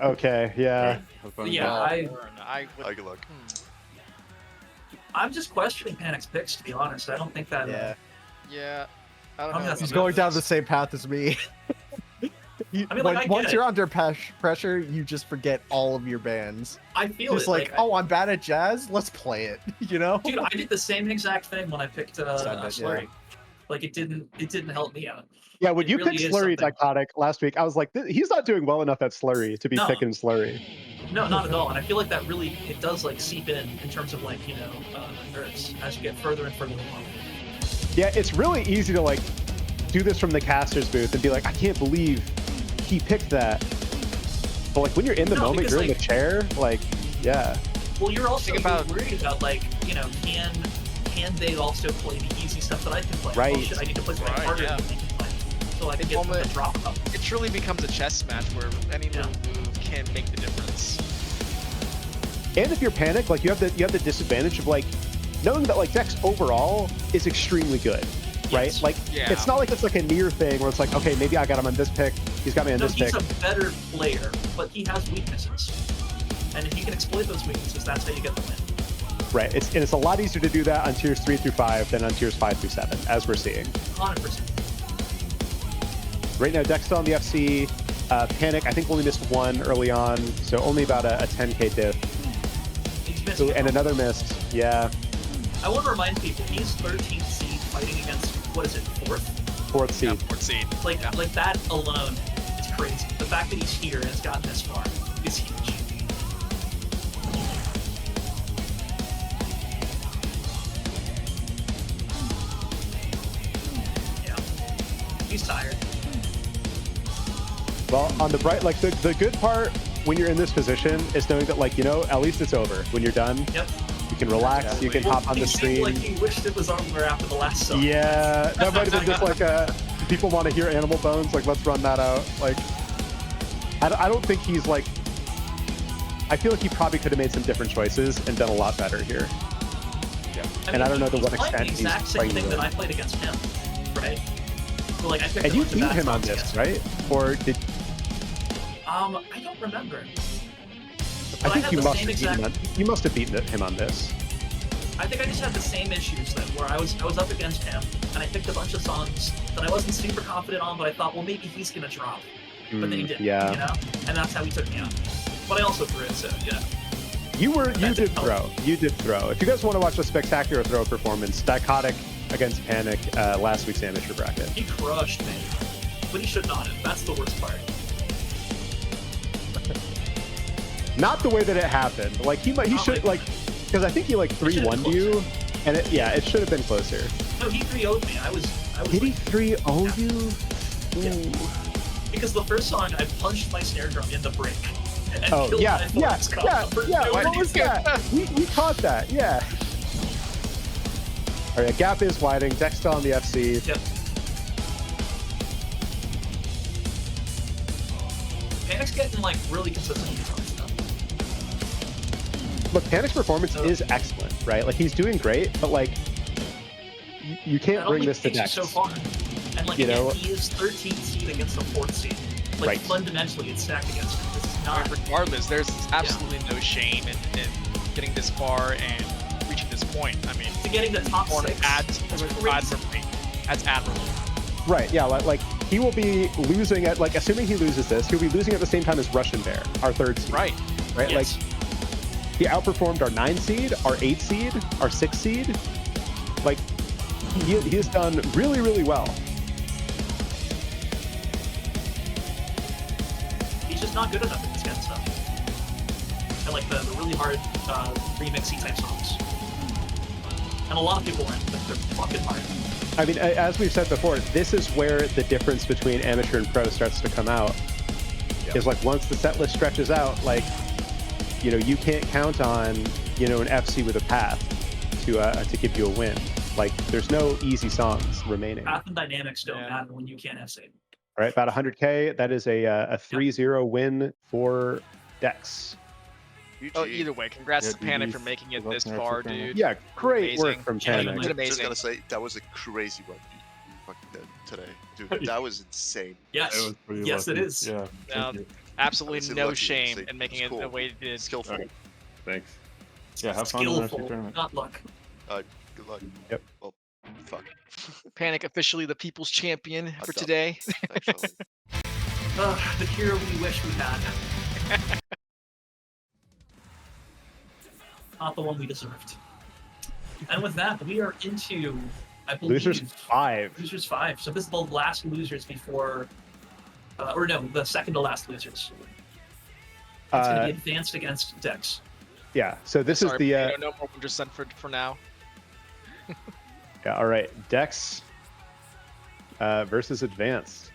Okay, yeah. Yeah, I would. I can look. I'm just questioning Panic's picks, to be honest. I don't think that. Yeah. Yeah. I I don't mean, know. that's He's good. going down the same path as me. I mean, like, I get Once it. you're under pressure, you just forget all of your bands. I feel Just it. like, oh, I'm bad at jazz. Let's play it. You know? Dude, I did the same exact thing when I picked Standard, Slurry. yeah. Like it didn't help me out. Yeah, when It you really picked is Slurry something. Dichotic last week, I was like, he's not doing well enough at Slurry to be No. picking Slurry. No, not at all. And I feel like that really it does like seep in terms of like nerves as you get further and further along. Yeah, it's really easy to like do this from the caster's booth and be like, I can't believe he picked that. But like when you're in the No, moment, because, you're in the like- chair, like, yeah. Well, you're also Think about- worried about like can they also play the easy stuff that I can play? Right. Oh, shit, I need to play something Right, harder yeah. than they can play, so I can get almost- the drop up. It truly becomes a chess match where any little move can make the difference. And if you're Panic, like you have the disadvantage of like knowing that like Dex overall is extremely good, right? Yes. Like Yeah. it's not like it's like a near thing where it's like, okay, maybe I got him on this pick, he's got me on No, this he's pick. a better player, but he has weaknesses. And if you can exploit those weaknesses, that's how you get the win. Right. It's a lot easier to do that on tiers 3 through 5 than on tiers 5 through 7, as we're seeing. 100%. Right now, Dex still on the FC. Panic, I think only missed one early on, so only about a 10k diff. He's missed Ooh, and another missed. Yeah, I want to remind people, he's 13th seed fighting against, what is it, 4th? 4th seed. Fourth seed. Like that alone is crazy. The fact that he's here and has gotten this far is huge. Yeah. He's tired. Well, on the bright, like the good part when you're in this position is knowing that like, you know, at least it's over. When you're done, Yep. you can relax, you can hop on He the seemed stream. like he wished it was over after the last song. Yeah, that might have been just like people want to hear Animal Bones, like let's run that out. Like, I don't think he's like, I feel like he probably could have made some different choices and done a lot better here. Yeah. And I don't know to what he's playing extent the exact he's same playing thing with that it. I played against him, right? So like I picked And a you bunch of beat bad him on songs this, against right? Or did I don't remember. I But think had you the must same have beaten exact- him? You must have beaten him on this. I think I just had the same issues then, where I was up against him, and I picked a bunch of songs that I wasn't super confident on, but I thought, well, maybe he's gonna drop, but then he didn't, yeah. you know, and that's how he took me out. But I also threw it, so yeah. You did throw. You did throw. If you guys want to watch a spectacular throw performance, Dichotic against Panic, last week's amateur bracket. He crushed me, but he should not have. That's the worst part. Not the way that it happened. Like he should like, because I think he like 3-1'd you, and it should have been closer. No, he 3-0'd me. I was. Did he 3-0 you? Because the first song, I punched my snare drum in the break. And Oh killed yeah, my yeah, Fox Cup yeah, for yeah. no What was reason. that? We caught that. Yeah. All right, gap is widening. Dex still on the FC. Yep. Panic's getting like really consistent stuff. Look, Panic's performance is excellent, right? Like he's doing great, but like you can't That bring only this to takes you Dex. so far. And like You again, know? he is 13th seed against the 4th seed. Like Right. fundamentally, it's stacked against him. This is not. Regardless, there's absolutely no shame in getting this far and reaching this point. I mean, To getting the top Horn 6. adds admirably. That's admirable. Right, yeah, like he will be losing at, like, assuming he loses this, he'll be losing at the same time as Russian Bear, our 3rd seed. Right. Right, Yes. like, He outperformed our 9 seed, our 8 seed, our 6 seed. Like, he has done really, really well. He's just not good enough at this kind of stuff. I like the really hard remixy type songs. And a lot of people win, but they're fucking hard. I mean, as we've said before, this is where the difference between amateur and pro starts to come out. Is like once the set list stretches out, like, you know, you can't count on, you know, an FC with a path to give you a win. Like, there's no easy songs remaining. Path and dynamics don't matter when you can't FC. All right, about 100K. That is a 3-0 win for Dex. Oh, either way, congrats to Panic for making it this far, dude. Yeah, great work Amazing. from Yeah, Panic. you did amazing. Just gotta say, that was a crazy run you fucking did today. Dude, that was insane. Yes. Yes, it is. Yeah. No, absolutely no shame in making it the way it did. Skillful. Thanks. Yeah, have fun in the next Skillful, tournament. not luck. Good luck. Yep. Well, fuck. Panic officially the people's champion for done. today. The hero we wish we had. Not the one we deserved. And with that, we are into, I believe, Losers 5. Losers 5. So this is the last losers before, or no, the second to last losers. It's going to be advanced against Dex. Yeah, so this is the... no more 100% for now. Yeah, all right. Dex versus Advanced.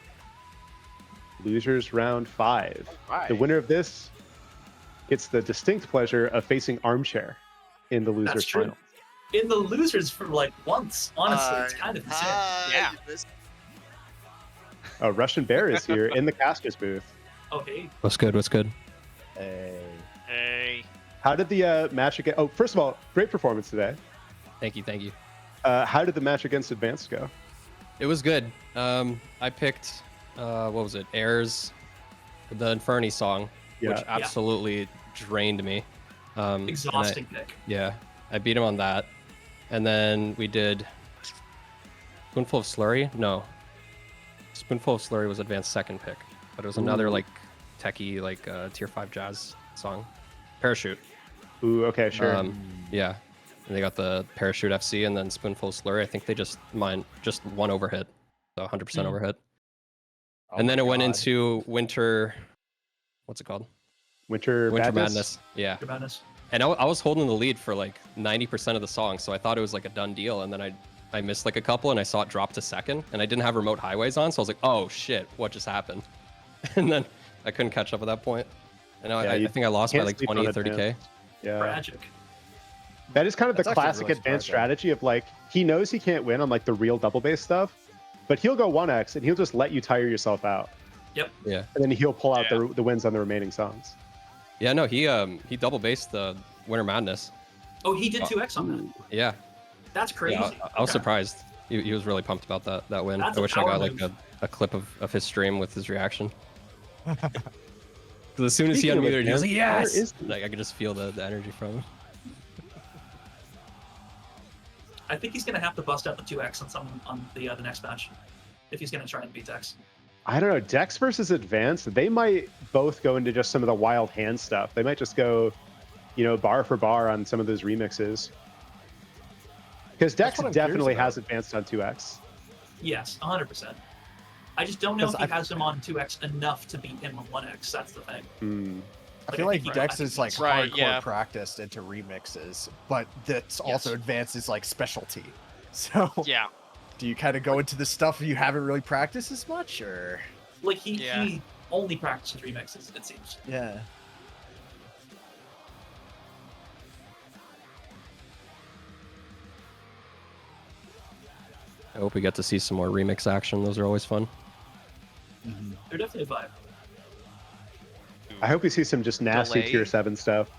Losers round 5. Right. The winner of this gets the distinct pleasure of facing Armchair in the losers That's true. final. In the losers for like once, honestly, it's kind of insane. Yeah. Oh, Russian Bear is here in the casters booth. Oh, hey. What's good? What's good? Hey. How did the match against... Oh, first of all, great performance today. Thank you. Thank you. How did the match against Advanced go? It was good. I picked, what was it? Airs, the Inferni song, which Yeah. absolutely drained me. Exhausting pick. Yeah, I beat him on that. And then we did Spoonful of Slurry? No. Spoonful of Slurry was Advanced second pick. But it was another, Ooh. like, techie, like, tier 5 jazz song. Parachute. Ooh, okay, sure. Yeah. And they got the Parachute FC and then Spoonful of Slurry. I think they just one overhit. So 100% overhit. Oh and then my it went God. into Winter... What's it called? Winter Madness. Yeah. Winter Madness. And I was holding the lead for like 90% of the song, so I thought it was like a done deal. And then I missed like a couple, and I saw it drop to second, and I didn't have remote highways on, so I was like, oh shit, what just happened? And then I couldn't catch up at that point. And I think I lost by can't like sleep 20 on 30K. Advanced. Yeah. Tragic. That is kind of That's the actually classic really Advanced surprising. strategy of like, he knows he can't win on like the real double bass stuff, but he'll go 1x and he'll just let you tire yourself out. Yep. Yeah. And then he'll pull out the wins on the remaining songs. Yeah, no, he double bassed the Winter Madness. Oh, he did 2x on that. Yeah. That's crazy. Yeah, I was Okay. surprised. He was really pumped about that win. That's I a wish I power got like move. a clip of his stream with his reaction. Because as soon as Speaking of he unmuted, he was like, Advanced, yes! where is Like, I could just feel the energy from him. I think he's going to have to bust out the 2x on the next match if he's going to try and beat Dex. I don't know. Dex versus Advanced, they might both go into just some of the wild hand stuff. They might just go, you know, bar for bar on some of those remixes. Because Dex what I'm definitely curious has Advanced on 2x. Yes, 100%. I just don't know if 'Cause he has him on 2x enough to beat him on 1x. That's the thing. I feel like think Dex he- is like Right, hardcore yeah. practiced into remixes, but that's also Advanced is like specialty. So Yeah. do you kind of go into the stuff you haven't really practiced as much, or? Like, he only practices remixes, it seems. Yeah. I hope we get to see some more remix action. Those are always fun. They're definitely a vibe. I hope we see some just nasty Delay. tier 7 stuff.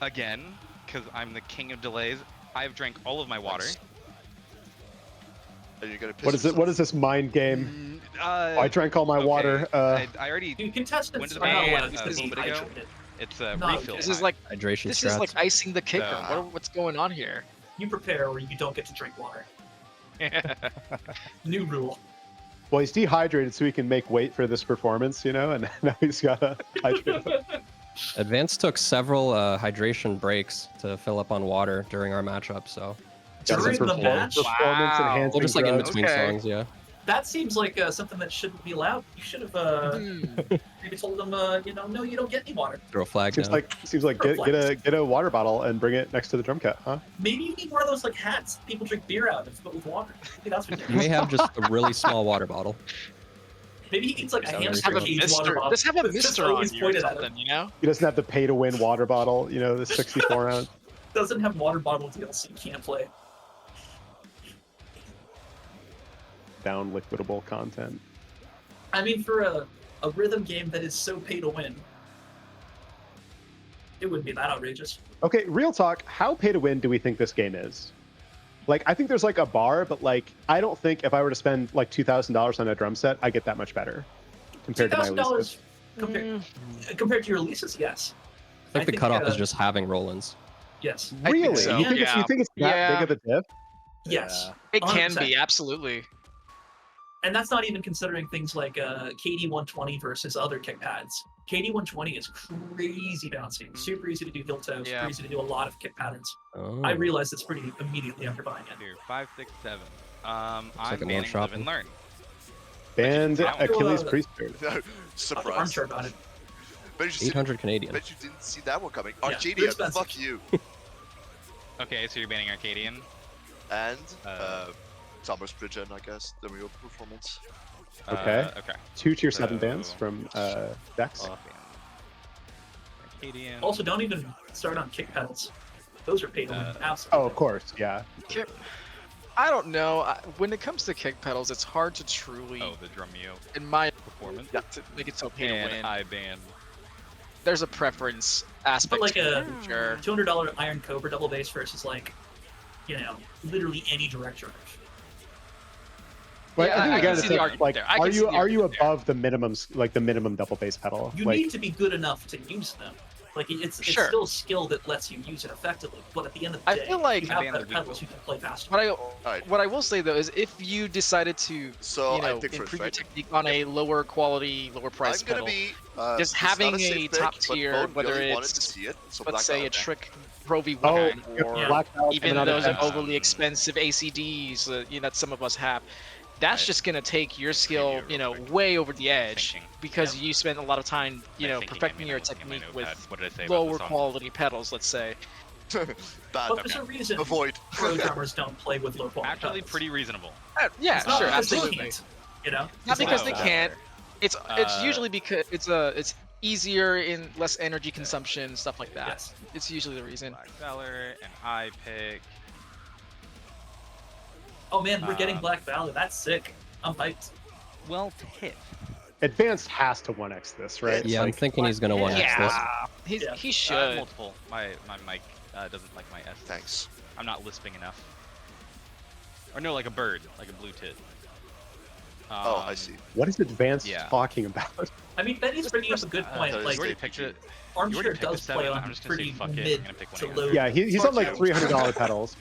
Again, because I'm the king of delays, I've drank all of my water. Are you gonna piss What is it? yourself? What is this mind game? I drank all my okay. water. I already Dude, contestants went to the are not bathroom allowed a because little bit ago. dehydrated. It's a Not refill. okay. This is like Hydration this strats. is like icing the cake. So- What's going on here? You prepare or you don't get to drink water. New rule. Well, he's dehydrated so he can make weight for this performance, you know, and now he's got to hydrate. Advance took several hydration breaks to fill up on water during our matchup, so. During the match? Well, just like in between songs, yeah. That seems like something that shouldn't be allowed. You should have maybe told them, you know, no, you don't get any water. Throw a flag Seems down. like get a water bottle and bring it next to the drum kit, huh? Maybe you need one of those like hats people drink beer out of, but with water. Maybe that's what You may have just a really small water bottle. Maybe he needs like a Just hamster have a cage water bottle. Just have a that's mister on always you or pointed at him. something, you know? He doesn't have the pay-to-win water bottle, you know, the 64 ounce. Doesn't have water bottle DLC, can't play. Down liquidable content. I mean, for a rhythm game that is so pay to win, it wouldn't be that outrageous. Okay, real talk. How pay to win do we think this game is? Like, I think there's like a bar, but like, I don't think if I were to spend like $2,000 on a drum set, I get that much better compared to my leases. Compared to your leases, yes. I think the cutoff is just having Rollins. Yes. Really? so. You think it's that big of a diff? Yes. It can 100%. be, absolutely. And that's not even considering things like KD120 versus other kick pads. KD120 is crazy bouncy, super easy to do heel toe, super easy to do a lot of kick patterns. Oh. I realized it's pretty immediately after buying it. Here, 5, 6, 7. I'm like I'm banning going Live and Learn. Banned That one. Achilles Priesthood. Surprise. Armchair about it. Bet you 800 Canadian. Bet you didn't see that one coming. Yeah, Arcadia, expensive. fuck you. Okay, so you're banning Arcadian. And Thomas Bridgen, I guess, the real performance. Okay. Okay. 2 tier 7 bands from Dex. Arcadian. Also, don't even start on kick pedals. Those are paid to win. Absolutely. Oh, of course, yeah. I don't know. When it comes to kick pedals, it's hard to truly, the Drumeo in my performance, to make it so pay to and win. I ban. There's a preference aspect. But like to a it, sure. $200 Iron Cobra double bass versus like, you know, literally any direct charge. But Yeah, I think I again, can see it's the like, argument there. I are can see you the are you argument there. above the minimum double bass pedal? You like, need to be good enough to use them. Like it's Sure. still a skill that lets you use it effectively. But at the end of the I day, feel like- you have better pedals, you can play faster. What I will say though is if you decided to So you I know, pick first, improve your right? technique on a lower quality, lower price I'm gonna pedal, be just it's having not a safe a top pick, but tier, Bone whether really wanted it's to see it, so let's Black say a Valve. Trick Pro V1 Oh, or Black Valve even coming out of those Dex. overly expensive ACDs you know, that some of us have. That's just gonna take your skill, you know, way over the edge because you spent a lot of time, you know, perfecting your technique with What did I say about lower the song? quality pedals, let's say. Bad. But there's a reason Avoid. pro drummers don't play with low quality Actually, pedals. pretty reasonable. Yeah, It's not sure, because they absolutely. can't, you know? Not because they No. can't. It's usually because it's easier in less energy consumption, stuff like that. Yes. It's usually the reason. Black Valor, and I pick. Oh man, we're getting Black Valor. That's sick. I'm hyped. Well hit. Advanced has to 1x this, right? Yeah, I'm thinking he's gonna 1x this. He should. Multiple. My mic doesn't like my S. Thanks. I'm not lisping enough. Or no, like a bird, like a blue tit. Oh, I see. What is Advanced Yeah. talking about? I mean, Benny's bringing up a good point. you Like, You already picked it. You Armchair already picked a does play 7. on I'm just gonna say pretty fuck it. I'm mid gonna pick one to again. low. Yeah, he's on like $300 pedals.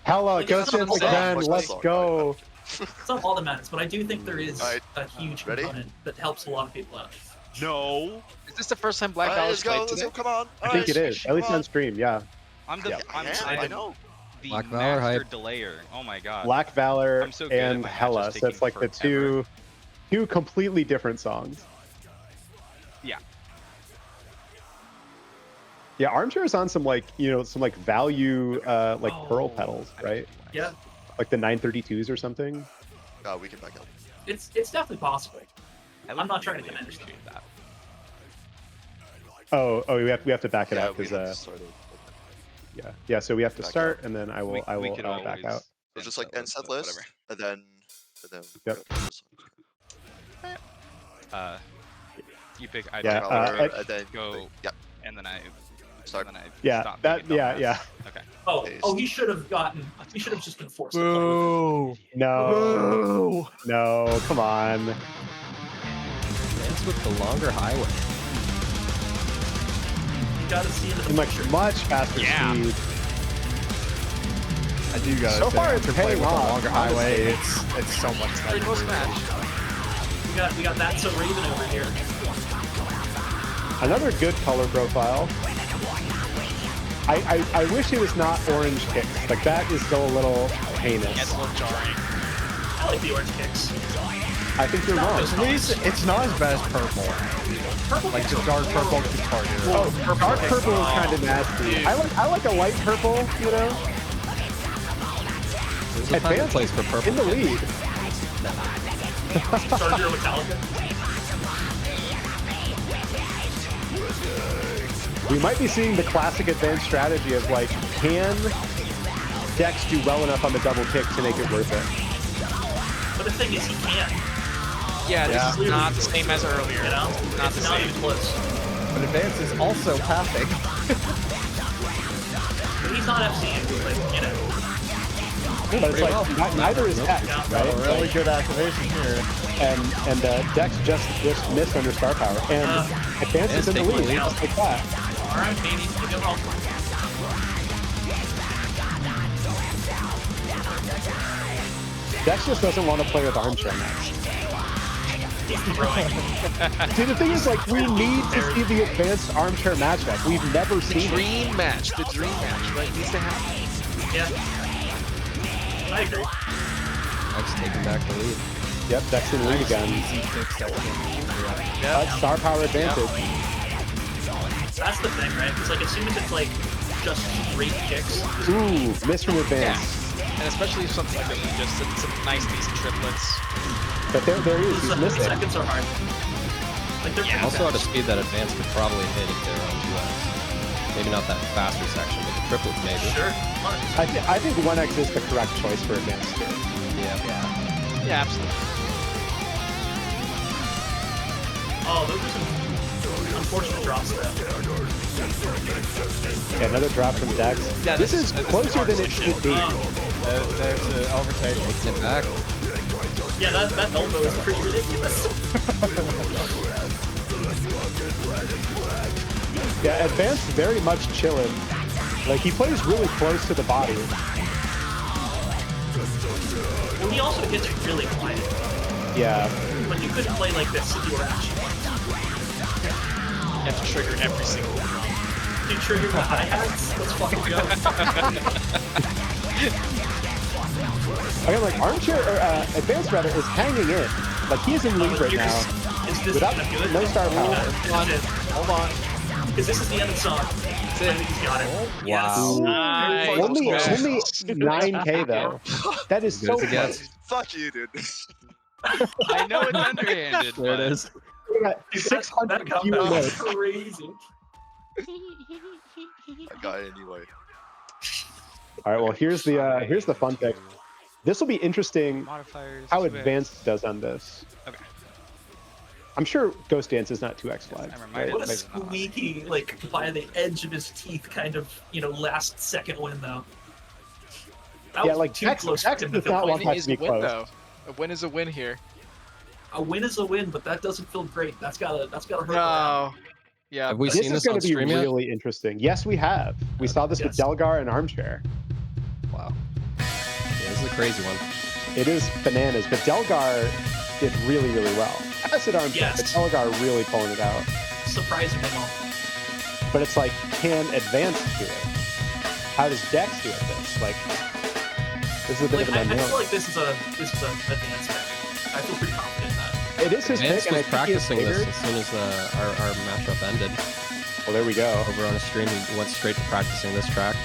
Hella, Like, go it's not Sands all again, that. let's go. It's not all that matters, but I do think there is Alright, a huge ready? component that helps a lot of people out. No. Is this the first time Black Alright, Valor's let's go. played Let's today? go. Come on. I think it is, at least on stream, yeah. I'm the. Yeah. I'm I know. the Black Valor master hype. delayer. Oh my god. Black Valor I'm so good at and my matches Hella, so it's taking like the forever. two completely different songs. Yeah. Yeah, Armchair is on some like, you know, some like value like pearl pedals, right? Yeah, Like the 932s or something. We can back up. it's definitely possible. I'm not trying to diminish them. that. Oh, we have to back it Yeah, up we because have to start it. yeah, so we have to Back start out. and then I will We back could out. always So just like end set list, whatever. and then Yep. You pick. I Yeah, pick Valor, Ed- and then go. Yep. And then I Start. And then I Yeah, stop that making yeah, dumbass. yeah. Okay. Oh, he should have gotten. He should have just been forced to play with it. No. No, come on. Dance with the longer highway. You gotta see it in the Much faster speed. I do gotta So say, far, it's after playing paying with the off, longer highway, honestly. it's so much better. We got that so Raven over here. Another good color profile. I wish it was not orange kicks. Like that is still a little heinous. Yeah, it's a little jarring. I like the orange kicks. I think you're wrong. At least it's not as bad as purple. Like the dark purple guitar hero. Oh, dark purple is kind of nasty. I like a light purple, you know? There's a time and place for purple. In the lead. Guitar Hero Metallica. We might be seeing the classic advanced strategy of like, can Dex do well enough on the double kick to make it worth it? But the thing is, he can't. Yeah, this is not the same as earlier. You know? Not it's the not same. even close. But Advance is also pathing. But he's not FCing, like, you know. But it's like, neither is Dex, right? Really good activation here. And Dex just missed under star power. And Advance is in the lead, just like that. Alright, baby, give it all. Dex just doesn't want to play with Armchair next. See, the thing is, like, we need to see the advanced Armchair matchup. We've never seen it. The dream match, right? Needs to happen. Yeah. I agree. Dex taking back the lead. Yep, Dex in the lead again. Star power advantage. That's the thing, right? Because like as soon as it's like just straight kicks. Ooh, miss from advance. Yeah. And especially if something like that, just some nice decent triplets. But there he is. He's missing. Seconds are hard. Like they're Also at a speed that Advance could probably hit if they're on 2x. Maybe not that faster section, but the triplets maybe. Sure. I think 1x is the correct choice for Advance too. Yeah, absolutely. Oh, those are some unfortunate drops there. Yeah, another drop from Dex. Yeah, this is closer than it should be. There's an overtake. Takes it back. Yeah, that elbow is pretty ridiculous. Yeah, Advance very much chilling. Like he plays really close to the body. Well, he also gets really quiet. Yeah. But you couldn't play like this if you were actually playing. You have to trigger every single drum. You trigger the hi-hats? Let's fucking go. Again, like Armchair or Advance rather is hanging in. Like he's in lead right now. Is this without gonna do it? no star power. Hold on. Because this is the end of the song. I think he's got it. Wow. Nice. Only 9k though. That is so close. Fuck you, dude. I know it's underhanded. There it is. We got 600 fewer notes. Crazy. I got it anyway. All right, well here's the fun thing. This will be interesting Modifiers. how 2x. Advanced does on this. Okay. I'm sure Ghost Dance is not 2x flag. I'm reminded What a it's not. squeaky, like, by the edge of his teeth kind of, last second win, though. That Yeah, was like too Dex close does for him to feel not want close. that Is to a be win close. though. A win is a win here. A win is a win, but that doesn't feel great. That's gotta hurt. No. Yeah. Have we This seen is this going on to be stream yet? really interesting. Yes, we have. We saw this with Delgar and Armchair. Wow. Yeah, this is a crazy one. It is bananas, but Delgar did really, really well. As did Armchair, Yes. but Delgar really pulling it out. Surprisingly well. But it's like, can Advance do it? How does Dex do it? This like, this is a bit Like, of I an unknown. feel like this is a advanced pick. I feel pretty confident in that. It is his Advance pick, and I was think he is practicing this favored. as soon as our matchup ended. Well, there we go. Over on a stream, he went straight to practicing this track.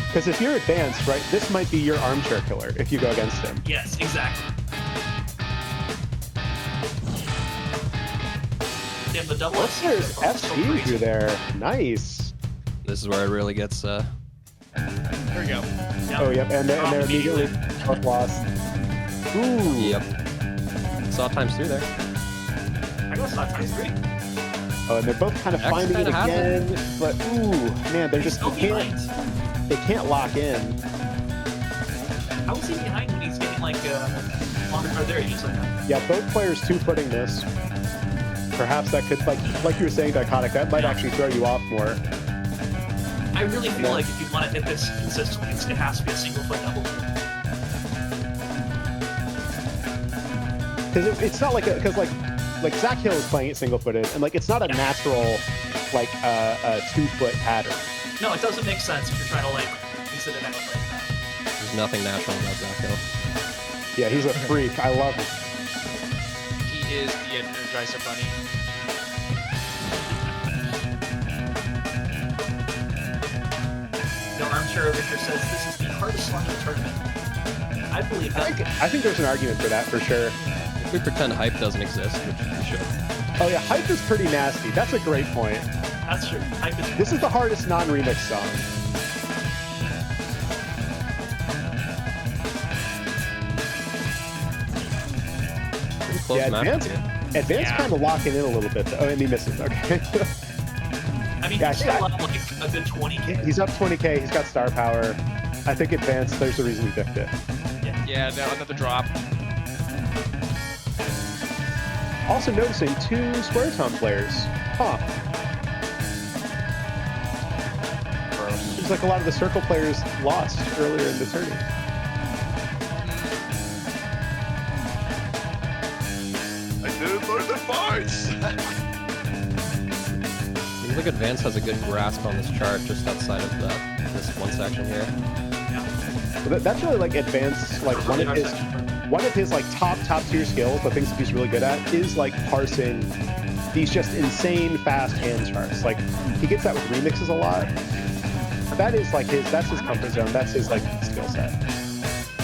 Because if you're Advanced, right, this might be your Armchair killer if you go against him. Yes, exactly. Damn, the double What's there's FC is so FC crazy. through there? Nice. This is where it really gets. There we go. Oh, yep, and they're immediately both lost. Ooh. Yep. Saw times through there. I go slot times 3. Oh, and they're both kind of X finding it kinda again, but ooh, man, they're just Still behind. they can't lock in. How is he behind when he's getting like longer? Or there he is. Yeah, both players two-footing this. Perhaps that could, like you were saying, Dichotic, that might actually throw you off more. I really feel like if you want to hit this consistently, it has to be a single foot double. Because it's not like because like like Zach Hill is playing it single-footed, and like it's not a natural like a 2-foot pattern. No, it doesn't make sense if you're trying to like piece it out like that. There's nothing natural about Zach Hill. Yeah, he's a freak. I love him. He is the Energizer Bunny. No, Armchair Victor says this is the hardest song in the tournament. I believe that. I think there's an argument for that for sure. If we pretend hype doesn't exist, which we should. Oh yeah, hype is pretty nasty. That's a great point. That's true. Hype is This is the hardest non-remix song. Close Yeah, match. Advance kind of locking in a little bit. Oh, and he misses. Okay. I mean, Yeah, he's still up like a good 20k. He's up 20k. He's got star power. I think Advance, there's a reason he picked it. Yeah, now another drop. Also noticing 2 Square Tom players. Huh. Seems like a lot of the Circle players lost earlier in the tournament. I didn't learn the fights! Seems like Advance has a good grasp on this chart just outside of this one section here. But that's really like Advance, like one of his like top tier skills, the things that he's really good at, is like parsing these just insane fast hand charts. Like he gets that with remixes a lot. That is like that's his comfort zone. That's his like skill set.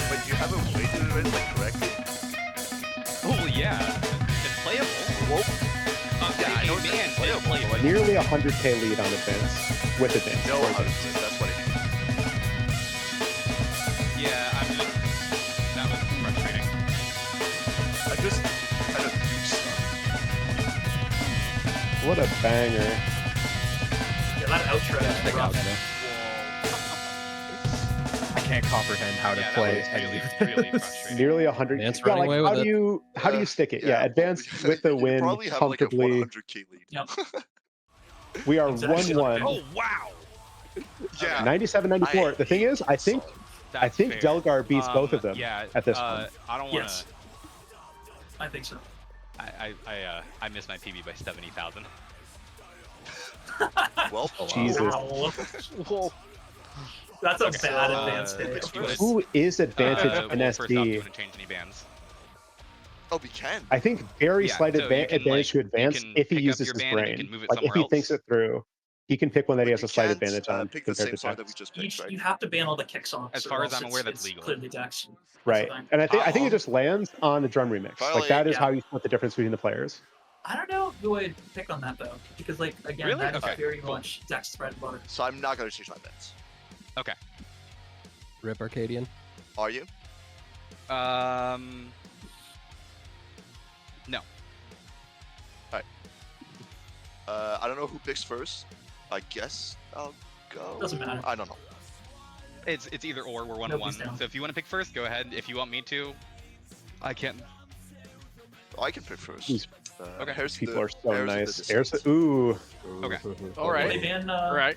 But you have a way to do it like correctly. Oh yeah, it's playable. Whoa. Yeah, I know it's playable. Like, Nearly 100k lead on Advance with Advance. no, that's what it is. Yeah, I'm just that was frustrating. I just kind of do stuff. What a banger. Yeah, that outro is rough. I can't comprehend how to play. Really frustrating. Nearly 100. Advance Yeah, running like away how with do it. you stick it? Yeah, Advance with the You win probably have comfortably. like a 100k lead. Yep. We are Exactly. 1-1. Oh wow. Yeah. 97-94. The thing is, I think That's fair. Delgar beats both of them Yeah, at this point. I don't want Yes. I think so. I missed my PB by 70,000. Well, Jesus. Wow. That's a bad Advance hit. Who is Advantage First off, do you NSD? want to change any bands? Oh, we can. I think very Yeah, slight so you can, advantage to like, Advance you can if he pick up uses your his band and you brain. can move it Like if he somewhere thinks else. it through, he can pick one that he has a slight can't, advantage on pick the compared same to song that we Dex. just picked, right? You have to ban all the kick songs. As or far as else I'm aware, it's that's legal. Clearly Dex. Right, and I think it just lands on the drum remix. Like that is Yeah. how you split the difference between the players. I don't know who I'd pick on that though, because like again, Really? that is Okay, very cool. much Dex bread and butter. So I'm not gonna change my bets. Okay. Rip Arcadian. Are you? No. I don't know who picks first. I guess I'll go. Doesn't matter. I don't know. It's either or. We're 1-1. Nobody's down. So if you want to pick first, go ahead. If you want me to, I can. I can pick first. These Okay. people are so Heirs of the nice. Descent. Ooh, Okay. All right. They ban All right.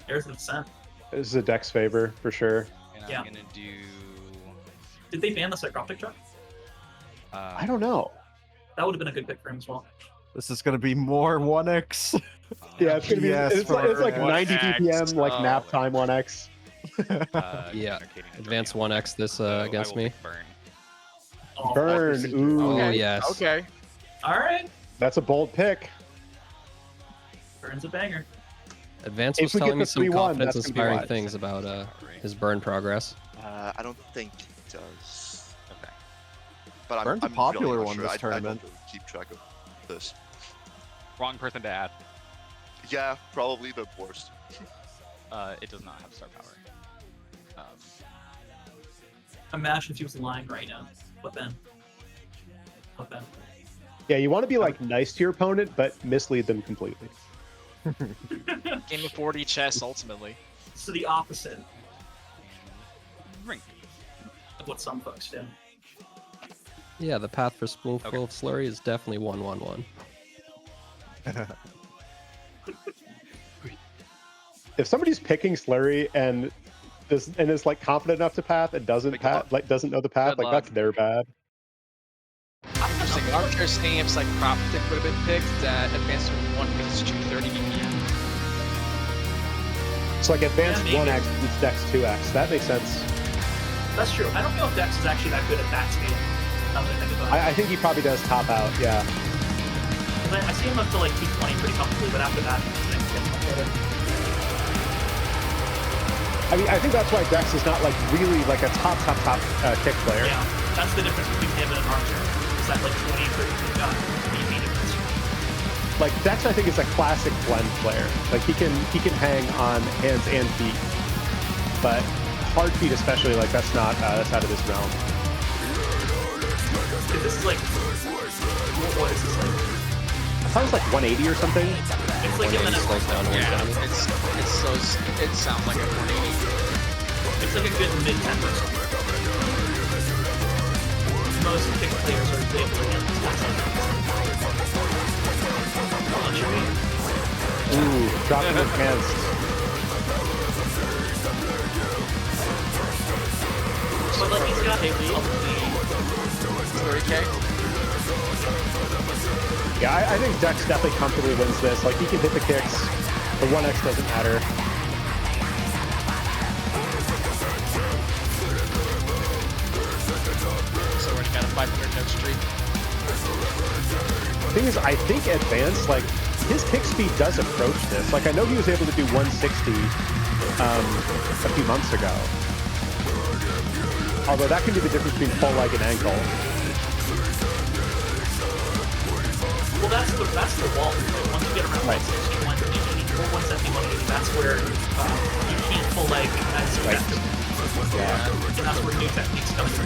Heirs of the Descent. this is a Dex favor for sure. And Yeah. I'm gonna do. Did they ban the Psychroptic truck? I don't know. That would have been a good pick for him as well. This is gonna be more 1x. Yeah, it's gonna be. Yes, it's like for 90 1x. BPM, like Oh. nap time 1x. Yeah. Arcadian and Advance Dromio. 1x this So I against will me. pick Burn. Oh, Burn. Ooh, Oh yes. Okay. All right. that's a bold pick. Burn's a banger. Advance If was we get telling me the some 3-1, confidence that's gonna be inspiring wise. things about his burn progress. I don't think it does. Okay. But I'm, Burn's a I'm popular really not one sure. this I tournament. don't really keep track of this. Wrong person to ask. Yeah, probably the worst. It does not have star power. Imagine if he was lying right now. What then? What then? Yeah, you want to be like nice to your opponent, but mislead them completely. Game of 40 chess ultimately. So the opposite Rink. of what some folks do. Yeah, the path for Spoonful of Slurry is definitely 1-1-1. If somebody's picking Slurry and is like confident enough to path and doesn't know the path, Good like luck. that's their bad. Interesting Armchair saying if Psychroptic would have been picked, that advanced to 1 because it's 230 DPM. It's like advanced 1x beats Dex 2x. That makes sense. That's true. I don't know if Dex is actually that good at that scale. Now that I think about it. I think he probably does top out, yeah. 'Cause I see him up to like 220 pretty comfortably, but after that, Dex gets much better. I mean, I think that's why Dex is not like really like a top kick player. Yeah, that's the difference between him and an Armchair. Is that like 20, 30 BP difference. Like Dex, I think is a classic blend player. Like he can hang on hands and feet, but hard feet especially, like that's out of this realm. This is like, what is this like? I thought it was like 180 or something. It's like it slows down. It sounds like a 180. It's like a good mid-tempo song. Most kick players are able to handle this. Ooh, dropping advanced. But like he's got a 30k. Yeah, I think Dex definitely comfortably wins this. Like he can hit the kicks. The 1x doesn't matter. So already got a 500 note streak. The thing is, I think advanced, like his kick speed does approach this. Like I know he was able to do 160 a few months ago. Although that can be the difference between full leg and ankle. Well, that's the wall. Once you get around 160, 180, or 170, 180, that's where you can't full leg as effectively. Yeah. And that's where new techniques come in.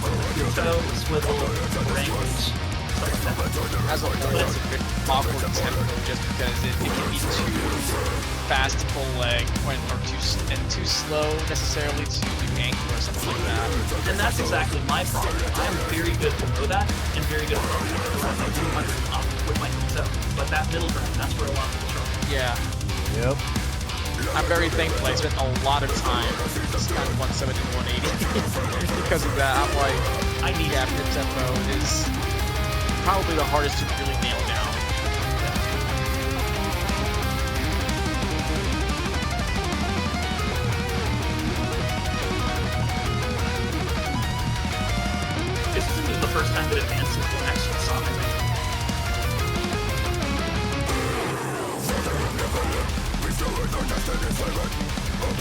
So, swivel, ankles, stuff like that. As a whole, it's a good awkward tempo just because it can be too fast to full leg or too slow necessarily to do ankle or something like that. And that's exactly my problem. I'm very good below that and very good around like 200 up with my so, but that middle ground, that's where a lot of people struggle. Yeah. Yep. I'm very thankful. I spent a lot of time just kind of 170 and 180 because of that. I'm like, mid tempo is probably the hardest to really nail down. This is the first time that advances will actually song, I think.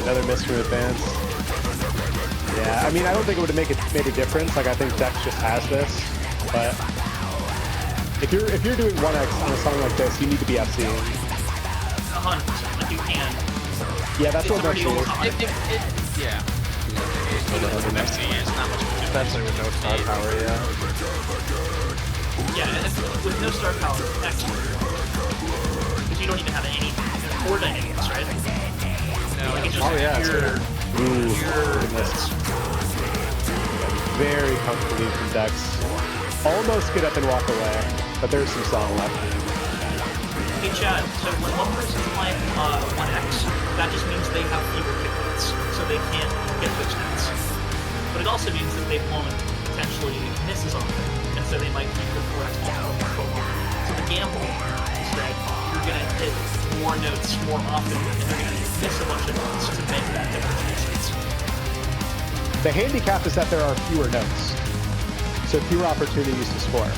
Another miss from advance. Yeah, I mean, I don't think it would have made a difference. Like, I think Dex just has this, but if you're doing 1x on a song like this, you need to be FCing. 100%, like you can. Yeah, that's what Dex is. Yeah. Especially with no star power, yeah. Yeah, and with no star power, excellent. Because you don't even have any or dynamics, right? No, like just pure very comfortably from Dex. Almost get up and walk away, but there's some song left. Hey Chad, so when one person's playing 1x, that just means they have fewer kick hits, so they can't get those nets. But it also means that they won't potentially miss a song, and so they might keep the 4x for long. So the gamble is that you're going to hit more notes more often, and you're going to miss a bunch of notes to make that difference. The handicap is that there are fewer notes, so fewer opportunities to score.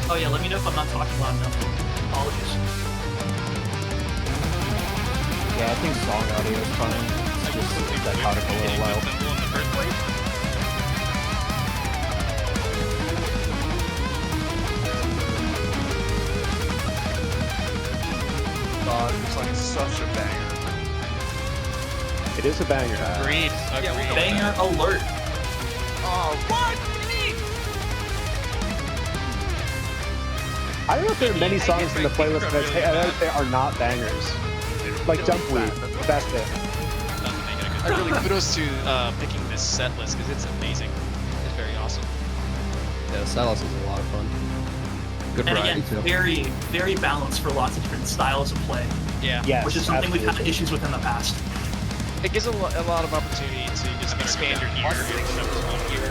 Oh yeah, let me know if I'm not talking loud enough. Apologies. Yeah, I think song audio is fine. It's just dichotic a little loud. God, this song is such a banger. It is a banger. Agreed. Banger alert. Oh, what? I don't know if there are many songs in the playlist that they are not bangers. Like Jumpweed, that's it. I really kudos to picking this set list because it's amazing. It's very awesome. Yeah, the set list is a lot of fun. Good And variety again, too. very, very balanced for lots of different styles of play. Yeah. Yes, Which is something we've had absolutely. issues with in the past. It gives a lot of opportunity to just expand your gear and stuff as one gear.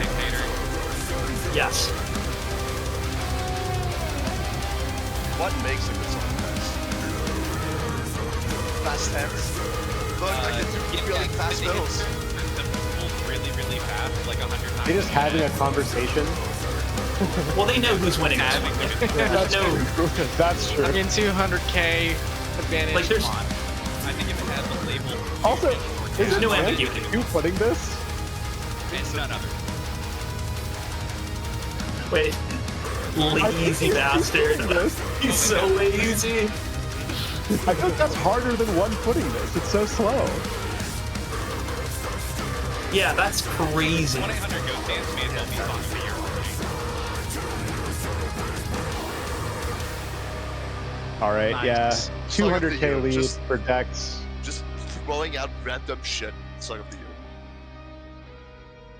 Yes. What makes a good song fast hands? Look, I can feel like fast pedals. Really, really fast, like 100 times. They're just having a conversation. Well, they know who's winning. That's true. That's true. I mean, 200k advantage. Like, there's- Come on. I think if it has the label. Also, There's is no it ambiguity. you putting this? It's none other. Wait. Lazy bastard. He's so lazy. I think that's harder than one putting this. It's so slow. Yeah, that's crazy. 1-800 Ghost Dance may as well be Song of the Year already. All right, Nice. yeah. Song of the 200k year, lead just- for Dex. Just throwing out random shit. Song of the year.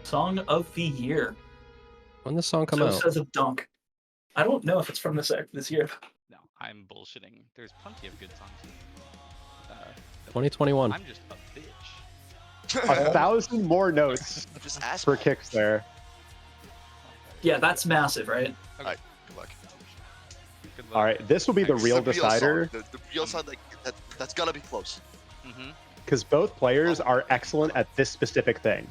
Song of the year. When the song come So out? says a dunk. I don't know if it's from this year. No, I'm bullshitting. There's plenty of good songs. 2021. I'm just a bitch. 1,000 more notes Just ask for kicks there. Yeah, that's massive, right? Alright, good luck. All right, this will be the real decider The real song, like, that's gotta be close. because both players are excellent at this specific thing.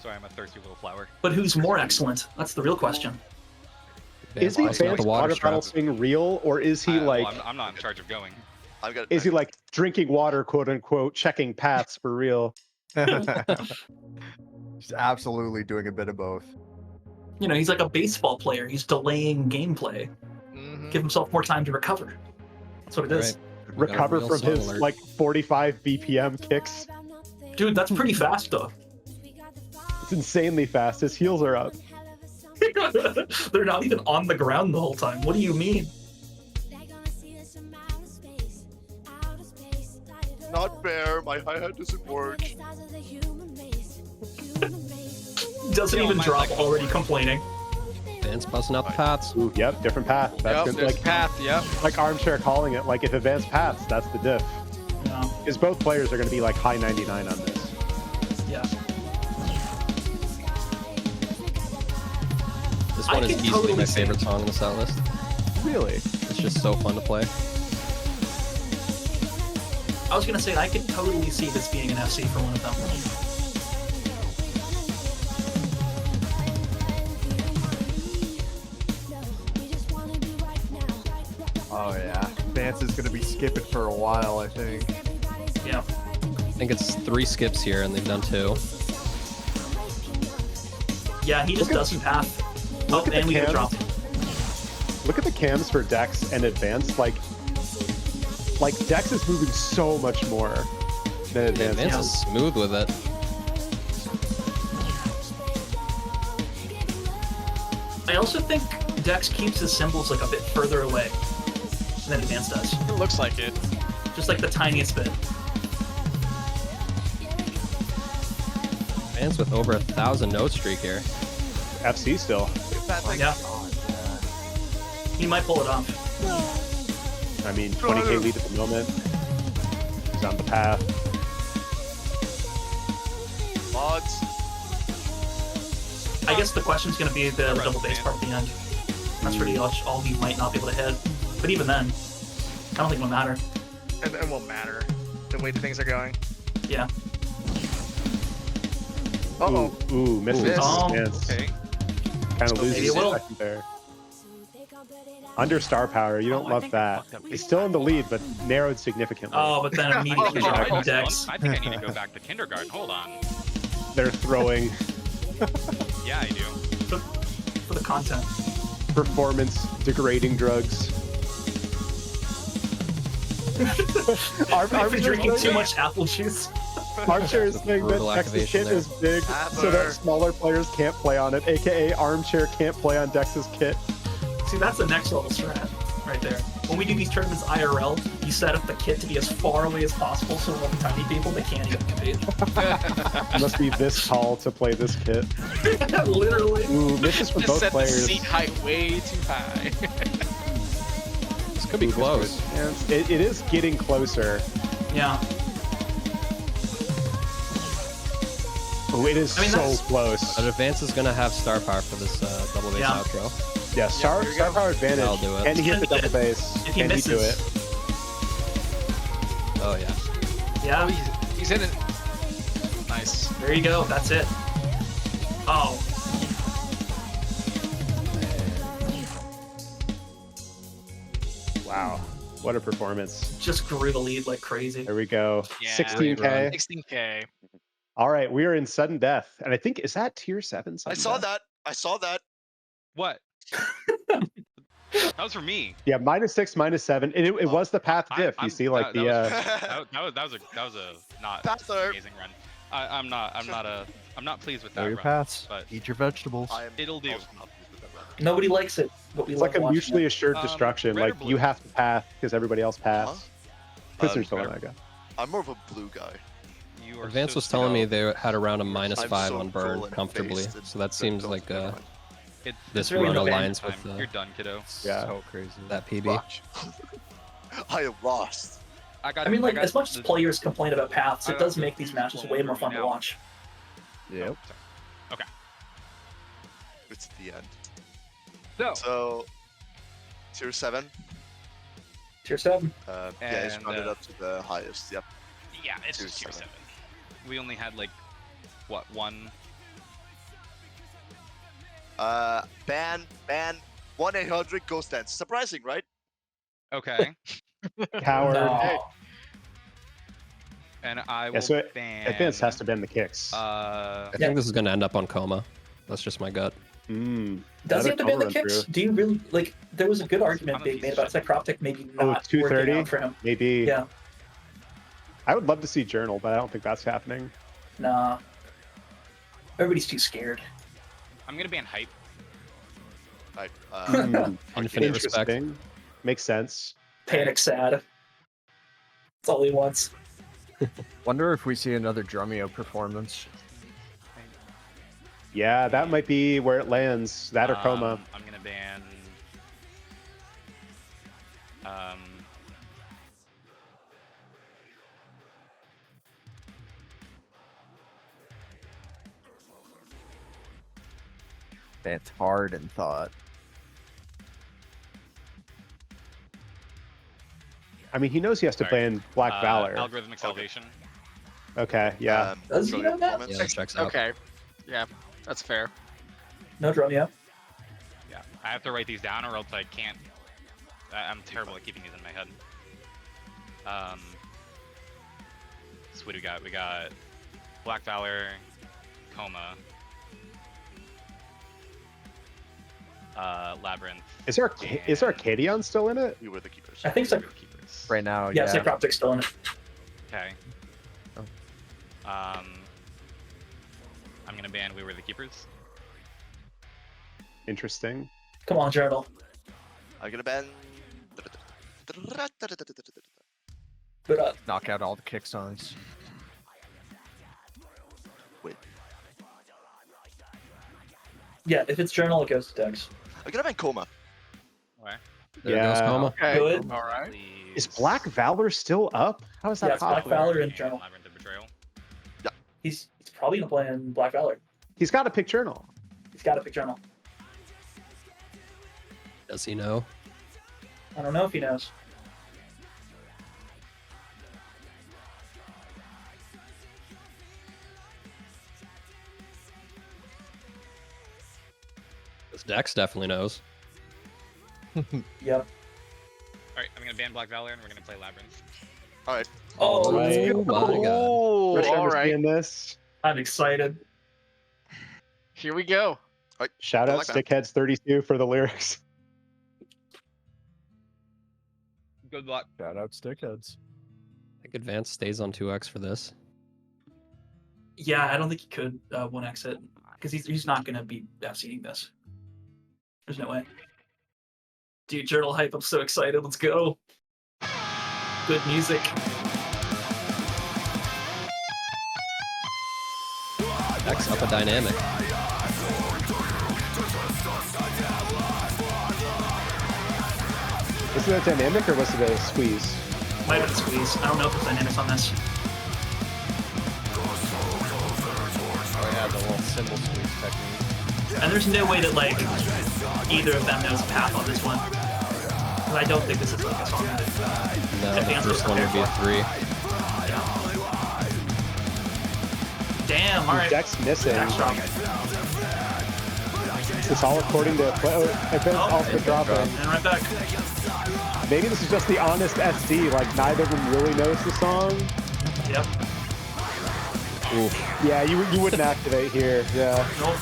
Sorry, I'm a thirsty little flower. But who's more excellent? That's the real question. Is the advanced water bottle thing real, or is he Well, like? I'm not in charge of going. Is he like drinking water, quote unquote, checking paths for real? He's absolutely doing a bit of both. You know, he's like a baseball player. He's delaying gameplay. Give himself more time to recover. That's what it is. Recover from his like 45 BPM kicks. Dude, that's pretty fast though. It's insanely fast. His heels are up. They're not even on the ground the whole time. What do you mean? Not fair, my hi-hat doesn't work. Doesn't even drop, already complaining. Advance busting out the paths. Ooh, yep, different path. That's good. There's Like, path, yep. like Armchair calling it. Like if advanced paths, that's the diff. Yeah. Because both players are going to be like high 99 on this. Yeah. This one I is can easily totally my see- favorite song on the set list. Really? It's just so fun to play. I was gonna say I could totally see this being an FC for one of them. Oh yeah, Vance is gonna be skipping for a while, I think. Yeah. I think it's 3 skips here, and they've done 2. Yeah, he just doesn't path. Oh, Look at and the we get cams. dropped. Look at the cams for Dex and Advance. Like Dex is moving so much more than Advance. Advance is. is smooth with it. I also think Dex keeps his symbols like a bit further away than Advance does. It looks like it. Just like the tiniest bit. Advance with over 1,000 note streak here. FC still. Yeah. He might pull it off. I mean, 20k lead at the moment. He's on the path. Mods. I guess the question's gonna be the double bass part at the end. That's pretty much all he might not be able to hit. But even then, I don't think it'll matter. And it won't matter the way the things are going. Yeah. Uh-oh. Ooh, misses. Oh, Advance. Okay. Kind of Maybe loses it will. a second there. Under star power, you don't love that. He's still in the lead, but narrowed significantly. Oh, but then immediately Alright, dropped Dex. I think I need to go back to kindergarten. Hold on. They're throwing Yeah, I do. For the content. performance degrading drugs. I've been drinking too much apple juice. Armchair is saying that Brutal Dex's activation kit there. is big, so that smaller players can't play on it, aka Armchair can't play on Dex's kit. See, that's the next level strat right there. When we do these tournaments IRL, you set up the kit to be as far away as possible so all the tiny people, they can't even compete. You must be this tall to play this kit. Literally. Ooh, misses for Just both set the players. seat height way too high. This could be close. It is getting closer. Yeah. Oh, it is I mean, so that's- close. But Advance is gonna have star power for this double bass Yeah. outro. Yeah, star power advantage. I'll do it. Can he hit the double bass? If he Can he do misses. it? Oh yeah. Yeah. Oh, he's in it. Nice. There you go. That's it. Oh. Wow, what a performance! Just grew the lead like crazy. There we go. Yeah. 16K. 16K. All right, we are in sudden death, and I think is that tier 7? I Sudden saw death? that. I saw that. What? That was for me. Yeah, -6, -7. It was the path diff. You see, like that the. that was a not Pather. amazing run. I'm not pleased with that Know your run. paths. But Eat your vegetables. it'll do. Nobody likes it, but we It's love like a watching mutually it. assured destruction. red or Like blue? you have to path because everybody else passed. Prisoners don't want to go. I'm more of a blue guy. You are Advance so was telling me they had around a I'm -5 so on burn cool and comfortably, faced and so that seems don't like never mind. this really run no aligns time. with You're done, kiddo. Yeah. So crazy. that PB. Watch. I am lost. I mean, like, as much as the- players complain about paths, I it got does the make these huge matches one way over more me fun to now. watch. Yep. Okay. It's the end. So, So, tier 7. Tier 7. Yeah, it's And, rounded up to the highest. Yep. yeah, it's Tier just tier 7. 7. We only had like, what, one? Ban 1-800 Ghost Dance. Surprising, right? Okay. Coward. No. And I will Yeah, so ban. Advance has to ban the kicks. I think this is gonna end up on coma. That's just my gut. Does he have to ban the run kicks? through. Do you really like? There was a good argument being made about Psychroptic maybe Oh, not working 230? out for him. Maybe. Yeah. I would love to see Journal, but I don't think that's happening. Nah. Everybody's too scared. I'm gonna ban hype. Right. Infinite respect. Interesting. Makes sense. Panic sad. That's all he wants. Wonder if we see another Drumeo performance. Yeah, that might be where it lands. That or coma. I'm gonna ban. That's hard and thought. I mean, he knows he has to ban Black Valor. Algorithmic salvation. Okay, yeah. Does he know that? Yeah, that checks out. Okay. Yeah, that's fair. No Drumeo. Yeah, I have to write these down, or else I can't. I'm terrible at keeping these in my head. So what do we got? We got Black Valor, Coma, Labyrinth. Is Arcadion still in it? We were the keepers. I think so. Right now, Yeah, yeah. Psychroptic's still in it. Okay. Oh. I'm gonna ban We Were the Keepers. Interesting. Come on, Journal. I'm gonna ban. But Knock out all the kick songs. Wait. yeah, if it's Journal, it goes to Dex. I'm gonna ban Coma. Okay. There goes coma. Okay. Good. All right. Is Black Valor still up? How is that Yeah, it's Black possible? Valor and Journal. Labyrinth of Betrayal. He's probably gonna play in Black Valor. He's got to pick Journal. He's got to pick Journal. Does he know? I don't know if he knows. This Dex definitely knows. Yep. Alright, I'm gonna ban Black Valor, and we're gonna play Labyrinth. Alright. Oh, Right. Oh my god. Oh, First time all to right. see this. I'm excited. Here we go. Shout out Like that. Stickheads 32 for the lyrics. Good luck. Shout out Stickheads. I think Advance stays on 2x for this. Yeah, I don't think he could 1x it because he's not gonna be FCing this. There's no way. Dude, Journal hype! I'm so excited. Let's go. Good music. Dex up a dynamic. Was it a dynamic or was it a squeeze? Might have been squeeze. I don't know if there's dynamics on this. cymbal squeeze technique. And there's no way that like either of them knows the path on this one. Because I don't think this is like a song that No, the Advance was first one would be a prepared 3. Damn, alright. Dex missing. Backstrong. Is this all according to Advance also dropping? And right back. Maybe this is just the honest SD, like neither of them really knows the song. Yep. Ooh. Yeah, you wouldn't activate here. Yeah. Nope.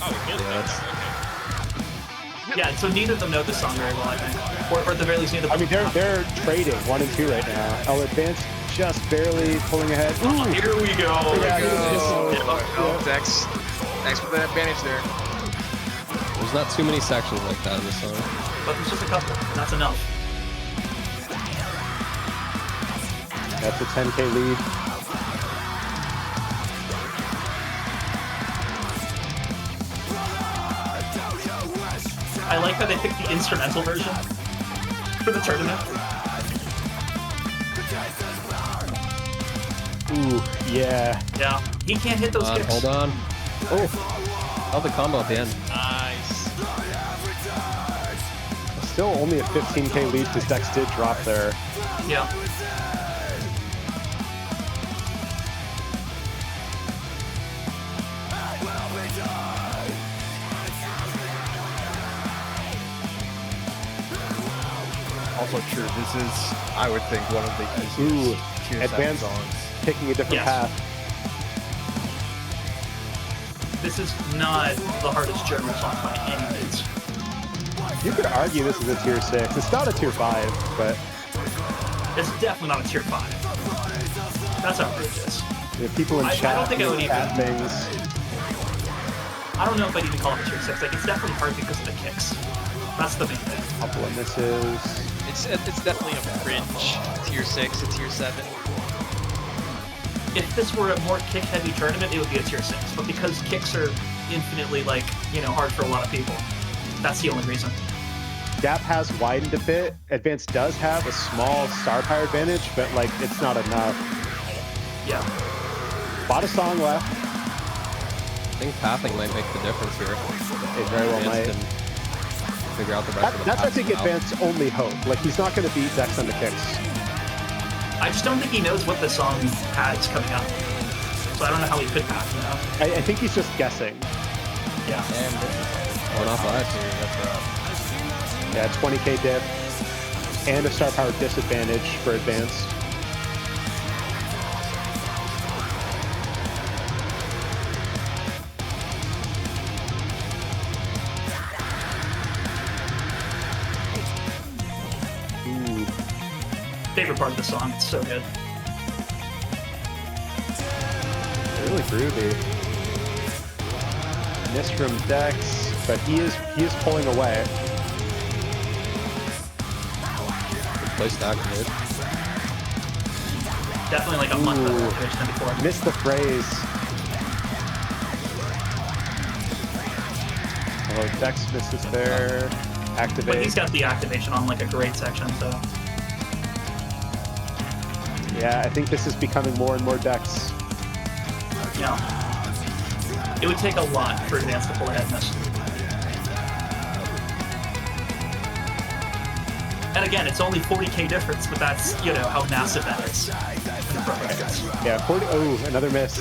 Yeah, so neither of them know the song very well, I think. Or at the very least, neither of them. I mean, they're trading 1 and 2 right now. Advance just barely pulling ahead. Oh, here we go. Dex with the advantage there. There's not too many sections like that in this song. But there's just a couple, and that's enough. That's a 10K lead. I like how they picked the instrumental version for the tournament. Ooh, yeah. Yeah, he can't hit those kicks. Hold on. Oh, love the combo at the end. Nice. Still only a 15K lead because Dex did drop there. Yeah. Also true, this is, I would think, one of the easiest tier 7 Advance songs. picking a different path. This is not the hardest German song by any means. You could argue this is a tier 6. It's not a tier 5, but It's definitely not a tier 5. That's outrageous. people in I chat don't think I would chat even. things. I don't know if I'd even call it a tier 6. Like, it's definitely hard because of the kicks. That's the main thing. Couple of misses. It's definitely a fringe tier 6, a tier 7. If this were a more kick-heavy tournament, it would be a tier 6. But because kicks are infinitely, like, hard for a lot of people, that's the only reason. Gap has widened a bit. Advance does have a small star power advantage, but like it's not enough. Yeah. Bought a song left. I think pathing might make the difference here. It very well might. Advance can figure out the rest of the That's I think paths out. Advance's only hope. Like he's not going to beat Dex on the kicks. I just don't think he knows what the song has coming up. So I don't know how he could path, I think he's just guessing. Yeah. Going off last year, Yeah, 20K dip and a star power disadvantage for Advance. Ooh. Favorite part of the song. It's so good. Really groovy. Miss from Dex, but he is pulling away. Place to activate. Definitely like a month better activation than before. Missed the phrase. Oh, Dex misses there. Activate. But he's got the activation on like a great section, so. Yeah, I think this is becoming more and more Dex. Yeah. It would take a lot for Advance to pull ahead in this. And again, it's only 40K difference, but that's, how massive that is. In the pro brackets. Yeah, 40. Oh, another miss.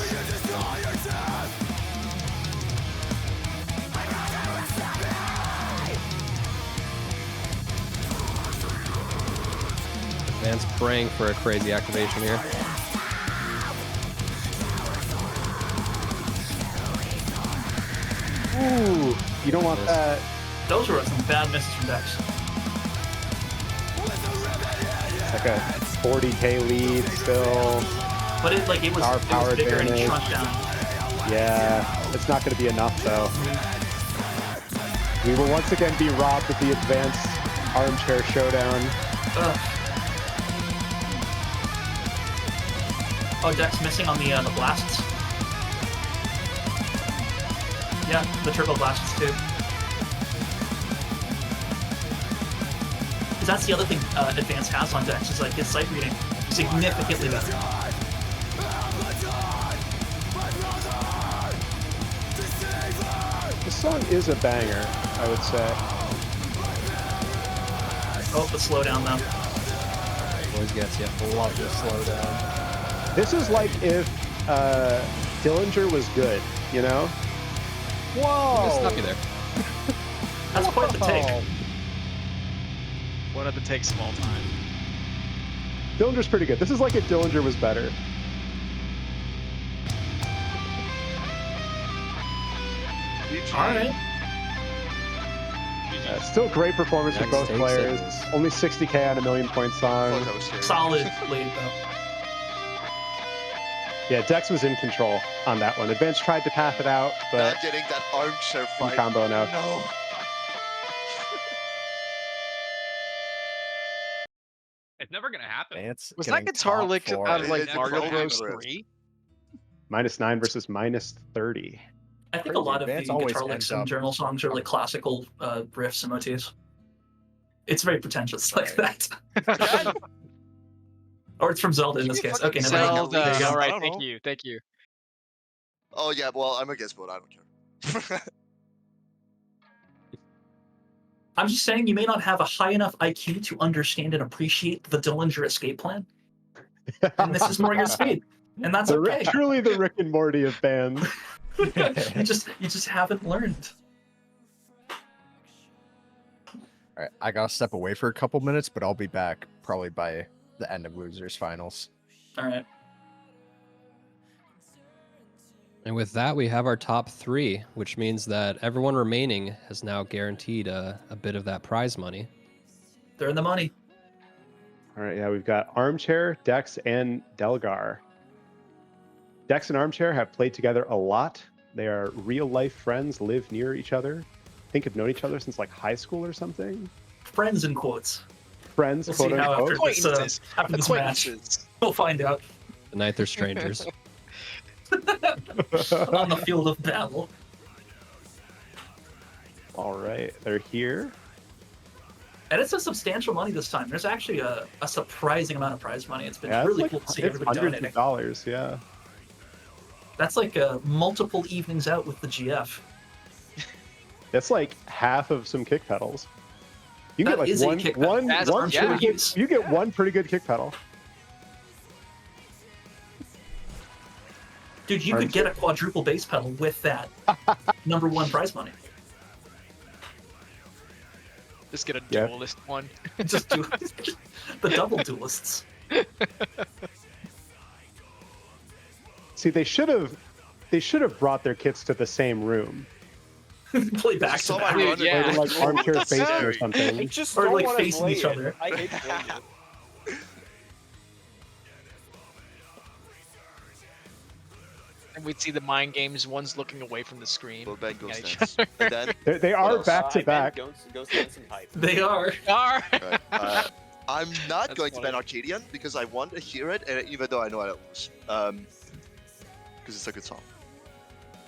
Advance praying for a crazy activation here. Ooh, you don't want that. Those were some bad misses from Dex. Like a 40K lead still. But it was bigger and it shrunk down. Yeah, it's not going to be enough though. We will once again be robbed of the Advanced Armchair Showdown. Ugh. Oh, Dex missing on the blasts. Yeah, the triple blasts too. Because that's the other thing Advance has on Dex is like his sight reading significantly better. song is a banger, I would say. Oh, the slowdown though. Always gets you. Love the slowdown. This is like if Dillinger was good, you know? I'm gonna stop you there. That's quite the take. One of the takes of all time. Dillinger's pretty good. This is like if Dillinger was better. Alright. Still great performance from both takes players. it. Only 60k on a million point song. Solid lead though. Yeah, Dex was in control on that one. Advance tried to path it out, but Not getting that armchair in fight. combo now. No. It's never gonna happen. Was that guitar lick out of like It's Mario probably Bros. correct. 3? -9 versus -30. I think Crazy. a lot of Vance the always guitar licks ends and up- journal songs are like classical riffs and motifs. It's very pretentious like that. Or it's from Zelda in this case. Okay, never mind. Zelda. There you go. All right, I don't thank know. you, thank you. Oh yeah, well I'm against both. I don't care. I'm just saying you may not have a high enough IQ to understand and appreciate the Dillinger escape plan. And this is more your speed. And that's okay. Truly the Rick and Morty of bands. you just haven't learned. All right, I gotta step away for a couple minutes, but I'll be back probably by the end of Losers Finals. All right. And with that, we have our top 3, which means that everyone remaining has now guaranteed a bit of that prize money. They're in the money. All right, yeah, we've got Armchair, Dex, and Delgar. Dex and Armchair have played together a lot. They are real-life friends, live near each other. I think have known each other since like high school or something. Friends in quotes. Friends, We'll quote see how unquote. after this match. We'll find out. The night they're strangers. On the field of battle. All right, they're here. And it's a substantial money this time. There's actually a surprising amount of prize money. It's been Yeah, really it's cool to see it's everybody hundreds donating. of dollars, yeah. That's like multiple evenings out with the GF. That's like half of some kick pedals. You That get like is a one, kick pedal. one, That's one armchair pretty good, use. you get one pretty good kick pedal. Dude, you could get a quadruple bass pedal with that #1 prize money. Just get a Yeah. duelist one. Just do the double duelists. See, they should have brought their kits to the same room. Play back to back. Dude, yeah. Or like armchair That's facing or scary. something. They just Or don't like wanna facing play each it. other. I hate playing it. And we'd see the mind games, one's looking away from the screen. Well, Ben goes at each next. other. And then They are else? back to I back. bet Ghost Dance and Hype. They are. okay, I'm not That's going to funny. ban Arcadian because I want to hear it, and even though I know I don't lose, because it's a good song.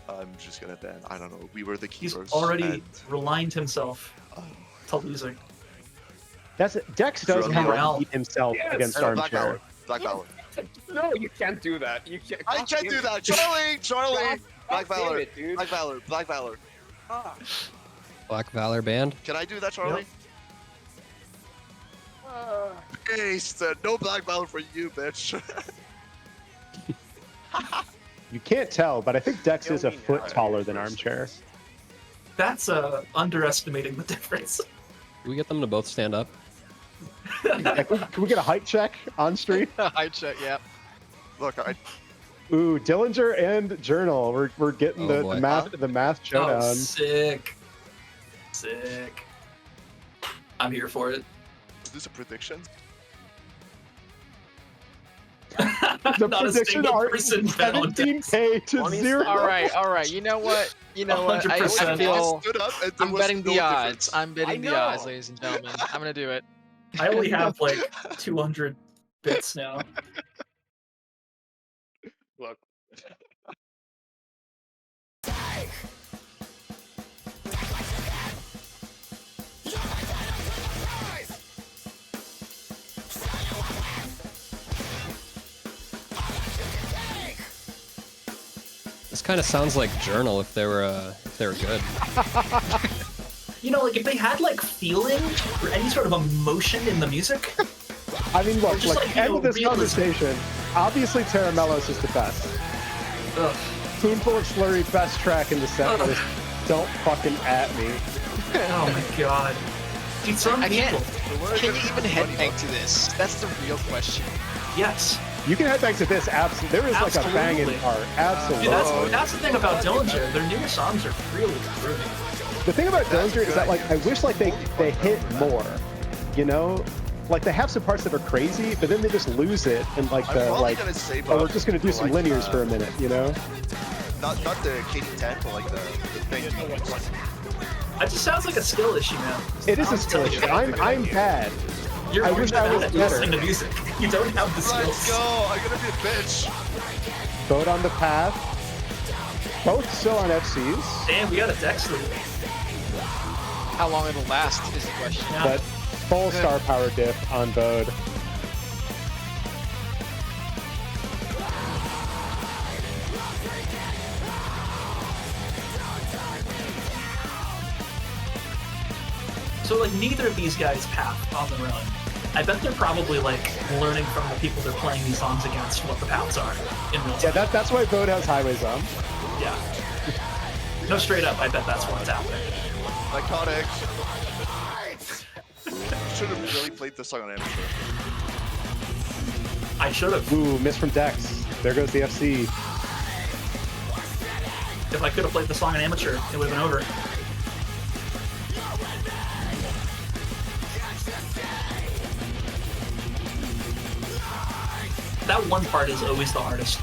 I'm just gonna ban. I don't know. We were the He's keepers. already and, resigned himself to losing. That's Dex does Drum have morale. to beat himself Yes. against Black armchair. Valor. Black Valor. No, you can't do that. You can't. I can't do that. Charlie. Charlie. God Black damn Valor. it, dude. Black Valor. Black Valor. Ah. Black Valor band. Can I do that, Charlie? Uh, Ace. No Black Valor for you, bitch. You can't tell, but I think Dex is a Kill me foot now. taller than armchair. That's underestimating the difference. Can we get them to both stand up? Yeah, can we get a height check on stream? I check, yeah. Look, I. Ooh, Dillinger and Journal. We're getting Oh, the boy. math showdown. Oh, sick. Sick. I'm here for it. Is this a prediction? The Not a prediction single are person found. 17k to Honestly, 0. All right. You know what? I 100%. feel. Stood up and there I'm was betting no the odds. difference. I'm betting the know. odds, ladies and gentlemen. I'm gonna do it. I only have like 200 bits now. look. This kind of sounds like Journal if they were good. You know, like if they had like feeling or any sort of emotion in the music. I mean, look, just like end of this conversation. Obviously, Terramellos is the best. Ugh. Spoonful of Slurry, best track in the set list. Don't fucking at me. Oh my god. Dude, some Again, people. can you even headbang to this? That's the real question. Yes. You can headbang to this, absolutely. There is like a banging part. Absolutely. Dude, that's the thing about Dillinger. Their newer songs are really groovy. The thing about Dillinger is that like I wish like they hit more, you know? Like they have some parts that are crazy, but then they just lose it and like the like oh we're just gonna do some linears for a minute, you know? Not the KD10, but like the thing. It just sounds like a skill issue, man. It is a skill issue. I'm bad. You're I wish I was better. listening to music. You don't have the skills. Let's go! I'm gonna be a bitch. Vote on the path. Both still on FCs. Damn, we got a Dex lead. How long it'll last is the question. But full star power diff on Bode. So like neither of these guys path on their own. I bet they're probably like learning from the people they're playing these songs against what the paths are in real time. Yeah, that's why Bode has highways on. Yeah. No, straight up, I bet that's what's happening. Iconic. Should have really played this song on amateur. I should have. Ooh, miss from Dex. There goes the FC. If I could have played the song on amateur, it would have been over. That one part is always the hardest,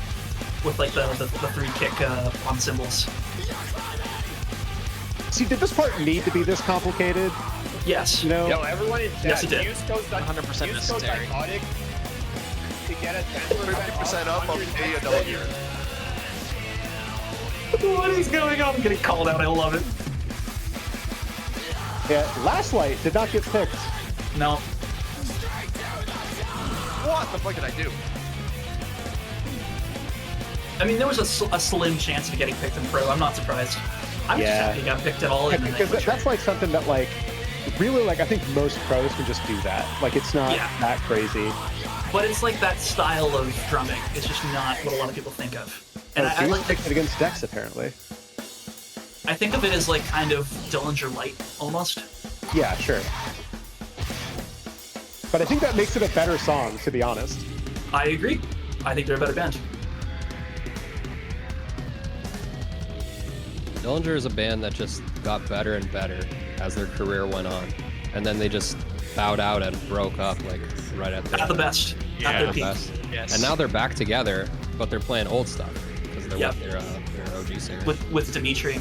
with like the 3 kick on cymbals. See, did this part need to be this complicated? Yes. You know? Yo, everyone in chat, Yes, it did. use code 100% necessary. psychotic to get a 50% up on AW. What is going on? I'm getting called out. I love it. Yeah, Last Light did not get picked. No. What the fuck did I do? I mean, there was a slim chance of getting picked in pro. I'm not surprised. I'm just happy he got picked at all. Yeah, because that's like something that like really like I think most pros can just do that. Like it's not that crazy. But it's like that style of drumming. It's just not what a lot of people think of. And I like picked it against Dex apparently. I think of it as like kind of Dillinger Light almost. Yeah, sure. But I think that makes it a better song, to be honest. I agree. I think they're a better band. Dillinger is a band that just got better and better as their career went on, and then they just bowed out and broke up like right at the best. At their peak. Yes. And now they're back together, but they're playing old stuff because they're with their OG singer. With Dimitri.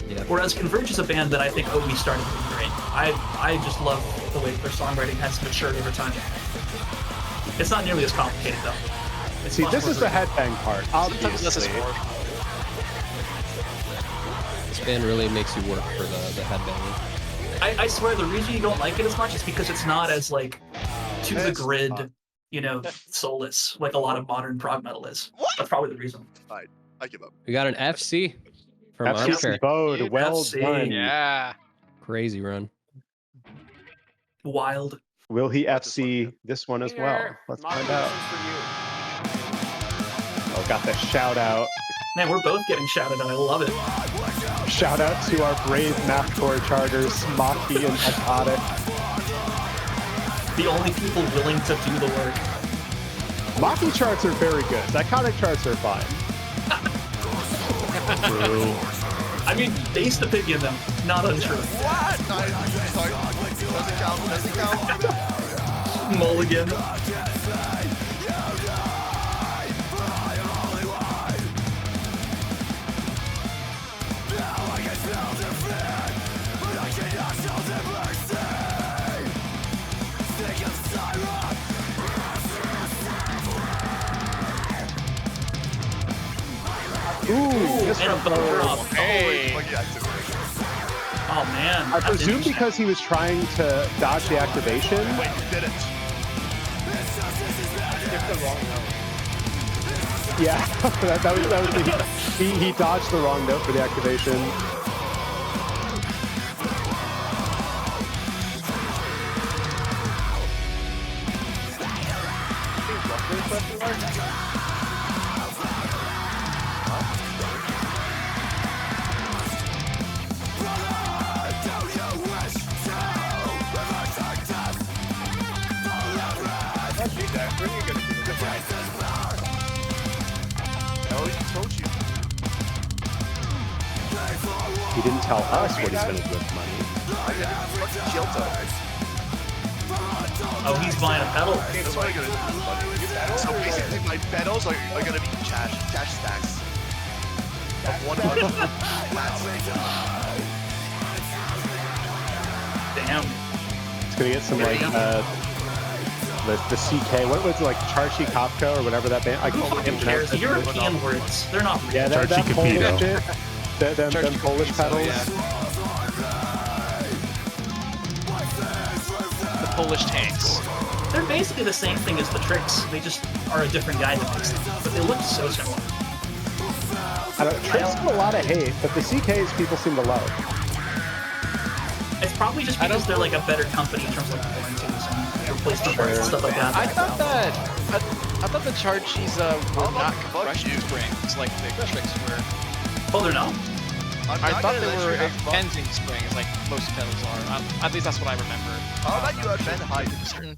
Yeah. Whereas Converge is a band that I think always started to be great. I just love the way their songwriting has matured over time. It's not nearly as complicated though. It's See, this is the headbang part, obviously. This band really makes you work for the headbanging. I swear the reason you don't like it as much is because it's not as like to the grid, you know, soulless like a lot of modern prog metal is. That's probably the reason. Alright, I give up. We got an FC from FC Armchair. Bode, well FC. done. Yeah. Crazy run. Wild. Will he FC this one as well? Let's find out. Oh, got the shout out. Man, we're both getting shouted at. I love it. Shout out to our brave mathcore charters, Maki and Iconic. The only people willing to do the work. Maki charts are very good. Iconic charts are fine. True. I mean, based opinion though, not untrue. What? Sorry. Doesn't count. Mulligan. Ooh, And a bow drop. Hey. Oh man. I presume because he was trying to dodge the activation. Wait, you did it. Yeah, that was he dodged the wrong note for the activation. He didn't tell us what he's gonna do with money. Oh, he's buying a pedal. That's what I'm gonna do with money. So basically, my pedals are gonna be cash stacks. Of 100. Damn. It's gonna get some like the CK. What was it, like Charchi Kopko or whatever that band? Who cares? European words. They're not real. Yeah, that Polish shit. Them Polish pedals. The Polish tanks. They're basically the same thing as the tricks. They just are a different guy that makes them, but they look so similar. Tricks get a lot of hate, but the CKs people seem to love. It's probably just because they're like a better company in terms of like warranties and replacement parts and stuff like that. I thought the Charchies were not compression springs like the tricks were. Oh, they're not? I thought they were benzene springs like most pedals are. At least that's what I remember. How about you bend high,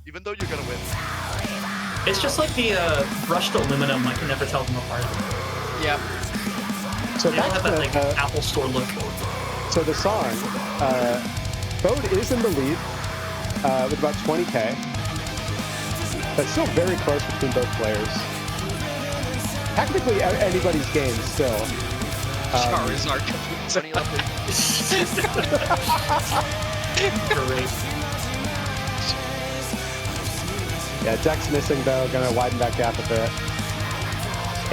even though you're gonna win? It's just like the brushed aluminum. I can never tell them apart. Yeah. So they don't have that like Apple Store look. So the song, Bode is in the lead with about 20k, but still very close between both players. Technically anybody's game still. Charizard. Great. Yeah, Deck's missing though, gonna widen that gap a bit.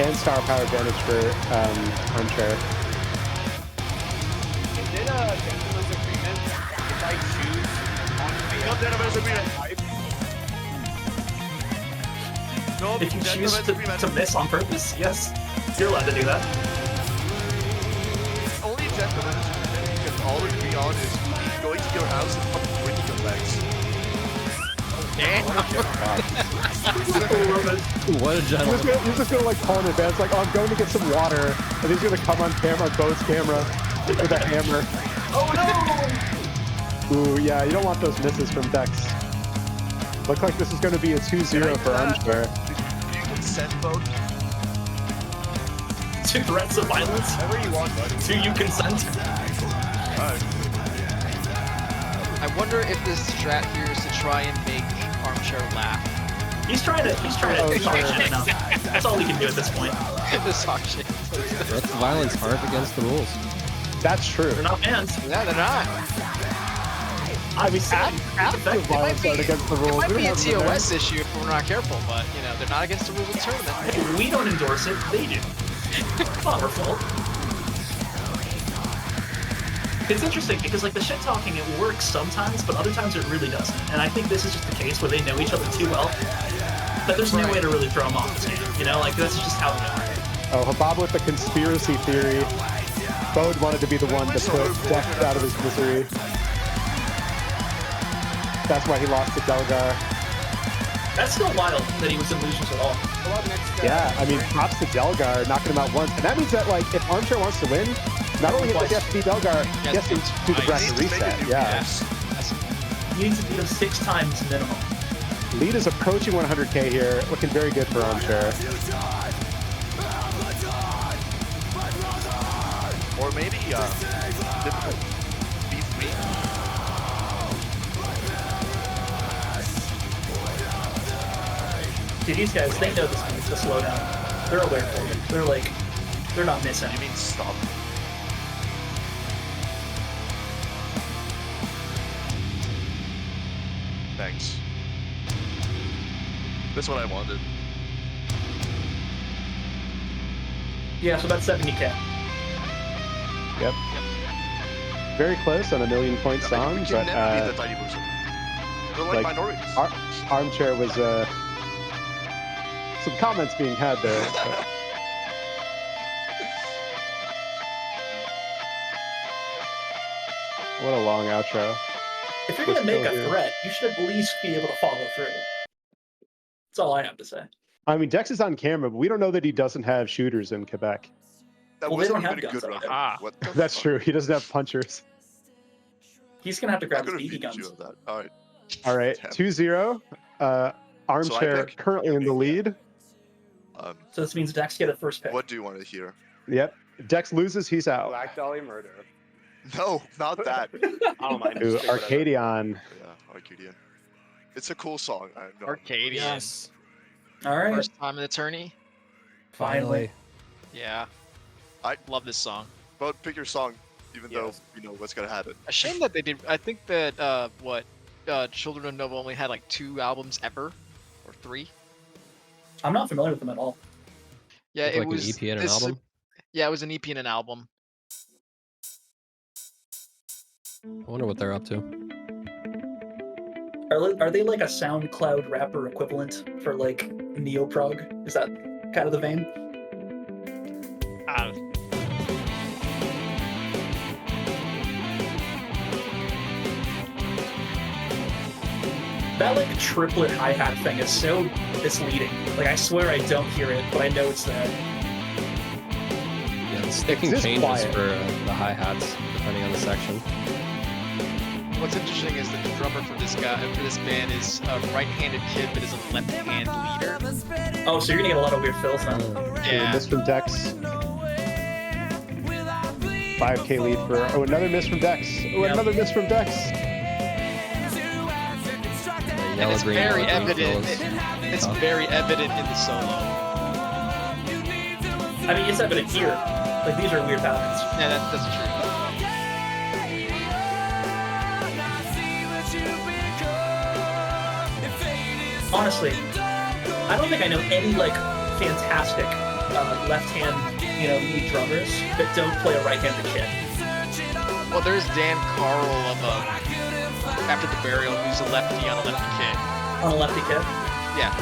And star power advantage for Armchair. Is it a gentleman's agreement if I choose on gentleman's agreement. No, if you choose to miss on purpose, yes, you're allowed to do that. Only gentleman's agreement you can all agree on is me going to your house and fucking breaking your legs. What a gentleman. He's just gonna like call in advance, like, oh, I'm going to get some water, and he's gonna come on camera, on Bo's camera, with a hammer. Oh no! Ooh, yeah, you don't want those misses from Dex. Look like this is gonna be a 2-0 for Armchair. You can send Bo. To threats of violence? Whatever you want, buddy. Do you consent? I wonder if this strat here is to try and make Armchair laugh. He's trying to talk shit enough. That's all we can do at this point. This talk shit. Threats of violence aren't against the rules. That's true. They're not banned. Yeah, they're not. I mean, active violence aren't against the rules. It might be a TOS issue if we're not careful, but you know, they're not against the rules of the tournament. Hey, we don't endorse it, they do. It's not our fault. It's interesting because like the shit talking, it works sometimes, but other times it really doesn't. And I think this is just the case where they know each other too well that there's no way to really throw them off this game. You know, like that's just how they are. Oh, Habab with the conspiracy theory. Bode wanted to be the one to put Dex out of his misery. That's why he lost to Delgar. That's still wild that he was in losers at all. Yeah, I mean, props to Delgar knocking him out once. And that means that, like, if Armchair wants to win, not only does he have to beat Delgar, he has to do the bracket reset. Yeah. He needs to beat him 6 times minimum. Lead is approaching 100k here, looking very good for Armchair. Or maybe B3. Dude, these guys, they know this needs to slow down. They're aware of it. They're like, they're not missing. You mean stop? Thanks. That's what I wanted. Yeah, so that's 70k. Yep. Very close on a 1,000,000-point song, but like Armchair was some comments being had there. But What a long outro. If you're We're gonna make still a here. threat, you should at least be able to follow through. That's all I have to say. I mean, Dex is on camera, but we don't know that he doesn't have shooters in Quebec. That Well, they wasn't don't even have a good guns out round. there. What the That's fuck? true. He doesn't have punchers. He's gonna have to grab I his could have BB beaten you guns. on that. All right. All right, 2-0. Armchair pick? currently in the lead. So this means Dex get a first pick. What do you want to hear? Yep. Dex loses, he's out. Black Dolly Murder. No, not that. I don't mind. Ooh, Just pick whatever. Arcadian. Yeah, Arcadian. It's a cool song. I know. Arcadian. Yes. All right. First time in the tourney. Finally. Yeah. I love this song. But pick your song, even though you know what's gonna happen. A shame that they did. I think that Children of Nova only had like 2 albums ever, or 3. I'm not familiar with them at all. Yeah, Like it an was EP and an this- album? Yeah, it was an EP and an album. I wonder what they're up to. Are they like a SoundCloud rapper equivalent for like neo-prog? Is that kind of the vein? That like triplet hi-hat thing is so misleading. Like I swear I don't hear it, but I know it's there. Yeah, the sticking It's changes quiet. for the hi-hats depending on the section. What's interesting is that the drummer for this band is a right-handed kid that is a left-hand leader. Oh, so you're gonna get a lot of weird fills then. Yeah. Miss from Dex. 5K lead for. Oh, another miss from Dex. Oh, Yep. another miss from Dex. And it's very evident. fills. It's very evident in the solo. I mean, it's evident here. Like these are weird patterns. Yeah, that's true. Honestly, I don't think I know any like fantastic left-hand, lead drummers that don't play a right-handed kit. Well, there's Dan Carl of After the Burial, who's a lefty on a lefty kit. On a lefty kit? Yeah.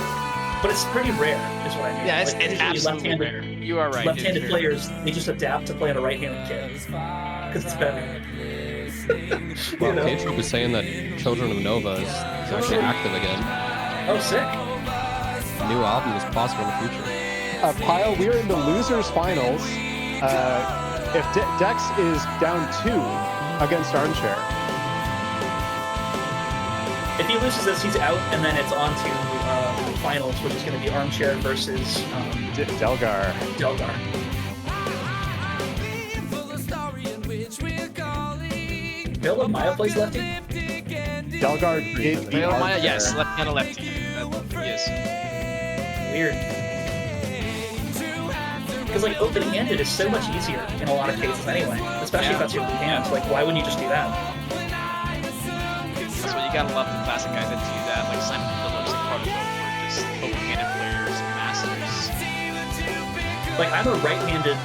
But it's pretty rare, is what I mean. Yeah, it's Like, usually absolutely left-handed, rare. You are right. Left-handed it's very players, they just adapt to playing a right-handed kit because it's better. Well, K-Troop is saying that Children of Nova is actually active again. Oh, sick. A new album is possible in the future. Pyle, we're in the losers finals. If Dex is down 2 against Armchair. If he loses this, he's out, and then it's on to finals, which is going to be Armchair versus Delgar. Bill and Maya plays lefty? Delgar did beat Armchair. Yes, left and a lefty. Yes. Weird. Because like open-handed is so much easier in a lot of cases anyway, especially if that's your lead hand. Like, why wouldn't you just do that? That's what you gotta love the classic guys that do that, like Simon Phillips and Prototype for just open-handed players and masters. Like, I'm a right-handed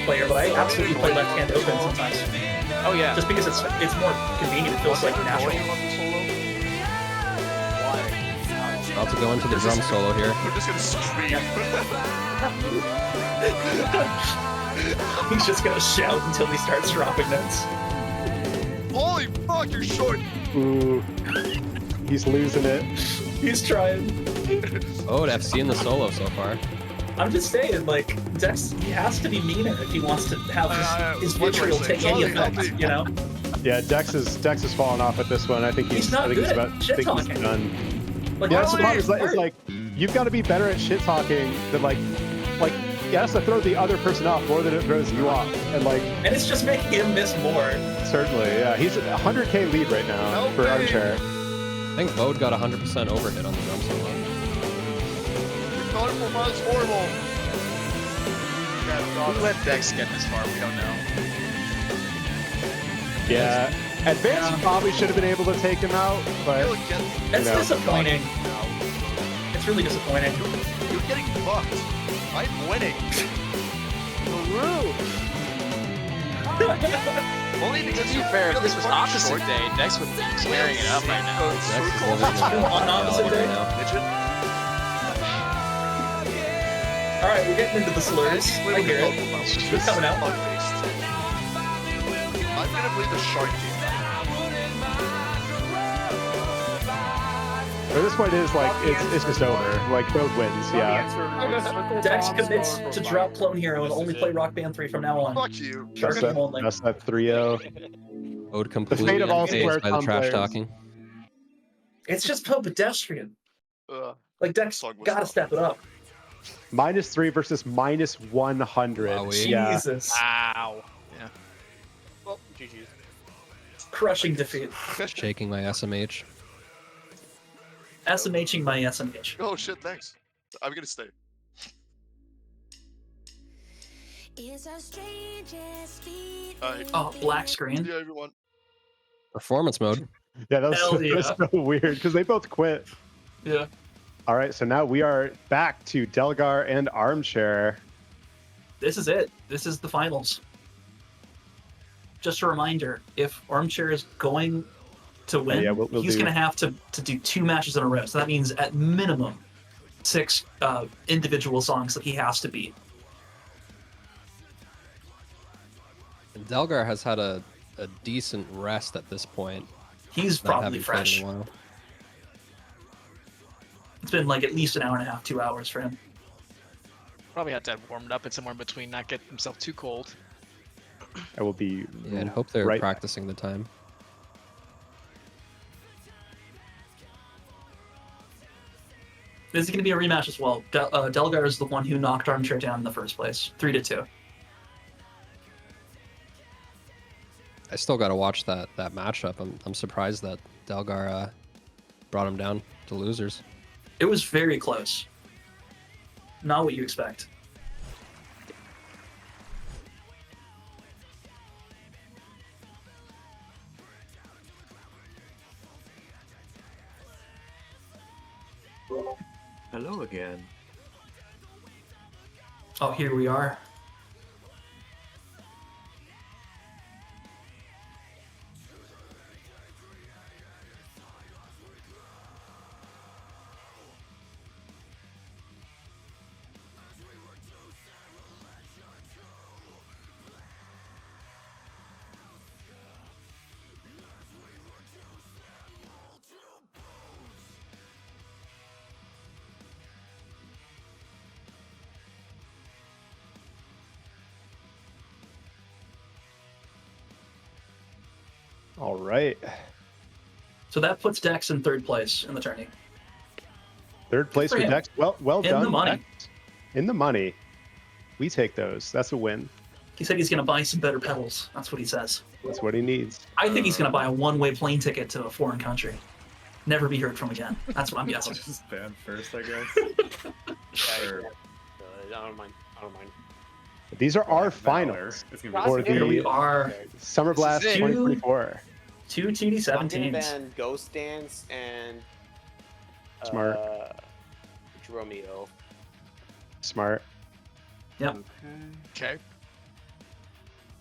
player, but I absolutely play left-hand open sometimes. Oh yeah. Just because it's more convenient, it feels like natural. About to go into the drum solo here. We're just gonna scream. He's just gonna shout until he starts dropping notes. Holy fuck, you're short. Ooh. He's losing it. He's trying. Oh, to FC in the solo so far. I'm just saying, like, Dex, he has to be meaner if he wants to have his vitriol take any effect, you know? Yeah, Dex is falling off at this one. I think he's not good at I think he's shit-talking. done. Like, Yeah, that's that's the problem. It's like you've got to be better at shit talking than like it has to throw the other person off more than it throws you off, and it's just making him miss more. Certainly, yeah. He's at 100K lead right now for Armchair. I think Bode got 100% overhit on the drum solo. That's horrible. Who let Dex get this far? We don't know. Yeah, Advance probably should have been able to take him out, but That's disappointing. It's really disappointing. You're getting fucked. I'm winning. Only because To be fair, if this was opposite day, Dex would be tearing it up right now. On opposite day? Alright, we're getting into the slurs. I hear it. It's coming out. I'm gonna play the shark game. Or this point is like it's just over. Like both wins. Yeah. Dex commits to drop Clone Hero and only play Rock Band 3 from now on. Fuck you. Shark Team only. That's that 3-0. Ode The completely fate of all unfazed Square by the Tom trash players. talking. It's just so pedestrian. Like Dex gotta step it up. -3 versus -100. Yeah. Jesus. Wow. Yeah. Well, GG's. Crushing defeat. Shaking my SMH. SMHing my SMH. Oh shit, thanks. I'm gonna stay. Oh, black screen. Yeah, everyone. Performance mode. Yeah, that Hell yeah. was so weird because they both quit. Yeah. All right, so now we are back to Delgar and Armchair. This is it. This is the finals. Just a reminder, if Armchair is going to win, we'll he's do- going to have to do 2 matches in a row. So that means at minimum 6 individual songs that he has to beat. And Delgar has had a decent rest at this point. He's Not probably having played in a fresh. while. It's been like at least an hour and a half, 2 hours for him. Probably had to have warmed up and somewhere in between, not get himself too cold. I will be. Yeah, and hope they're right practicing the time. This is going to be a rematch as well. Delgar is the one who knocked Armchair down in the first place, 3-2. I still got to watch that matchup. I'm surprised that Delgar brought him down to losers. It was very close. Not what you expect. Hello again. Oh, here we are. All right. So that puts Dex in 3rd place in the tourney. 3rd place for for him. Dex. Well In done. the money. Dex. In the money. We take those. That's a win. He said he's going to buy some better pedals. That's what he says. That's what he needs. I think he's going to buy a one-way plane ticket to a foreign country. Never be heard from again. That's what I'm guessing. Just ban first, I guess. Yeah, I don't mind. I don't mind. These are our finals It's gonna be for Here we the are. Summer Blast is it. 2024. 2 I'm gonna TD17s. ban Ghost Dance and Smart. Dromio. Smart. Yep. Okay.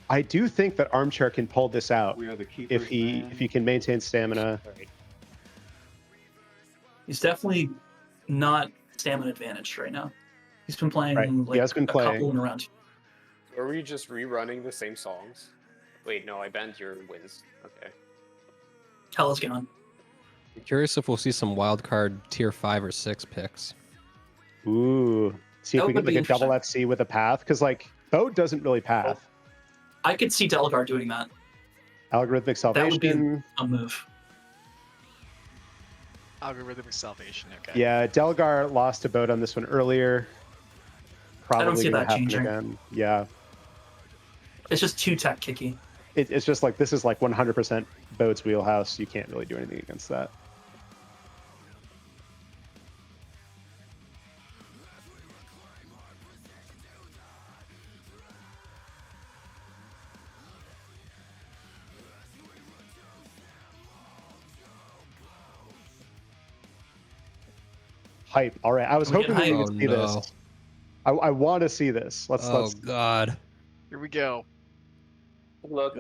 I do think that Armchair can pull this out We are the keepers, if he man. can maintain stamina. Alright. He's definitely not stamina advantaged right now. He's been playing Right. He like has been a couple playing. in a round. Are we just rerunning the same songs? Wait, no, I banned your wins. Okay. Hell is gone. I'm curious if we'll see some wild card tier 5 or 6 picks. Ooh. See if That we would get be like a double FC with a path. Because like Bode doesn't really path. I could see Delgar doing that. Algorithmic That would be salvation. a move. Algorithmic salvation. Okay. Yeah, Delgar lost to Bode on this one earlier. Probably don't see gonna that happen changing. again. Yeah. It's just too tech kicky. It's just like this is like 100% Bode's wheelhouse. You can't really do anything against that. Hype. All right. I was We get hoping we hype. could see Oh, no. this. I want to see this. Let's Oh let's God. Here we go. Look.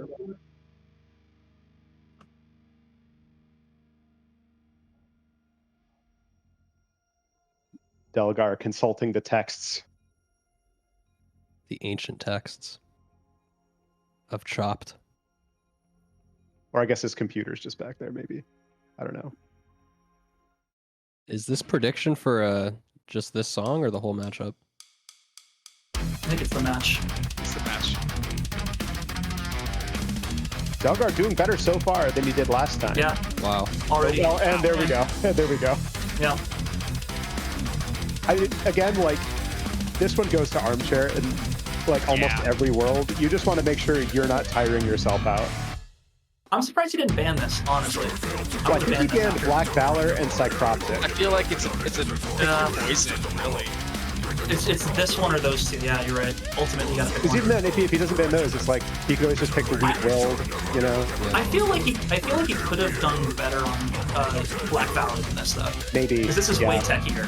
Delgar consulting the texts. The ancient texts of Chopped. Or I guess his computer's just back there, maybe. I don't know. Is this prediction for just this song or the whole matchup? I think it's the match. It's the match. Delgar doing better so far than he did last time. Yeah. Wow. Already. Well, and there we go. There we go. Yeah. Again, like, this one goes to Armchair in like almost every world. You just want to make sure you're not tiring yourself out. I'm surprised he didn't ban this, honestly. I think he banned Black Valor and Psychroptic. I feel like it's a poison, really. It's this one or those two. Yeah, you're right. Ultimately, you gotta pick Because one. even then, if he doesn't ban those, it's like he could always just pick the weak willed, you know? I feel like he could have done better on Black Valor than this though. Maybe. Because this is way techier.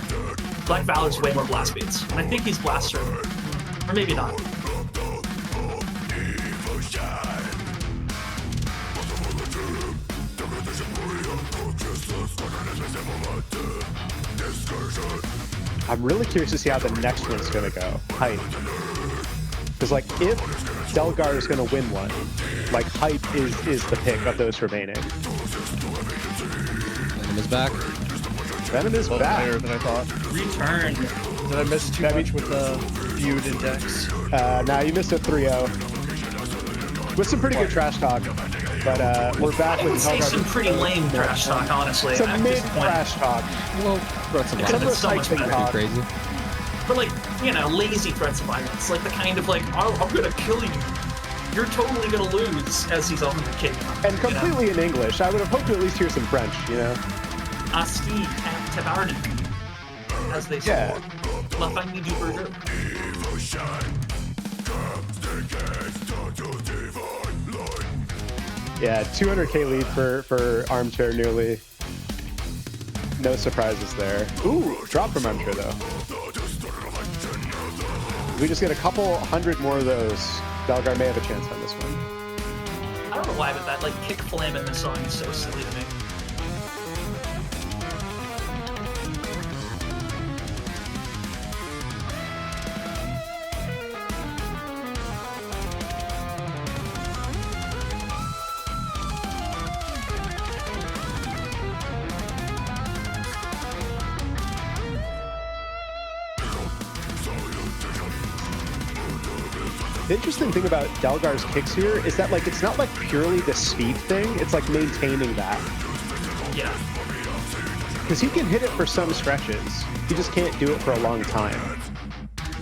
Black Valor's way more blast beats, and I think he's blaster, or maybe not. I'm really curious to see how the next one's gonna go. Hype. Because like if Delgar is gonna win one, like Hype is the pick of those remaining. Venom is back. Venom is back. Higher than I thought. Return. Did I miss too much with the feud index? Nah, you missed a 3-0. With some pretty good trash talk. But we're back I with would say Delgar. some pretty lame trash talk, honestly. Some at mid this point. trash talk. Well, threats of It could've violence. been so much Pretty better. crazy. But like, you know, lazy threats of violence. Like the kind of like, oh, I'm gonna kill you. You're totally gonna lose as he's on the kid. And completely in English. I would have hoped to at least hear some French, you know? Asti tabarnak, as they say. Yeah. La famille du burger. Yeah, 200k lead for Armchair nearly. No surprises there. Ooh, drop from Armchair though. We just get a couple hundred more of those. Delgar may have a chance on this one. I don't know why, but that like kick flam in this song is so silly to me. The interesting thing about Delgar's kicks here is that like it's not like purely the speed thing, it's like maintaining that. Yeah. Because he can hit it for some stretches. He just can't do it for a long time.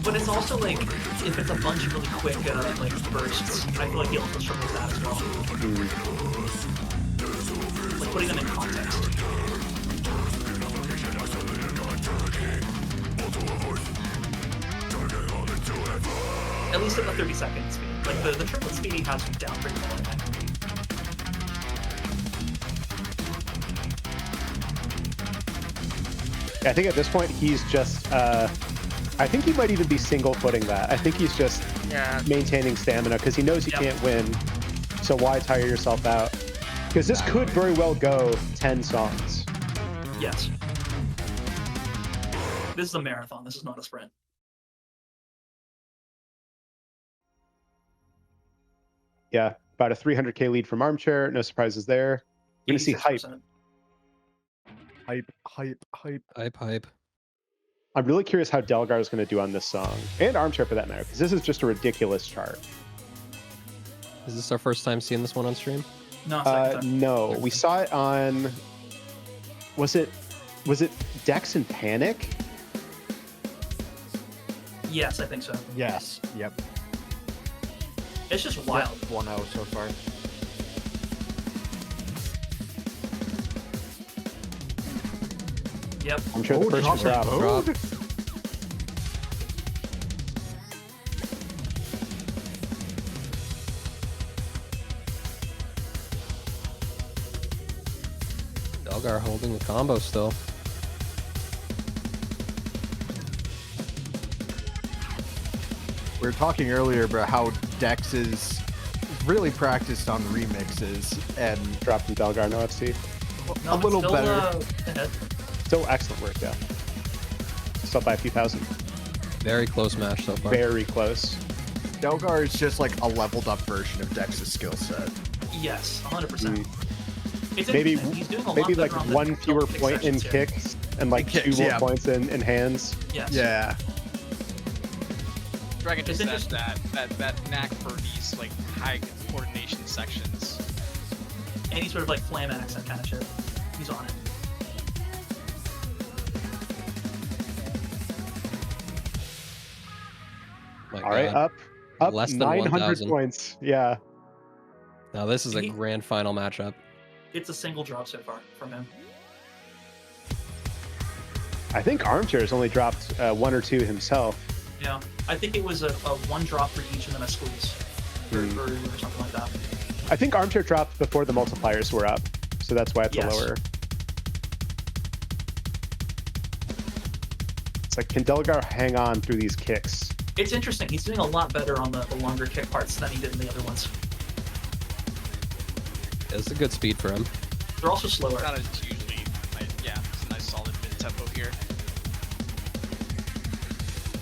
But it's also like, if it's a bunch of really quick like bursts, I feel like he'll struggle with that as well. Like putting them in context. At least at the 30-second speed. Like the triplet speed he has down pretty well, I think. Yeah, I think at this point he's just I think he might even be single footing that. I think he's just maintaining stamina because he knows he can't win. So why tire yourself out? Because this could very well go 10 songs. Yes. This is a marathon, this is not a sprint. Yeah, about a 300k lead from Armchair. No surprises there. You're gonna see Hype. 86%. Hype. I'm really curious how Delgar is going to do on this song, and Armchair for that matter, because this is just a ridiculous chart. Is this our first time seeing this one on stream? No, no, we saw it on. Was it Dex and Panic? Yes, I think so. Yes. Yep. It's just wild. 1-0 so far. Yep. I'm sure the first was out. Delgar holding the combo still. We were talking earlier about how Dex is really practiced on remixes and dropped from Delgar no FC. No, a little still, better. Ahead. Still excellent work, yeah. Still by a few thousand. Very close match so far. Very close. Delgar is just like a leveled up version of Dex's skill set. Yes, 100%. It's maybe interesting. He's doing a lot maybe better like on the one fewer kick point in sections here. kicks and like In kicks, 2 more yeah. points in hands. Yes. Yeah. Dragon just It's has that knack for these like high coordination sections. Any sort of like flam accent kind of shit. He's on it. My All right, God. up Less than 900 1,000. points. Yeah. Now this is a grand final matchup. It's a single drop so far from him. I think Armchair's only dropped 1 or 2 himself. Yeah. I think it was a one drop for each and then a squeeze. Or something like that. I think Armchair dropped before the multipliers were up, so that's why it's Yes. a lower. It's like, can Delgar hang on through these kicks? It's interesting. He's doing a lot better on the longer kick parts than he did in the other ones. It's a good speed for him. They're also slower. Not as usually, yeah, it's a nice solid mid tempo here.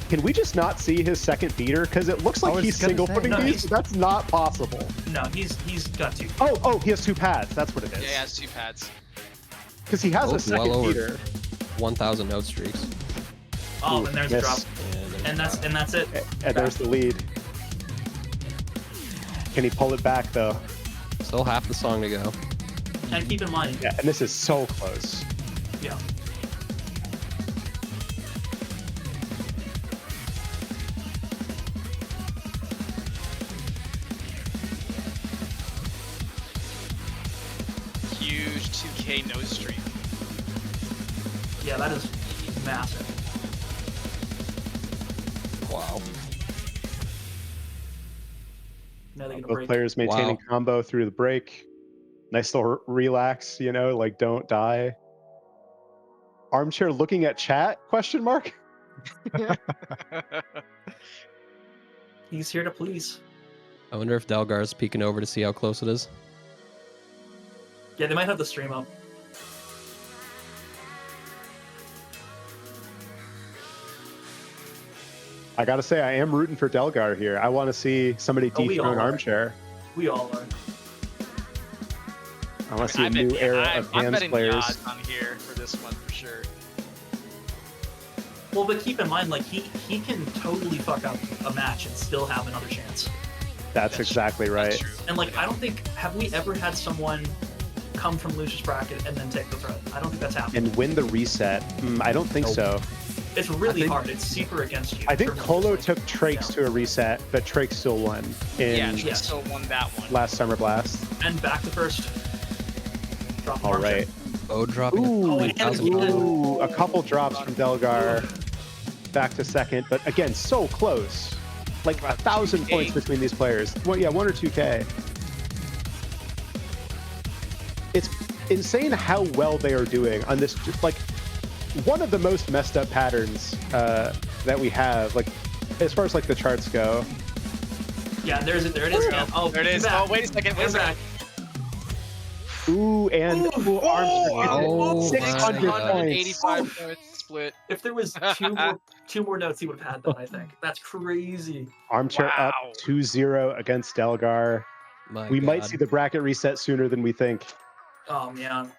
Can we just not see his second beater? Because it looks like he's single footing these. That's not possible. No, he's got 2. Oh, he has 2 pads. That's what it is. Yeah, he has 2 pads. Because he has a second well over beater. 1,000 note streaks. Oh, Ooh, and there's a miss. drop. And that's it. And there's the lead. Can he pull it back though? Still half the song to go. And keep in mind. Yeah, and this is so close. Yeah. Huge 2K nose streak. Yeah, that is massive. Wow. Now they're gonna Both break. players maintaining combo through the break. Nice little relax, you know, like don't die. Armchair looking at chat? Question mark. He's here to please. I wonder if Delgar's peeking over to see how close it is. Yeah, they might have the stream up. I gotta say, I am rooting for Delgar here. I want to see somebody Oh, we dethrone all are. Armchair. We all are. I want to see a new era of I'm hands betting the players. odds on here for this one for sure. Well, but keep in mind, like he can totally fuck up a match and still have another chance. That's exactly right. And like, I don't think have we ever had someone come from loser's bracket and then take the threat? I don't think that's happened. And win the reset? I don't think so. It's really hard. It's super against you. I think Colo took Trakes to a reset, but Trakes still won in Yeah, still won that one. last Summer Blast. And back to first. Drop All right. Oh, dropping Ooh, 3,000. ooh, a couple drops from Delgar. Back to second, but again, so close. Like 1,000 points between these players. Well, yeah, 1 or 2K. It's insane how well they are doing on this. Like, one of the most messed up patterns that we have, like, as far as like the charts go. Yeah, there it is. Man. Oh, there it is. Back. Oh, wait a second. Wait a second. Ooh, and Armstrong. 600 points. 185 points split. If there was two more notes, he would have had that. I think that's crazy. Armchair up 2-0 against Delgar. We might see the bracket reset sooner than we think. Oh man.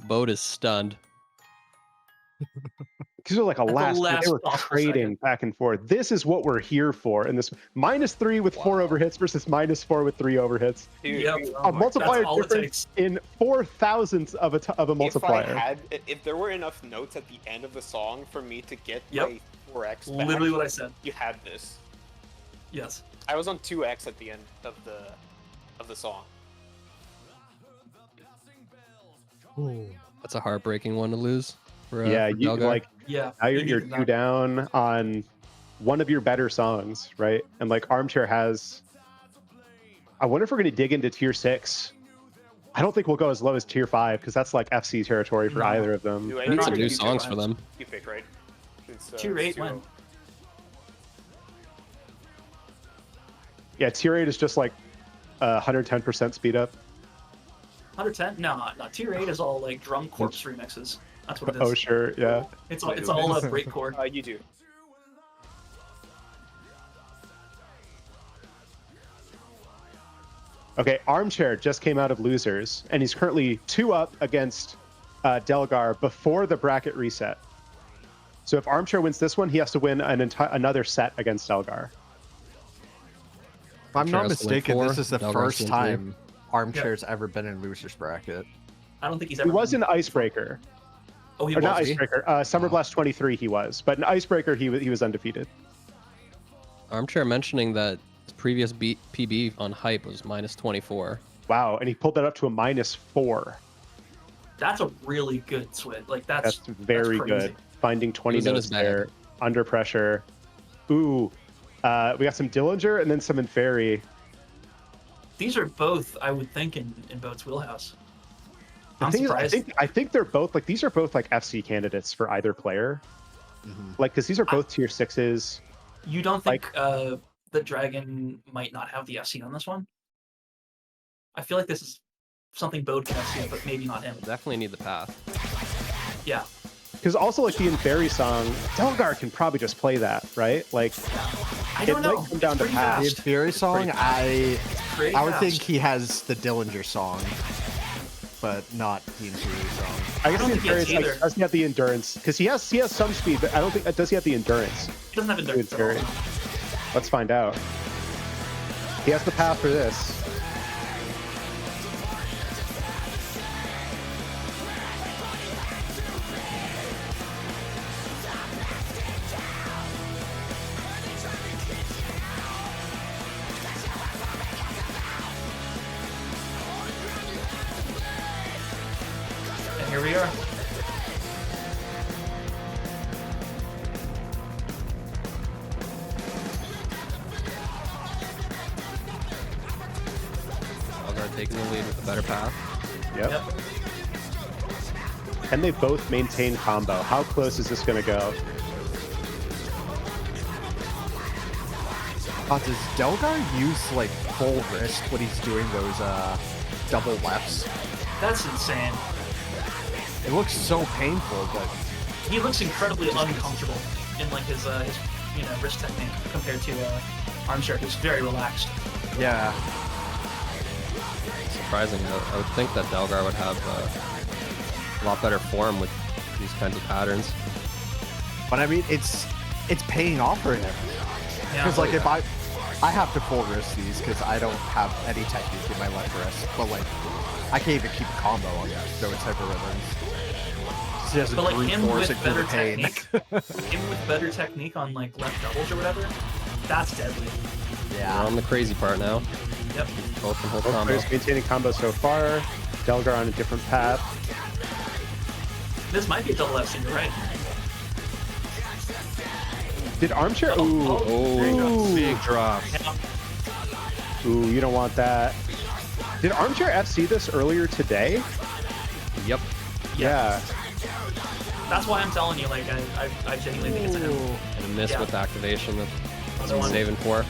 Boat is stunned. Because they're like At the they last were possible trading back and forth. This is what we're here for. And this -3 with 4 overhits versus -4 with 3 overhits. Yep. A multiplier That's all it difference in 4,000ths of a multiplier. If there were enough notes at the end of the song for me to get Yep. my 4x back, Literally what I said. You had this. Yes. I was on 2x at the end of the song. That's a heartbreaking one to lose. For, Yeah, for you Delgar. like Yeah. now you you're needed 2 that. down on one of your better songs, right? And like Armchair has. I wonder if we're gonna dig into tier 6. I don't think we'll go as low as tier 5 because that's like FC territory for either of them. Do I Need some think new you songs picked- for them. You picked right. It's, Tier 8 0. win. Yeah, tier 8 is just like 110% speed up. 110? No. Tier 8 is all like drum corpse remixes. That's what it is. Oh sure, yeah. It's all breakcore. You do. Okay, Armchair just came out of losers, and he's currently 2 up against Delgar before the bracket reset. So if Armchair wins this one, he has to win another set against Delgar. If I'm not Armchair has to win mistaken, 4, this is the Delgar has first to win 3. time Armchair's ever been in losers bracket. I don't think he's He ever. was in Icebreaker. Oh, he Or was. not Icebreaker. Summer Blast 23 he was. But in Icebreaker, he was undefeated. Armchair mentioning that his previous PB on Hype was -24. Wow, and he pulled that up to a -4. That's a really good switch. Like that's very crazy. good. Finding 20 Who's in notes his bag? there, under pressure. Ooh, we got some Dillinger and then some Inferi. These are both, I would think, in Boat's wheelhouse. I'm The thing is, surprised. I think they're both like these are both like FC candidates for either player. Like, because these are both tier 6s. You don't think the Dragon might not have the FC on this one? I feel like this is something Boat can FC, but maybe not him. Definitely need the path. Yeah. Because also like the Inferi song, Delgar can probably just play that, right? Like, I don't know. Might come down to It's pretty path. The fast. Inferi song, pretty I would fast. think he has the Dillinger song, but not the Inferi song. I guess don't the think he has Inferi like, either. doesn't have the endurance because he has some speed, but I don't think does he have the endurance? He doesn't have endurance at Inferi. all. Let's find out. He has the path for this. And here we are. Delgar taking the lead with a better path. Yep. And they both maintain combo. How close is this going to go? Does Delgar use like full wrist when he's doing those double lefts? That's insane. It looks so painful, but He looks incredibly uncomfortable in like his wrist technique compared to Armchair, who's very relaxed. yeah. Surprising. I would think that Delgar would have a lot better form with these kinds of patterns. But I mean, it's paying off for him. Because like if I have to full wrist these because I don't have any technique in my left wrist, but like I can't even keep a combo on those type of rhythms. He has a But like brute him force with and through better the pain. technique, him with better technique on like left doubles or whatever, that's deadly. We're on the crazy part now. Yep. Both can hold Both combo. players maintaining combo so far. Delgar on a different path. This might be a double FC, you're right. Did Armchair? Ooh, Big drop. Ooh, you don't want that. Did Armchair FC this earlier today? Yep. Yeah. That's why I'm telling you, like, I genuinely think it's a him. And a miss Yeah. with the activation that Another he's one. saving for.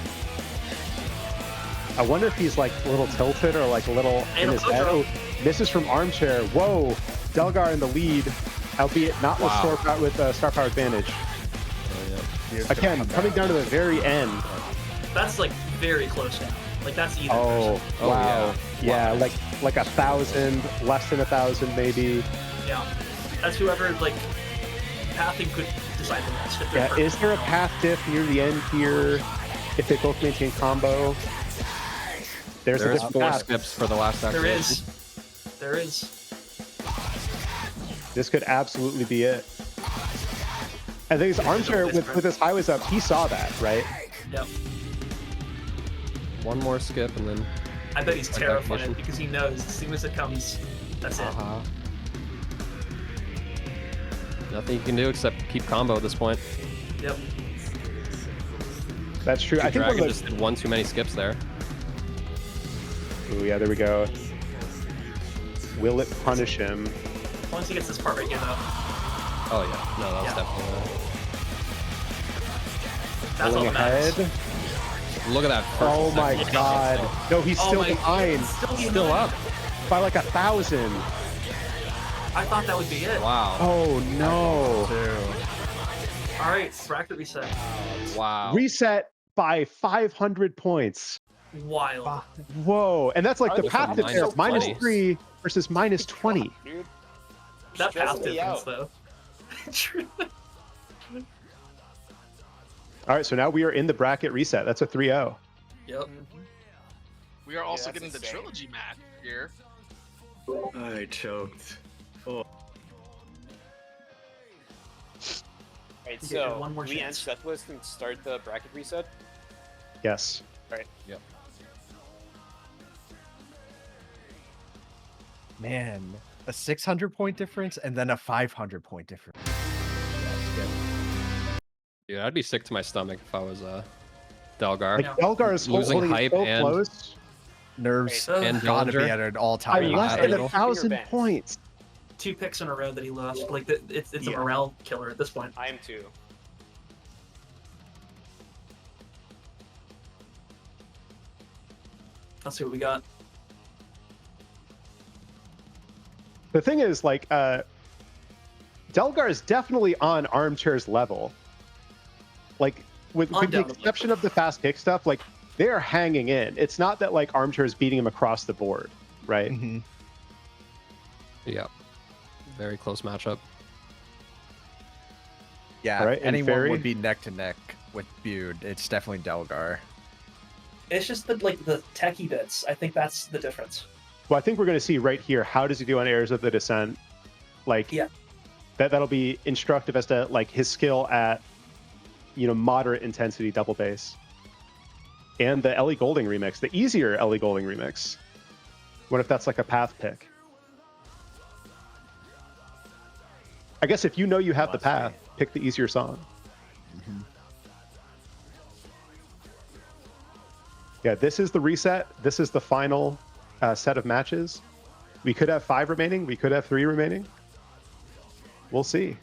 I wonder if he's like a little tilted or like a little in And his a head. throw. Oh, misses from Armchair. Whoa, Delgar in the lead, albeit not with star power advantage. Again, coming down to the very end. That's like very close now. Like that's even. Oh, Oh, wow. yeah. Yeah, like 1,000, less than 1,000 maybe. Yeah. That's whoever like pathing could decide the rest. If they're Yeah, perfect. is there a path diff near the end here if they both maintain combo? There's There a is different 4 path. skips for the last There activation. is. There is. This could absolutely be it. I think it's Armchair with his highways up. He saw that, right? Yep. One more skip and then. I bet he's Like terrified activation. because he knows as soon as it comes, that's it. Nothing you can do except keep combo at this point. Yep. That's true. I think one Dragon of just did one too many skips there. Ooh, yeah, there we go. Will it punish him? Once he gets this part right, give up. Oh yeah, no, that was Yeah. definitely. That's all Pulling that matters. ahead. Look at that. Oh first my second. god. No, he's Oh still my- behind. Still up by like 1,000. I thought that would be it. Wow. Oh no. All right, bracket reset. Wow. Reset by 500 points. wild. Whoa, and that's like I the would path go difference, for minus minus 3 versus minus 20. Dude, That path stressing me difference, out. though. All right, so now we are in the bracket reset. That's a 3-0. Yep. We are also that's getting the insane. trilogy match here. I choked. Oh. Alright, You get so one more we end chance. Sethlist and start the bracket reset. Yes. Alright. Yep. Man, a 600-point difference and then a 500-point difference. Dude, I'd be sick to my stomach if I was Delgar. Like Delgar is losing holding hype so and close. Nerves and gotta be Dillinger. at an I all-time less high. than 1,000 points. 2 picks in a row that he lost. Like it's a Yeah. morale killer at this point. I am too. Let's see what we got. The thing is, like, Delgar is definitely on Armchair's level. Like, with the Undoubtedly. exception of the fast kick stuff, like, they are hanging in. It's not that, like, Armchair is beating him across the board, right? Mm-hmm. Yeah. Very close matchup. Yeah, All right, if and anyone Fairy? would be neck to neck with Bude, it's definitely Delgar. It's just the techie bits. I think that's the difference. Well, I think we're going to see right here, how does he do on Heirs of the Descent? Like, Yeah. that'll be instructive as to, like, his skill at, you know, moderate intensity double bass. And the Ellie Goulding remix, the easier Ellie Goulding remix. What if that's like a path pick? I guess if you know you have the path, pick the easier song. Mm-hmm. Yeah, this is the reset. This is the final set of matches. We could have 5 remaining. We could have 3 remaining. We'll see.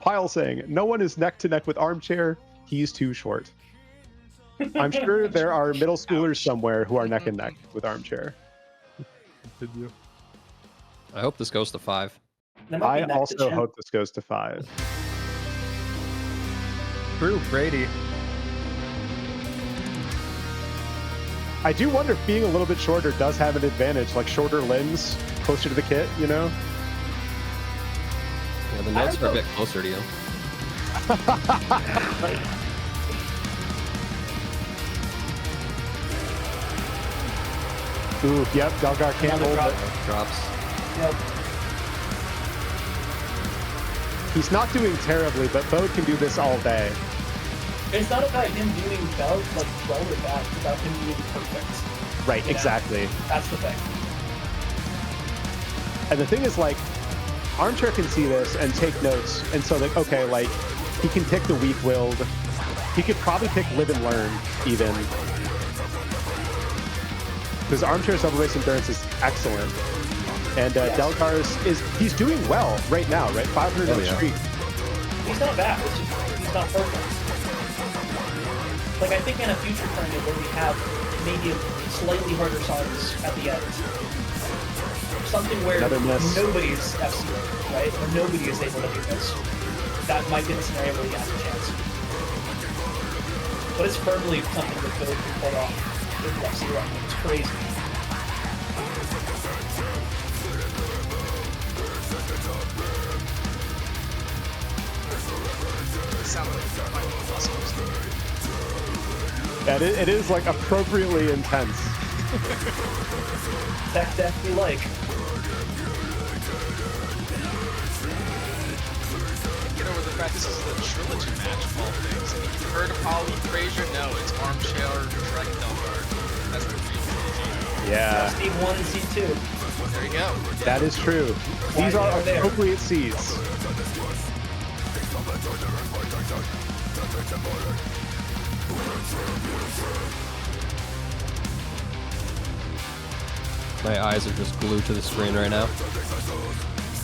Pyle saying, no one is neck to neck with Armchair. He's too short. I'm sure there are middle schoolers somewhere who are neck and neck with Armchair. I hope this goes to 5. I also hope this goes to 5. True, Brady. I do wonder if being a little bit shorter does have an advantage, like shorter limbs, closer to the kit, you know? Yeah, the notes are a bit closer to you. Ooh, yep, Delgar can't hold it. Drops. Yep. He's not doing terribly, but Bo can do this all day. It's not about him doing well or bad. It's about him being perfect. Right, You know? exactly. That's the thing. And the thing is, like, Armchair can see this and take notes, and so, like, okay, like, he can pick the weak-willed. He could probably pick Live and Learn, even. Because Armchair's double bass endurance is excellent. And Delgar's he's doing well right now, right? 500 on the streak. He's not bad. It's just he's not perfect. Like I think in a future tournament where we have maybe slightly harder songs at the end, something where Another miss. nobody's FC, right? Or nobody is able to do this. That might be the scenario where he has a chance. But it's firmly something that Philly can pull off in the FC run. It's crazy. And it is, like, appropriately intense. Tech death we like. Get over the fact this is the trilogy match of all things. And if you've heard of Holly Frazier, no, it's Armchair Trek Delgar. That's the real Yeah. Seed 1 and Seed 2. There you go. That is true. Why These are they are there. appropriate seeds. My eyes are just glued to the screen right now.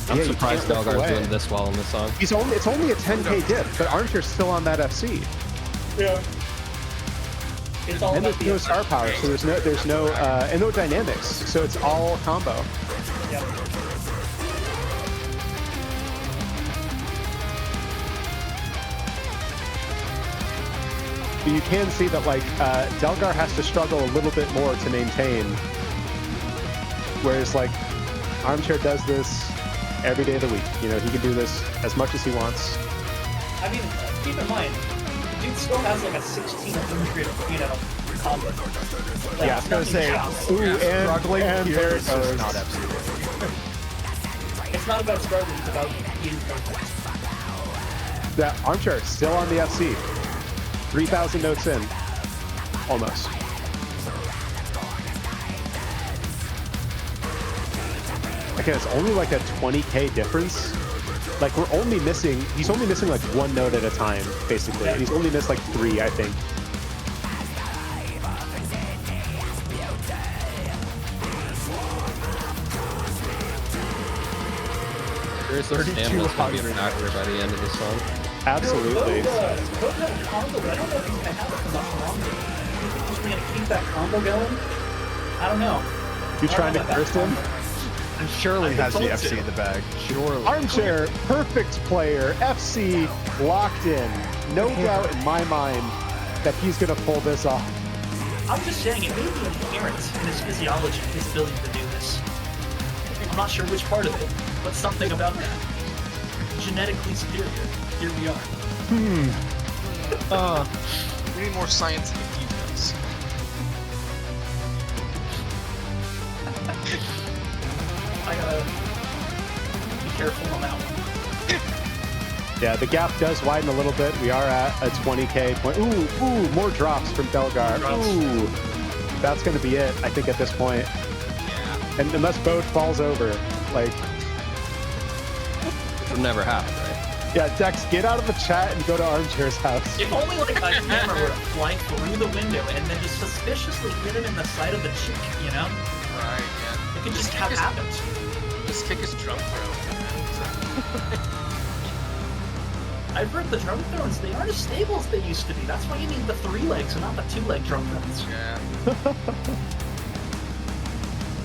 I'm Yeah, you surprised can't look Delgar's away. doing this well in this song. It's only a 10k dip, but Armchair's still on that FC. Yeah. It's all And about there's no star power, so there's no and no dynamics, so it's all combo. Yep. But you can see that like Delgar has to struggle a little bit more to maintain, whereas like Armchair does this every day of the week. You know, he can do this as much as he wants. I mean, keep in mind, dude still has like a 1600, you know, combo. Like, Yeah, I was gonna say, struggling and there it goes. Not FC. It's not about struggling, it's about being perfect. That Armchair still on the FC. 3,000 notes in. Almost. Again, it's only like a 20k difference. Like we're only missing, he's only missing like one note at a time, basically. And he's only missed like 3, I think. Seriously, stamina's gonna be a factor by the end of the song. Absolutely. Code had a combo, but I don't know if he's gonna have it for much longer. You think he's gonna keep that combo going? I don't know. You trying to curse him? And surely has the FC in the bag. Surely. Armchair, perfect player. FC locked in. No doubt in my mind that he's gonna pull this off. I'm just saying, it may be inherent in his physiology, his ability to do this. I'm not sure which part of it, but something about that. Genetically superior. Here we are. We need more scientific details. I gotta be careful on that one. Yeah, the gap does widen a little bit. We are at a 20k point. Ooh, more drops from Delgar. Ooh, that's going to be it, I think, at this point. Yeah. And unless Bode falls over, like... Which would never happen, right? Yeah, Dex, get out of the chat and go to Armchair's house. If only like a camera were to fly through the window and then just suspiciously hit him in the side of the cheek, you know? Right, yeah. It could just have happened. Just kick his drum throw. I've heard the drum thrones, they aren't as stable as they used to be. That's why you need the 3 legs and not the 2-leg drum thrones. Yeah.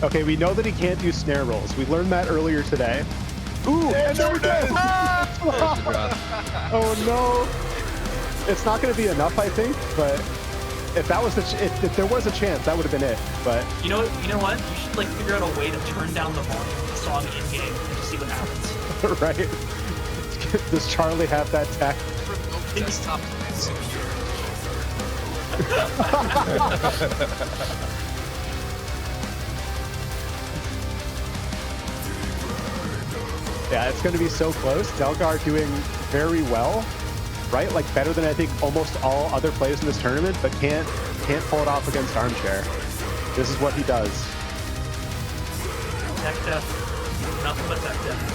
Okay, we know that he can't do snare rolls. We learned that earlier today. Ooh, and there it is! Oh no! It's not going to be enough, I think, but if that was the if there was a chance, that would have been it. But you know what? You should like figure out a way to turn down the volume of the song in game and just see what happens. Right? Does Charlie have that tech? Desktop. Yeah, it's going to be so close. Delgar doing very well, right? Like better than I think almost all other players in this tournament, but can't pull it off against Armchair. This is what he does. Tech death. Nothing but tech death.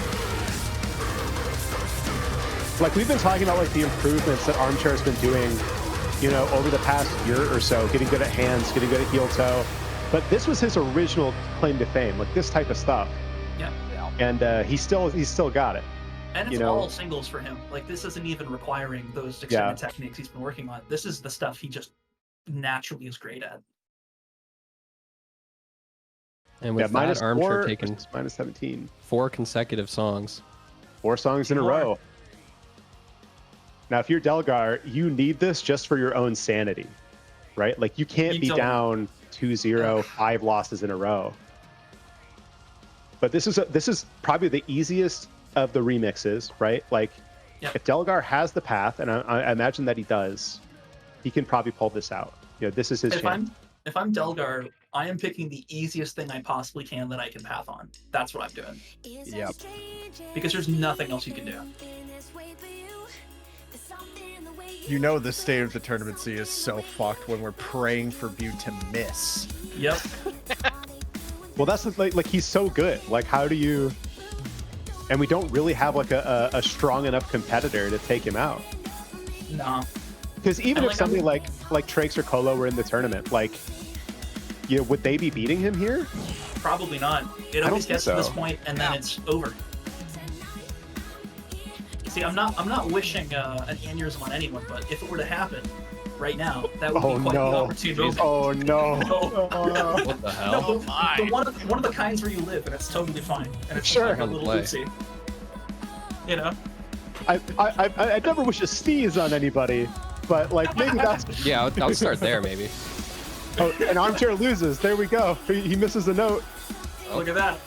Like we've been talking about like the improvements that Armchair has been doing, you know, over the past year or so, getting good at hands, getting good at heel toe. But this was his original claim to fame, like this type of stuff. Yeah. And he's still got it. And it's all singles for him. Like this isn't even requiring those extended techniques he's been working on. This is the stuff he just naturally is great at. And with that, Armchair taking minus 17. 4 consecutive songs. 4 songs in a row. Now, if you're Delgar, you need this just for your own sanity, right? Like you can't be down 2-0, 5 losses in a row. But this is probably the easiest of the remixes, right? Like if Delgar has the path, and I imagine that he does, he can probably pull this out. You know, this is his chance. If I'm Delgar, I am picking the easiest thing I possibly can that I can path on. That's what I'm doing. Yep. Because there's nothing else you can do. You know the state of the tournament C is so fucked when we're praying for Butte to miss. Yep. Well, that's like he's so good. Like, how do you? And we don't really have like a strong enough competitor to take him out. No. Because even if somebody like Trakes or Colo were in the tournament, like, you know, would they be beating him here? Probably not. It always gets to this point, and then it's over. See, I'm not wishing an aneurysm on anyone, but if it were to happen right now, that would be quite the opportunity. Oh no! What the hell? No, but one of the kinds where you live, and it's totally fine, and it's just like a little oopsie. You know. I never wish a sneeze on anybody, but like maybe that's. Yeah, I would start there maybe. Oh, and Armchair loses. There we go. He misses a note. Look at that.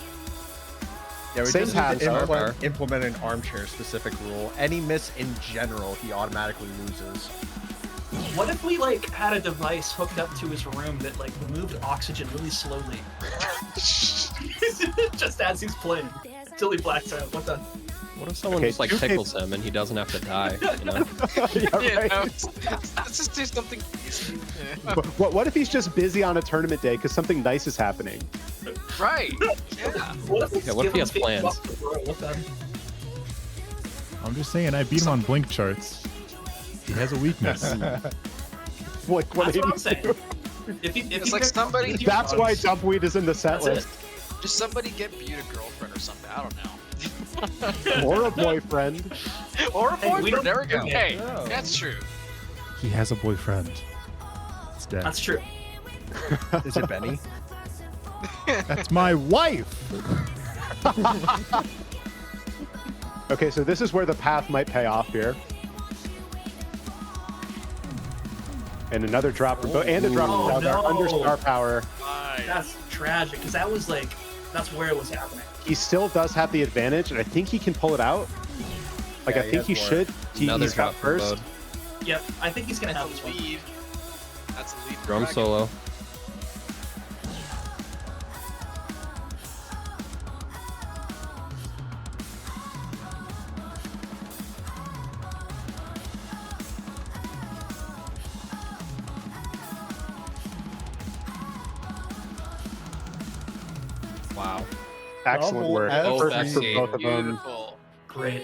Yeah, we Same just need to path, implement an armchair specific rule. Any miss in general, he automatically loses. What if we like had a device hooked up to his room that like moved oxygen really slowly, just as he's playing, until he blacks out? What if someone just like tickles him and he doesn't have to die? You know? Let's just do something easy. What if he's just busy on a tournament day because something nice is happening? Right. Yeah. What if he has plans? I'm just saying, I beat him on blink charts. He has a weakness. Like That's what I'm saying. If It's like somebody. That's why Dumpweed is in the set list. Just somebody get Butte a girlfriend or something. I don't know. Or a boyfriend. Or a boyfriend. we don't- There we go. okay. Hey, that's true. He has a boyfriend. It's dead. That's true. Is it Benny? That's my wife. Okay, so this is where the path might pay off here. And another drop from and a drop from Delgar under star power. That's tragic because that was like that's where it was happening. He still does have the advantage, and I think he can pull it out. Like, Yeah, I think he has should. Another He's got drop from first. Bode. Yep, I think he's gonna have this one. Lead. That's a lead. for Drum Dragon. solo. Wow. Excellent work. Perfect for both of them. Beautiful. Great.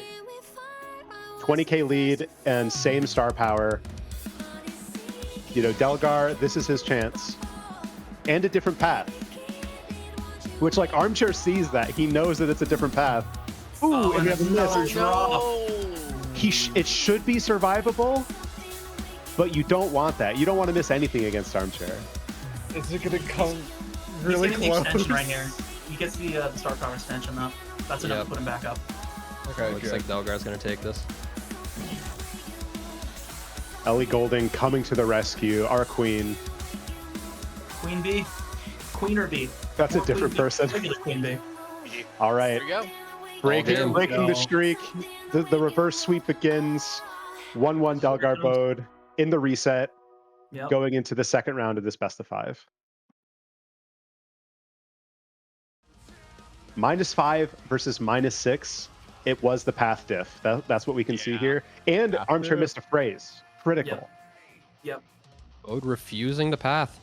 20k lead and same star power. You know, Delgar, this is his chance. And a different path. Which, like, Armchair sees that. He knows that it's a different path. Ooh, and you have a miss. It should be survivable, but you don't want that. You don't want to miss anything against Armchair. Is it gonna come really He's getting close? the extension right here. He gets the star power extension up. That's enough Yep. to put him back up. Okay, Looks good. like Delgar's gonna take this. Ellie Goulding coming to the rescue. Our queen. Queen B, Queen or B. That's a Or different Queen B. person. Regular Queen B. All right. There we go. Breaking Go. the streak. The reverse sweep begins. 1-1 Delgar Bode in the reset. Yep. Going into the second round of this best of 5. -5 versus -6. It was the path diff. That's what we can see here. And Armchair missed a phrase. Critical. Yep. Bode refusing the path.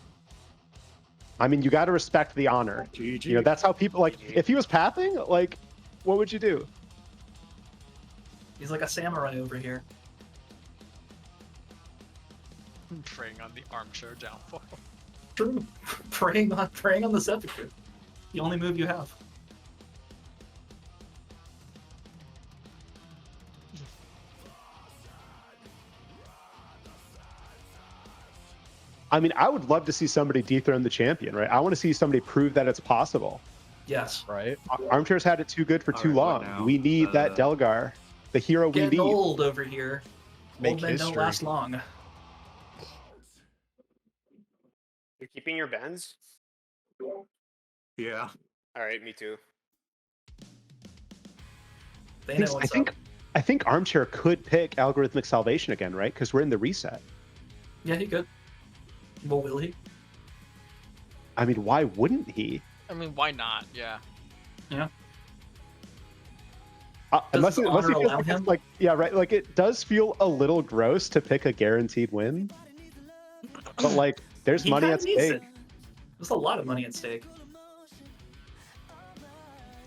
I mean, you got to respect the honor. You know, that's how people like. If he was pathing, like, what would you do? He's like a samurai over here. Preying on the armchair downfall. True. preying on the sepulchre. The only move you have. I mean, I would love to see somebody dethrone the champion, right? I want to see somebody prove that it's possible. Yes. Right. Armchair's had it too good for too long. We need that Delgar, the hero we Getting need. old over here. Make Old men don't history. last long. You're keeping your bends? Yeah. All right, me too. They know what's up. I think Armchair could pick algorithmic salvation again, right? Because we're in the reset. Yeah, he could. Well, will he? I mean, why wouldn't he? I mean, why not? Yeah. Yeah. Unless the it honor feels allow like, him? it's like, yeah, right. Like, it does feel a little gross to pick a guaranteed win, but like, there's He money kinda at needs stake. it. There's a lot of money at stake.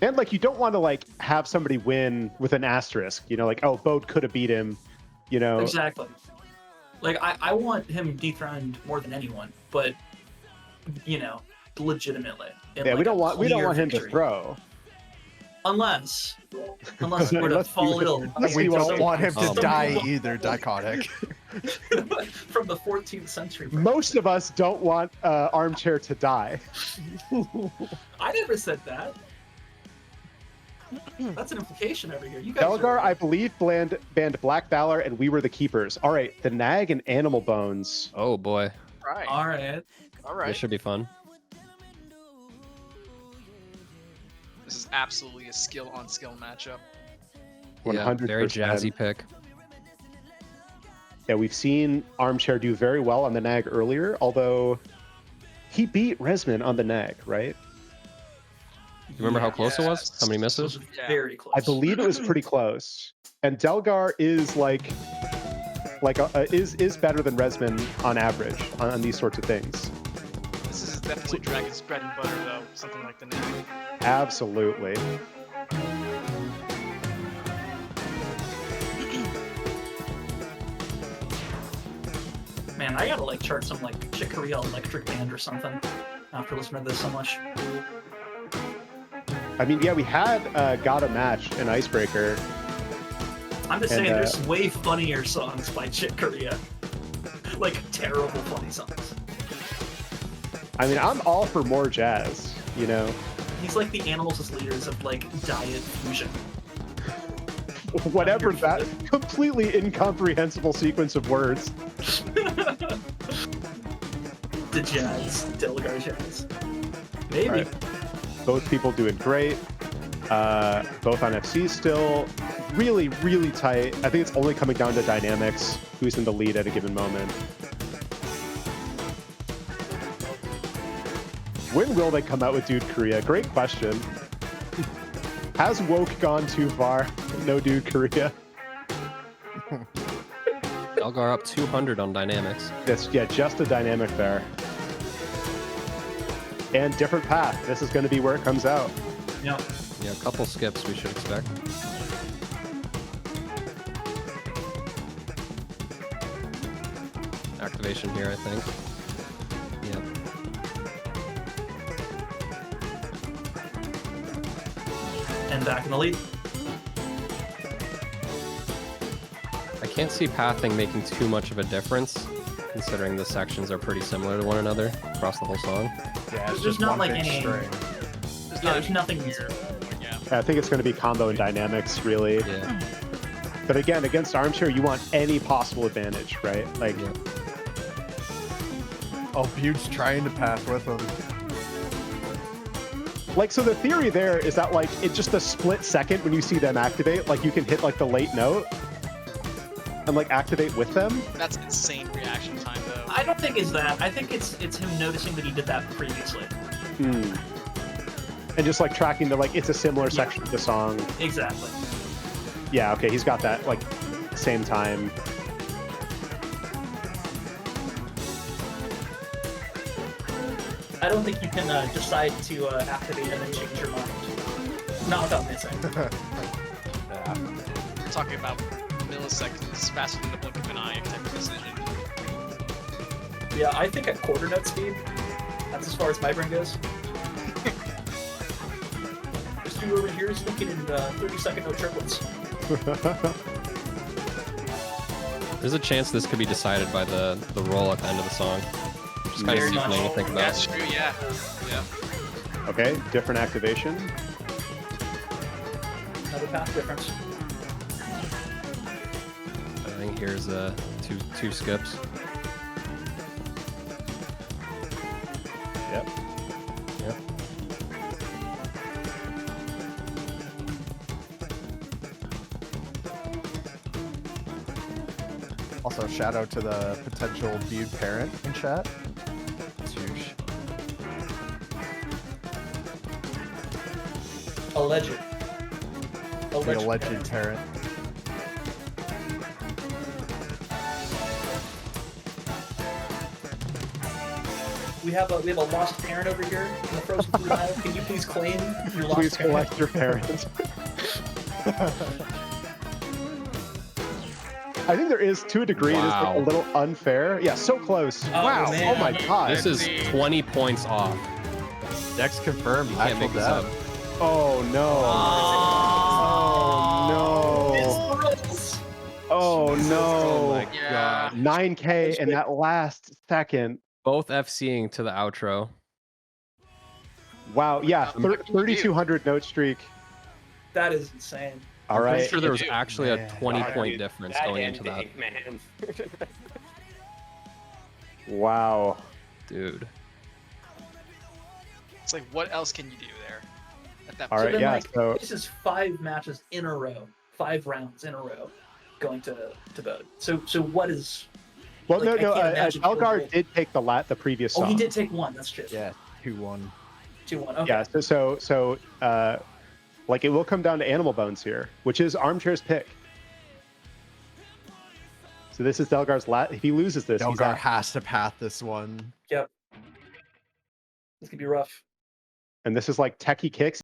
And like, you don't want to like have somebody win with an asterisk, you know, like, oh, Bode could have beat him, you know. Exactly. Like, I want him dethroned more than anyone, but, you know, legitimately. in, Yeah, like, we don't a want clear him to victory. throw. Unless we're to Unless fall ill. We don't want him to Oh. die either, Dichotic. From the 14th century. Most of us don't want Armchair to die. I never said that. That's an implication over here. You guys Delgar, are... I believe, banned Black Valor, and we were the keepers. All right, the Nag and Animal Bones. Oh boy. Right. All right. All right. This should be fun. This is absolutely a skill on skill matchup. 100%. Very jazzy pick. Yeah, we've seen Armchair do very well on the Nag earlier, although he beat Resman on the Nag, right? You remember how close it was? How many misses? Very close. I believe it was pretty close. And Delgar is is better than Resman on average on these sorts of things. This is definitely Dragon's bread and butter, though. Something like the name. Absolutely. Man, I gotta like chart some like Chick Corea Electric Band or something after listening to this so much. I mean, yeah, we had Got a Match and Icebreaker. I'm just saying, there's way funnier songs by Chick Corea. Like, terrible funny songs. I mean, I'm all for more jazz, you know? He's like the Animals as leaders of, like, diet fusion. Whatever that completely incomprehensible sequence of words. The jazz. Delgar jazz. Maybe. Right. Both people doing great. Both on FC still. Really, really tight. I think it's only coming down to dynamics. Who's in the lead at a given moment. When will they come out with Dude Korea? Great question. Has Woke gone too far? No Dude Korea. Delgar up 200 on dynamics. Yeah, just a dynamic there. And different path. This is going to be where it comes out. Yeah. Yeah, a couple skips we should expect. Activation here, I think. Yep. And back in the lead. I can't see pathing making too much of a difference, considering the sections are pretty similar to one another across the whole song. Yeah, it's There's just not one like big any. string. There's nothing here. I think it's going to be combo and dynamics, really. Yeah. But again, against Armchair, you want any possible advantage, right? Like, Oh, Bute's trying to pass with him. Like, so the theory there is that, like, it's just a split second when you see them activate, like, you can hit, like, the late note and, like, activate with them. That's insane reaction time, though. I don't think it's that. I think it's him noticing that he did that previously. Hmm. And just, like, tracking the, like, it's a similar section of the song. Exactly. Yeah, okay, he's got that, like, same time. I don't think you can decide to activate and then change your mind. Not without missing. Yeah. We're talking about milliseconds, faster than the blink of an eye type of decision. Yeah, I think at quarter note speed, that's as far as my brain goes. This dude over here is looking in 30-second note triplets. There's a chance this could be decided by the roll at the end of the song. Just kind of sickening to think about. That's true, yeah. Yeah. Okay, different activation. Another path difference. I think here's two skips. Yep. Yep. Also, shout out to the potential Butte parent in chat. Alleged. The alleged parent. We have a lost parent over here in the frozen food aisle. Can you please claim your lost Please parent? collect your parents. I think there is, to a degree, it is like, a little unfair. Yeah, so close. Oh, wow. man. Oh my god. This is 20 points off. Dex confirmed. You can't make this up. Oh no. Oh no. Oh no. Oh my god. 9K in that last second. Both FCing to the outro. Wow. Yeah. 3,200 note streak. That is insane. All I'm pretty right. sure there was actually a Man. 20-point Dude, difference that going into that. ending, man. Wow. Dude. It's like, what else can you do there? At that All So right, then, yeah. like, So this is 5 matches in a row, 5 rounds in a row, going to vote. So what is? well, like, I no. can't imagine Elgar Kobold- did take the previous Oh, song. he did take one. That's true. Yeah, 2-1. 2-1. Okay. Yeah. So like it will come down to Animal Bones here, which is Armchair's pick. So this is Delgar's last. If he loses this, he's Delgar out. has to path this one. Yep. This could be rough. And this is like techie kicks.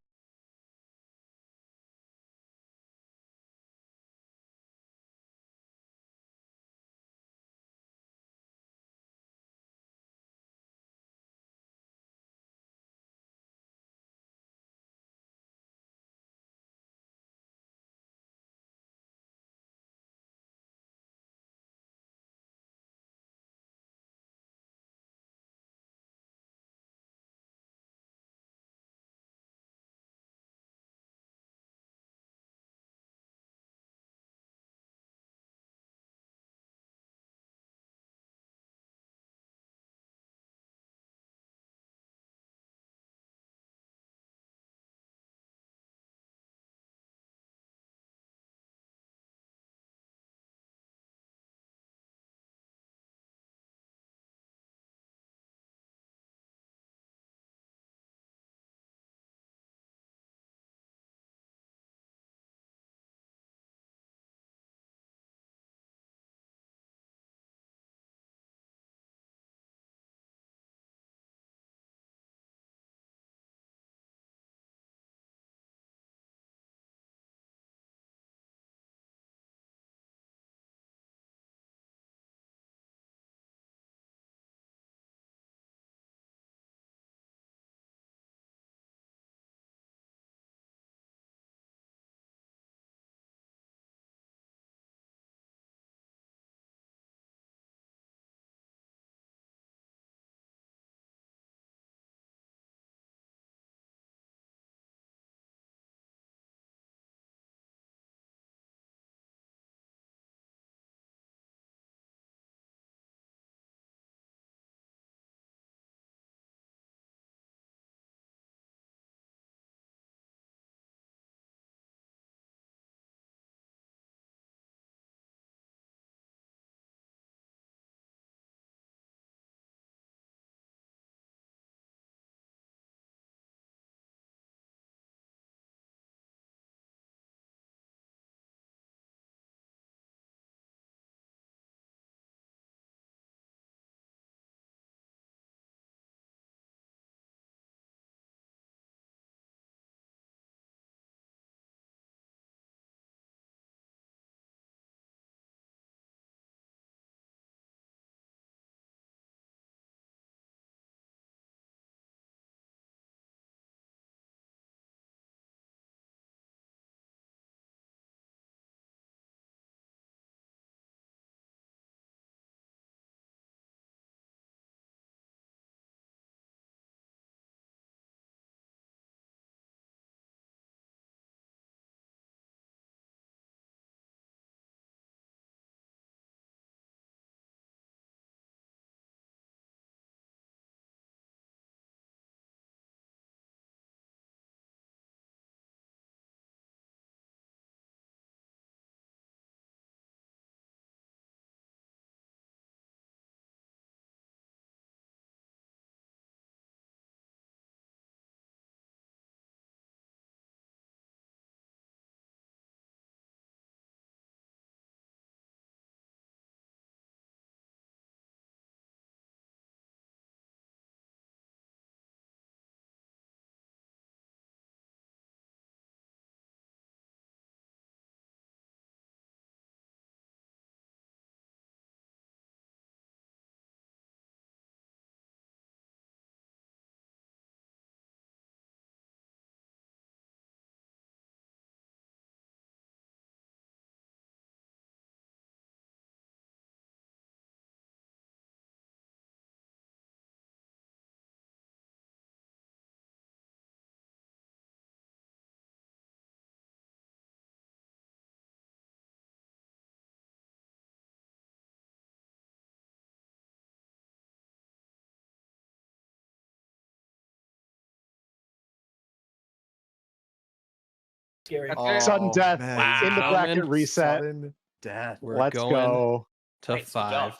Scary. Sudden death man. in the bracket Gentlemen, reset. Sudden death. We're Let's going go. to Let's go. 5.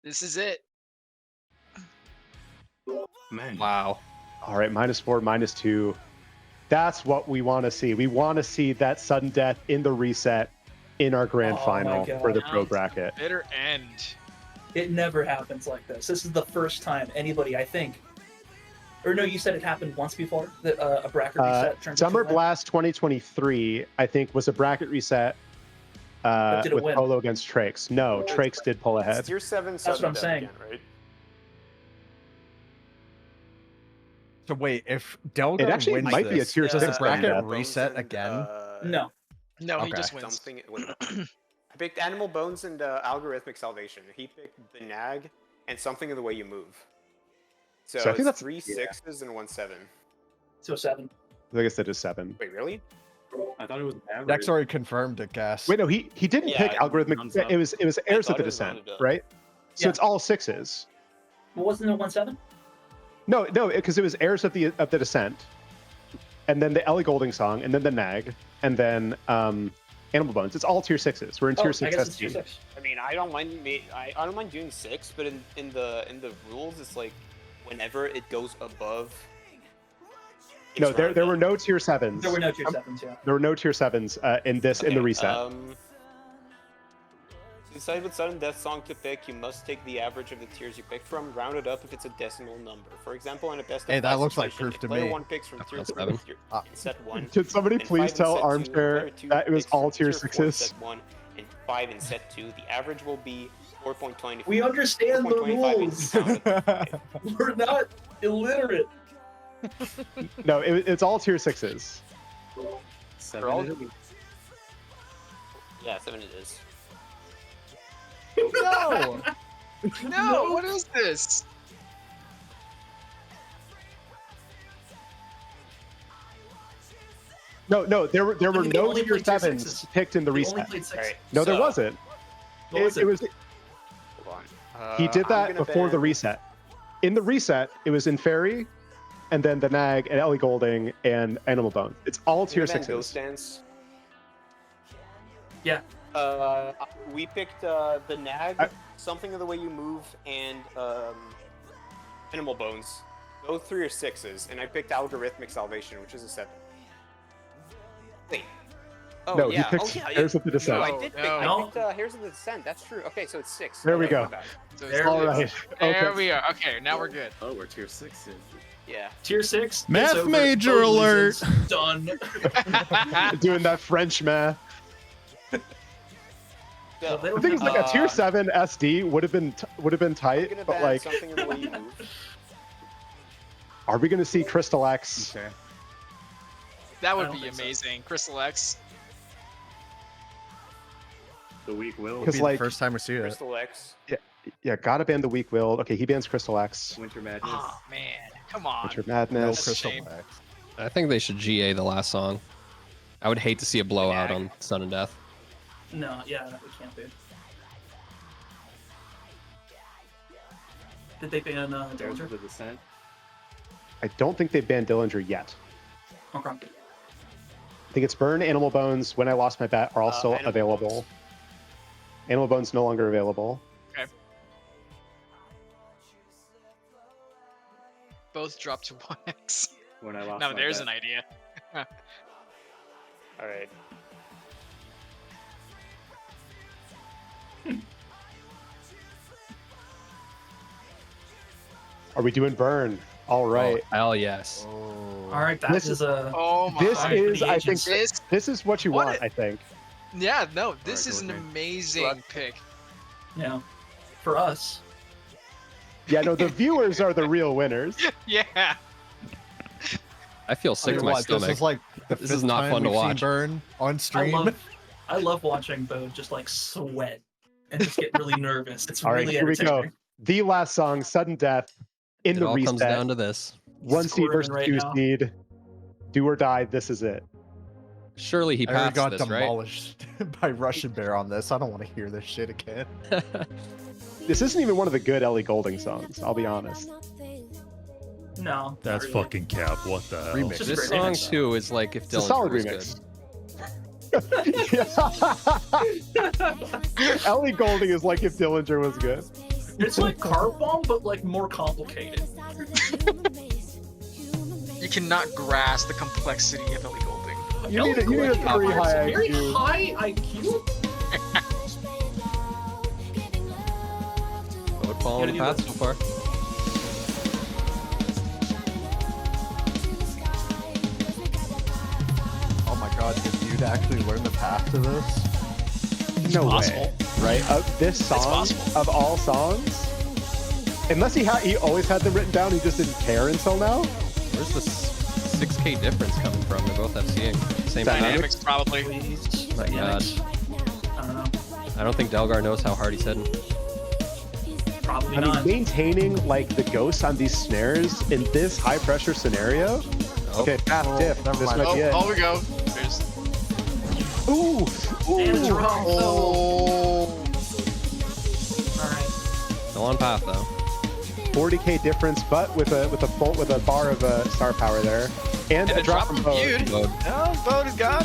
This is it. Man. Wow. All right, -4, -2. That's what we want to see. We want to see that sudden death in the reset in our grand Oh my final God. for the pro bracket. Bitter end. It never happens like this. This is the first time anybody, I think, or no, you said it happened once before that a bracket reset turned Summer into a win? Blast 2023, I think, was a bracket reset But did it with win? Polo against Trakes. No, Trakes did pull ahead. It's tier 7 That's what sudden I'm death saying. again, right? So wait, if It Delgar actually wins might be a this, tier does 6 the bracket death. reset again? No. No, he Okay. just wins. Something. Wait. I picked Animal Bones and Algorithmic Salvation. He picked the Nag and Something in the Way You Move. So, So I think it's that's- 3 6s and 1 7. So 7. I think I said just 7. Wait, really? I thought it was average. Dex already confirmed it, Gas. Wait, no, he didn't Yeah, pick algorithmic. rounds up. It was Heirs of thought the it was Descent, rounded up. right? So Yeah. it's all 6s. Well, wasn't it 1-7? No, because it was Heirs of the Descent, and then the Ellie Goulding song, and then the Nag, and then Animal Bones. It's all tier 6s. We're in tier 6 I guess it's SD. tier 6. I mean, I don't mind. I don't mind doing 6, but in the rules, it's like whenever it goes above. No, it's there rounded were up. no tier 7s. There were no tier 7s, yeah. There were no tier 7s in the reset. To decide what sudden death song to pick, you must take the average of the tiers you pick from, round it up if it's a decimal number. For example, in a best of Hey, that 5 looks like situation, proof if to player me. 1 picks from tier That's 3 7. in set 1. Can somebody and please 5 in tell set 2, Armchair player 2 that it was picks all from tier four in 6s? set 1 and 5 in set 2. The average will be 4.20. We understand the 4.25 rules. and We're not illiterate. No, it's all tier 6s. Seven all- is it? Yeah, 7 it is. No! No, what is this? No, there were They no only tier played tier 7s 6s. picked in the They only reset. played 6. Alright, No, there so- wasn't. What was It was Hold on. he did I'm that gonna before the ban- reset. In the reset, it was in Fairy, and then the Nag and Ellie Goulding and Animal Bones. It's all I'm tier gonna ban Ghost 6s. Dance. Yeah. We picked the Nag, Something of the Way You Move, and Animal Bones. Those 3 are 6s, and I picked Algorithmic Salvation, which is a 7. Wait. Oh, No, he yeah. picked yeah. Heirs of the Descent. No, I did pick, No. I picked Heirs of the Descent. That's true. Okay, so it's 6. There we Okay, go. my bad. So There All we go. right. There Okay. we are. Okay, now we're good. Oh, we're tier 6s. Yeah. Tier 6. Math it's over. major Bo alert. loses. Done. Doing that French math. So, they The don't thing is, have- like a tier 7 SD would have been I'm tight, gonna but ban like, Something of the Way You Move. are we gonna see Crystal X? Okay. That I would don't be think so. amazing. Crystal X. The weak will. It'll Because, be like- the first time we see it. Crystal X. Yeah, gotta ban the Weak Willed. Okay, he bans Crystal X. Winter Madness. Oh man, come on. Winter No Madness. Crystal shame. X. I think they should GA the last song. I would hate to see a blowout Nag. on Sudden Death. No, yeah, we can't do. Did they ban Heirs Dillinger? of the Descent. I don't think they banned Dillinger yet. Okay. I think it's Burn, Animal Bones, When I Lost My Bet are all still Animal available. Bones. Animal Bones no longer available. Okay. Both drop to 1x. When I lost Now my there's bet. an idea. Alright. Are we doing Burn? All right. Oh, hell yes. All right, that This is a. Oh my This god. is, I think, This, this is what you What want. it- I think. yeah, no, this Alright, is an go with amazing pick. You know, for us. Yeah, no, the viewers are the real winners. Yeah. I feel sick to my This stomach. is like the This fifth is not time fun to we've seen watch. Burn on stream. I love watching Bo just like sweat and just get really nervous. It's All right, really here we go. entertaining. The last song, Sudden Death, in It the all reset. comes down to this. 1 seed Scoring versus right 2 now. seed. Do or die. This is it. Surely he I already passed got this, right? demolished by Russian Bear on this. I don't want to hear this shit again. This isn't even one of the good Ellie Goulding songs, I'll be honest. No. That's fucking cap. What the hell? Remix. This song too is like if It's a Dillinger solid was remix. good. Ellie Goulding is like if Dillinger was good. It's like Car Bomb, but like more complicated. You cannot grasp the complexity of Ellie Goulding. You need a pretty high Very IQ. high IQ. Boat following the path so far. Oh my god, did you actually learn the path to this? No possible. way, right? This song of all songs, unless he always had them written down, he just didn't care until now. Where's the 6K difference coming from? They're both FCing. Same Dynamics, probably. My god. I don't know. I don't think Delgar knows how hard he's hitting. Probably I mean, not. maintaining like the ghosts on these snares in this high pressure scenario. Okay, path diff. never This mind. might be it. Oh, we go. There's... Ooh, And it's wrong. Oh. Alright. Still on path though. 40K difference, but with a bar of star power there, and a drop from Bode. Bode. Oh, Bode is gone.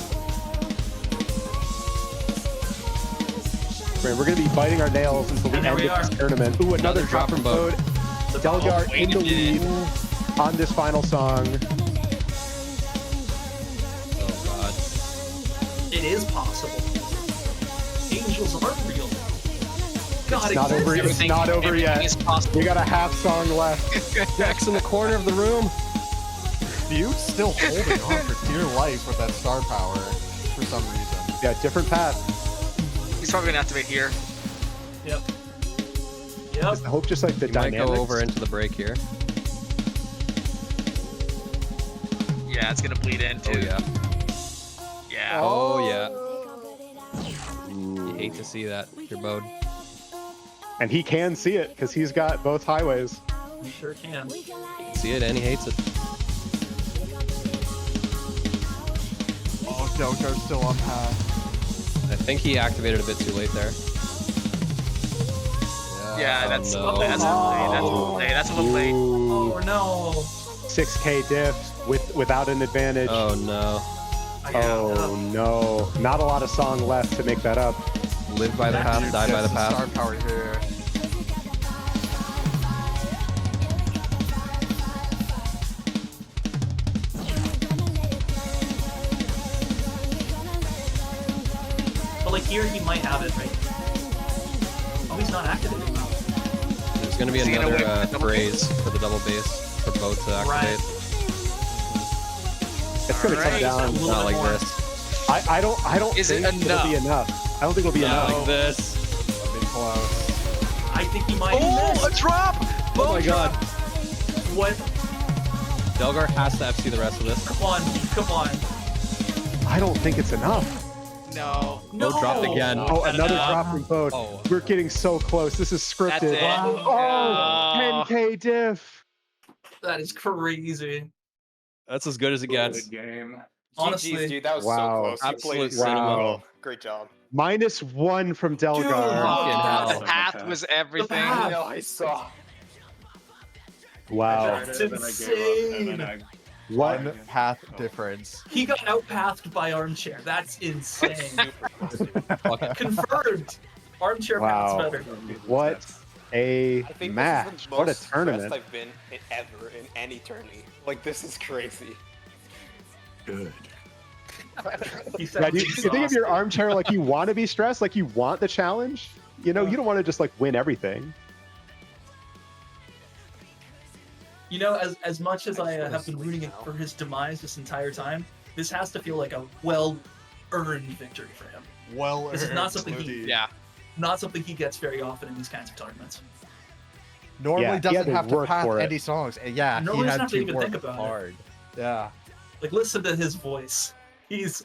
Right, we're gonna be biting our nails until the And there end we of this are. tournament. Ooh, another drop from Bode. Delgar in the lead on this final song. Oh god. It is possible. Angels are real. God, It's not over. It's not over yet. Is possible. We got a half song left. Jack's in the corner of the room. Bute's still holding on for dear life with that star power for some reason. Yeah, different path. He's probably gonna activate here. Yep. Is the hope just like the He might dynamics? go over into the break here. Yeah, it's gonna bleed in Oh too. yeah. Yeah. Oh yeah. You hate to see that, your Bode. And he can see it because he's got both highways. You sure can. See it and he hates it. Oh, Delgar's still on path. I think he activated a bit too late there. Yeah, that's no. a little late. That's a little late. Oh no. 6K diff without an advantage. Oh no. Oh no. Not a lot of song left to make that up. Live by the path, die by the path. Star power here. But like here, he might have it, right? Oh, he's not activated now. There's gonna be Is he gonna another whip the double phrase for the double bass for Bode to activate. It's gonna come Alright. down. Not like this. I don't Is it think it'll enough? be enough. I don't think it'll be Not enough. like this. That'd be close. I think he might Oh, miss. a drop! Oh my god. What? Delgar has to FC the rest of this. Come on, come on. I don't think it's enough. No. No. Bode dropped again. Oh, another enough. drop from Bode. Oh. We're getting so close. This is scripted. That's it. Oh, 10K diff. That is crazy. That's as good as it gets. Good game. Honestly. GG's, dude, that was Wow. so close. You played Absolute so cinema. well. Great job. -1 from Delgar. Dude, The path was everything. path. No, I saw. Wow. That's And then I gave up, and then I What? One path difference. He got outpathed by Armchair. That's insane. Confirmed. Armchair Wow. path's better. What a I think match. this is the What a most tournament. stressed I've been in ever in any tourney. Like, this is crazy. good. He Yeah, sounds do you think of your exhausted. armchair like you want to be stressed, like you want the challenge? You know, you don't want to just like win everything. You know, as much as I have been rooting for his demise this entire time, this has to feel like a well-earned victory for him. Well, This is not something he, Yeah. not something he gets very often in these kinds of tournaments. normally Yeah, he had doesn't to have to work path for it. any songs. And yeah, Normally he doesn't had have to to even work think about it. hard. Yeah. Like, listen to his voice. He is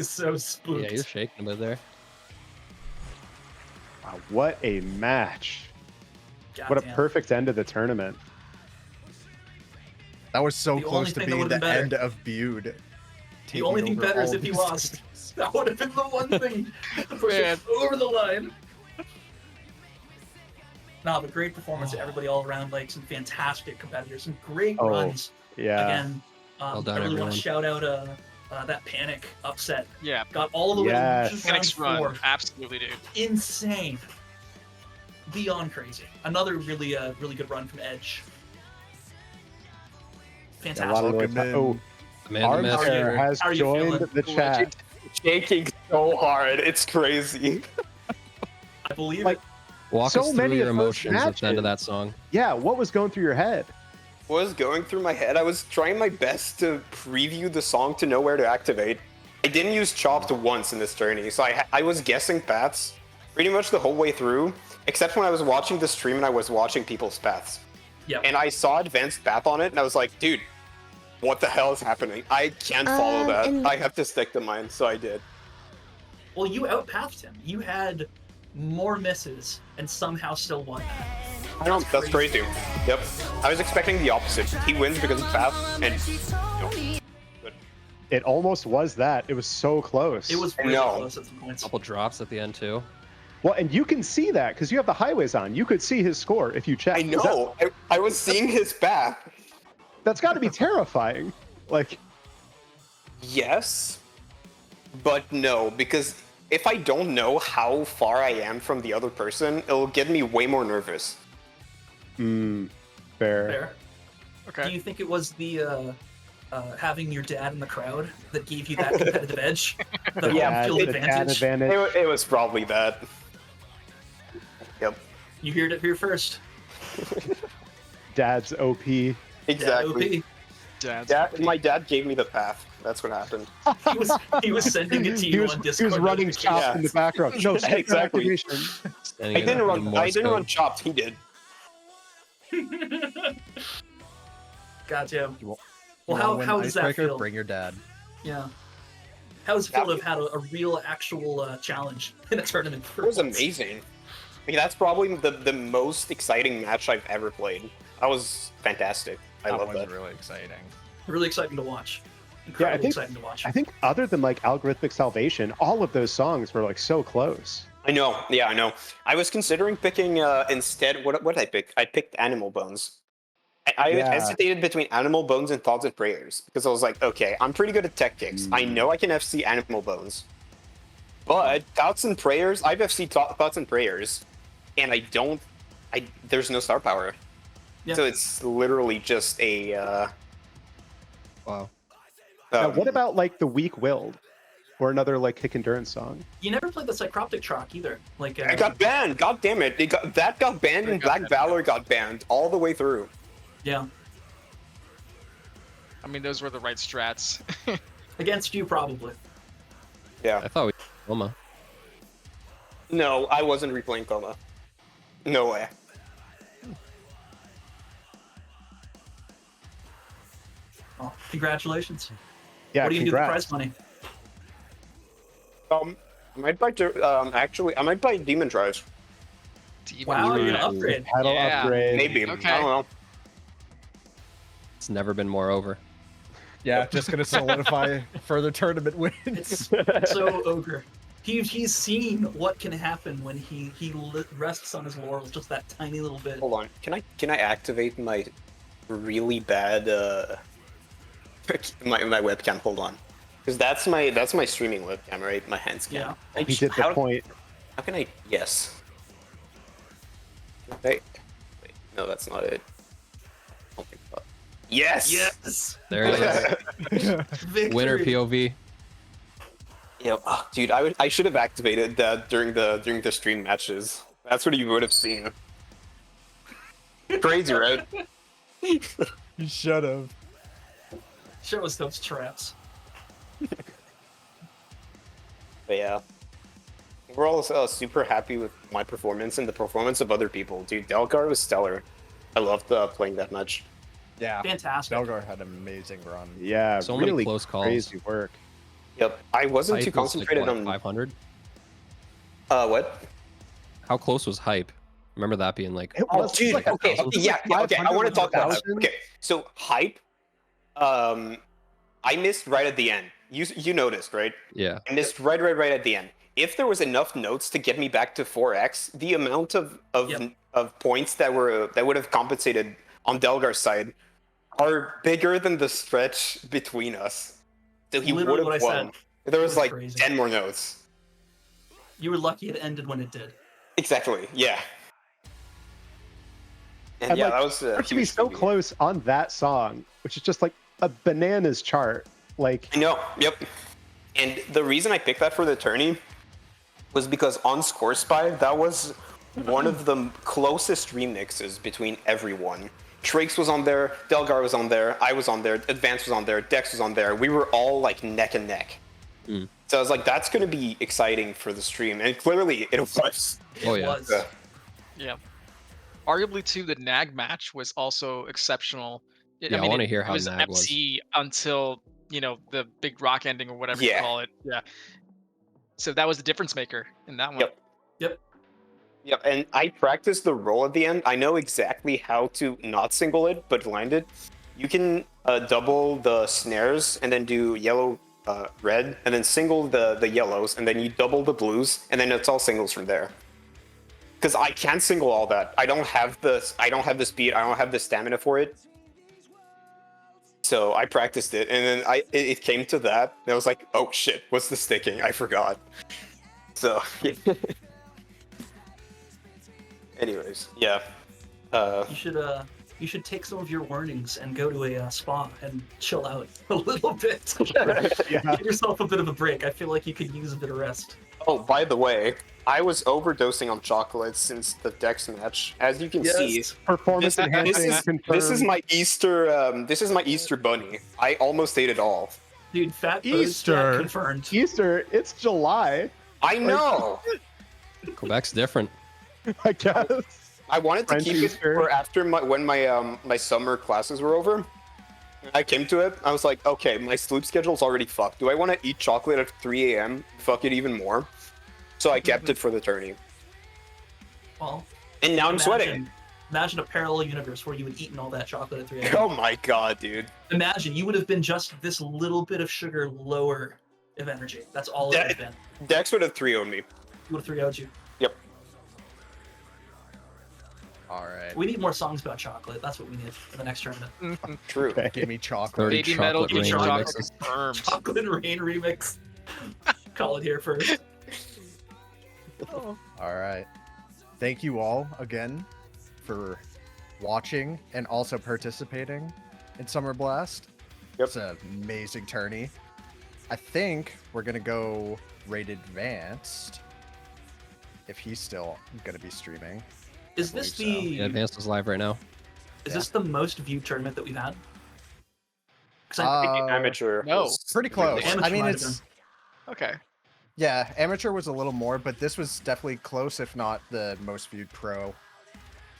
so spooked. Yeah, you're shaking a bit there. Wow, what a match. What a Goddamn. perfect end of the tournament. That was so The close only to thing that being the would've been better. end of Bude. The only thing better is if he lost. That would have been the one thing to push it over the line. No, but great performance. Everybody all around, like some fantastic competitors, some great Oh, runs. yeah. Again, Well done, I really want everyone. to shout out that Panic upset. Yeah. Got all the way Yes. to round Phoenix run, 4. absolutely, dude. Insane. Beyond crazy. Another really really good run from Edge. A lot of Fantastic. noise. Oh, Man, the Armchair has How are you joined feeling? the chat. Shaking so hard, it's crazy. I believe Like, Walk so us through many your of those emotions at the end of matches. that song. Yeah, what was going through your head? What was going through my head? I was trying my best to preview the song to know where to activate. I didn't use Chopped once in this journey, so I was guessing paths pretty much the whole way through, except when I was watching the stream and I was watching people's paths. Yep. And I saw advanced path on it, and I was like, dude, what the hell is happening? I can't follow that. I have to stick to mine, so I did. Well, you outpathed him. You had more misses and somehow still won that. I know, that's crazy. Yep. I was expecting the opposite. He wins because of path, and no. It almost was that. It was so close. It was really close at some points. Couple drops at the end too. Well, and you can see that because you have the highways on. You could see his score if you check. I know. I was seeing his path. That's got to be terrifying. Like, Yes, but no, because if I don't know how far I am from the other person, it'll get me way more nervous. fair. Fair. Okay. Do you think it was the having your dad in the crowd that gave you that competitive edge? The Yeah, home field the advantage? It was probably that. Yep. You heard it here first. Dad's OP. Exactly. My dad gave me the path. That's what happened. He was sending it to you on Discord. He was running Chopped in the background. No, Yeah, exactly. activation. I didn't run Chopped. He did. Gotcha. You Well, wanna how win does that Icebreaker? feel? Bring your dad. Yeah. How does it feel to have had a real, actual challenge in a tournament? It was amazing. Like, that's probably the most exciting match I've ever played. That was fantastic. I love that. Really exciting. Really exciting to watch. Yeah, Incredibly exciting to watch. I think other than like Algorithmic Salvation, all of those songs were like so close. I know. Yeah, I know. I was considering picking instead. What did I pick? I picked Animal Bones. I Yeah. hesitated between Animal Bones and Thoughts and Prayers because I was like, okay, I'm pretty good at tech kicks. I know I can FC Animal Bones, but Thoughts and Prayers, I've FC Thoughts and Prayers, and I don't. There's no star power, so it's literally just a. Wow. Now, what about like the Weak Willed, or another like kick endurance song? You never played the Psychroptic track either. Like I got banned. God damn it! That got banned, and Black Valor got banned all the way through. Yeah. I mean, those were the right strats. Against you, probably. Yeah. I thought we Coma. No, I wasn't replaying Coma. No way. Well, congratulations. Yeah, What do you do with the congrats. prize money? I might buy. Actually, I might buy Demon Drives. Wow, you're gonna upgrade. Pedal upgrade. Maybe. Okay. I don't know. It's never been more over. Yeah, just gonna solidify further tournament wins. It's so ogre. He's seen what can happen when he rests on his laurels just that tiny little bit. Hold on. Can I activate my really bad my webcam? Hold on. Because that's my streaming webcam, right? My hands cam. Yeah. He did the point. How can I? Yes. Wait, no, that's not it. I don't think so. Yes. Yes. There it is. Victory. Winner POV. Yeah, oh, dude, I should have activated that during the stream matches. That's what you would have seen. Crazy, right? You should have. Show us those traps. But yeah, we're all super happy with my performance and the performance of other people. Dude, Delgar was stellar. I loved playing that much. Yeah. Fantastic. Delgar had an amazing run. Yeah, So many really close calls. crazy work. Yep, I wasn't too Hype was, like, concentrated what, on 500. What? How close was Hype? Remember that being like. It was Dude, like okay, 1,000. yeah, okay. I want to talk about that. 500. Okay, so Hype, I missed right at the end. You noticed, right? Yeah. I missed right at the end. if there was enough notes to get me back to 4x, the amount of points that would have compensated on Delgar's side are bigger than the stretch between us. So he would Literally have what I won. said. There was like Crazy. 10 more notes. You were lucky it ended when it did. Exactly. Yeah. And And yeah, like, that was to be so close on that song, which is just like a bananas chart. Like, I know. Yep. And the reason I picked that for the tourney was because on Score Spy, that was one of the closest remixes between everyone. Trakes was on there, Delgar was on there, I was on there, Advance was on there, Dex was on there. We were all like neck and neck. So I was like, that's going to be exciting for the stream. And clearly it was. Oh, yeah. Yeah. Arguably, too, the Nag match was also exceptional. Yeah, I wanna hear how it was Nag was. MC until, the big rock ending or whatever you call it. Yeah. So that was the difference maker in that one. Yep, and I practiced the roll at the end. I know exactly how to not single it, but land it. You can double the snares and then do yellow, red, and then single the yellows, and then you double the blues, and then it's all singles from there. Because I can't single all that. I don't have the speed. I don't have the stamina for it. So I practiced it, and then it came to that, and I was like, oh shit, what's the sticking? I forgot. So. Anyways, yeah. You should take some of your warnings and go to a spa and chill out a little bit. Give yourself a bit of a break. I feel like you could use a bit of rest. Oh, by the way, I was overdosing on chocolate since the Dex match. As you can see, performance enhancing. this is my Easter. This is my Easter bunny. I almost ate it all. Dude, fat Easter confirmed. Easter, it's July. I know. Quebec's different. I guess. I wanted to keep it for after when my summer classes were over. I came to it. I was like, okay, my sleep schedule's already fucked. Do I want to eat chocolate at 3 a.m.? Fuck it even more. So I kept it for the tourney. Well, and now I'm sweating. Imagine a parallel universe where you had eaten all that chocolate at 3 a.m. Oh my god, dude. Imagine you would have been just this little bit of sugar lower of energy. That's all it would have been. Dex would have 3-0'd me. He would have 3-0'd you. Yep. All right. We need more songs about chocolate. That's what we need for the next tournament. True. Give me chocolate. Baby Metal, give me chocolate confirmed. Chocolate Rain remix. Call it here first. All right. Thank you all again for watching and also participating in Summer Blast. It's an amazing tourney. I think we're going to go Raid Advanced if he's still going to be streaming. Is this the... Yeah, Advanced is live right now. Is this the most viewed tournament that we've had? Amateur. No, was pretty close. Amateur I mean, might have it's... Okay. Yeah, Amateur was a little more, but this was definitely close, if not the most viewed pro.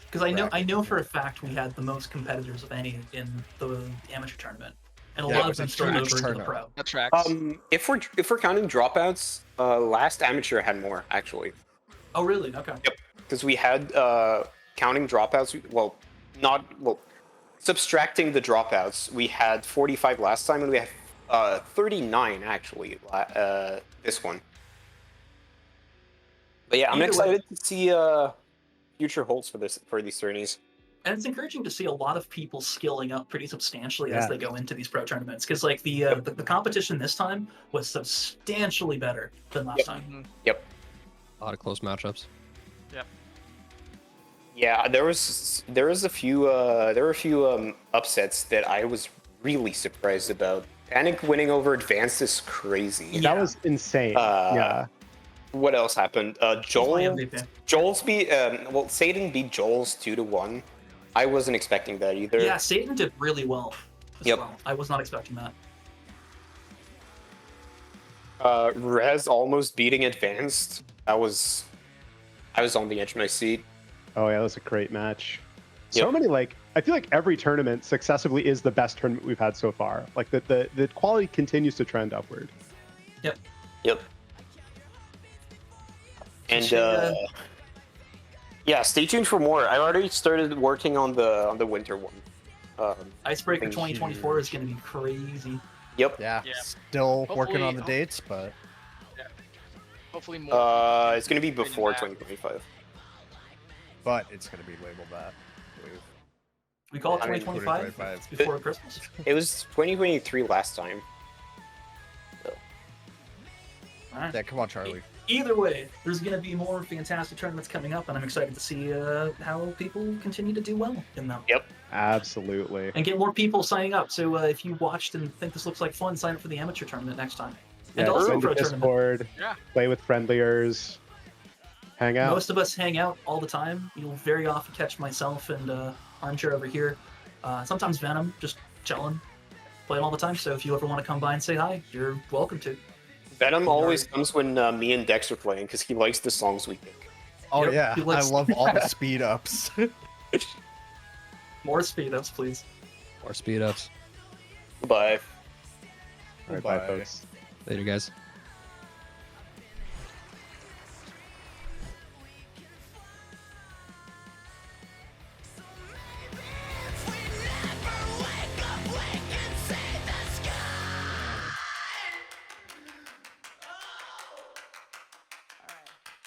Because I know for a fact we had the most competitors of any in the amateur tournament, and a lot of them started over into the pro. That tracks. If we're counting dropouts, last amateur had more actually. Oh really? Okay. Yep. Because we had counting dropouts. Subtracting the dropouts, we had 45 last time, and we had 39 actually this one. But yeah, I'm excited to see future holds for these tourneys. And it's encouraging to see a lot of people skilling up pretty substantially as they go into these pro tournaments. Because like the competition this time was substantially better than last time. Yep. A lot of close matchups. Yep. Yeah, there were a few upsets that I was really surprised about. Panic winning over Advanced is crazy. That was insane. Yeah. What else happened? Joel's beat Satan beat Joel's 2-1. I wasn't expecting that either. Yeah, Satan did really well. Well. I was not expecting that. Rez almost beating Advanced. I was on the edge of my seat. Oh yeah, that was a great match. So many I feel like every tournament successively is the best tournament we've had so far. Like the quality continues to trend upward. Yep. And yeah, stay tuned for more. I already started working on the winter one. Icebreaker 2024 is going to be crazy. Yep. Yeah. Still working on the dates, but Hopefully more. It's gonna be before 2025. But it's gonna be labeled that. I believe. We call it I mean, 2025. It's before Christmas. It was 2023 last time. Alright. Yeah, come on, Charlie. Either way, there's going to be more fantastic tournaments coming up, and I'm excited to see how people continue to do well in them. Yep. Absolutely. And get more people signing up. So if you watched and think this looks like fun, sign up for the amateur tournament next time. And Yeah, also join for the a tournament. Discord, Yeah. play with friendliers, hang out. Most of us hang out all the time. You'll very often catch myself and Armchair over here. Sometimes Venom, just chilling, playing all the time. So if you ever want to come by and say hi, you're welcome to. Venom always comes when me and Dex are playing because he likes the songs we pick. Oh Yep, yeah, he likes- I love all the speed ups. More speed ups, please. More speed ups. Bye. All right, bye, folks. Later, guys.